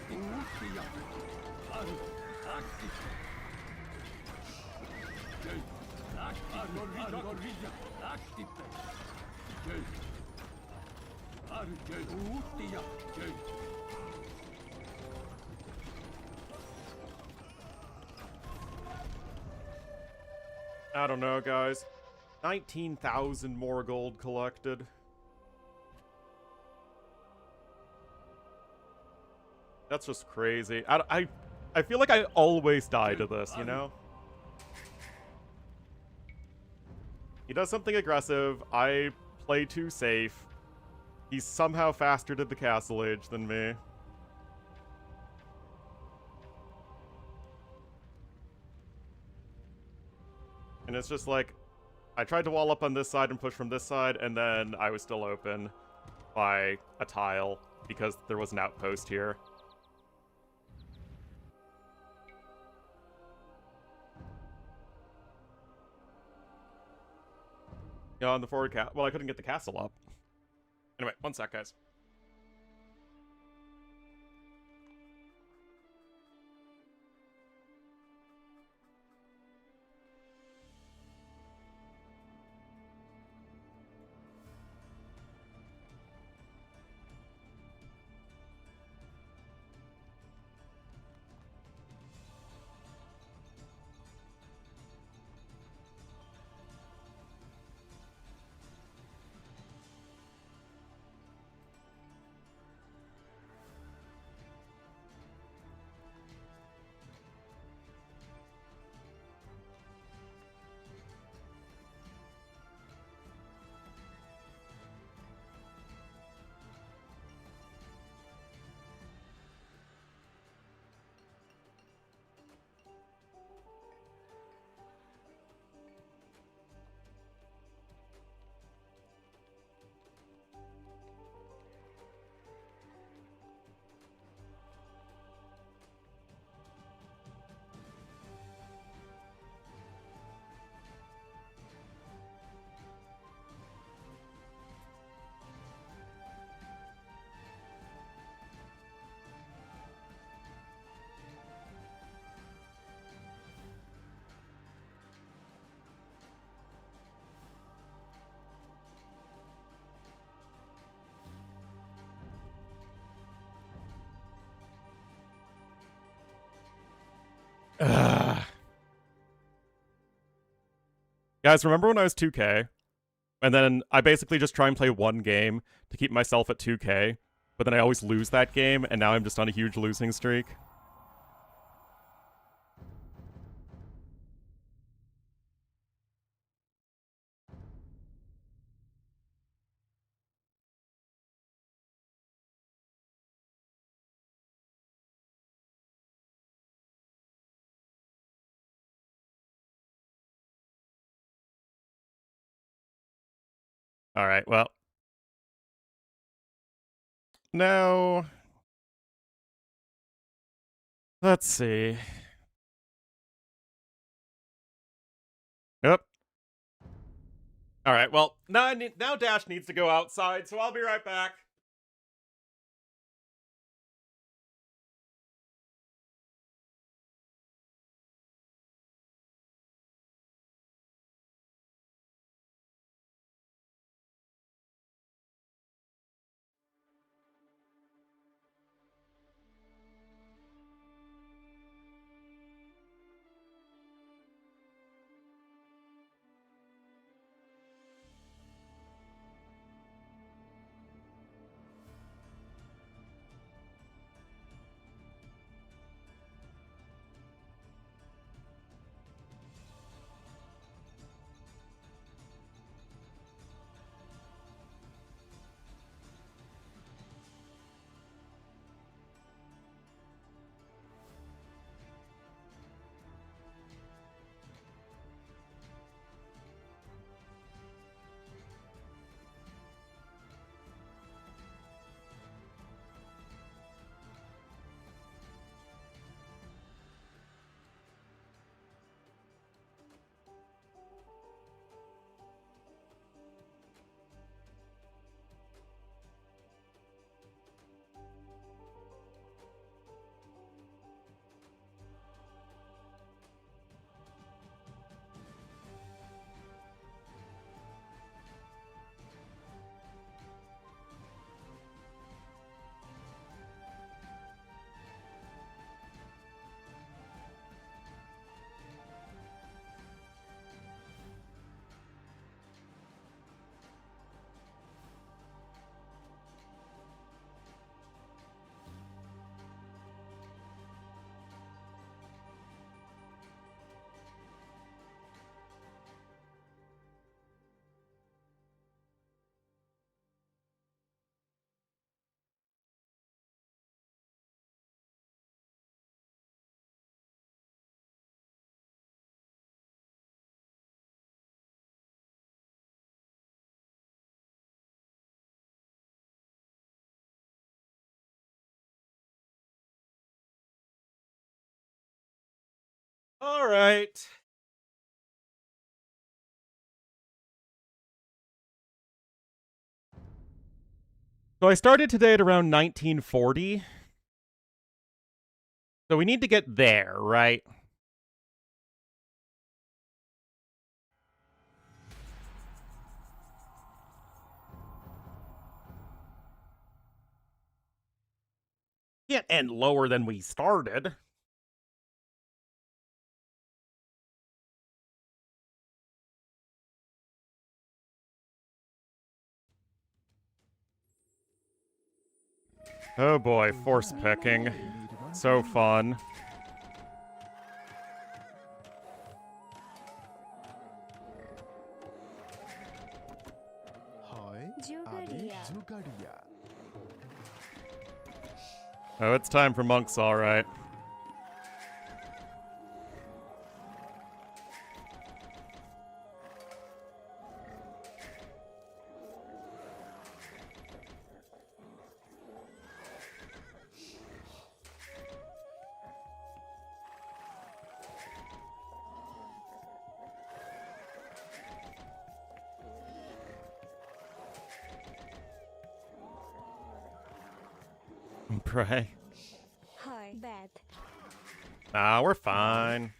Camacillo. Ari. Active. Uttia. Active. Corriglia. Active. Uttia. I don't know, guys. 19,000 more gold collected. That's just crazy. I feel like I always die to this, you know? He does something aggressive. I play too safe. He's somehow faster to the castle age than me. And it's just like, I tried to wall up on this side and push from this side, and then I was still open by a tile because there was an outpost here. Yeah, on the forward well, I couldn't get the castle up. Anyway, one sec, guys. Ugh. Guys, remember when I was 2K? And then I basically just try and play one game to keep myself at 2K, but then I always lose that game, and now I'm just on a huge losing streak. Alright, well. Now, Let's see. Yep. All right. Well, now Dash needs to go outside, so I'll be right back. All right. So I started today at around 1940. So we need to get there, right? Can't end lower than we started. Oh boy, force picking. So fun. Oh, it's time for monks, all right. Pray. Hi. Bad. Ah, we're fine.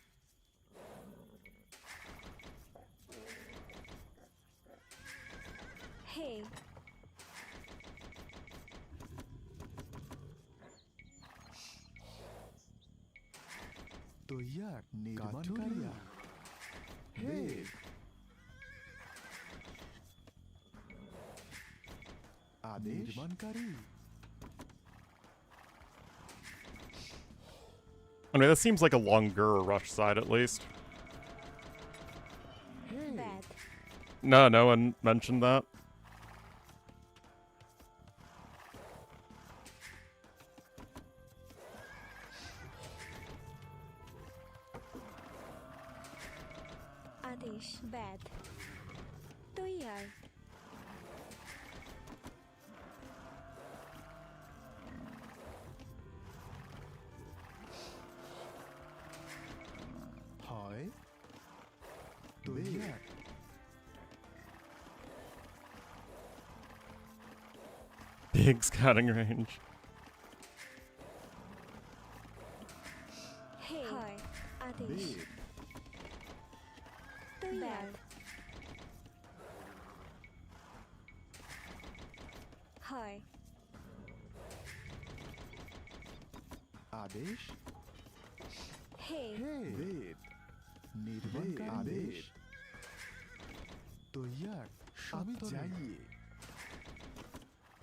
Hey. तो यार निर्माणकारी हे आदेश निर्माणकारी I mean, that seems like a longer rush side at least. Bad. No one mentioned that. Adish. Bad. तो यार Big. Big scouting range. Hey. Hi. Adesh. Big. Bad. Hi. Adesh. Hey. Ved. নির্মাণকারী আদেশ তৈয়ার আমি যাইয়ে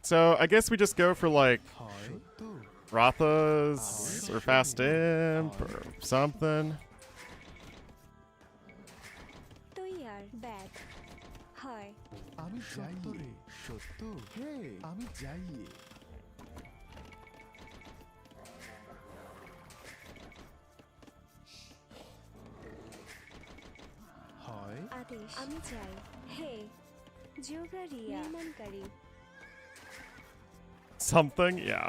So I guess we just go for like হয়তো Ratha's or Fast Imp or something. তৈয়ার bad হয় আমি যাইয়ে সত্য হে আমি যাইয়ে হয় আদেশ আমি চাই হে যোগারিয়া নির্মাণকারী Something? Yeah.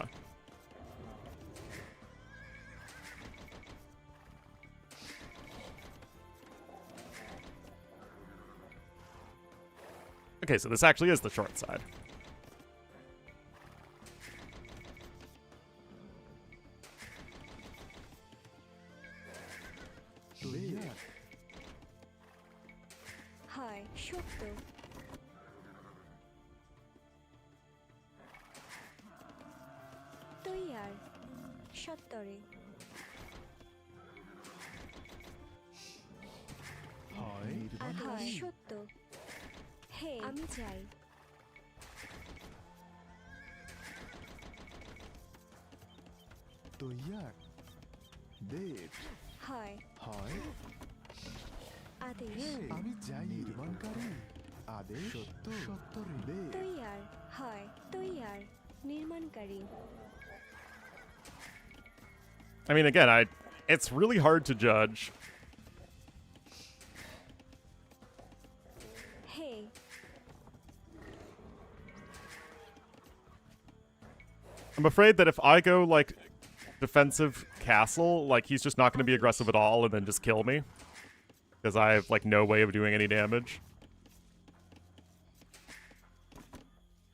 Okay, so this actually is the short side. তৈয়ার হয় সত্য তৈয়ার সত্তরে হয় হয় সত্য হে আমি চাই তৈয়ার দেব হয় হয় আদেশ হে আমি যাই নির্মাণকারী আদেশ সত্য সত্তরে দেব তৈয়ার হয় তৈয়ার নির্মাণকারী I mean, again, it's really hard to judge. Hey I'm afraid that if I go, like, defensive castle, like, he's just not going to be aggressive at all and then just kill me. Because I have, like, no way of doing any damage.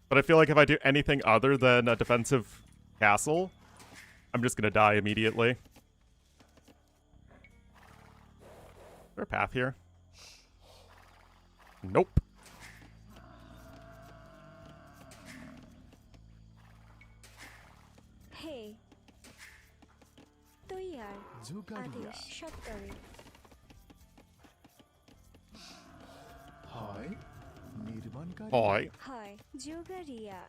But I feel like if I do anything other than a defensive castle, I'm just going to die immediately. Is there a path here? Nope. হে তৈয়ার যোগারিয়া আদেশ সত্তরে হয় নির্মাণকারী Hi. হয় যোগারিয়া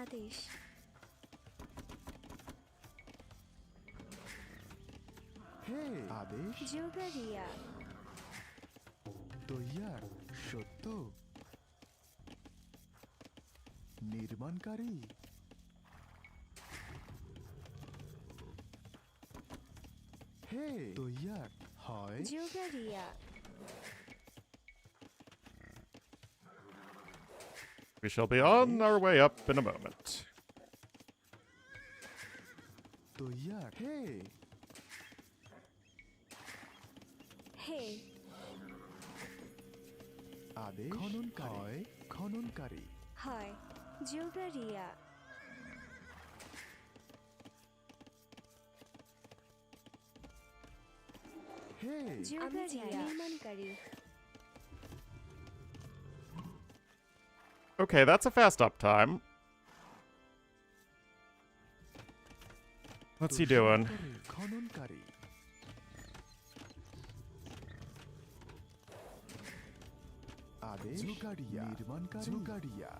আদেশ হে আদেশ যোগারিয়া তৈয়ার সত্য নির্মাণকারী হে তৈয়ার হয় যোগারিয়া We shall be on our way up in a moment. তৈয়ার হে হে আদেশ খননকারী খননকারী হয় যোগারিয়া হে যোগারিয়া নির্মাণকারী Okay, that's a fast up time. What's he doing? খননকারী আদেশ যোগারিয়া নির্মাণকারী যোগারিয়া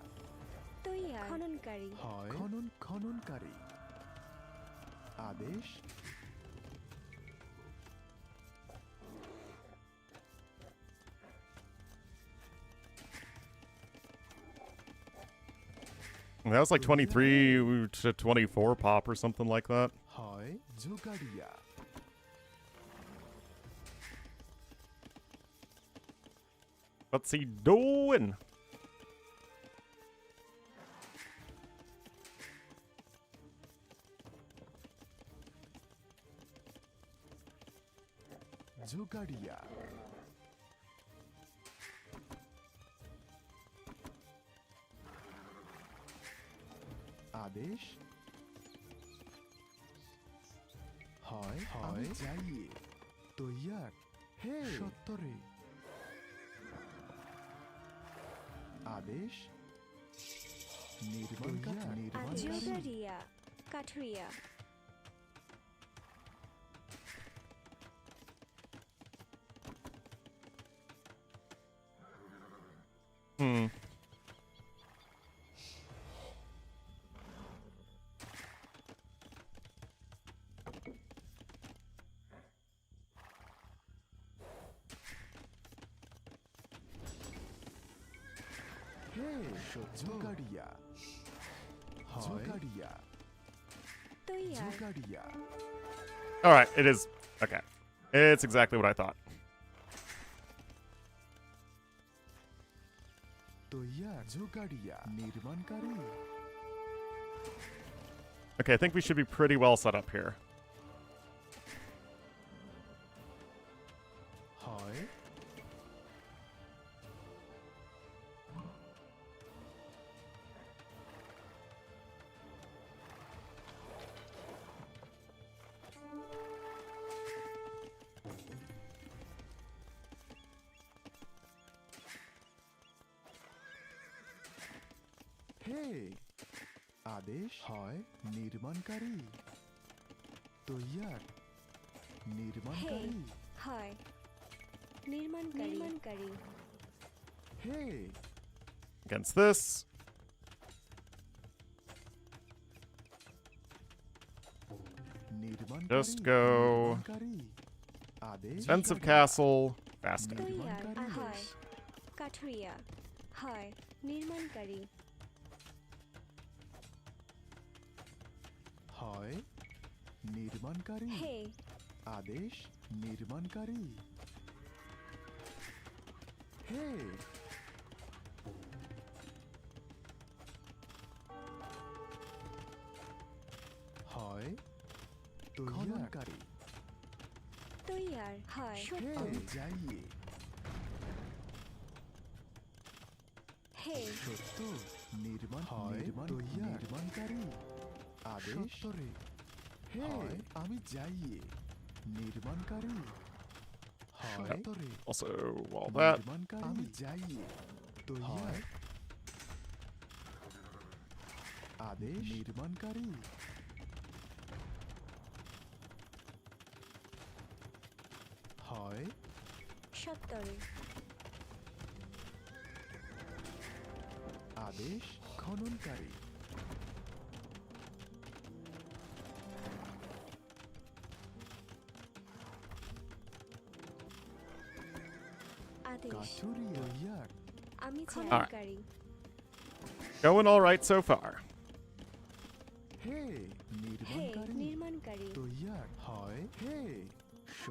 তৈয়ার খননকারী হয় খননকারী আদেশ That was like 23 to 24 pop or something like that. হয় যোগারিয়া What's he doing? 조가리야. आदेश হয় আমি যাই তৈয়ার হে সত্তরে आदेश निर्माणकारी जोगारिया काठरिया 조가리야 조가리야 조가리야. All right, it is okay. It's exactly what I thought. तैयार 조가리야 निर्माणकारी. Okay, I think we should be pretty well set up here. হয় হে आदेश হয় निर्माणकारी तैयार निर्माणकारी হয় निर्माणकारी हे Against this. Just go defensive castle, fast in. तैयार হয় काठरिया হয় निर्माणकारी হয় निर्माणकारी हे आदेश निर्माणकारी हे হয় খননকারী तैयार হয় হে যাইয়ে হে সত্য নির্মাণ হয় নির্মাণকারী আদেশ হে আমি যাইয়ে নির্মাণকারী হয় Also, wall that. নির্মাণকারী আমি যাইয়ে তৈয়ার আদেশ নির্মাণকারী হয় সত্তরে আদেশ খননকারী আদেশ কাঠুরি তৈয়ার আমি Alright. খননকারী Going all right so far. হে হে নির্মাণকারী নির্মাণকারী তৈয়ার হয় হে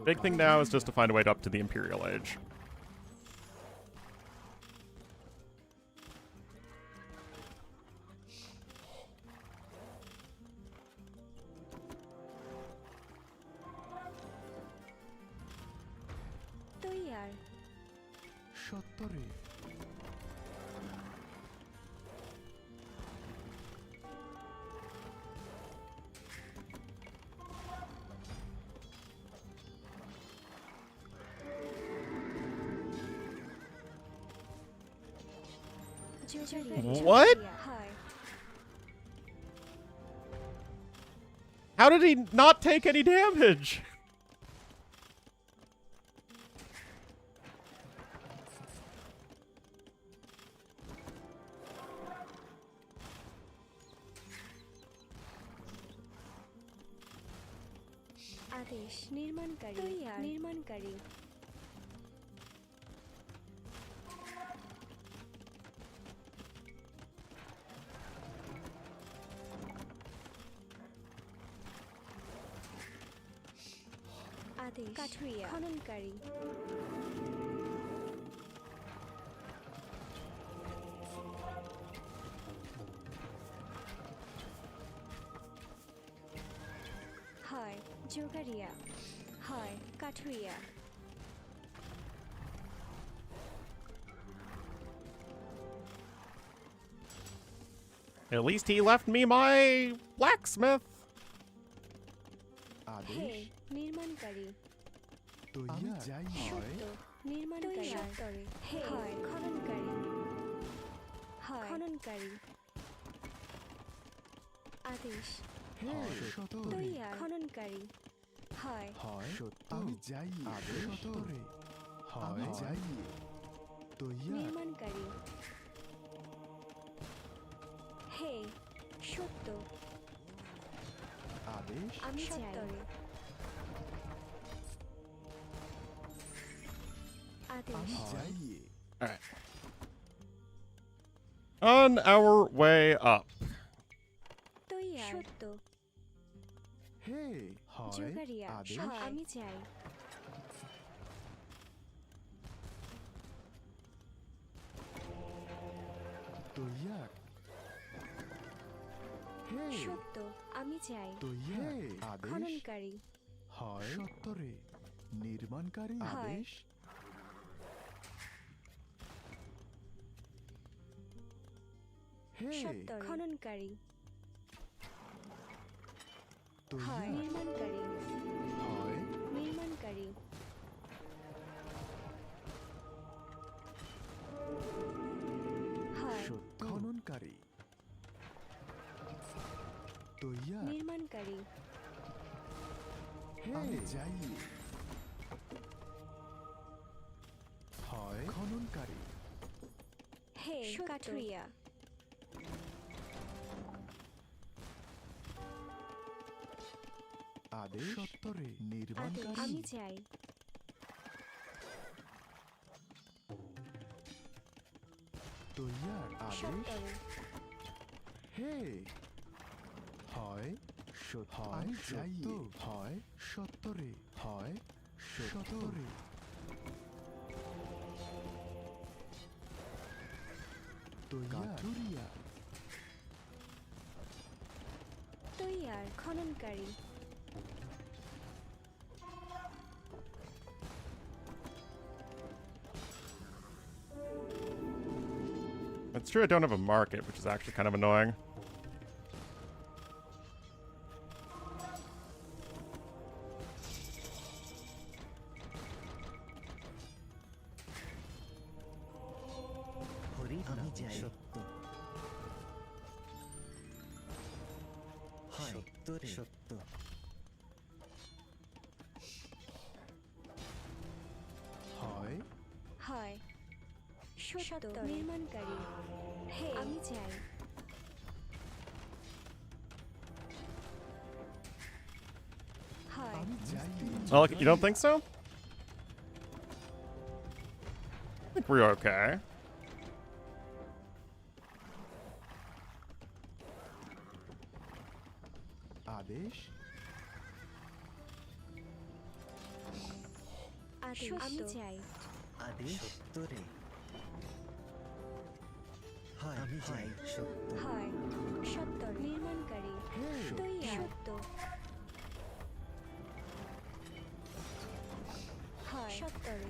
Big thing now is just to find a way up to the Imperial Age. তৈয়ার সত্তরে What? হয় How did he not take any damage? আদেশ নির্মাণকারী তৈয়ার নির্মাণকারী আদেশ কাঠুরিয়া খননকারী হয় যোগারিয়া হয় কাঠুরিয়া At least he left me my blacksmith. হে নির্মাণকারী সত্য নির্মাণকারী সত্তরে হে খননকারী খননকারী আদেশ তৈয়ার খননকারী হয় আমি যাই সত্তরে আমি যাই নির্মাণকারী হে সত্য আদেশ আমি সত্তরে আদেশ Alright. On our way up. তৈয়ার সত্য হে জোগাড়িয়া আমি চাই তৈয়ার হে সত্য আমি চাই তৈয়ার আদেশ খননকারী হয় সত্তরে নির্মাণকারী আদেশ হে সত্য খননকারী তৈয়ার নির্মাণকারী হয় নির্মাণকারী হয় খননকারী তৈয়ার নির্মাণকারী আমি যাই হয় খননকারী হে কাঠুরিয়া আদেশ সত্তরে নির্মাণকারী আমি চাই তৈয়ার আদেশ সত্তরে হে হয় হয় যাই হয় সত্তরে হয় সত্তরে কাঠুরিয়া তৈয়ার খননকারী It's true I don't have a market, which is actually kind of annoying. আমি যাই সত্য সত্তরে সত্য হয় হয় সত্য নির্মাণকারী হে আমি চাই হয় আমি যাই Oh, you don't think so? I think we're okay. আদেশ আদেশ আমি চাই আদেশ সত্তরে হয় আমি যাই সত্য হয় সত্য নির্মাণকারী তৈয়ার সত্য হয় সত্তরে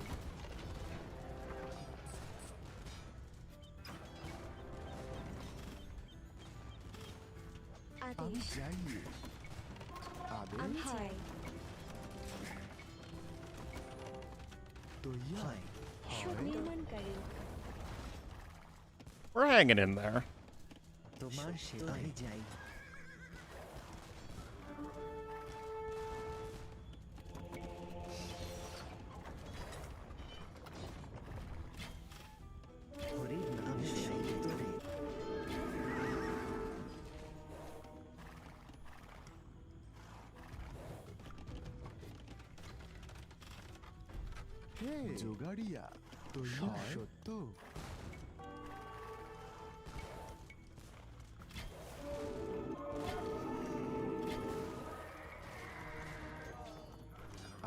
আমি আদেশ যাই আদেশ আমি চাই তৈয়ার সত্য নির্মাণকারী We're hanging in there. তোমার সে আমি যাই হরির নামে সত্তরে হে জোগাড়িয়া তৈয়ার সত্য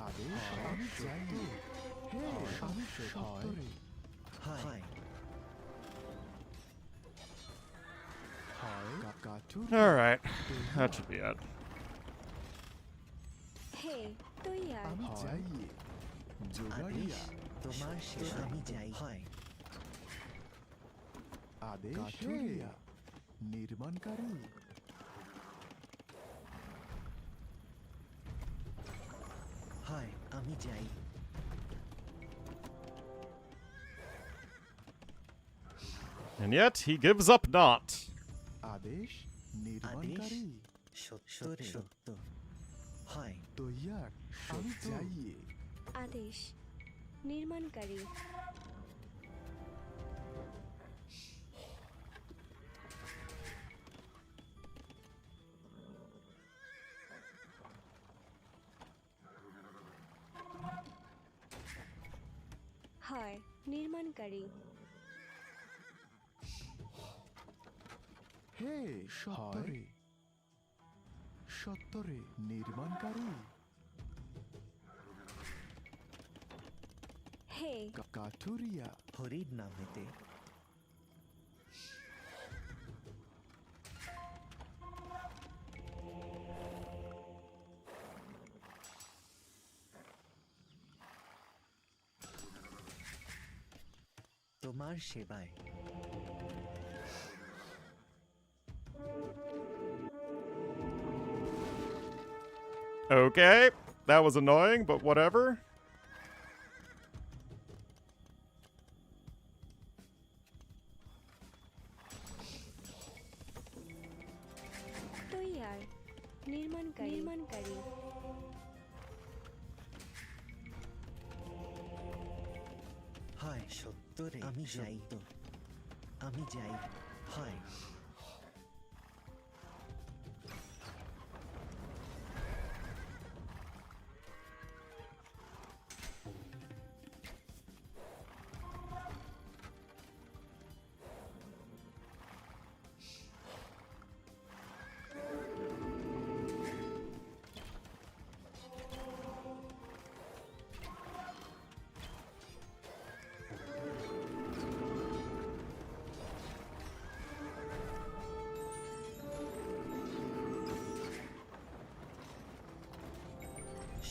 আদেশ আমি যাই হে আমি সত্তরে হয় হয় কাঠুর Alright. That should be it. হে তৈয়ার আমি যাই আদেশ জোগাড়িয়া তোমার সে আমি যাই হয় আদেশ কাঠুরিয়া নির্মাণকারী হায় আমি যাই And yet, he gives up not. আদেশ নির্মাণকারী সত্য সত্য হায় তৈয়ার আমি যাইয়ে আদেশ নির্মাণকারী হয় নির্মাণকারী হে সত্তরে সত্তরে নির্মাণকারী হে কাঠুরিয়া হরির নামেতে তোমার সেবায় Okay, that was annoying, but whatever. তৈয়ার নির্মাণকারী হায় সত্তরে আমি যাই আমি যাই হায়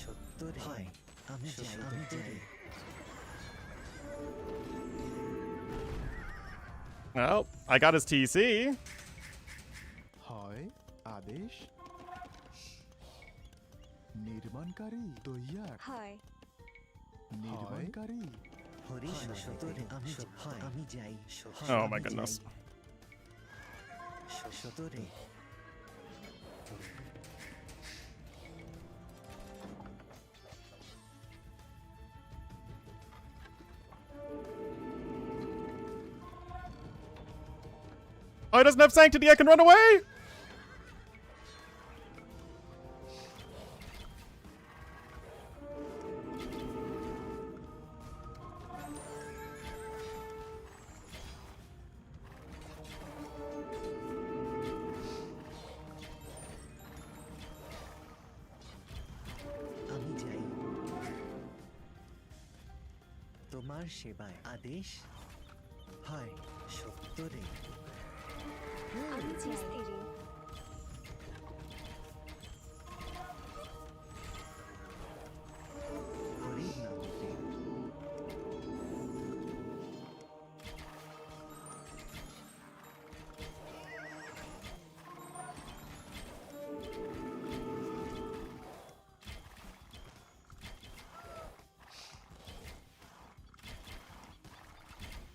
সত্তরে হায় আমি যাই আমি যাই Well, I got his TC. হয় আদেশ নির্মাণকারী তৈয়ার হয় নির্মাণকারী হরি সত্তরে আমি যাই Oh my goodness. সত্তরে Oh, he doesn't have sanctity. I can run away. আমি যাই তোমার সেবায় আদেশ হায় সত্তরে আমি যাই হরির নামেতে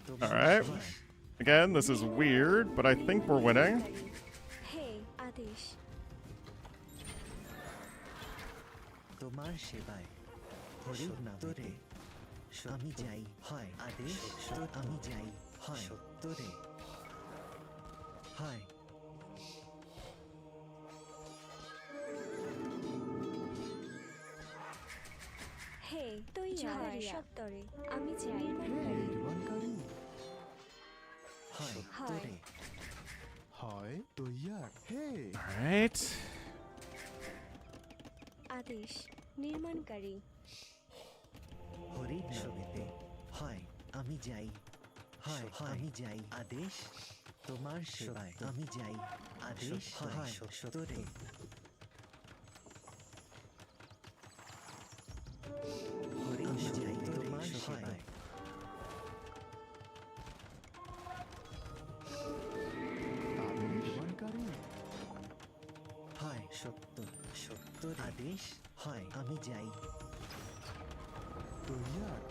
All right. Again, this is weird, but I think we're winning. হে আদেশ তোমার সেবায় হরির নামেতে আমি যাই হয় আদেশ আমি যাই হয় সত্তরে হয় হে তৈয়ার সত্তরে আমি যাই নির্মাণকারী হয় সত্তরে হয় তৈয়ার হে All right. আদেশ নির্মাণকারী হরির নামেতে হয় আমি যাই হয় আমি যাই আদেশ তোমার সেবায় আমি যাই আদেশ হয় সত্তরে হরি আমি যাই তোমার সেবায় আদেশ সত্য সত্তর আদেশ হয় আমি যাই তৈয়ার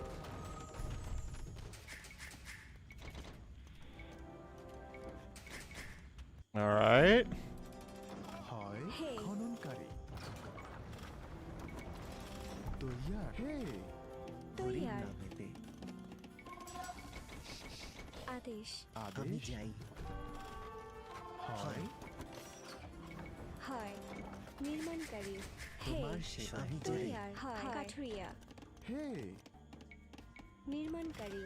All right. হয় Hey. খননকারী তৈয়ার হে হরির তৈয়ার নামেতে আদেশ আমি আদেশ যাই হয় হয় নির্মাণকারী হে তোমার সেবা আমি যাই তৈয়ার হয় কাঠুরিয়া হে নির্মাণকারী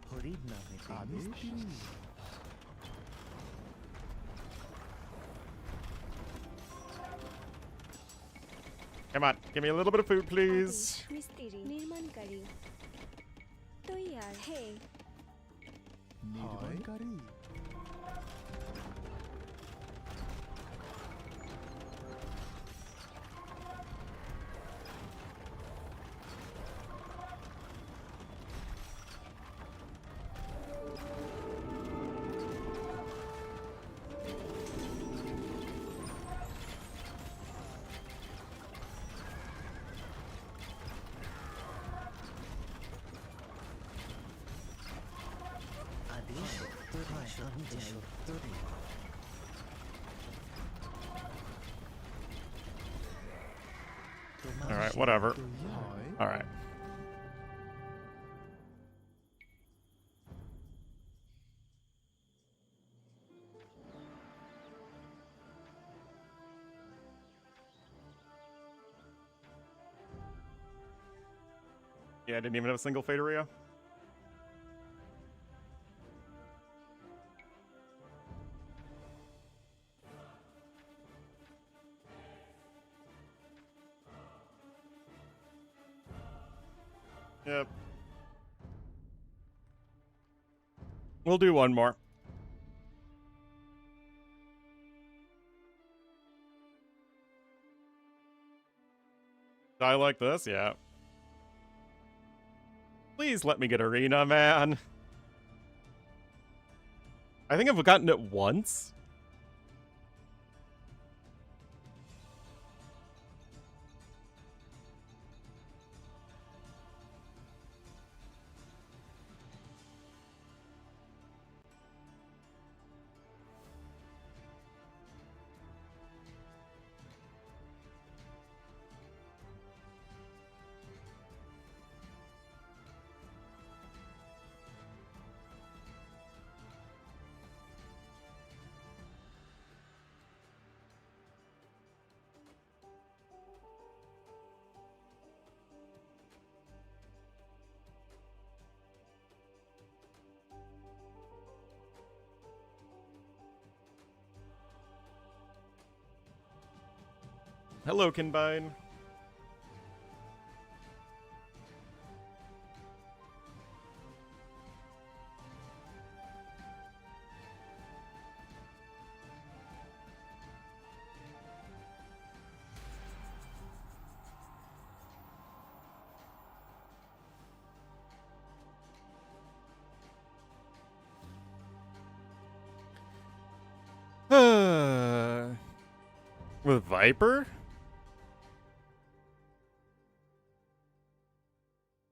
হরির নামেতে আদেশ মিস্ত্রি Come on, give me a little bit of food, please. আদেশ মিস্ত্রি নির্মাণকারী তৈয়ার হে নির্মাণকারী আদেশ সত্তরে আমি যাই সত্তরে All right, whatever. হয় All right. Yeah, I didn't even have a single Faderia. Yep. We'll do one more. Die like this? Yeah. Please let me get Arena, man. I think I've gotten it once. Hello, Kinbine. With Viper?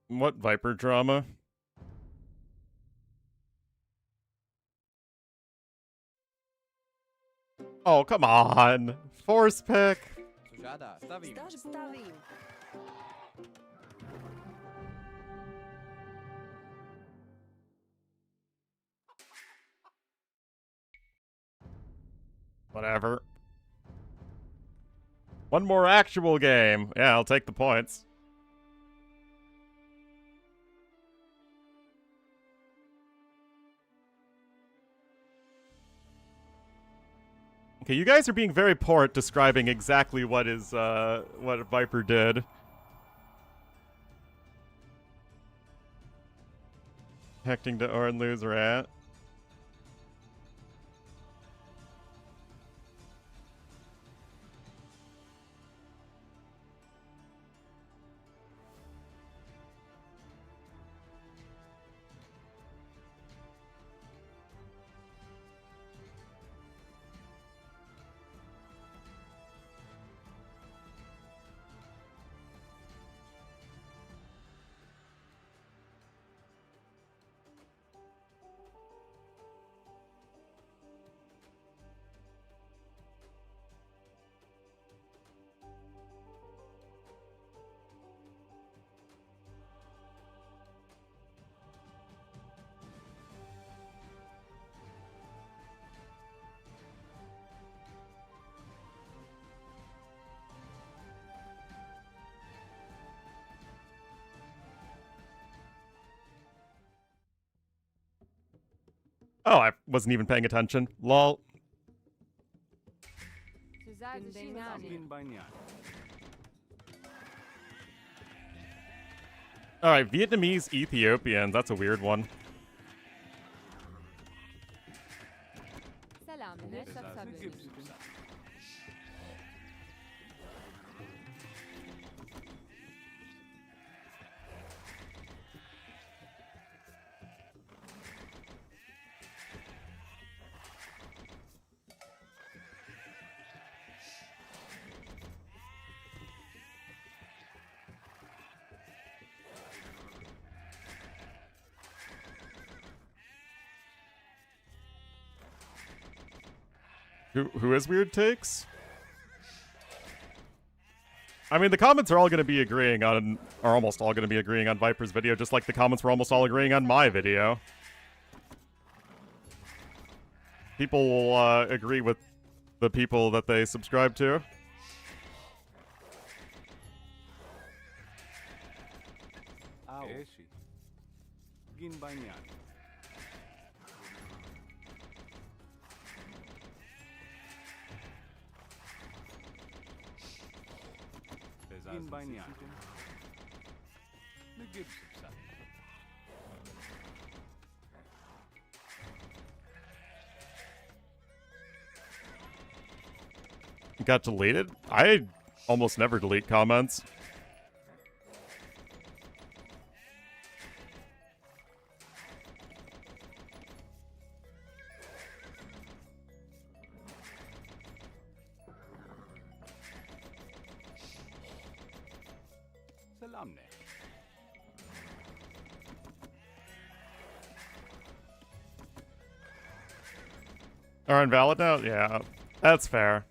What Viper drama? Oh, come on. Force pick. stavím Whatever. One more actual game. Yeah, I'll take the points. Okay, you guys are being very poor at describing exactly what Viper did. Hecting to Ornlu's rat. Oh, I wasn't even paying attention. Lol. Alright, Vietnamese Ethiopian. That's a weird one. Who has weird takes? I mean, the comments are all going to be agreeing on, are almost all going to be agreeing on Viper's video, just like the comments were almost all agreeing on my video. People will agree with the people that they subscribe to. Got deleted? I almost never delete comments. Are invalid now? Yeah, that's fair.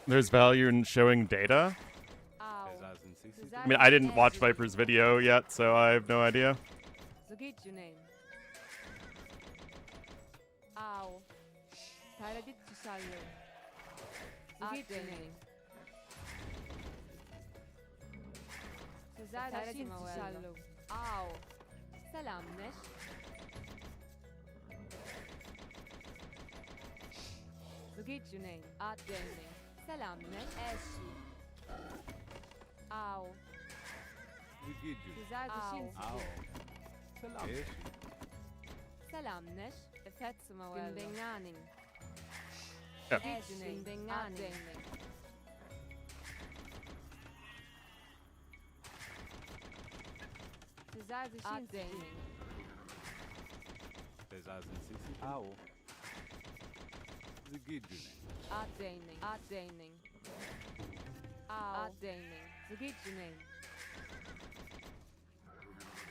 There's value in showing data? I mean, I didn't watch Viper's video yet, so I have no idea.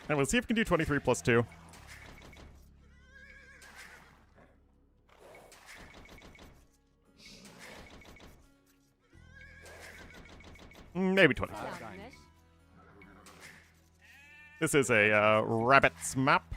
And we'll see if we can do 23 plus 2. Maybe 20. This is a rabbit's map.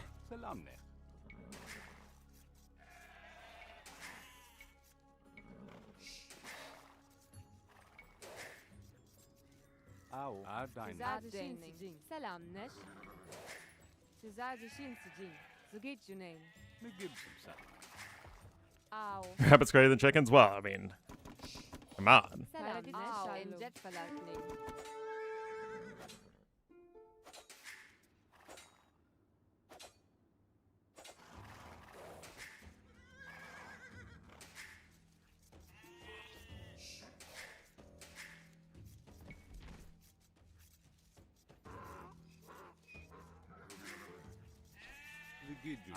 Rabbits greater than chickens? Well, I mean, come on. Zgidjune.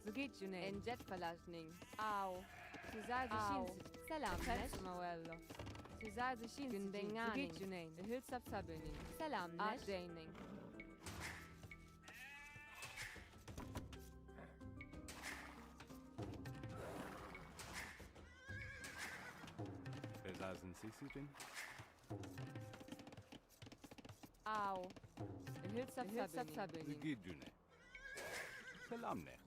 Zgidjune. Enjet Falajning. Au. Sizadishin. Selam. Tesmawello. Sizadishin. Gündenganing. Zgidjune. Hülsap Sabunin. Selam. Adjaining. Bezazen Sisijin. Au. Hülsap Sabunin. Zgidjune. Selamne.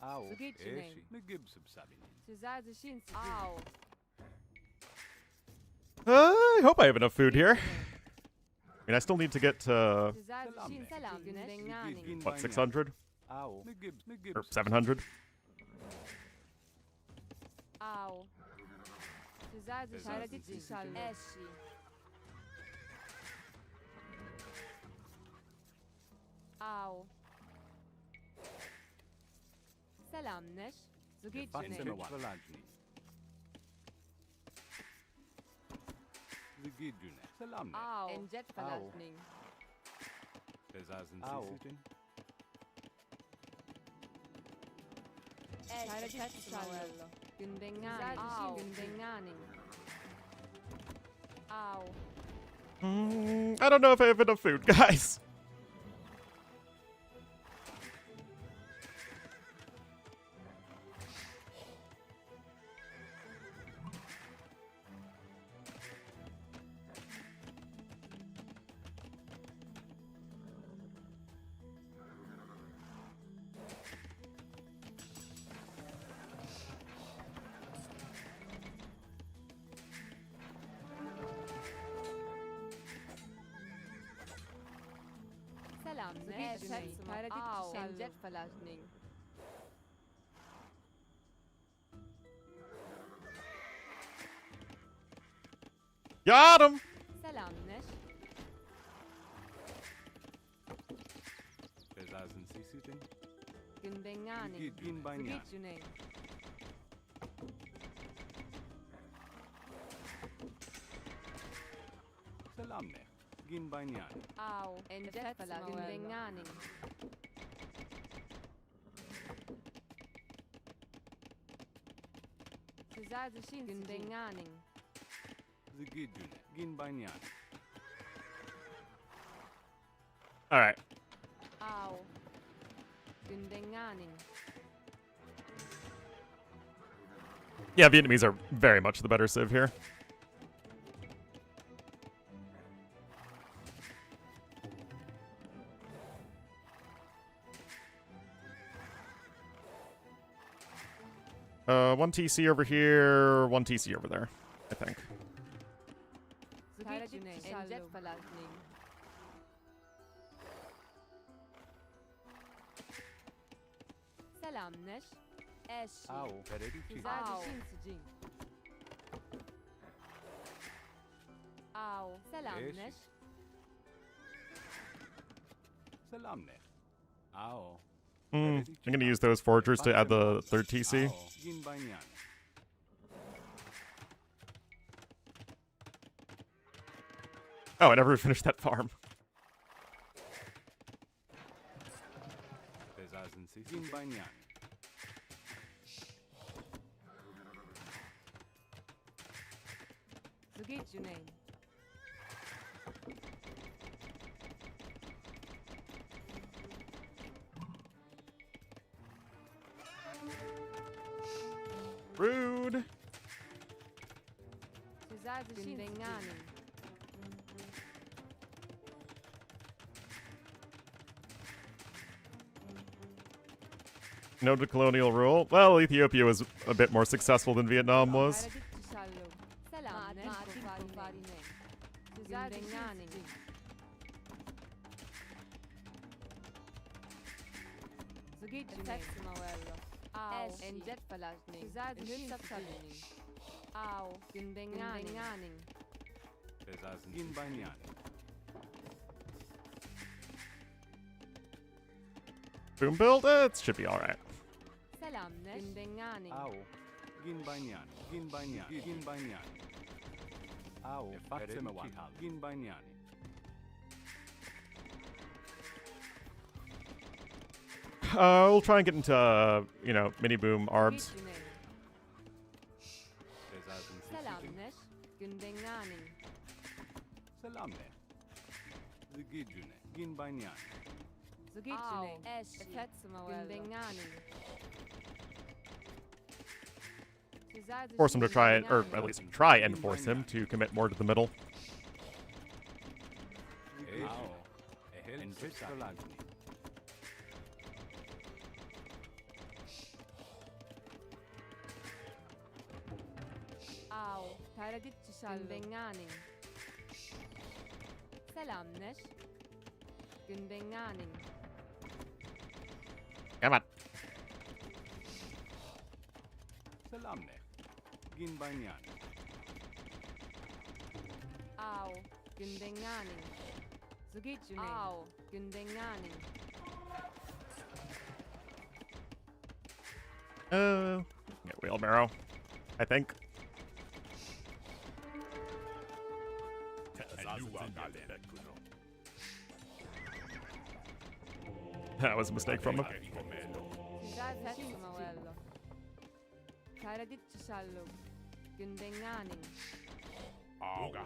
Au. Zgidjune. Eshi. Megibsub Sabinin. Sizadishin. Au. I hope I have enough food here. I mean, I still need to get to, Sizadishin. Selam. Gündenganing. what, 600? Au. Or 700? Au. Sizadishin. Eshi. Au. Selam Neş. Zgidjune. Valajni. Zgidjune. Selamne. Au. Enjet Falajning. Bezazen Au. Sisijin. Tesmawello. Gündenganing. Au. Gündenganing. Au. I don't know if I have enough food, guys. Selam Neş. Au. Enjet Falajning. Got him! Selam Neş. Bezazen Sisijin. Gündenganing. Zgidjune. Selamne. Ginbanyan. Au. Enjet Falajning. Gündenganing. Sizadishin. Gündenganing. Zgidjune. Ginbanyan. Alright. Au. Gündenganing. Yeah, Vietnamese are very much the better civ here. One TC over here, one TC over there, I think. Zgidjune. Enjet Falajning. Selam Neş. Eshi. Au. Peredici. Sizadishin Sijin. Au. Selam Eshi. Neş. Selamne. Au. I'm gonna use those foragers to add the third TC. Au. Ginbanyan. Oh, I never finished that farm. Bezazen Sisijin. Ginbanyan. Zgidjune. Rude. Sizadishin. Gündenganing. No to colonial rule. Well, Ethiopia was a bit more successful than Vietnam was. Selam Neş. Gündenganing. Zgidjune. Tesmawello. Au. Enjet Falajning. Sizadishin Sabunin. Au. Gündenganing. Bezazen Ginbanyan. Boom build? It should be alright. Selam Neş. Gündenganing. Au. Ginbanyani. Ginbanyani. Ginbanyani. Au. Ginbanyani. We'll try and get into, you know, mini boom arbs. Selamnesh, Günbenganing. Selamne. Zigijune. Ginbanyani. Zugijune, Efetsumawel, Günbenganing. Force him to try and, or at least try and force him to commit more to the middle. Au, Taradit Günbenganing. Selamnesh, Günbenganing. Come on. Selamne. Ginbanyani. Au, Günbenganing. Zugijune, Au, Günbenganing. Get wheelbarrow, I think. That was a mistake from him. Efetsumawel. Taradit Günbenganing. Auga.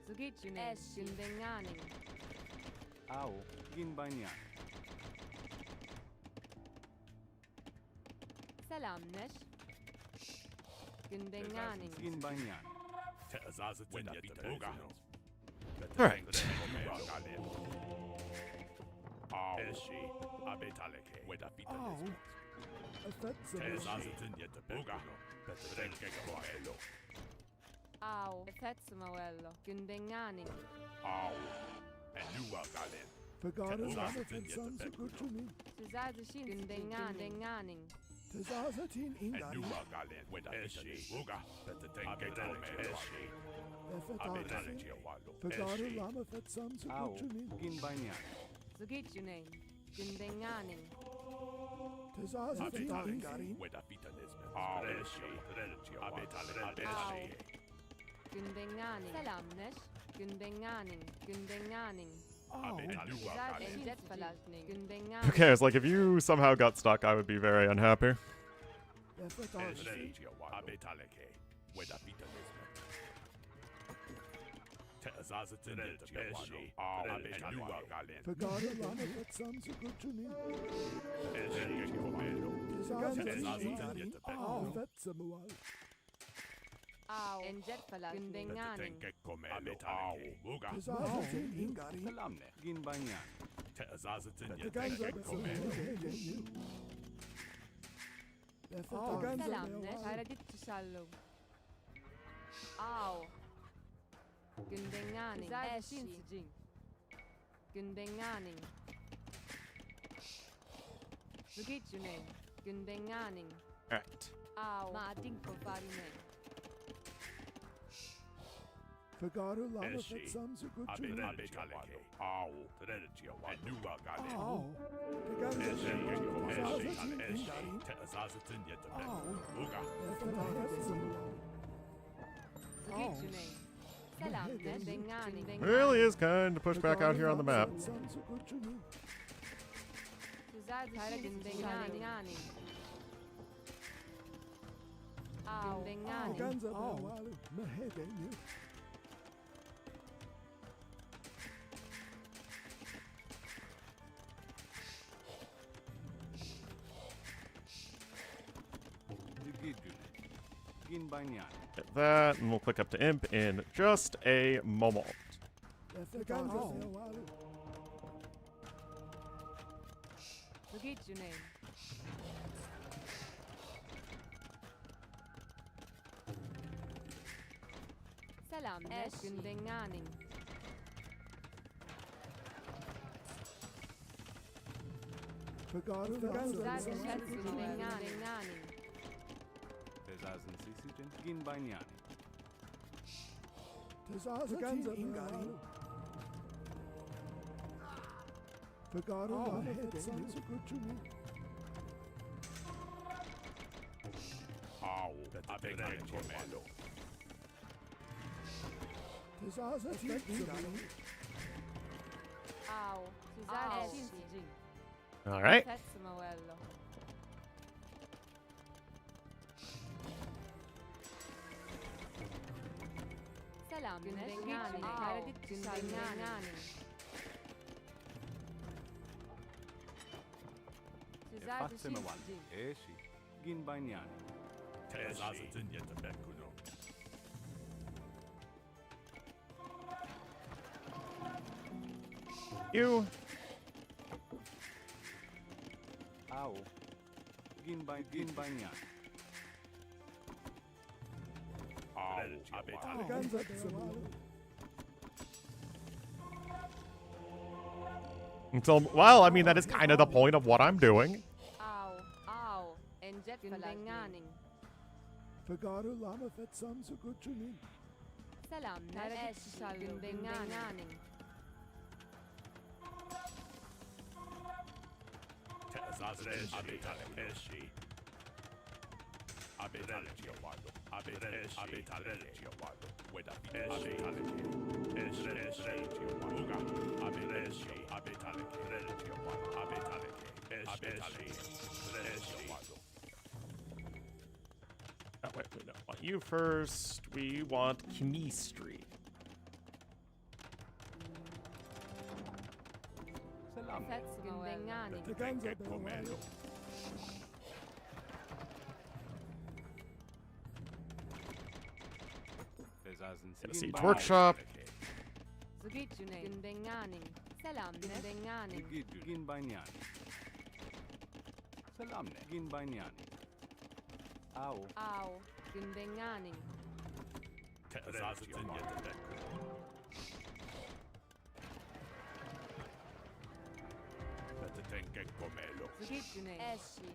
Zugijune, Günbenganing. Au. Ginbanyani. Selamnesh, Günbenganing. Ginbanyani. Alright. Au, Efetsumawel, Günbenganing. Forgotten Jonathan sons are good to me. Tuzazishin, Günbenganing. Tezazatin Ingari. Forgotten Lamafet sons are good to me. Ginbanyani. Zugijune, Günbenganing. Tezazatin Ingari. Günbenganing. Selamnesh, Günbenganing. Günbenganing. Günbenganing. Okay, I was like, if you somehow got stuck, I would be very unhappy. Forgotten Lamafet sons are good to me. Tezazatin Ingari. Fetsamual. Au, Günbenganing. Tezazatin Ingari. Selamne. Ginbanyani. Selamnesh, Taradit Au, Günbenganing. Eshi. Günbenganing. Zugijune, Günbenganing. Alright. Au, Maading Kofarine. Forgotten Lamafet sons are good to me. Zugijune. Selamnesh, Günbenganing. Really is kind of pushed back out here on the map. Sons are good to me. Günbenganing. Au, Günbenganing. Ganza Bawalu. Mahedenu. Get that, and we'll click up to Imp in just a moment. Zugijune. Selamnesh, Günbenganing. Forgotten Günbenganing. Ginbanyani. Tezazatin Ingari. Forgotten Lamafet sons are good to me. Au, avete comando. Au, Suzanne Shinji. All right. Tetsumoello. Selam, Gündengani. Gündengani. Suzanne Shinji. Eshi. Ginbanyani. Tesaze zinyete bekuno. You. Au. Ginbanyani. Au, avete So, well, I mean, that is kind of the point of what I'm doing. Au, Enjet Gündengani. Fagaru lama fetsam sukuchunin. Selam, Neredeşşal Gündengani. Tesaze abitale eshi. Abitale chiawado. Abitale chiawado. Weda eshi. Eshi chiawado. Abitale chiawado. Abitale chiawado. Oh, wait, we don't want you first. We want chemistry. Gündengani. Siege workshop. Gündengani. Selam, Gündengani. Ginbanyani. Selamne. Ginbanyani. Au. Gündengani. Tesaze zinyete bekuno. Tenke comelo. Eshi.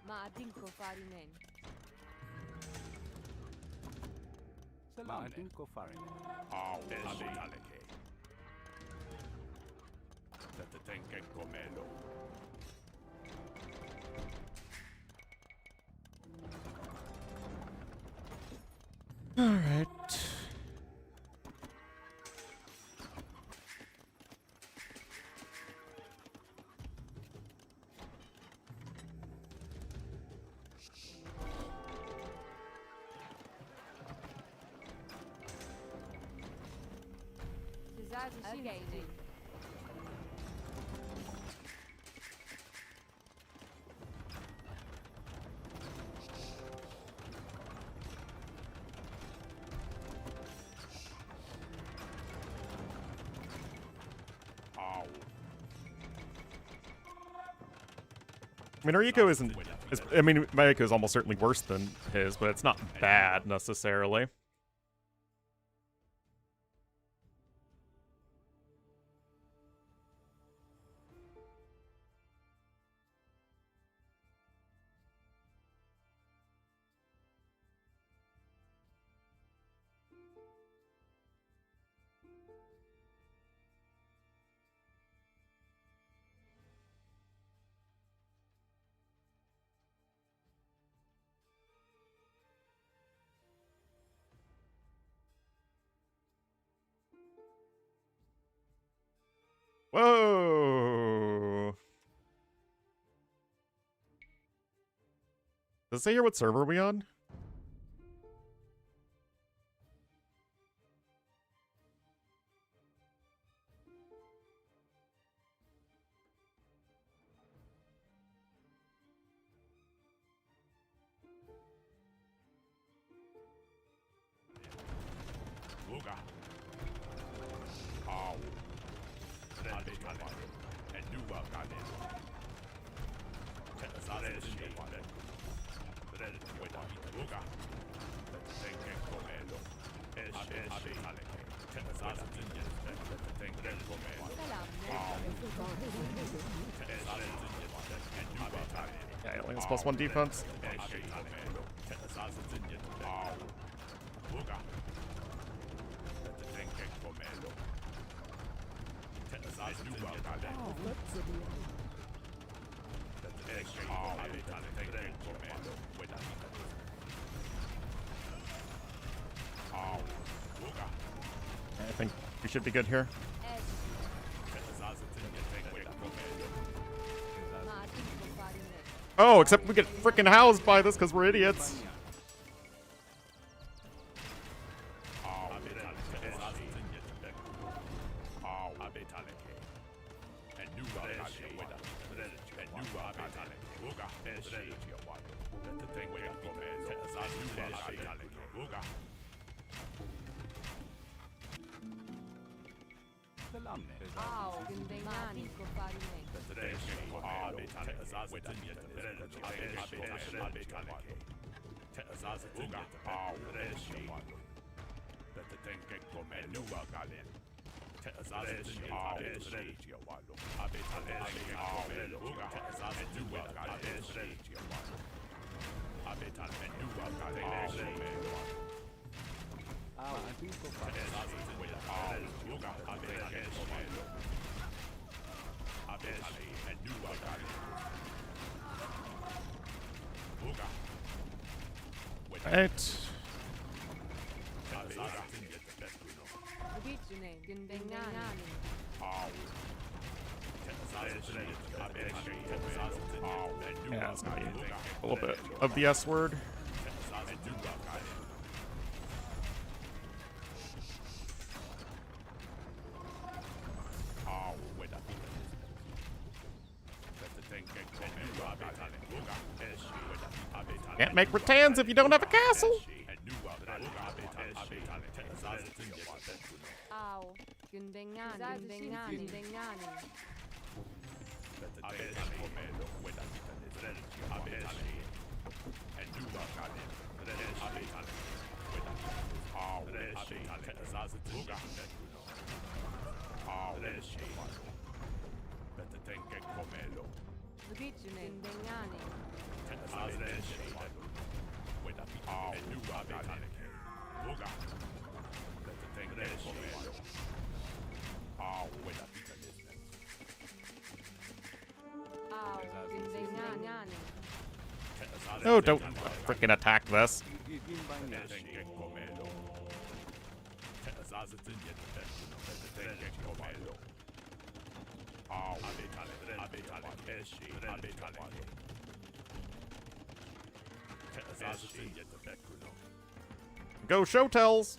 Ma adinko farinen. Selamne. Farine. Au, abitale che. Tenke comelo. All right. Suzanne Shinji. I mean, Ariko isn't. I mean, Mayako is almost certainly worse than his, but it's not bad necessarily. Whoa! Does it say here what server are we on? Luga. Au. And you are Yeah, he only has +1 defense. I think we should be good here. Oh, except we get freaking housed by this because we're idiots. Right. Yeah, it's gonna be a little bit of the S word. Can't make rattans if you don't have a castle. No, don't freaking attack this. Go show tells.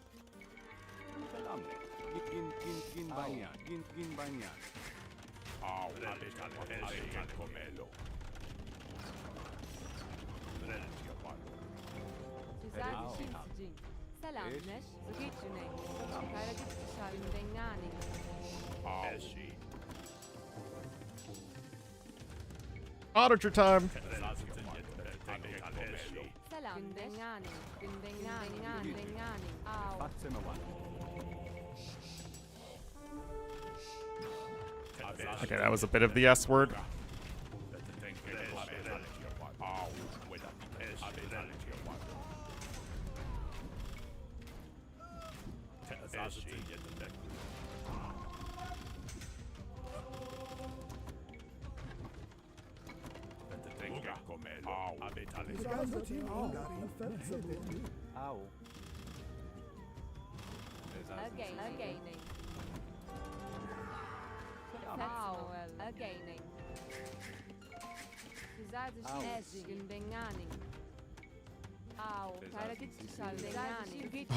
Auditor time. Okay, that was a bit of the S word.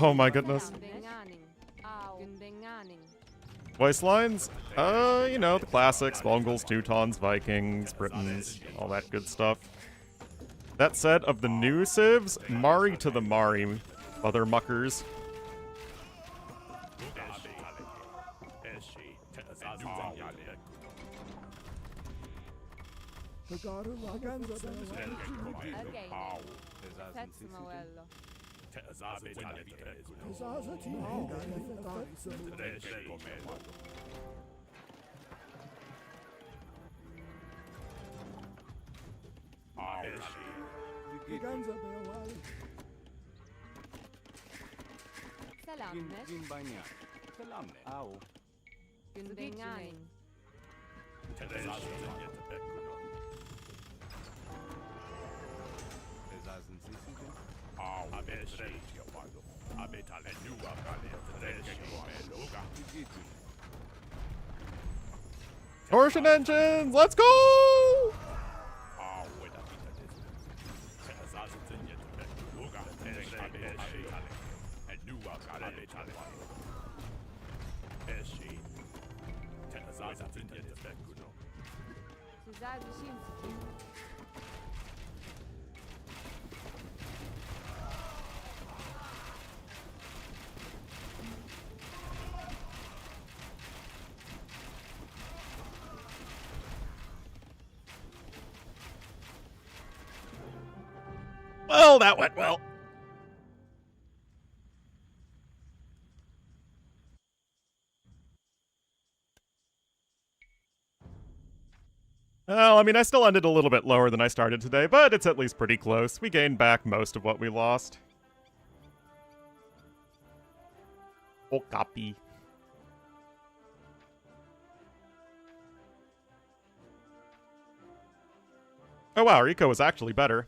Oh my goodness. Voice lines? You know, the classics, Mongols, Teutons, Vikings, Britons, all that good stuff. That said, of the new civs, Mari to the Mari, other muckers. Torsion engines, let's go! Well, that went well. Well, I mean, I still ended a little bit lower than I started today, but it's at least pretty close. We gained back most of what we lost. Oh, copy. Oh wow, our eco was actually better.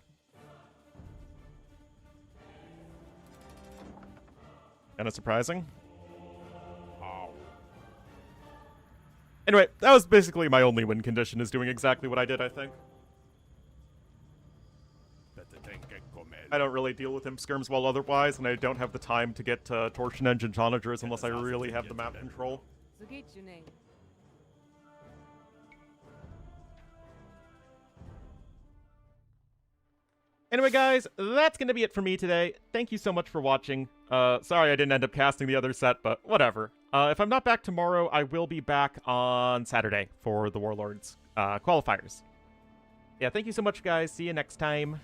Kinda surprising. Anyway, that was basically my only win condition, is doing exactly what I did, I think. I don't really deal with imp skirms well otherwise, and I don't have the time to get torsion engine onagers unless I really have the map control. Anyway, guys, that's going to be it for me today. Thank you so much for watching. Sorry I didn't end up casting the other set, but whatever. If I'm not back tomorrow, I will be back on Saturday for the Warlords qualifiers. Yeah, thank you so much, guys. See you next time.